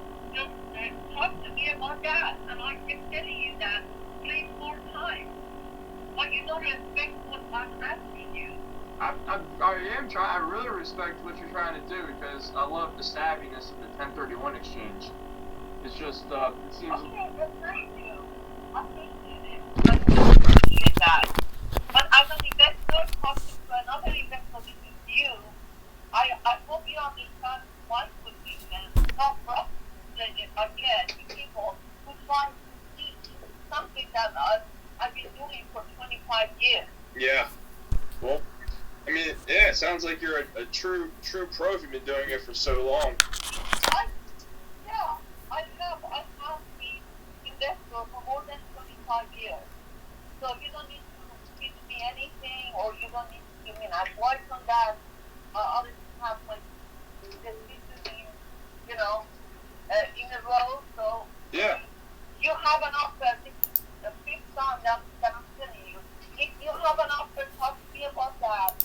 talk to me about that, and I keep telling you that 3 more times. But you don't respect what I'm asking you. I am trying. I really respect what you're trying to do, because I love the savviness of the 1031 exchange. It's just it seems. Okay, that's thank you. I appreciate it. I appreciate that. But as an investor talking to another investor, which is you, I hope you understand my position. Not frustrated again with people who try to teach something that I've been doing for 25 years. Yeah. Well, I mean, yeah, it sounds like you're a true pro if you've been doing it for so long. I have been investor for more than 25 years. So you don't need to teach me anything, or you don't need to give me an advice on that. I already have my decision in a row. So yeah. You have an offer. This is the 5th time that I'm telling you. If you have an offer, talk to me about that.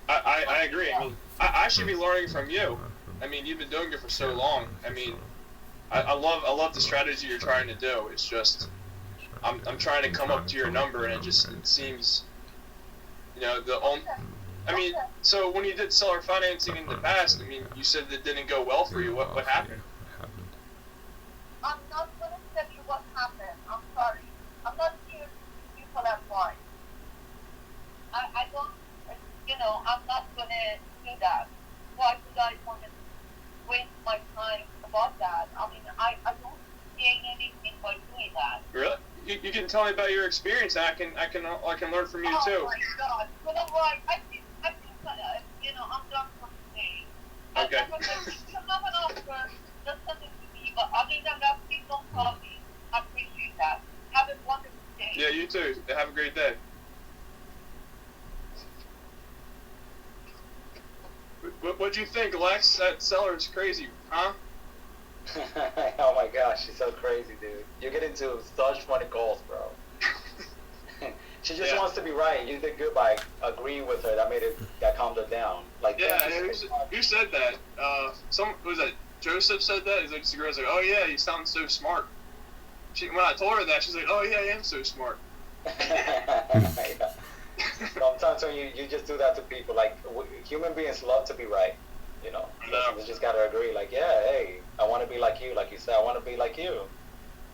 I agree. I mean, I should be learning from you. I mean, you've been doing it for so long. I mean, I love the strategy you're trying to do. It's just I'm trying to come up to your number, and it seems I mean, so when you did seller financing in the past, I mean, you said that didn't go well for you. What happened? I'm not going to tell you what happened. I'm sorry. I'm not here to give people advice. I don't, I'm not going to do that. Why would I want to waste my time about that? I mean, I don't gain anything by doing that. Really? You can tell me about your experience. I can learn from you too. Oh my God! You know what? I think I'm done for today. Okay. If you have an offer, just send it to me. But other than that, please don't call me. I appreciate that. Have a wonderful day. Yeah, you too. Have a great day. What'd you think, Lex? That seller is crazy, huh? Oh my gosh, she's so crazy, dude. You get into such funny calls, bro. She just wants to be right. You did good by agreeing with her. That calmed her down. Like, yeah, who said that? Was that Joseph said that? He's like, the girl's like, oh yeah, you sound so smart. When I told her that, she's like, oh yeah, I am so smart. Sometimes when you just do that to people, like human beings love to be right. You know, I know. we just gotta agree. Like, yeah, hey, I want to be like you. Like you said, I want to be like you.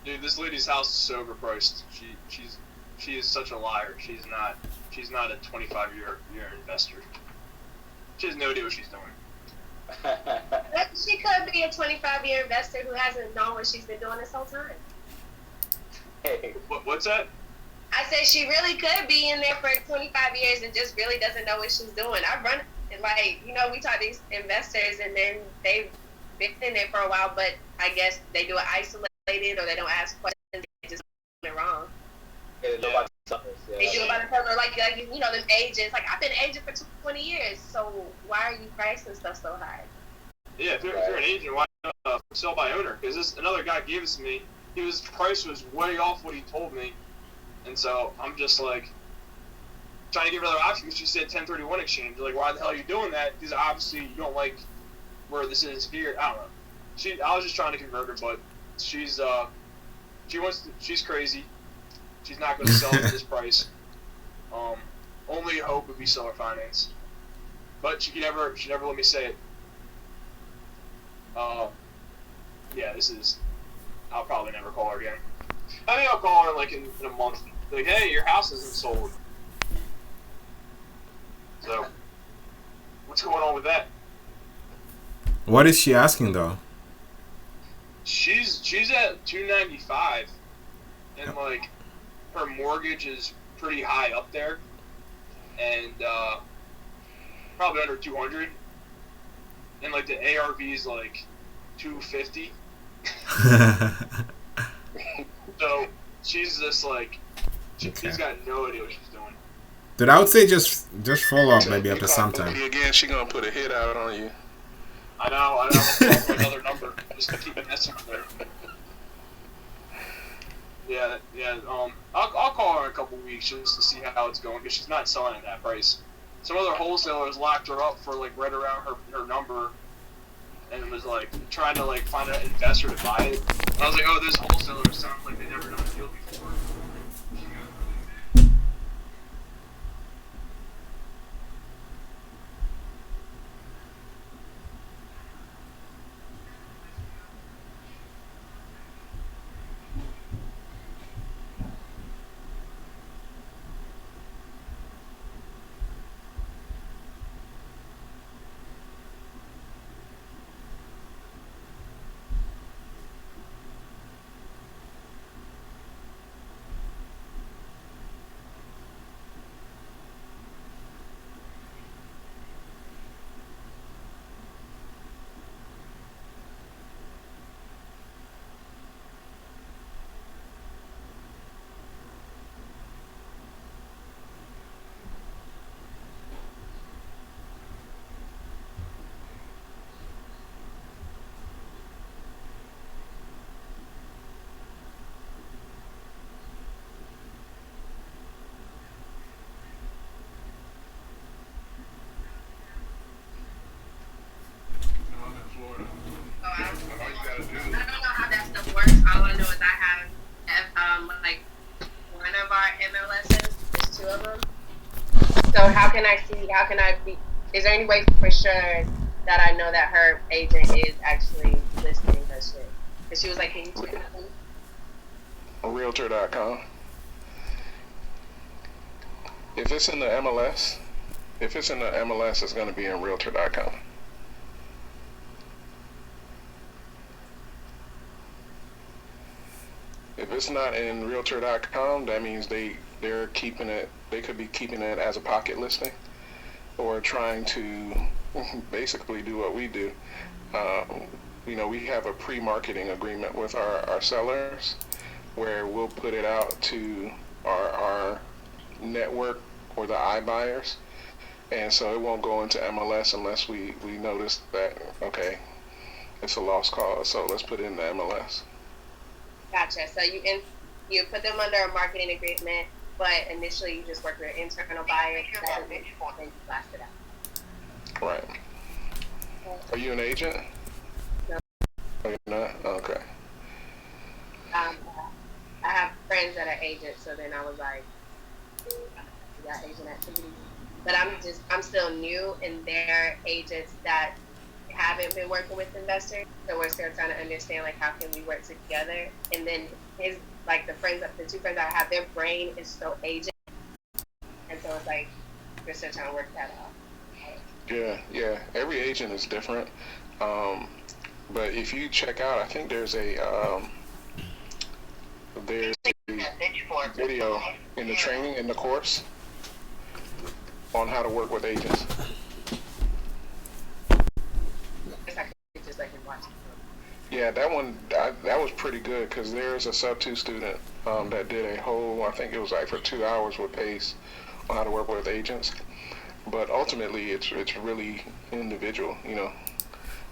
Dude, this lady's house is so overpriced. She is such a liar. She's not a 25-year investor. She has no idea what she's doing. She could be a 25-year investor who hasn't known what she's been doing this whole time. Hey. What's that? I said she really could be in there for 25 years and just really doesn't know what she's doing. I run, like, you know, we talk to these investors and then they've been in there for a while, but I guess they do it isolated or they don't ask questions. They just do it wrong. They do about themselves. They do it by themselves, or like you know, them agents. Like, I've been an agent for 20 years, so why are you pricing stuff so high? Yeah, if you're an agent, why not sell by owner? Because this another guy gave this to me. His price was way off what he told me, and so I'm just like trying to give her another option because she said 1031 exchange. Like, why the hell are you doing that? Because obviously you don't like where this is here. I don't know. I was just trying to convert her, but she's crazy. She's not going to sell at this price. Only hope would be seller finance, but she never let me say it. Yeah, I'll probably never call her again. I think I'll call her like in a month. Like, hey, your house isn't sold. So, what's going on with that? What is she asking though? She's at 295, and like her mortgage is pretty high up there, and probably under 200, and like the ARV is like 250. So she's just like she's got no idea what she's doing. Dude, I would say just follow up maybe after some time. Again, she gonna put a hit out on you. I know. I'm gonna call for another number just to keep it messing with her. Yeah. I'll call her in a couple weeks just to see how it's going because she's not selling at that price. Some other wholesalers locked her up for like right around her number, and was like trying to like find an investor to buy it. And I was like, oh, this wholesaler sounds like they never done a deal before. All I know is I have like one of our MLSs. There's two of them. So how can I be? Is there any way for sure that I know that her agent is actually listing her shit? Because she was like, can you check that? Realtor.com. If it's in the MLS, it's going to be in Realtor.com. If it's not in Realtor.com, that means they're keeping it. They could be keeping it as a pocket listing, or trying to basically do what we do. We have a pre-marketing agreement with our sellers, where we'll put it out to our network or the iBuyers, and so it won't go into MLS unless we notice that, okay, it's a lost cause, so let's put it in the MLS. Gotcha. So you put them under a marketing agreement, but initially you just work with an internal buyer that then you blast it out. Right. Are you an agent? No. Oh, you're not? Okay. I have friends that are agents, so then I was like, we got agent activity. But I'm still new, and they're agents that haven't been working with investors, so we're still trying to understand like how can we work together. And then his like the two friends I have, their brain is so aging, and so it's like we're still trying to work that out. Yeah. Every agent is different, but if you check out, I think there's a video in the training in the course on how to work with agents. Yeah, that one that was pretty good because there's a sub-2 student that did a whole, I think it was like for 2 hours with Pace on how to work with agents. But ultimately, it's really individual. You know,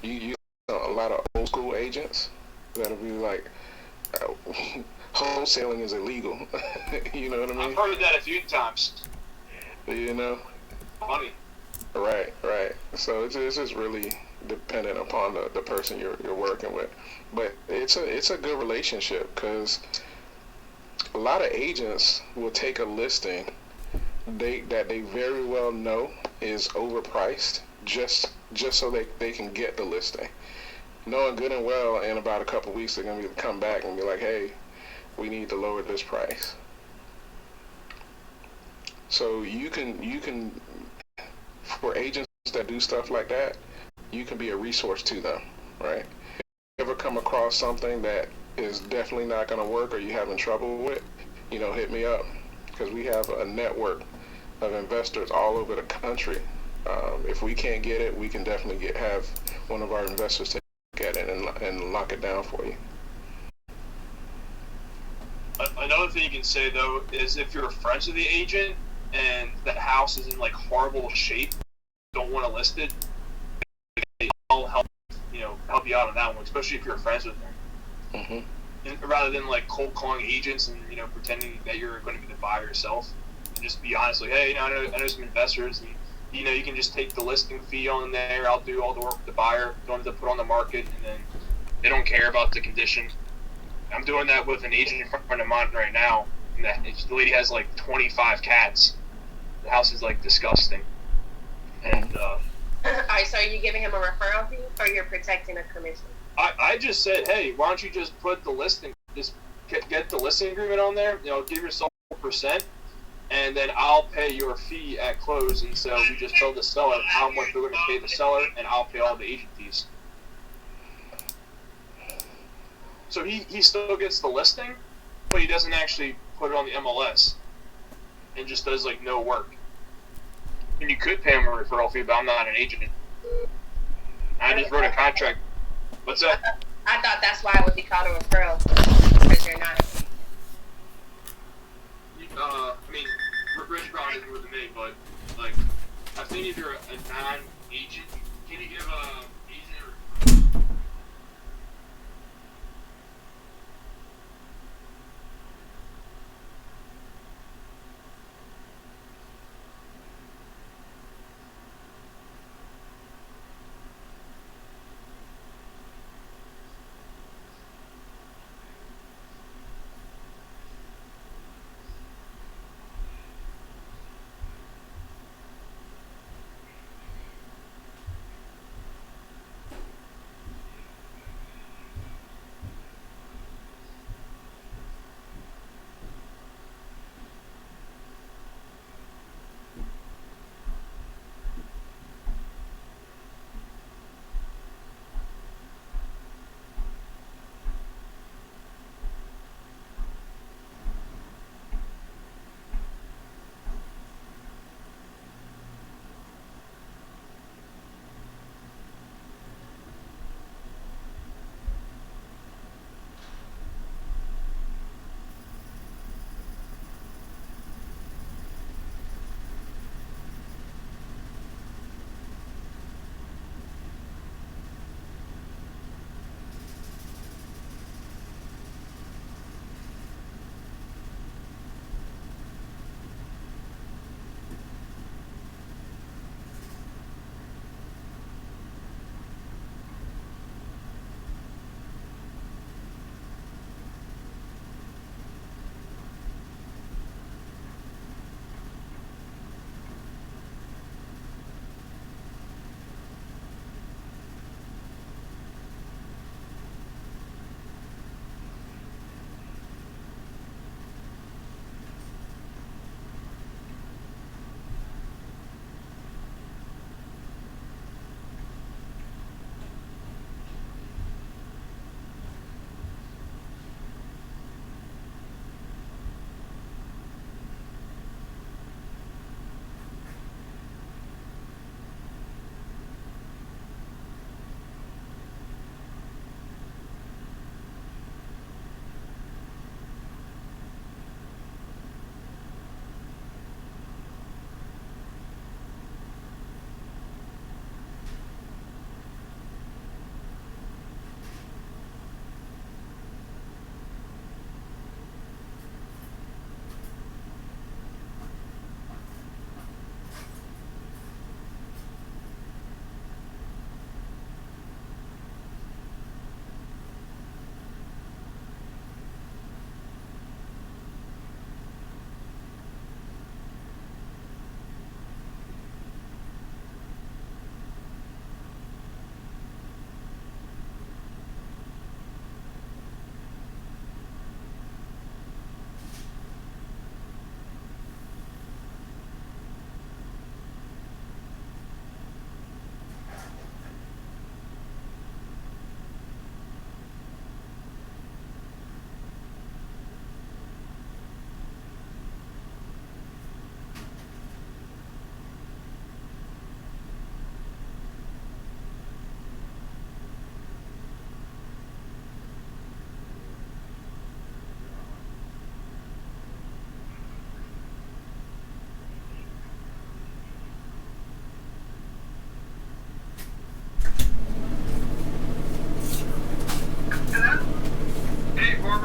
you a lot of old school agents that'll be like, wholesaling is illegal. You know what I mean? I've heard that a few times. You know. Funny. Right. So it's just really dependent upon the person you're working with, but it's a good relationship because a lot of agents will take a listing that they very well know is overpriced just so they can get the listing, knowing good and well in about a couple weeks they're gonna come back and be like, hey, we need to lower this price. So you can for agents that do stuff like that, you can be a resource to them, right? If you ever come across something that is definitely not going to work or you're having trouble with, hit me up because we have a network of investors all over the country. If we can't get it, we can definitely have one of our investors take a look at it and lock it down for you. Another thing you can say though is if you're friends with the agent and the house is in like horrible shape, don't want to list it, I'll help you out on that one, especially if you're friends with them. Mm-hmm. And rather than like cold calling agents and pretending that you're going to be the buyer yourself, and just be honest, like, hey, I know some investors, and you can just take the listing fee on there. I'll do all the work with the buyer. Don't have to put on the market, and then they don't care about the condition. I'm doing that with an agent friend of mine right now. And the lady has like 25 cats. The house is like disgusting. And Alright, so are you giving him a referral fee or you're protecting a commission? I just said, hey, why don't you just put the listing, just get the listing agreement on there, give yourself 4%, and then I'll pay your fee at close. And so we just tell the seller how much we're going to pay the seller, and I'll pay all the agent fees. So he still gets the listing, but he doesn't actually put it on the MLS and just does like no work. And you could pay him a referral fee, but I'm not an agent. I just wrote a contract. What's that? I thought that's why it would be called a referral, because you're not. I mean, Rich probably isn't with me, but like, I think if you're a non-agent, can you give a agent a referral?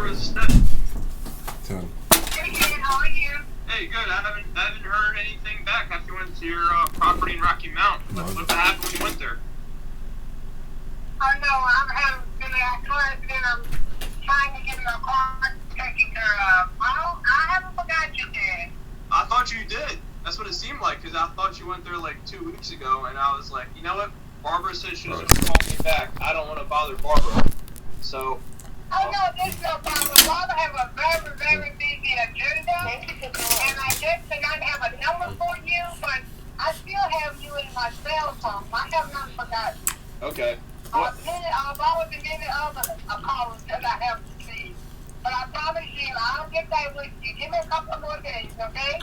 Barbara, this is Steph. Tell him. Hey, kid, how are you? Hey, good. I haven't heard anything back after you went to your property in Rocky Mount. What happened when you went there? I know, I'm having been at class and I'm trying to get my car taken care of. I haven't forgot you, Dad. I thought you did. That's what it seemed like, because I thought you went there like 2 weeks ago, and I was like, you know what? Barbara said she was going to call me back. I don't want to bother Barbara. So. Oh, no, there's no problem. Barbara have a very, very busy agenda, and I just did not have a number for you, but I still have you in my cell phone. I have not forgotten. Okay. Barbara and many other callers that I have received. But I promise you, I'll get that with you. Give me a couple more days, okay?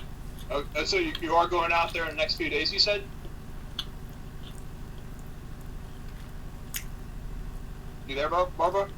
So you are going out there in the next few days, you said? You there, Barbara?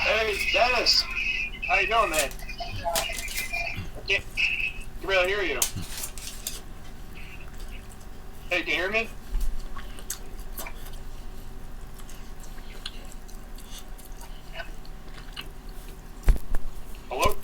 Hey, Dennis. How you doing, man? I can't really hear you. Hey, can you hear me? Hello?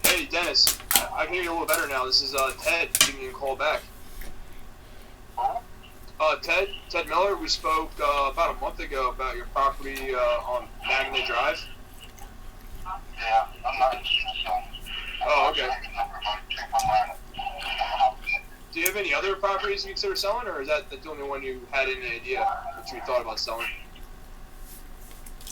Hey, Dennis. I can hear you a little better now. This is Ted giving you a call back. Ted Miller. We spoke about a month ago about your property on Magna Drive. Yeah, I'm not interested. Oh, okay. Do you have any other properties you consider selling, or is that the only one you had any idea that you thought about selling?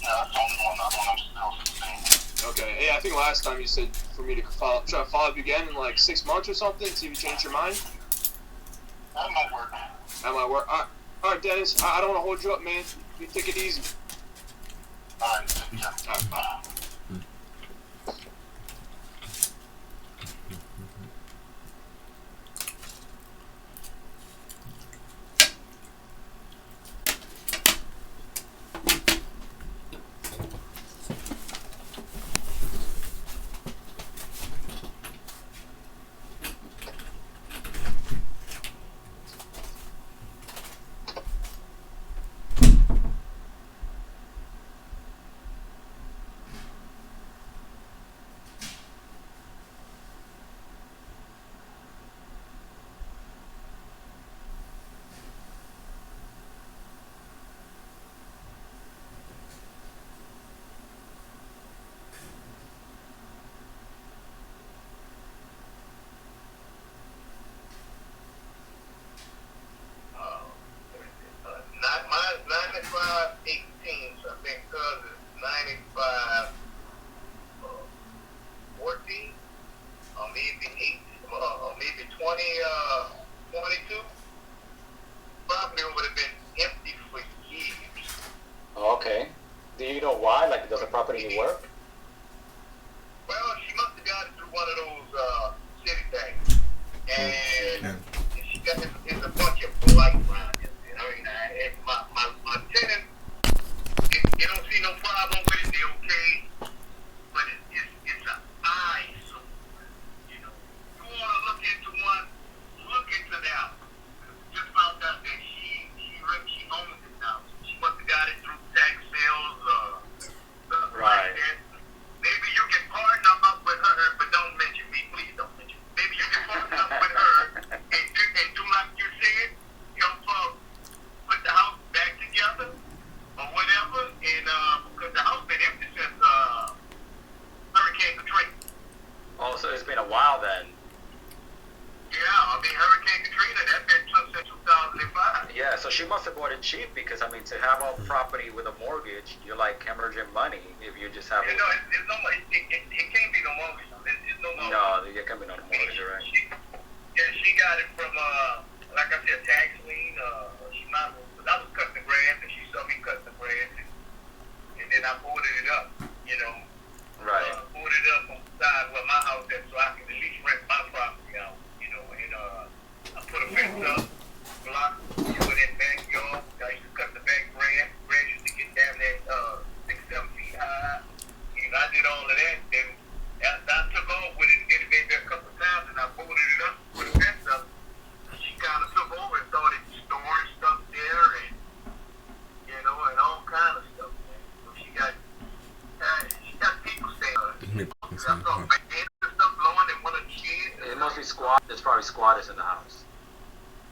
Yeah, that's the only one. I don't still. Okay. Hey, I think last time you said for me to try to follow up again in like 6 months or something, see if you changed your mind. That might work. That might work. All right, Dennis. I don't want to hold you up, man. You take it easy. All right. Yeah. All right, bye. cheap because I mean to have a property with a mortgage, you're like hemorrhaging money if you just have. You know, it's no money. It can't be no mortgage. It's no mortgage. No, it can't be no mortgage, right? She got it from like I said, tax lien. She might have, because I was cutting the grass and she saw me cutting the grass, and then I boarded it up. You know. Right. Boarded it up on the side where my house is, so I can at least rent my property out. You know, and I put a fence up. Block, you know, in that backyard. I used to cut the back grass. Grass used to get down there 6-7 feet high. And I did all of that. Then after I took off with it and did it maybe a couple of times, and I boarded it up, put a fence up. She kind of took over and started storing stuff there, and you know, and all kind of stuff. Man. So she got people staying. I saw stuff blowing in one of the kids. It must be squat. There's probably squatters in the house.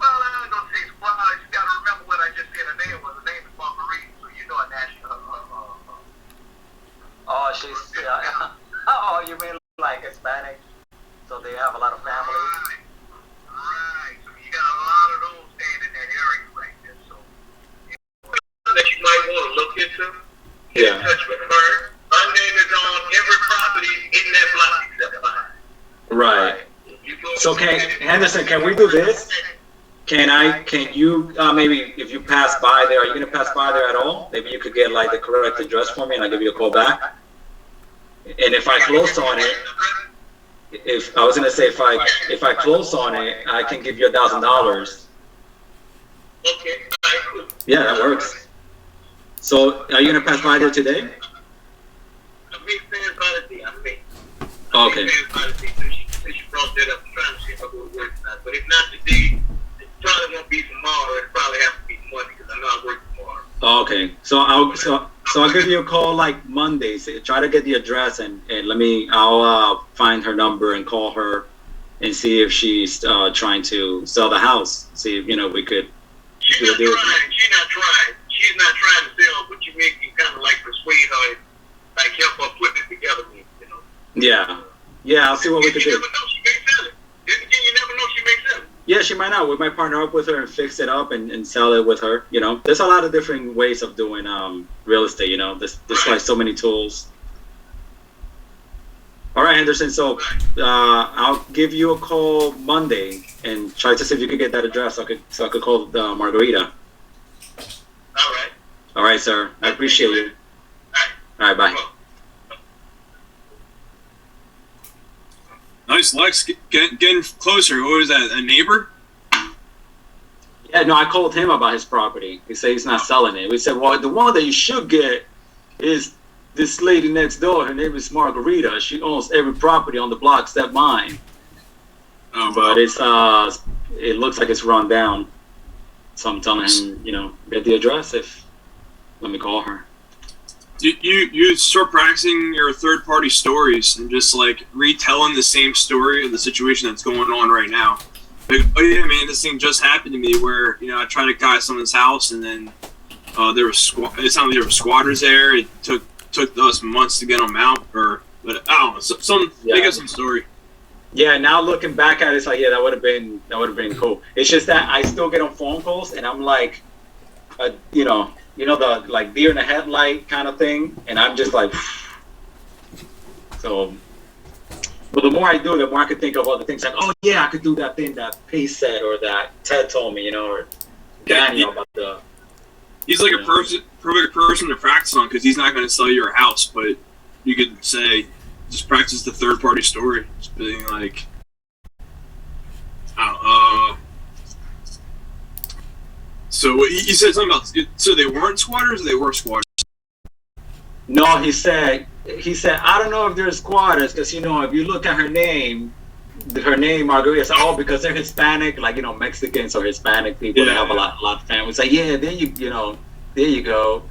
Well, I ain't gonna say squad. You gotta remember what I just said. Her name was. Her name is Marguerite, so you know a national. Oh, she's. Oh, you mean like Hispanic? So they have a lot of families. Right. So you got a lot of those staying in that area right there. So that you might want to look into. Get in touch with her. Her name is on every property in that block except mine. Right. So Henderson, can we do this? Can you maybe if you pass by there, are you gonna pass by there at all? Maybe you could get like the correct address for me, and I'll give you a call back. And if I close on it, if I close on it, I can give you $1,000. Okay. Yeah, that works. So are you gonna pass by there today? Okay. She brought that up. I'm trying to see if I go to work tonight. But if not today, it probably won't be tomorrow. It probably have to be Monday because I know I work tomorrow. Okay. So I'll give you a call like Monday. So try to get the address and I'll find her number and call her and see if she's trying to sell the house. See if we could. She's not trying. She's not trying to sell, but you can kind of like persuade her, like help her put it together. Yeah. Yeah, I'll see what we can do. You never know she may sell it. You never know she may sell it. Yeah, she might not. We might partner up with her and fix it up and sell it with her. There's a lot of different ways of doing real estate. There's like so many tools. All right, Henderson. So I'll give you a call Monday and try to see if you could get that address. So I could call Margarita. All right, sir. I appreciate you. All right, bye. Nice, Lex. Getting closer. What was that? A neighbor? Yeah, no, I called him about his property. He said he's not selling it. We said, well, the one that you should get is this lady next door. Her name is Margarita. She owns every property on the block except mine. Oh, but it looks like it's run down. So I'm telling him, get the address let me call her. You start practicing your third-party stories and just like retelling the same story of the situation that's going on right now. Like, oh yeah, man, this thing just happened to me where I tried to guy someone's house and then it sounded like there were squatters there. It took us months to get them out, but I don't know. They got some story. Yeah, now looking back at it, it's like that would have been cool. It's just that I still get on phone calls and I'm like, the like deer in the headlight kind of thing, and I'm just like, so. But the more I do, the more I could think of other things like, oh yeah, I could do that thing that Pace said or that Ted told me, or Daniel about the. He's like a perfect person to practice on because he's not going to sell you a house, but you could say just practice the third party story, just being like, So he said something about. So they weren't squatters, or they were squatters. No, he said I don't know if they're squatters because if you look at her name Margarita said, oh, because they're Hispanic, like Mexicans or Hispanic people that have a lot of families. Like there you go.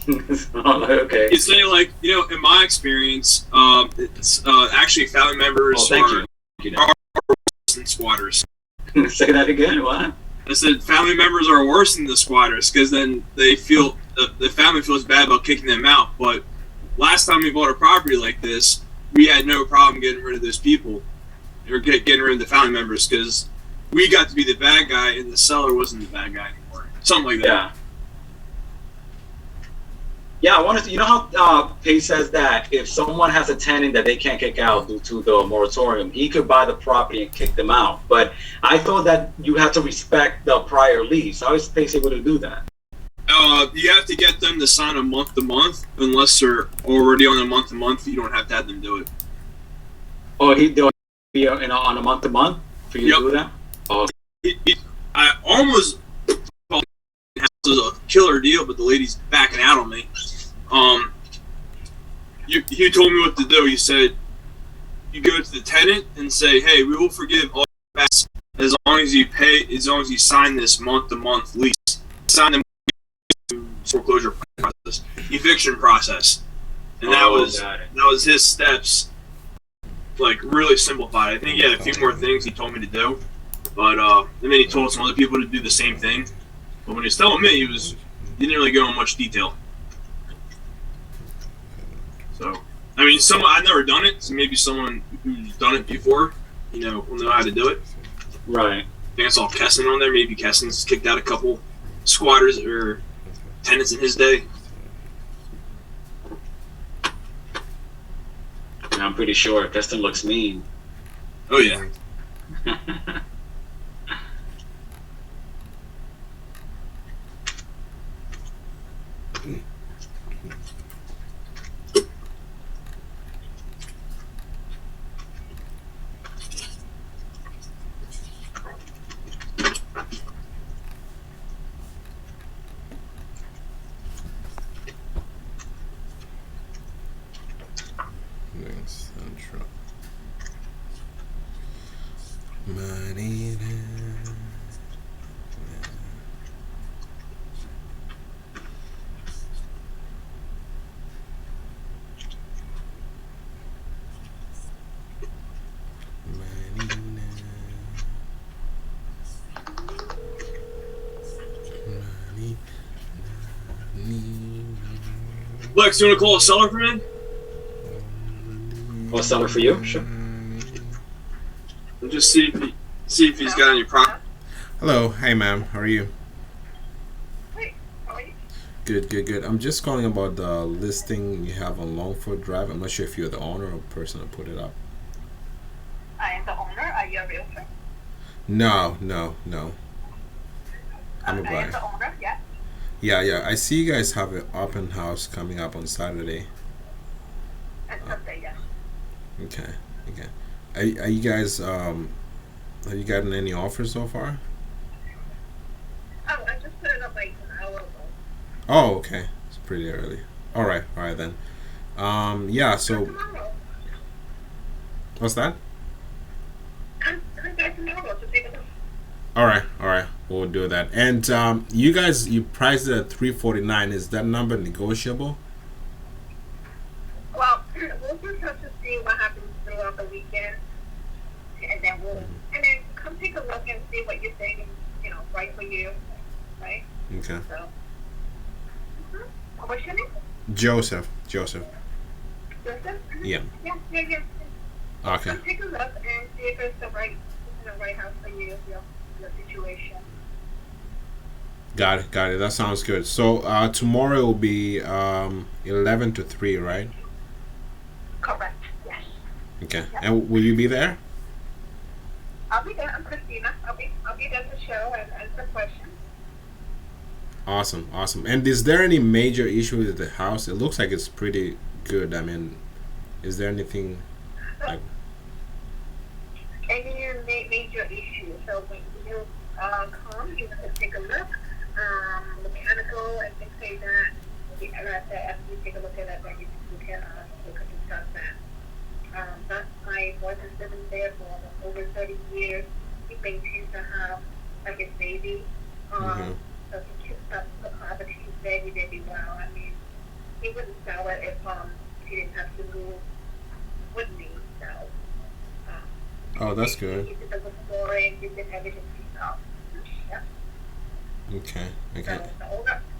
So, okay. He's saying like in my experience, it's actually family members are worse than squatters. Say that again. What? I said family members are worse than the squatters because then they feel the family feels bad about kicking them out. But last time we bought a property like this, we had no problem getting rid of those people or getting rid of the family members because we got to be the bad guy and the seller wasn't the bad guy anymore. Something like that. Yeah, I wanted to. You know how Paige says that if someone has a tenant that they can't kick out due to the moratorium, he could buy the property and kick them out. But I thought that you have to respect the prior lease. How is Paige able to do that? You have to get them to sign a month to month. Unless they're already on a month to month, you don't have to have them do it. Oh, they'll be on a month to month for you to do that. Oh, I almost thought it was a killer deal, but the lady's backing out on me. You told me what to do. You said you go to the tenant and say, "Hey, we will forgive all your past as long as you pay, as long as you sign this month to month lease, sign the foreclosure process, eviction process," and that was his steps. Like really simplified. I think he had a few more things he told me to do, but and then he told some other people to do the same thing. But when he was telling me, he didn't really go into much detail. So, I mean, I've never done it, so maybe someone who's done it before, will know how to do it. Right. I think I saw Kesson on there. Maybe Kesson's kicked out a couple squatters or tenants in his day. I'm pretty sure Keston looks mean. Oh yeah. Central. Money. Lex, you want to call a seller for me? Call a seller for you? Sure. We'll just see if he's got any problem. Hello, hey ma'am, how are you? Hey, how are you? Good. I'm just calling about the listing you have on Longford Drive. I'm not sure if you're the owner or person who put it up. I am the owner. Are you a realtor? No. I'm a I am buyer. the owner, yeah. Yeah. I see you guys have an open house coming up on Saturday. And Sunday, yes. Okay. Are you guys have you gotten any offers so far? Oh, I just put it up like an hour ago. Oh, okay. It's pretty early. All right then. Yeah. So, Tomorrow. what's that? I'm back tomorrow to take a look. All right. We'll do that. And you guys, you priced it at $349. Is that number negotiable? Well, we'll just have to see what happens throughout the weekend, and then come take a look and see what you think is, right for you, right? Okay. So, what's your name? Joseph. Joseph? Yeah. Yeah. Okay. Come take a look and see if it's the right house for you, your situation. Got it. That sounds good. So tomorrow will be 11 to 3, right? Correct. Yes. Okay. And will you be there? I'll be there. I'm Christina. I'll be there to show and answer questions. Awesome. And is there any major issue with the house? It looks like it's pretty good. I mean, is there anything like any major issue? So when you come, you have to take a look. Mechanical and things like that. After you take a look at it, then you can discuss that. That's my boyfriend's been there for over 30 years. He maintains the house like his baby. So he keeps up the property very well. I mean, he wouldn't sell it if he didn't have to move with me. So. Oh, that's good. He did the flooring, he did everything himself. Yeah. Okay. So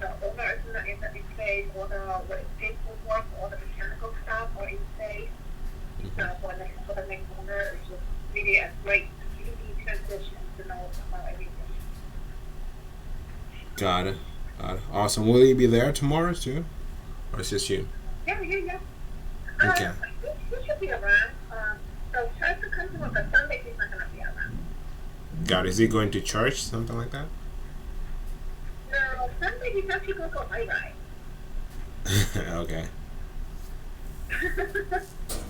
the owner is in place, all the paperwork, all the mechanical stuff are in place. For the next owner, it's just really a great easy transition to know about everything. Got it. Awesome. Will you be there tomorrow too? Or it's just you? Yeah. Okay. He should be around. So try to come to him, but Sunday he's not gonna be around. God, is he going to church? Something like that? No, Sunday he's actually gonna go bye-bye. Okay.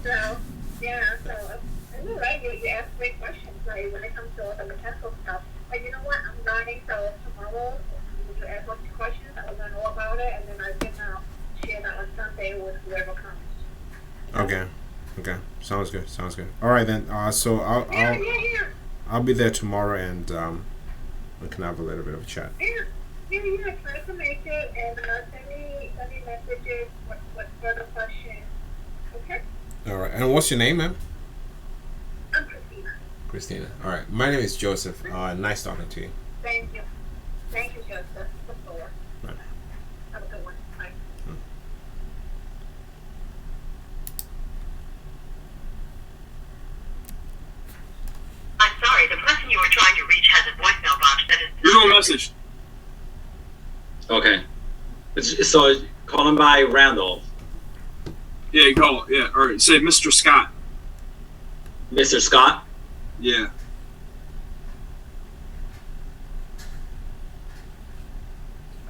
So, yeah, so, you're right, you ask great questions, like, when it comes to all the mechanical stuff. But you know what, I'm learning, so tomorrow, when you ask those questions, I'll learn all about it, and then I can share that on Sunday with whoever comes. Okay. Okay. Sounds good. Sounds good. All right then. So I'll be there tomorrow, and we can have a little bit of a chat. Yeah, try to make it, and send me messages with further questions. Okay? All right. And what's your name, ma'am? I'm Christina. Christina. All right. My name is Joseph. Nice talking to you. Thank you. Thank you, Joseph. Look forward. Bye. Have a good one. Bye. I'm sorry, the person you are trying to reach has a voicemail box that is. Leave him a message. Okay. So call him by Randolph. Yeah, you call it. Yeah, all right. Say Mr. Scott. Mr. Scott? Yeah.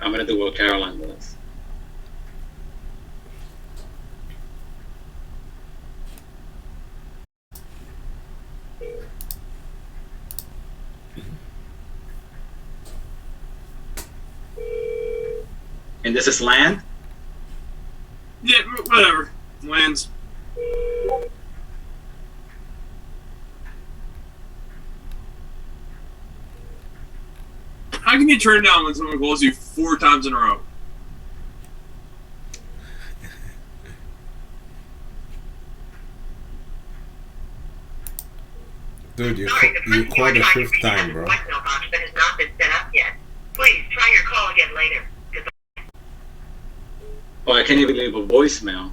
I'm gonna do what Caroline does. And this is land? Yeah, whatever. Lands. How can you turn down when someone calls you 4 times in a row? Dude, you called the 5th time, bro. Voicemail box that has not been set up yet. Please try your call again later. Oh, I can't even leave a voicemail.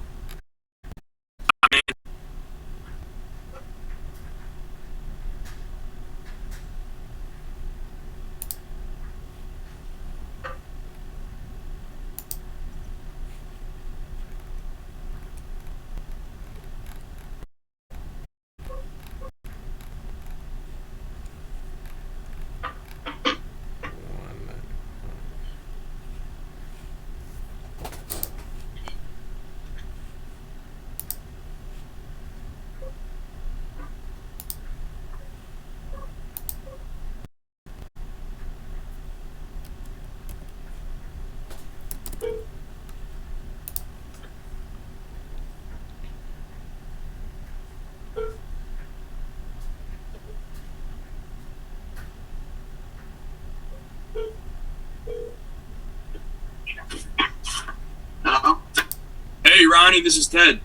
Hey, Ronnie, this is Ted.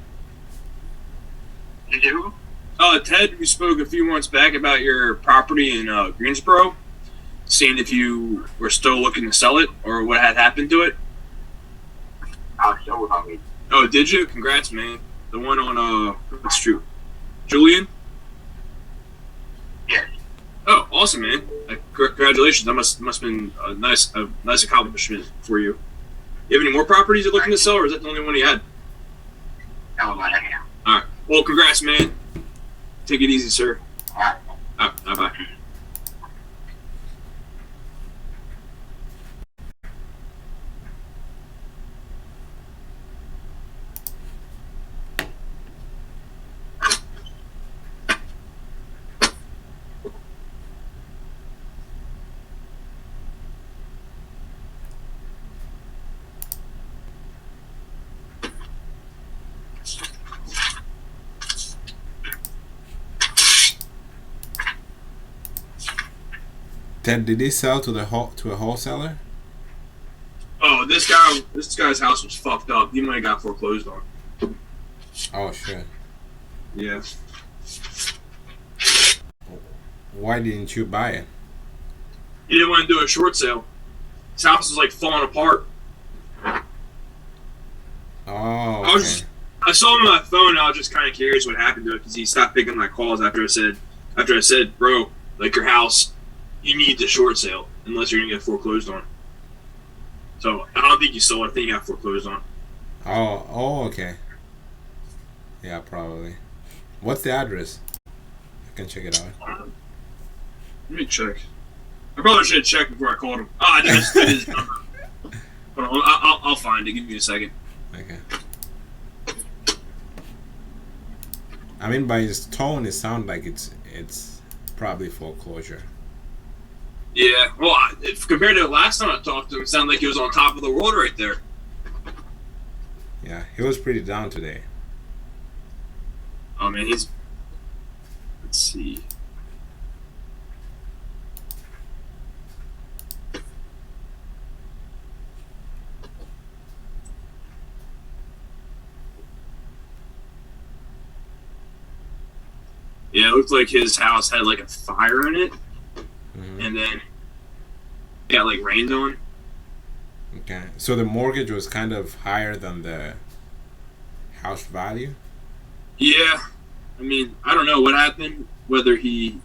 Did you? Ted, we spoke a few months back about your property in Greensboro, seeing if you were still looking to sell it or what had happened to it. I sold on it. Oh, did you? Congrats, man. The one on, what's true? Julian? Yes. Oh, awesome, man. Congratulations. That must have been a nice accomplishment for you. You have any more properties you're looking to sell, or is that the only one you had? That was what I had. All right. Well, congrats, man. Take it easy, sir. All right. Bye-bye. Ted, did he sell to a wholesaler? Oh, this guy's house was fucked up. He might have got foreclosed on. Oh shit. Yeah. Why didn't you buy it? He didn't want to do a short sale. His house was like falling apart. Oh. Okay. I saw him on my phone. And I was just kind of curious what happened to it because he stopped picking my calls after I said, bro, like your house, you need the short sale unless you're gonna get foreclosed on. So I don't think you sold it. I think you got foreclosed on. Oh, okay. Yeah, probably. What's the address? I can check it out. Let me check. I probably should have checked before I called him. Ah, that's his number. Hold on, I'll find it. Give me a second. Okay. I mean, by his tone, it sounds like it's probably foreclosure. Yeah, well, if compared to the last time I talked to him, it sounded like he was on top of the world right there. Yeah, he was pretty down today. Oh man, let's see. Yeah, it looked like his house had like a fire in it, and then it got like rained on. Okay, so the mortgage was kind of higher than the house value. Yeah, I mean, I don't know what happened. Whether he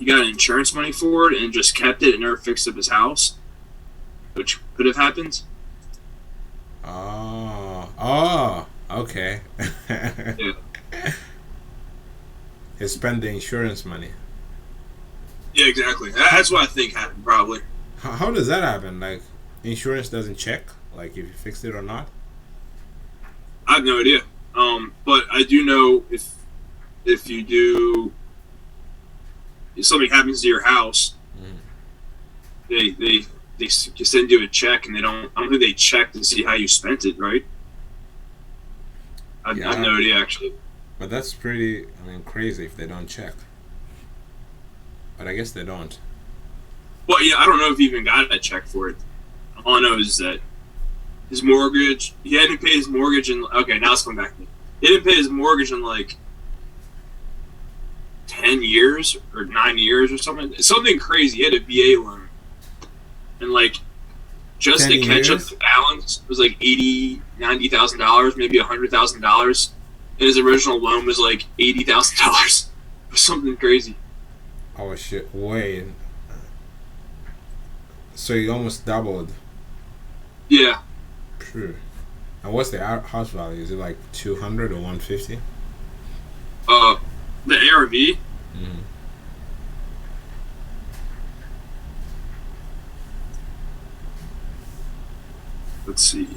got insurance money for it and just kept it and never fixed up his house, which could have happened. Oh, okay. Yeah. He spent the insurance money. Yeah, exactly. That's what I think happened, probably. How does that happen? Like, insurance doesn't check, like, if you fixed it or not? I have no idea. But I do know if you do, if something happens to your house, they just send you a check, and they don't. I don't think they check to see how you spent it, right? I have no idea, actually. But that's pretty, I mean, crazy if they don't check. But I guess they don't. Well, yeah, I don't know if he even got a check for it. All I know is that his mortgage, he hadn't paid his mortgage in, okay, now it's coming back to me. He didn't pay his mortgage in like 10 years or 9 years or something. Something crazy. He had a VA loan. And like, just to catch up the balance, it was like $80,000, $90,000, maybe $100,000. And his original loan was like $80,000. It was something crazy. Oh shit! Wait. So he almost doubled. Yeah. True. And what's the house value? Is it like 200 or 150? The ARV. Let's see.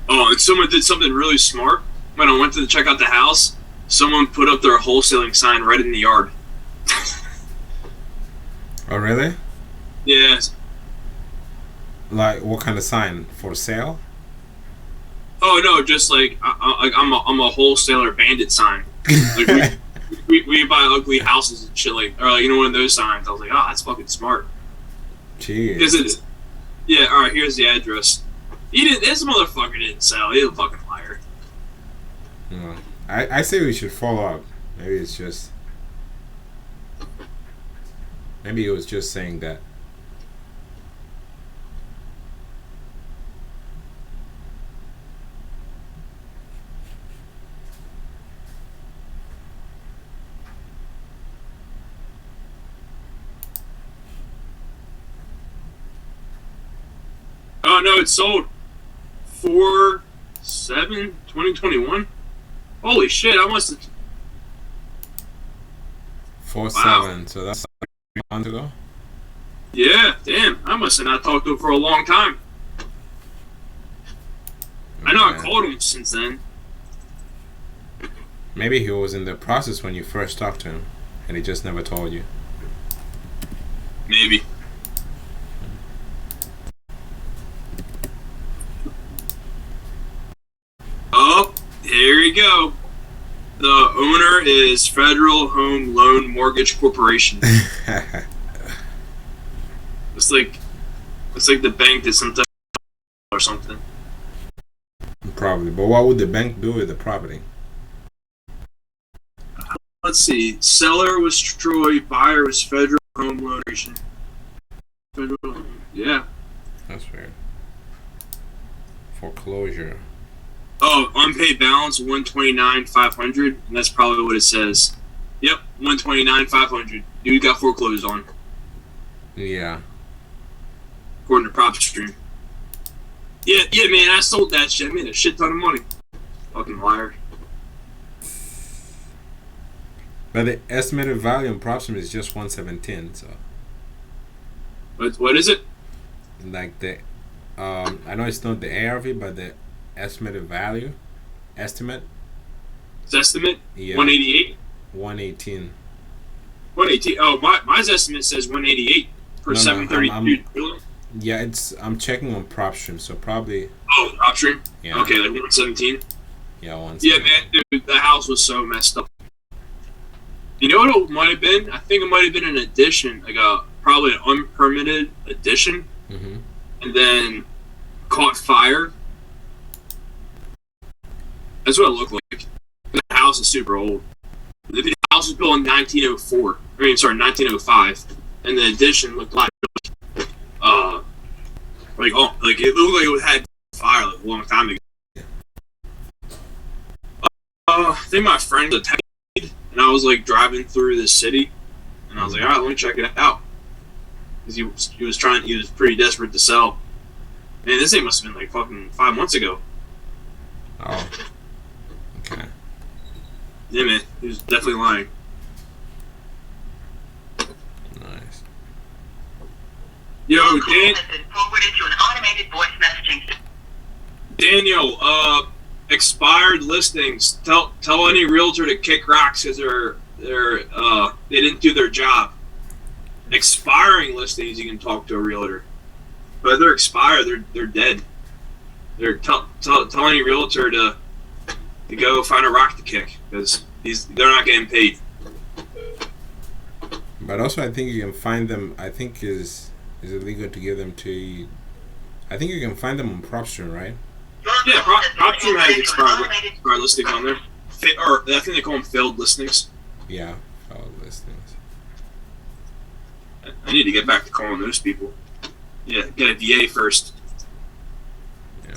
Oh, and someone did something really smart. When I went to check out the house, someone put up their wholesaling sign right in the yard. Oh, really? Yes. Like, what kind of sign? For sale? Oh no, just like I'm a wholesaler bandit sign. Like we buy ugly houses and shit, like, or like, you know, one of those signs. I was like, oh, that's fucking smart. Jeez. Because it's, yeah. All right, here's the address. This motherfucker didn't sell. He's a fucking liar. No. I say we should follow up. Maybe it's just. Maybe it was just saying that. Oh no, it's sold. 4/7/2021. Holy shit! I must have. 4/7. So that's like 3 months ago. Yeah, damn. I must have not talked to him for a long time. I know I called him since then. Maybe he was in the process when you first talked to him, and he just never told you. Maybe. Oh, here we go. The owner is Federal Home Loan Mortgage Corporation. It's like the bank did some type or something. Probably, but what would the bank do with the property? Let's see. Seller was Troy. Buyer was Federal Home Loan Corporation. Federal, yeah. That's weird. Foreclosure. Oh, unpaid balance 129,500, and that's probably what it says. Yep, 129,500. Dude got foreclosed on. Yeah. According to PropStream. Yeah, man, I sold that shit. I made a shit ton of money. Fucking liar. But the estimated value on PropStream is just 117. So. What is it? Like the, I know it's not the ARV, but the estimated value, estimate. It's estimate. Yeah. 188. 118. 118. Oh, my estimate says 188 for 732. Yeah, I'm checking on PropStream, so probably. Oh, PropStream. Yeah. Okay, like 117. Yeah, 117. Yeah, man, dude, the house was so messed up. You know what it might have been? I think it might have been an addition, like probably an unpermitted addition, and then caught fire. That's what it looked like. The house is super old. The house was built in 1904. I mean, sorry, 1905, and the addition looked like it looked like it had fire like a long time ago. I think my friend was and I was like driving through the city, and I was like, all right, let me check it out, because he was pretty desperate to sell. Man, this thing must have been like fucking 5 months ago. Oh. Okay. Yeah, man, he was definitely lying. Nice. Yo, Dan. Forwarded to an automated voice messaging. Daniel, expired listings. Tell any realtor to kick rocks because they didn't do their job. Expiring listings, you can talk to a realtor, but if they're expired, they're dead. Tell any realtor to go find a rock to kick because they're not getting paid. But also, I think you can find them. I think is it legal to give them to? I think you can find them on PropStream, right? Yeah, PropStream has expired listings on there. Or I think they call them failed listings. Yeah, failed listings. I need to get back to calling those people. Yeah, get a VA first. Yeah.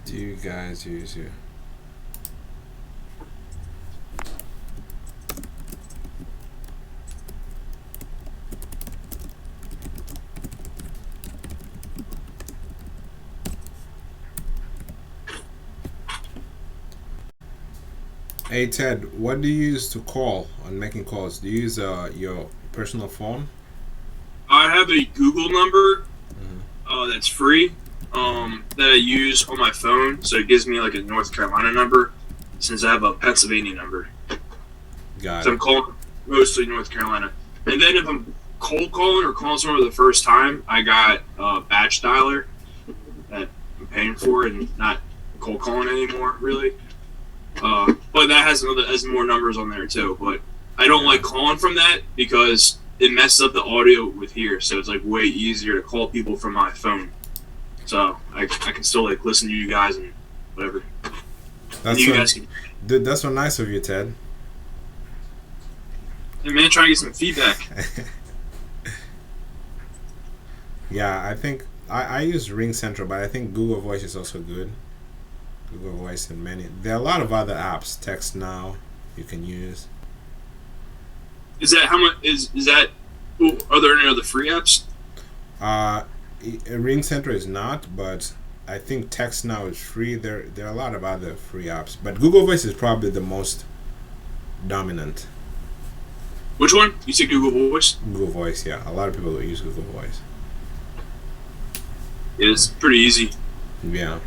Do you guys use your Hey Ted, what do you use to call on making calls? Do you use your personal phone? I have a Google number that's free that I use on my phone, so it gives me like a North Carolina number since I have a Pennsylvania number. Got so it. I'm calling mostly North Carolina, and then if I'm cold calling or calling someone for the first time, I got a batch dialer that I'm paying for and not cold calling anymore, really. But that has more numbers on there too. But I don't like calling from that because it messes up the audio with here. So it's like way easier to call people from my phone. So I can still like listen to you guys and whatever. Dude, that's so nice of you, Ted. Hey man, trying to get some feedback. Yeah, I think I use Ring Central, but I think Google Voice is also good. Google Voice and many. There are a lot of other apps. Text Now you can use. Is that how much? Is that? Are there any other free apps? Ring Central is not, but I think Text Now is free. There are a lot of other free apps, but Google Voice is probably the most dominant. Which one? You say Google Voice? Google Voice, yeah. A lot of people will use Google Voice. Yeah, it's pretty easy. Yeah.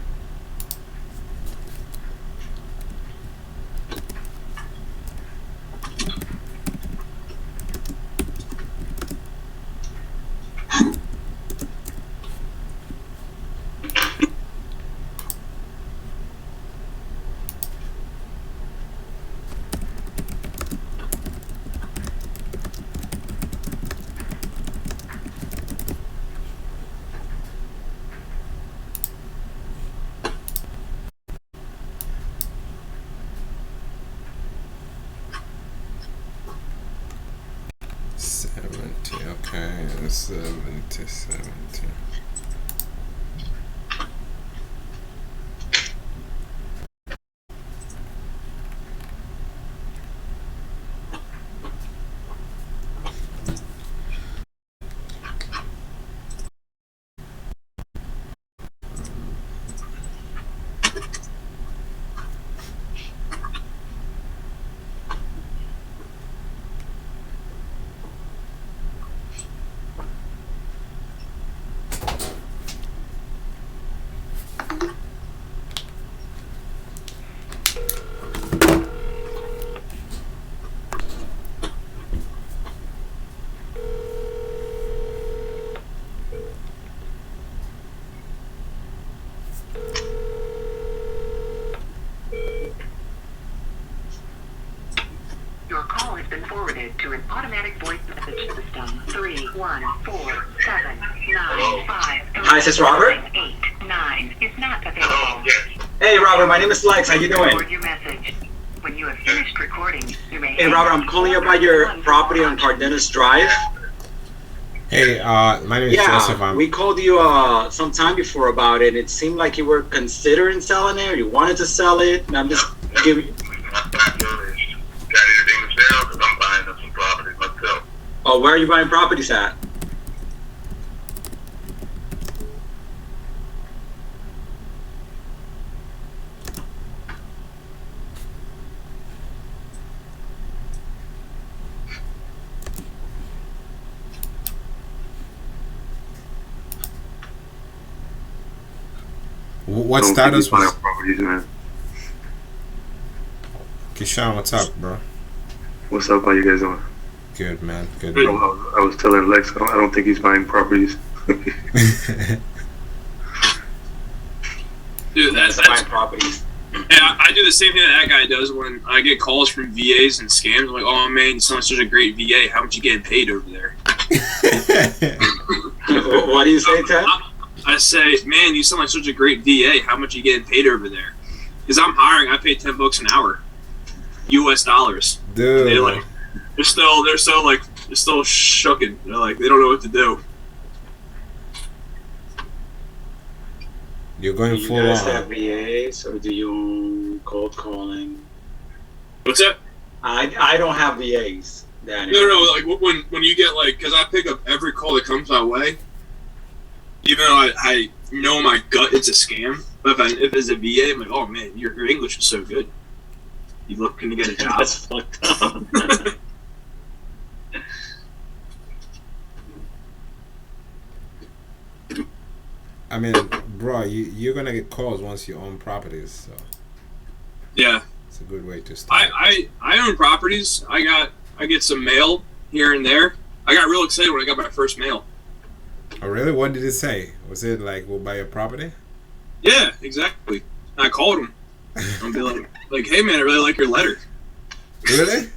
Okay, 70. Your call has been forwarded to an automatic voice message system. 3147955. Hi, is this Robert? 9 is not available. Hey, Robert, my name is Lex. How you doing? Record your message. When you have finished recording, you may. Hey, Robert, I'm calling you about your property on Cardenas Drive. Hey, my name is Joseph. We called you some time before about it. It seemed like you were considering selling it, or you wanted to sell it. And I'm just giving. I'm buying some properties myself. Oh, where are you buying properties at? What status was? Properties, man. Kishan, what's up, bro? What's up? How you guys doing? Good, man. Good. I was telling Lex, I don't think he's buying properties. Dude, that's buying properties. Yeah, I do the same thing that guy does when I get calls from VAs and scams. I'm like, oh man, you sound like such a great VA. How much you getting paid over there? What do you say, Ted? I say, man, you sound like such a great VA. How much you getting paid over there? Because I'm hiring. I pay $10 an hour, US dollars. Dude, they're still shooken. They're like, they don't know what to do. You're going full on. Do you guys have VAs, or do you cold calling? What's that? I don't have VAs, Danny. No, like when you get like, because I pick up every call that comes my way, even though I know my gut it's a scam. But if it's a VA, I'm like, oh man, your English is so good. You looking to get a job? That's fucked up. I mean, bro, you're gonna get calls once you own properties, so yeah, it's a good way to start. I own properties. I get some mail here and there. I got real excited when I got my first mail. Oh, really? What did it say? Was it like, we'll buy your property? Yeah, exactly. And I called him. And be like, hey man, I really like your letter. Really?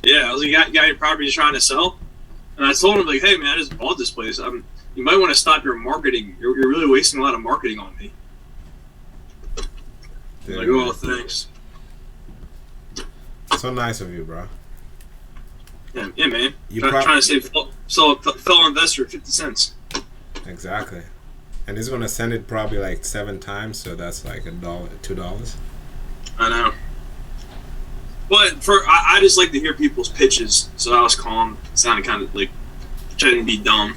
Yeah, I was like, you got your property you're trying to sell? And I told him, like, hey man, I just bought this place. You might want to stop your marketing. You're really wasting a lot of marketing on me. Dude. Like, oh, thanks. So nice of you, bro. Yeah, man. Trying to save fellow investor 50 cents. Exactly. And he's gonna send it probably like 7 times, so that's like $1, $2. I know. But I just like to hear people's pitches, so I was calm. It sounded kind of like trying to be dumb.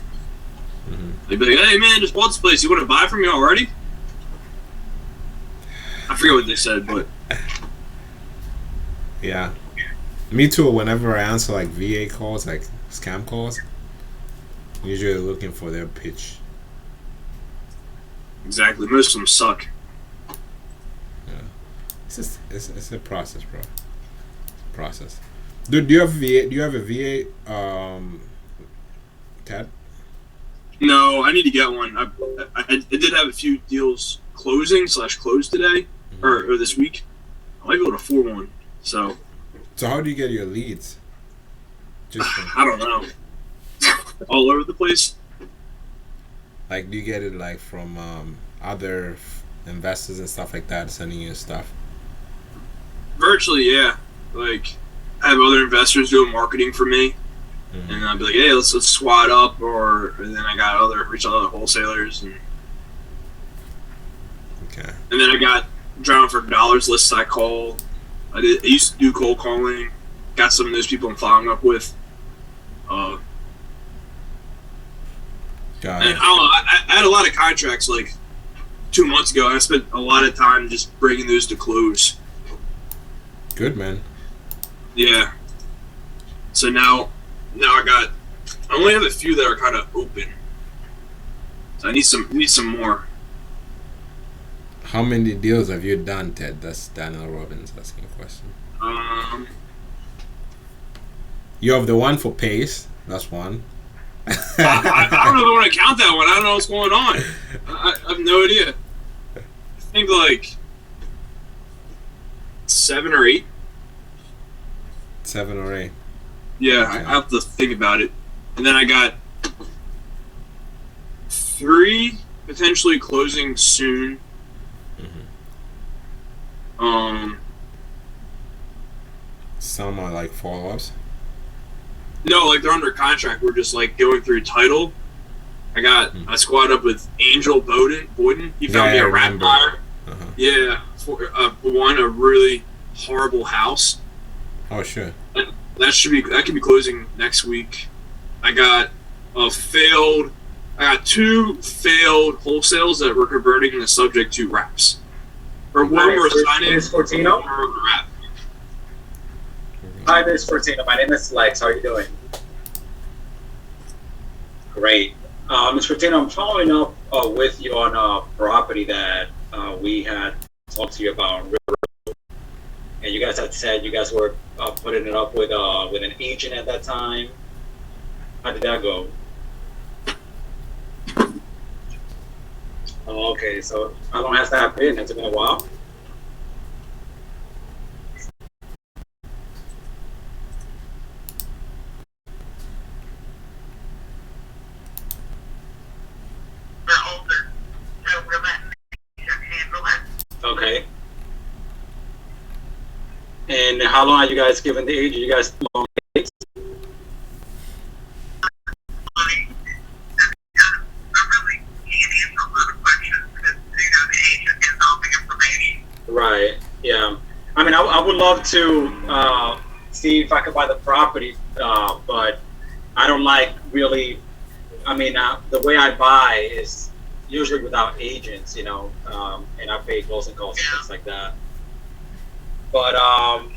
Mm-hmm. They'd be like, hey man, just bought this place. You want to buy from me already? I forget what they said, but yeah. Me too. Whenever I answer like VA calls, like scam calls, I'm usually looking for their pitch. Exactly. Most of them suck. Yeah. It's a process, bro. Process. Dude, do you have VA? Do you have a VA? Ted? No, I need to get one. I did have a few deals closed today or this week. I might be able to afford one. So how do you get your leads? I don't know. All over the place. Like, do you get it like from other investors and stuff like that sending you stuff? Virtually, yeah. Like, I have other investors doing marketing for me, and I'll be like, hey, let's swat up, and then I got reach out to other wholesalers, and okay. And then I got Drown for Dollars lists I call. I used to do cold calling. Got some of those people I'm following up with. And I don't know, I had a lot of contracts like 2 months ago, and I spent a lot of time just bringing those to close. Good, man. Yeah. So now I only have a few that are kind of open. So I need some more. How many deals have you done, Ted? That's Daniel Robbins asking a question. You have the one for Pace. That's one. I don't know if I want to count that one. I don't know what's going on. I have no idea. I think like 7 or 8. 7 or 8. Yeah, okay. I have to think about it. And then I got 3 potentially closing soon. Some are like follow-ups. No, like they're under contract. We're just like going through title. I squatted up with Angel Boyden. He found me a rat buyer. Yeah, for one a really horrible house. Oh sure. That could be closing next week. I got 2 failed wholesales that were converting in the subject to wraps. Or one were signing. Fortino. Hi, Ms. Fortino. My name is Lex. How are you doing? Great. Ms. Fortino, I'm following up with you on a property that we had talked to you about. And you guys had said you guys were putting it up with an agent at that time. How did that go? Oh, okay, so how long has that been? Has it been a while? Okay. And how long are you guys given the agent? You guys long dates? Right. Yeah. I mean, I would love to see if I could buy the property, but I don't like really. I mean, the way I buy is usually without agents, and I pay closing costs and things like that. But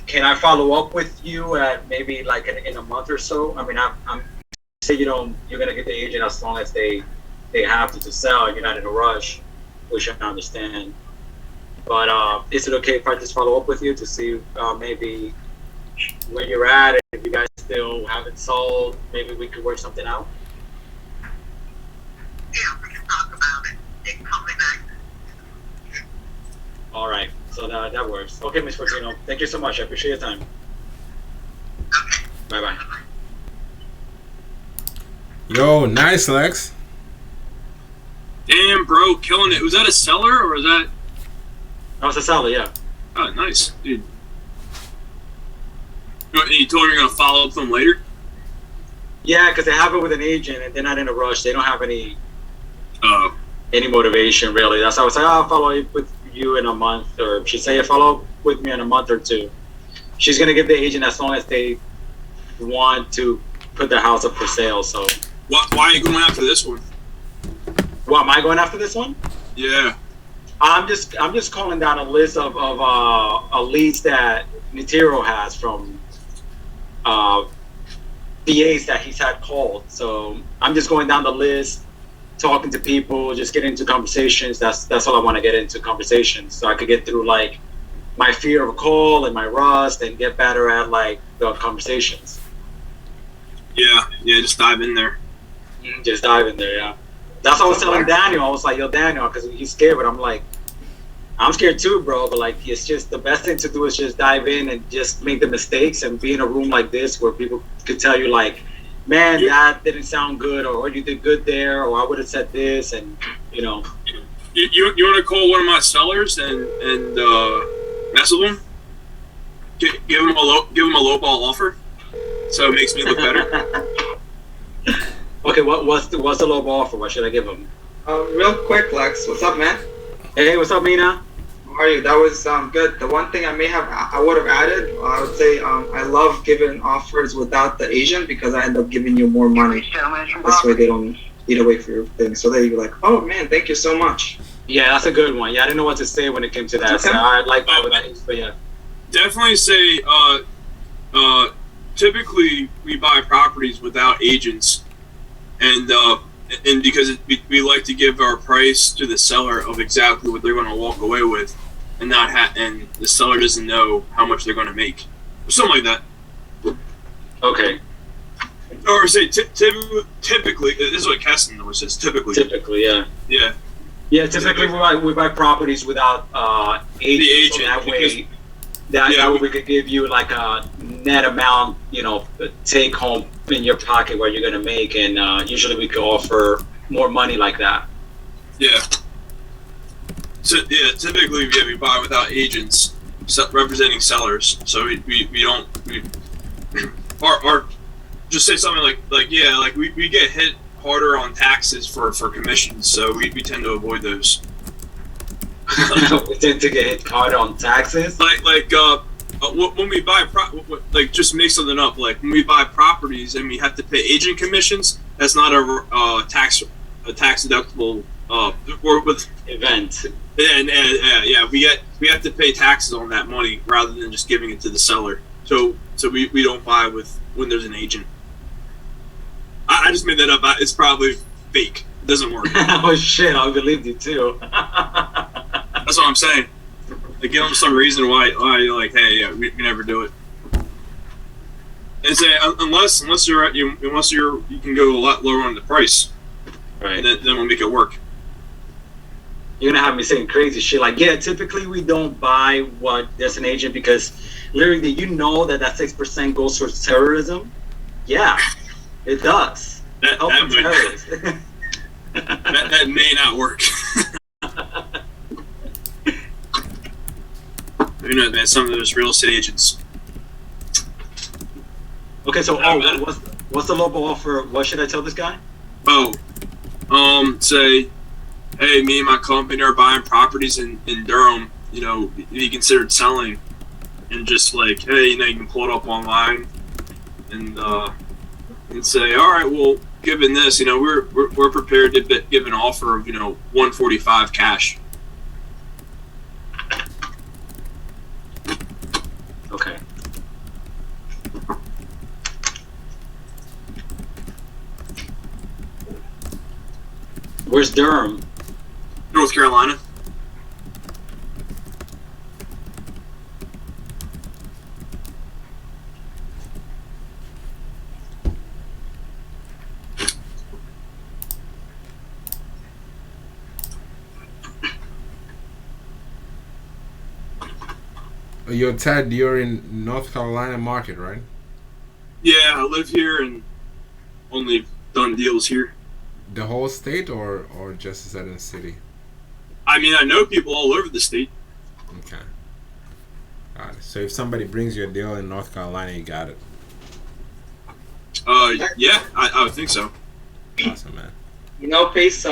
can I follow up with you at maybe like in a month or so? I mean, I'm say you're gonna get the agent as long as they have to sell, and you're not in a rush, which I understand. But is it okay if I just follow up with you to see maybe where you're at, and if you guys still haven't sold, maybe we could work something out. Yeah, we can talk about it. They can call me back. All right, so that works. Okay, Ms. Fortino, thank you so much. I appreciate your time. Okay. Bye bye. Yo, nice, Lex. Damn, bro, killing it. Was that a seller or was that? That was a seller, yeah. Oh, nice, dude. You told him you're gonna follow up with them later? Yeah, because they have it with an agent and they're not in a rush. They don't have any motivation really. That's why I was like, oh, I'll follow up with you in a month, or she say, follow up with me in a month or two. She's gonna give the agent as long as they want to put the house up for sale. So why are you going after this one? Why am I going after this one? Yeah. I'm just calling down a list of leads that Nitiro has from VAs that he's had called. So I'm just going down the list, talking to people, just getting into conversations. That's all I want to get into, conversations, so I could get through like my fear of a call and my rust and get better at like the conversations. Yeah, just dive in there. Just dive in there, yeah. That's what I was telling Daniel. I was like, yo, Daniel, because he's scared, but I'm like, I'm scared too, bro. But like, it's just the best thing to do is just dive in and just make the mistakes and be in a room like this where people could tell you like, man, that didn't sound good, or you did good there, or I would have said this, and you know. You want to call one of my sellers and mess with them? Give him a low ball offer, so it makes me look better. Okay, what's the low ball offer? What should I give him? Real quick, Lex. What's up, man? Hey, what's up, Mina? How are you? That was good. The one thing I would have added, I would say, I love giving offers without the agent because I end up giving you more money. This way they don't eat away for your thing. So they be like, oh man, thank you so much. Yeah, that's a good one. Yeah, I didn't know what to say when it came to that. Okay. So I like that with that, but yeah. Definitely say, typically we buy properties without agents, and because we like to give our price to the seller of exactly what they're going to walk away with, and and the seller doesn't know how much they're going to make, or something like that. Okay. Or say typically, this is what Keston always says. Typically, yeah. Yeah. Yeah, typically we buy properties without agents. So that way, that way we could give you like a net amount, take home in your pocket where you're gonna make, and usually we could offer more money like that. Yeah. So typically we buy without agents representing sellers. So we don't or just say something like we get hit harder on taxes for commissions, so we tend to avoid those. We tend to get hit hard on taxes. When we buy just make something up. Like when we buy properties and we have to pay agent commissions, that's not a tax deductible or with event. Yeah, we have to pay taxes on that money rather than just giving it to the seller. So we don't buy when there's an agent. I just made that up. It's probably fake. It doesn't work. Oh shit! I believed you too. That's what I'm saying. Like, give them some reason why you're like, hey, yeah, we never do it. And say unless you can go a lot lower on the price, right? Then we'll make it work. You're gonna have me saying crazy shit like, yeah, typically we don't buy what there's an agent because literally that 6% goes towards terrorism. Yeah, it does. That may not work. Who knows, man? Some of those real estate agents. Okay, so what's the local offer? What should I tell this guy? Say, hey, me and my company are buying properties in Durham. You considered selling, and just like, hey, you can pull it up online, and say, all right, well, given this, we're prepared to give an offer of $145 cash. Okay. Where's Durham? North Carolina. You're Ted. You're in North Carolina market, right? Yeah, I live here and only done deals here. The whole state, or just a certain city? I mean, I know people all over the state. Okay. Got it. So if somebody brings you a deal in North Carolina, you got it. Yeah, I would think so. Awesome, man. You know, Pace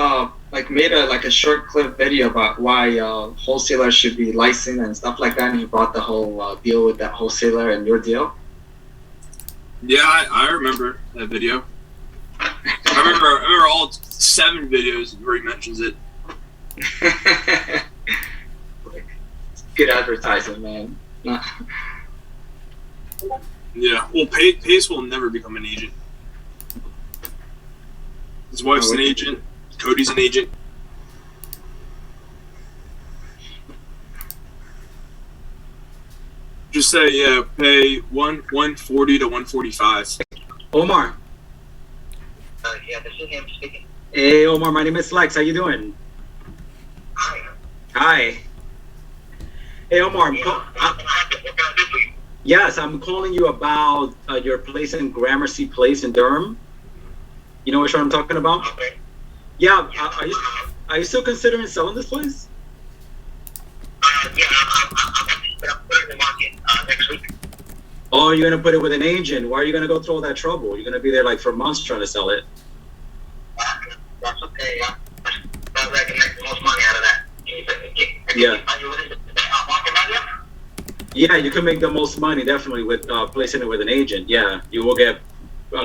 like made a short clip video about why wholesalers should be licensed and stuff like that, and he brought the whole deal with that wholesaler and your deal. Yeah, I remember that video. I remember all 7 videos where he mentions it. Good advertising, man. Yeah, well, Pace will never become an agent. His wife's an agent. Cody's an agent. Just say, yeah, pay 140 to 145. Omar. Yeah, this is him speaking. Hey, Omar. My name is Lex. How you doing? Hi. Hi. Hey, Omar. Yes, I'm calling you about your place in Gramercy Place in Durham. You know which one I'm talking about? Okay. Yeah. Are you still considering selling this place? Yeah, I'm gonna put it in the market next week. Oh, you're gonna put it with an agent. Why are you gonna go through all that trouble? You're gonna be there like for months trying to sell it. That's okay. Sounds like I can make the most money out of that. Yeah. Are you willing to market value? Yeah, you can make the most money definitely with placing it with an agent. Yeah, you will get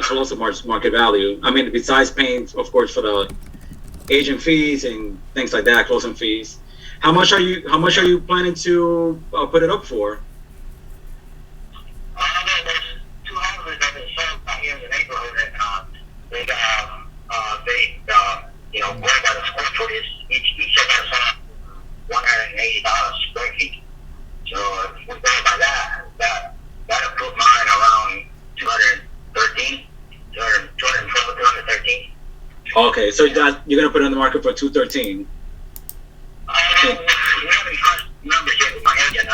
close to market value. I mean, besides paying, of course, for the agent fees and things like that, closing fees. How much are you planning to put it up for? There's 2 houses that have been sold out here in the neighborhood, and they going by the square footage. Each of them is $180 square feet. So if we go by that'll put mine around 213. Okay, so you're gonna put it on the market for 213. We haven't crossed numbers yet with my agent.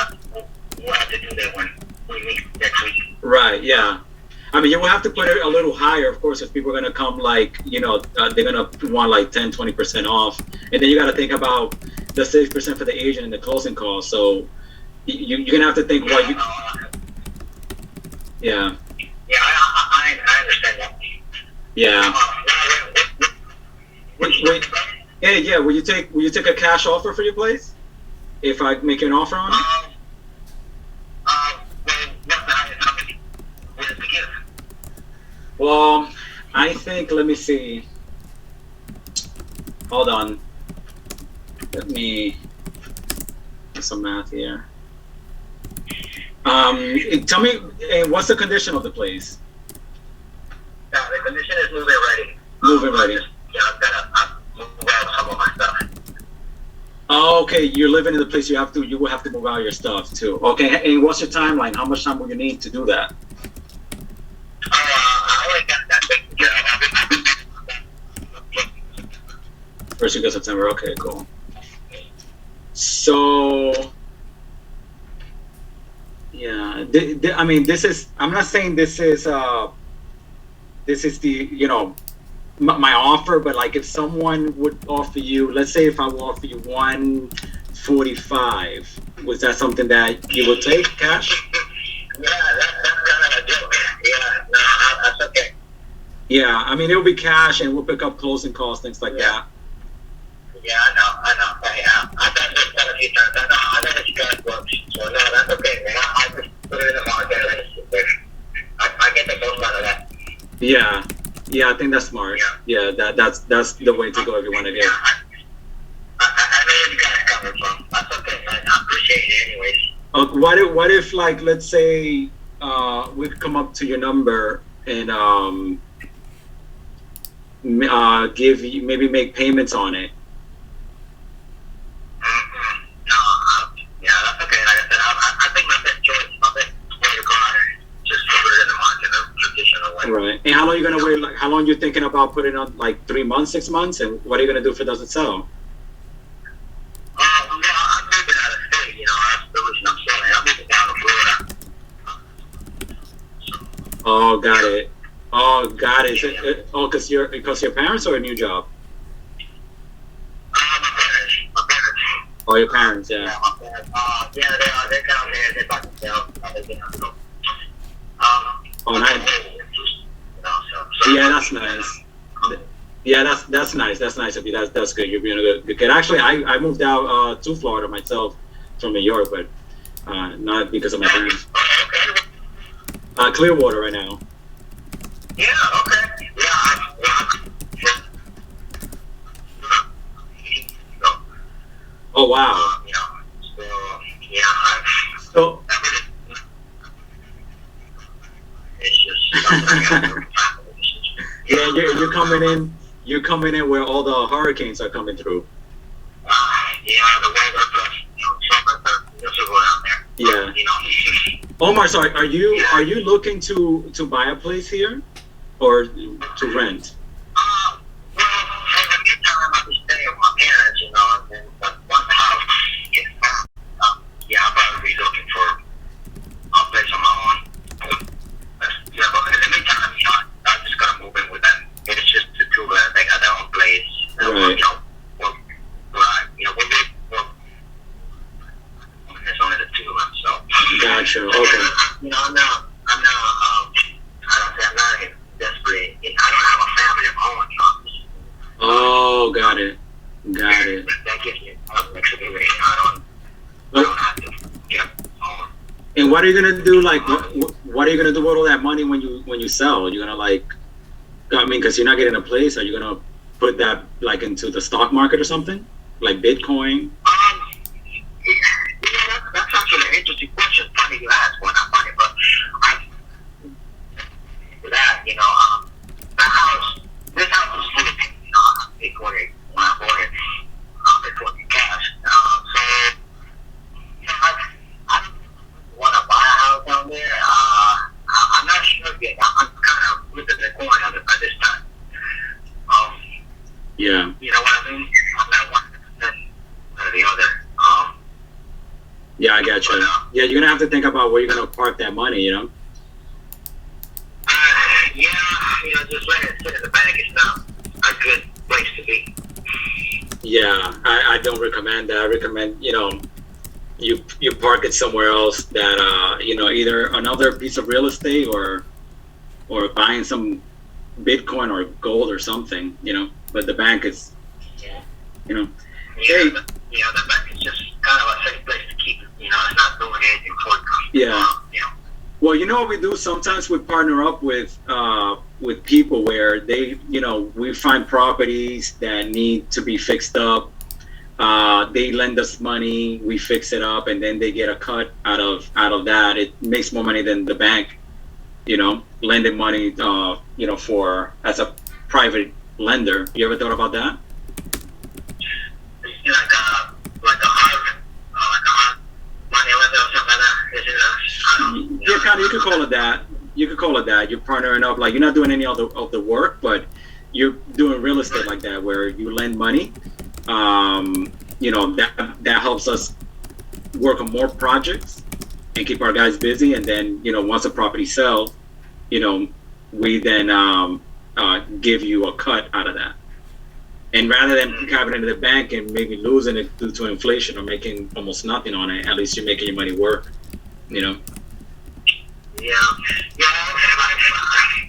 We'll have to do that when we meet next week. Right. Yeah. I mean, you will have to put it a little higher, of course, if people are gonna come like they're gonna want like 10-20% off, and then you got to think about the 6% for the agent and the closing costs. So you're gonna have to think what you. Yeah. Yeah, I understand that. Yeah. Wait. Hey, yeah. Will you take a cash offer for your place if I make you an offer on it? Well, I think. Let me see. Hold on. Let me do some math here. Tell me, what's the condition of the place? The condition is move-in ready. Move-in ready. Yeah, I've got to move out some of my stuff. Oh, okay. You're living in the place. You will have to move out your stuff too. Okay. And what's your timeline? How much time will you need to do that? I already got that taken care of. First week of September. Okay, cool. So, yeah. I mean, this is. I'm not saying this is. This is the my offer, but like if someone would offer you, let's say if I would offer you 145, was that something that you would take cash? Yeah, that's kind of a deal. Yeah, no, that's okay. Yeah, I mean it'll be cash, and we'll pick up closing costs, things like that. Yeah, I know. I've done this quite a few times. I know that you guys work, so no, that's okay, man. I just put it in the market. I get the most out of that. Yeah, I think that's smart. Yeah, that's the way to go if you want to get. I know where you guys coming from. That's okay, man. I appreciate it anyways. What if like let's say we come up to your number and give you maybe make payments on it. Yeah, that's okay. Like I said, I think my best choice, my best way to go out is just to put it in the market the traditional way. Right. And how long are you gonna wait? Like, how long are you thinking about putting it on? Like 3 months, 6 months? And what are you gonna do if it doesn't sell? I'm moving out of state. That's the reason I'm selling. I'm moving down to Oh, got it. Oh, got it. Oh, because your parents or a new job? My parents. Oh, your parents, yeah. Yeah, my parents. They're down there. They're about to sell. Oh, nice. Yeah, that's nice. Yeah, that's nice. That's nice of you. That's good. You're being a good kid. Actually, I moved out to Florida myself from New York, but not because of my parents. Clearwater right now. Yeah, okay. Oh, wow. So, yeah, you're coming in where all the hurricanes are coming through. Yeah. Omar, sorry, are you looking to buy a place here or to rent? Yeah, I'll probably be looking for a place on my own. Yeah, but in the meantime, I'm just gonna move in with them. It's just the two of them. They got their own place. Right. There's only the two of them, so. Gotcha. Okay. I'm not. I don't say I'm not desperate. I don't have a family of my own. Oh, got it. Got it. That gives me flexibility. I don't have to. Yeah. And what are you gonna do? Like, what are you gonna do with all that money when you sell? You're gonna because you're not getting a place. Are you gonna put that into the stock market or something, like Bitcoin? That's actually an interesting question. Funny you ask. Well, not funny, but for that, the house. This house was fully paid. I'm Bitcoin when I bought it. Bitcoin cash. So. I don't want to buy a house down there. I'm not sure yet. I'm kind of with the coin at this time. Yeah. You know what I mean? I'm not one or the other. Yeah, I got you. Yeah, you're gonna have to think about where you're gonna park that money. Yeah, just let it sit in the bank is not a good place to be. Yeah, I don't recommend that. I recommend you park it somewhere else that either another piece of real estate or buying some Bitcoin or gold or something, but the bank is hey, the bank is just kind of a safe place to keep it. It's not doing anything for you. Yeah. Well, what we do sometimes, we partner up with people where they we find properties that need to be fixed up. They lend us money, we fix it up, and then they get a cut out of that. It makes more money than the bank, lending money, for as a private lender. You ever thought about that? Like a hard money lender or something like that. Yeah, kind of. You could call it that. You're partnering up, you're not doing any of the work, but you're doing real estate like that, where you lend money. That helps us work on more projects and keep our guys busy. And then, once a property sells, we then give you a cut out of that. And rather than having it in the bank and maybe losing it due to inflation or making almost nothing on it, at least you're making your money work. Yeah.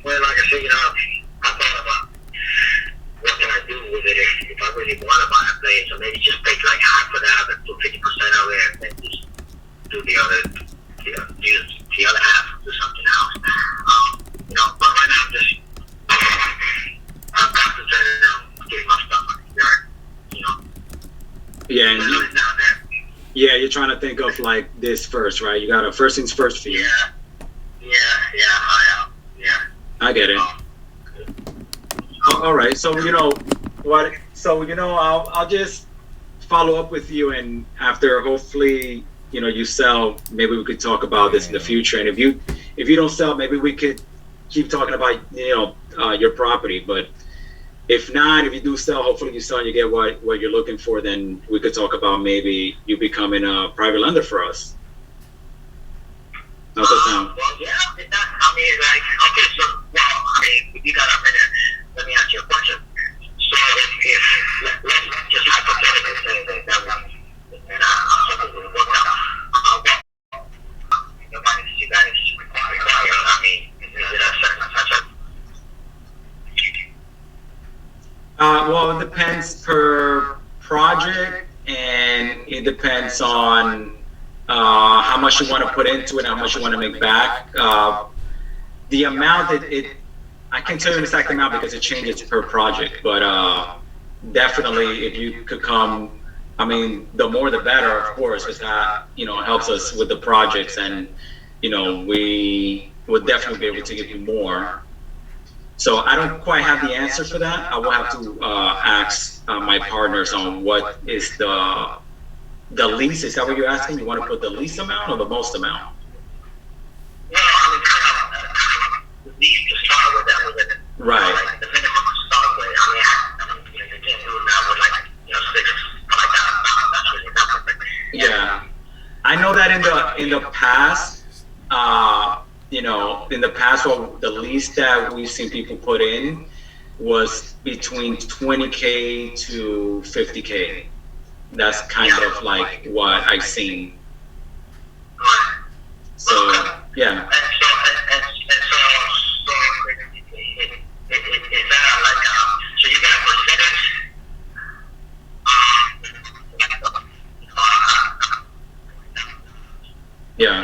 Well, like I said, I thought about what can I do with it if I really want to buy a place, or maybe just take half of that and do 50% of it, and then just do the other, use the other half, do something else. But right now I'm concentrated on getting my stuff on the yard. Yeah, and you're trying to think of this first, right? You got to first things first for you. I get it. All right, so what? So I'll just follow up with you, and after hopefully you sell, maybe we could talk about this in the future. And if you don't sell, maybe we could keep talking about your property. But if not, if you do sell, hopefully you sell and you get what you're looking for, then we could talk about maybe you becoming a private lender for us. How's that sound? Well, yeah, I'm mean, like, okay, so, well, I mean, you got a minute. Let me ask you a question. So let's just hypothetically say that we, and something would work out. What the money you guys require? I mean, is it a certain such a Well, it depends per project, and it depends on how much you want to put into it and how much you want to make back. The amount that I can't tell you an exact amount because it changes per project, but definitely if you could come, I mean, the more the better, of course, because that, helps us with the projects, and, we would definitely be able to give you more. So I don't quite have the answer for that. I will have to ask my partners on what is the lease. Is that what you're asking? You want to put the lease amount or the most amount? well, I mean, the least to start with that was it. Right. Like, the minimum to start with. I mean, you can't do that with like, six, like that. That's really not perfect. Yeah. I know that in the past, in the past, well, the least that we've seen people put in was between 20K to 50K. That's kind of like what I've seen. So, yeah. So you got a percentage? Yeah.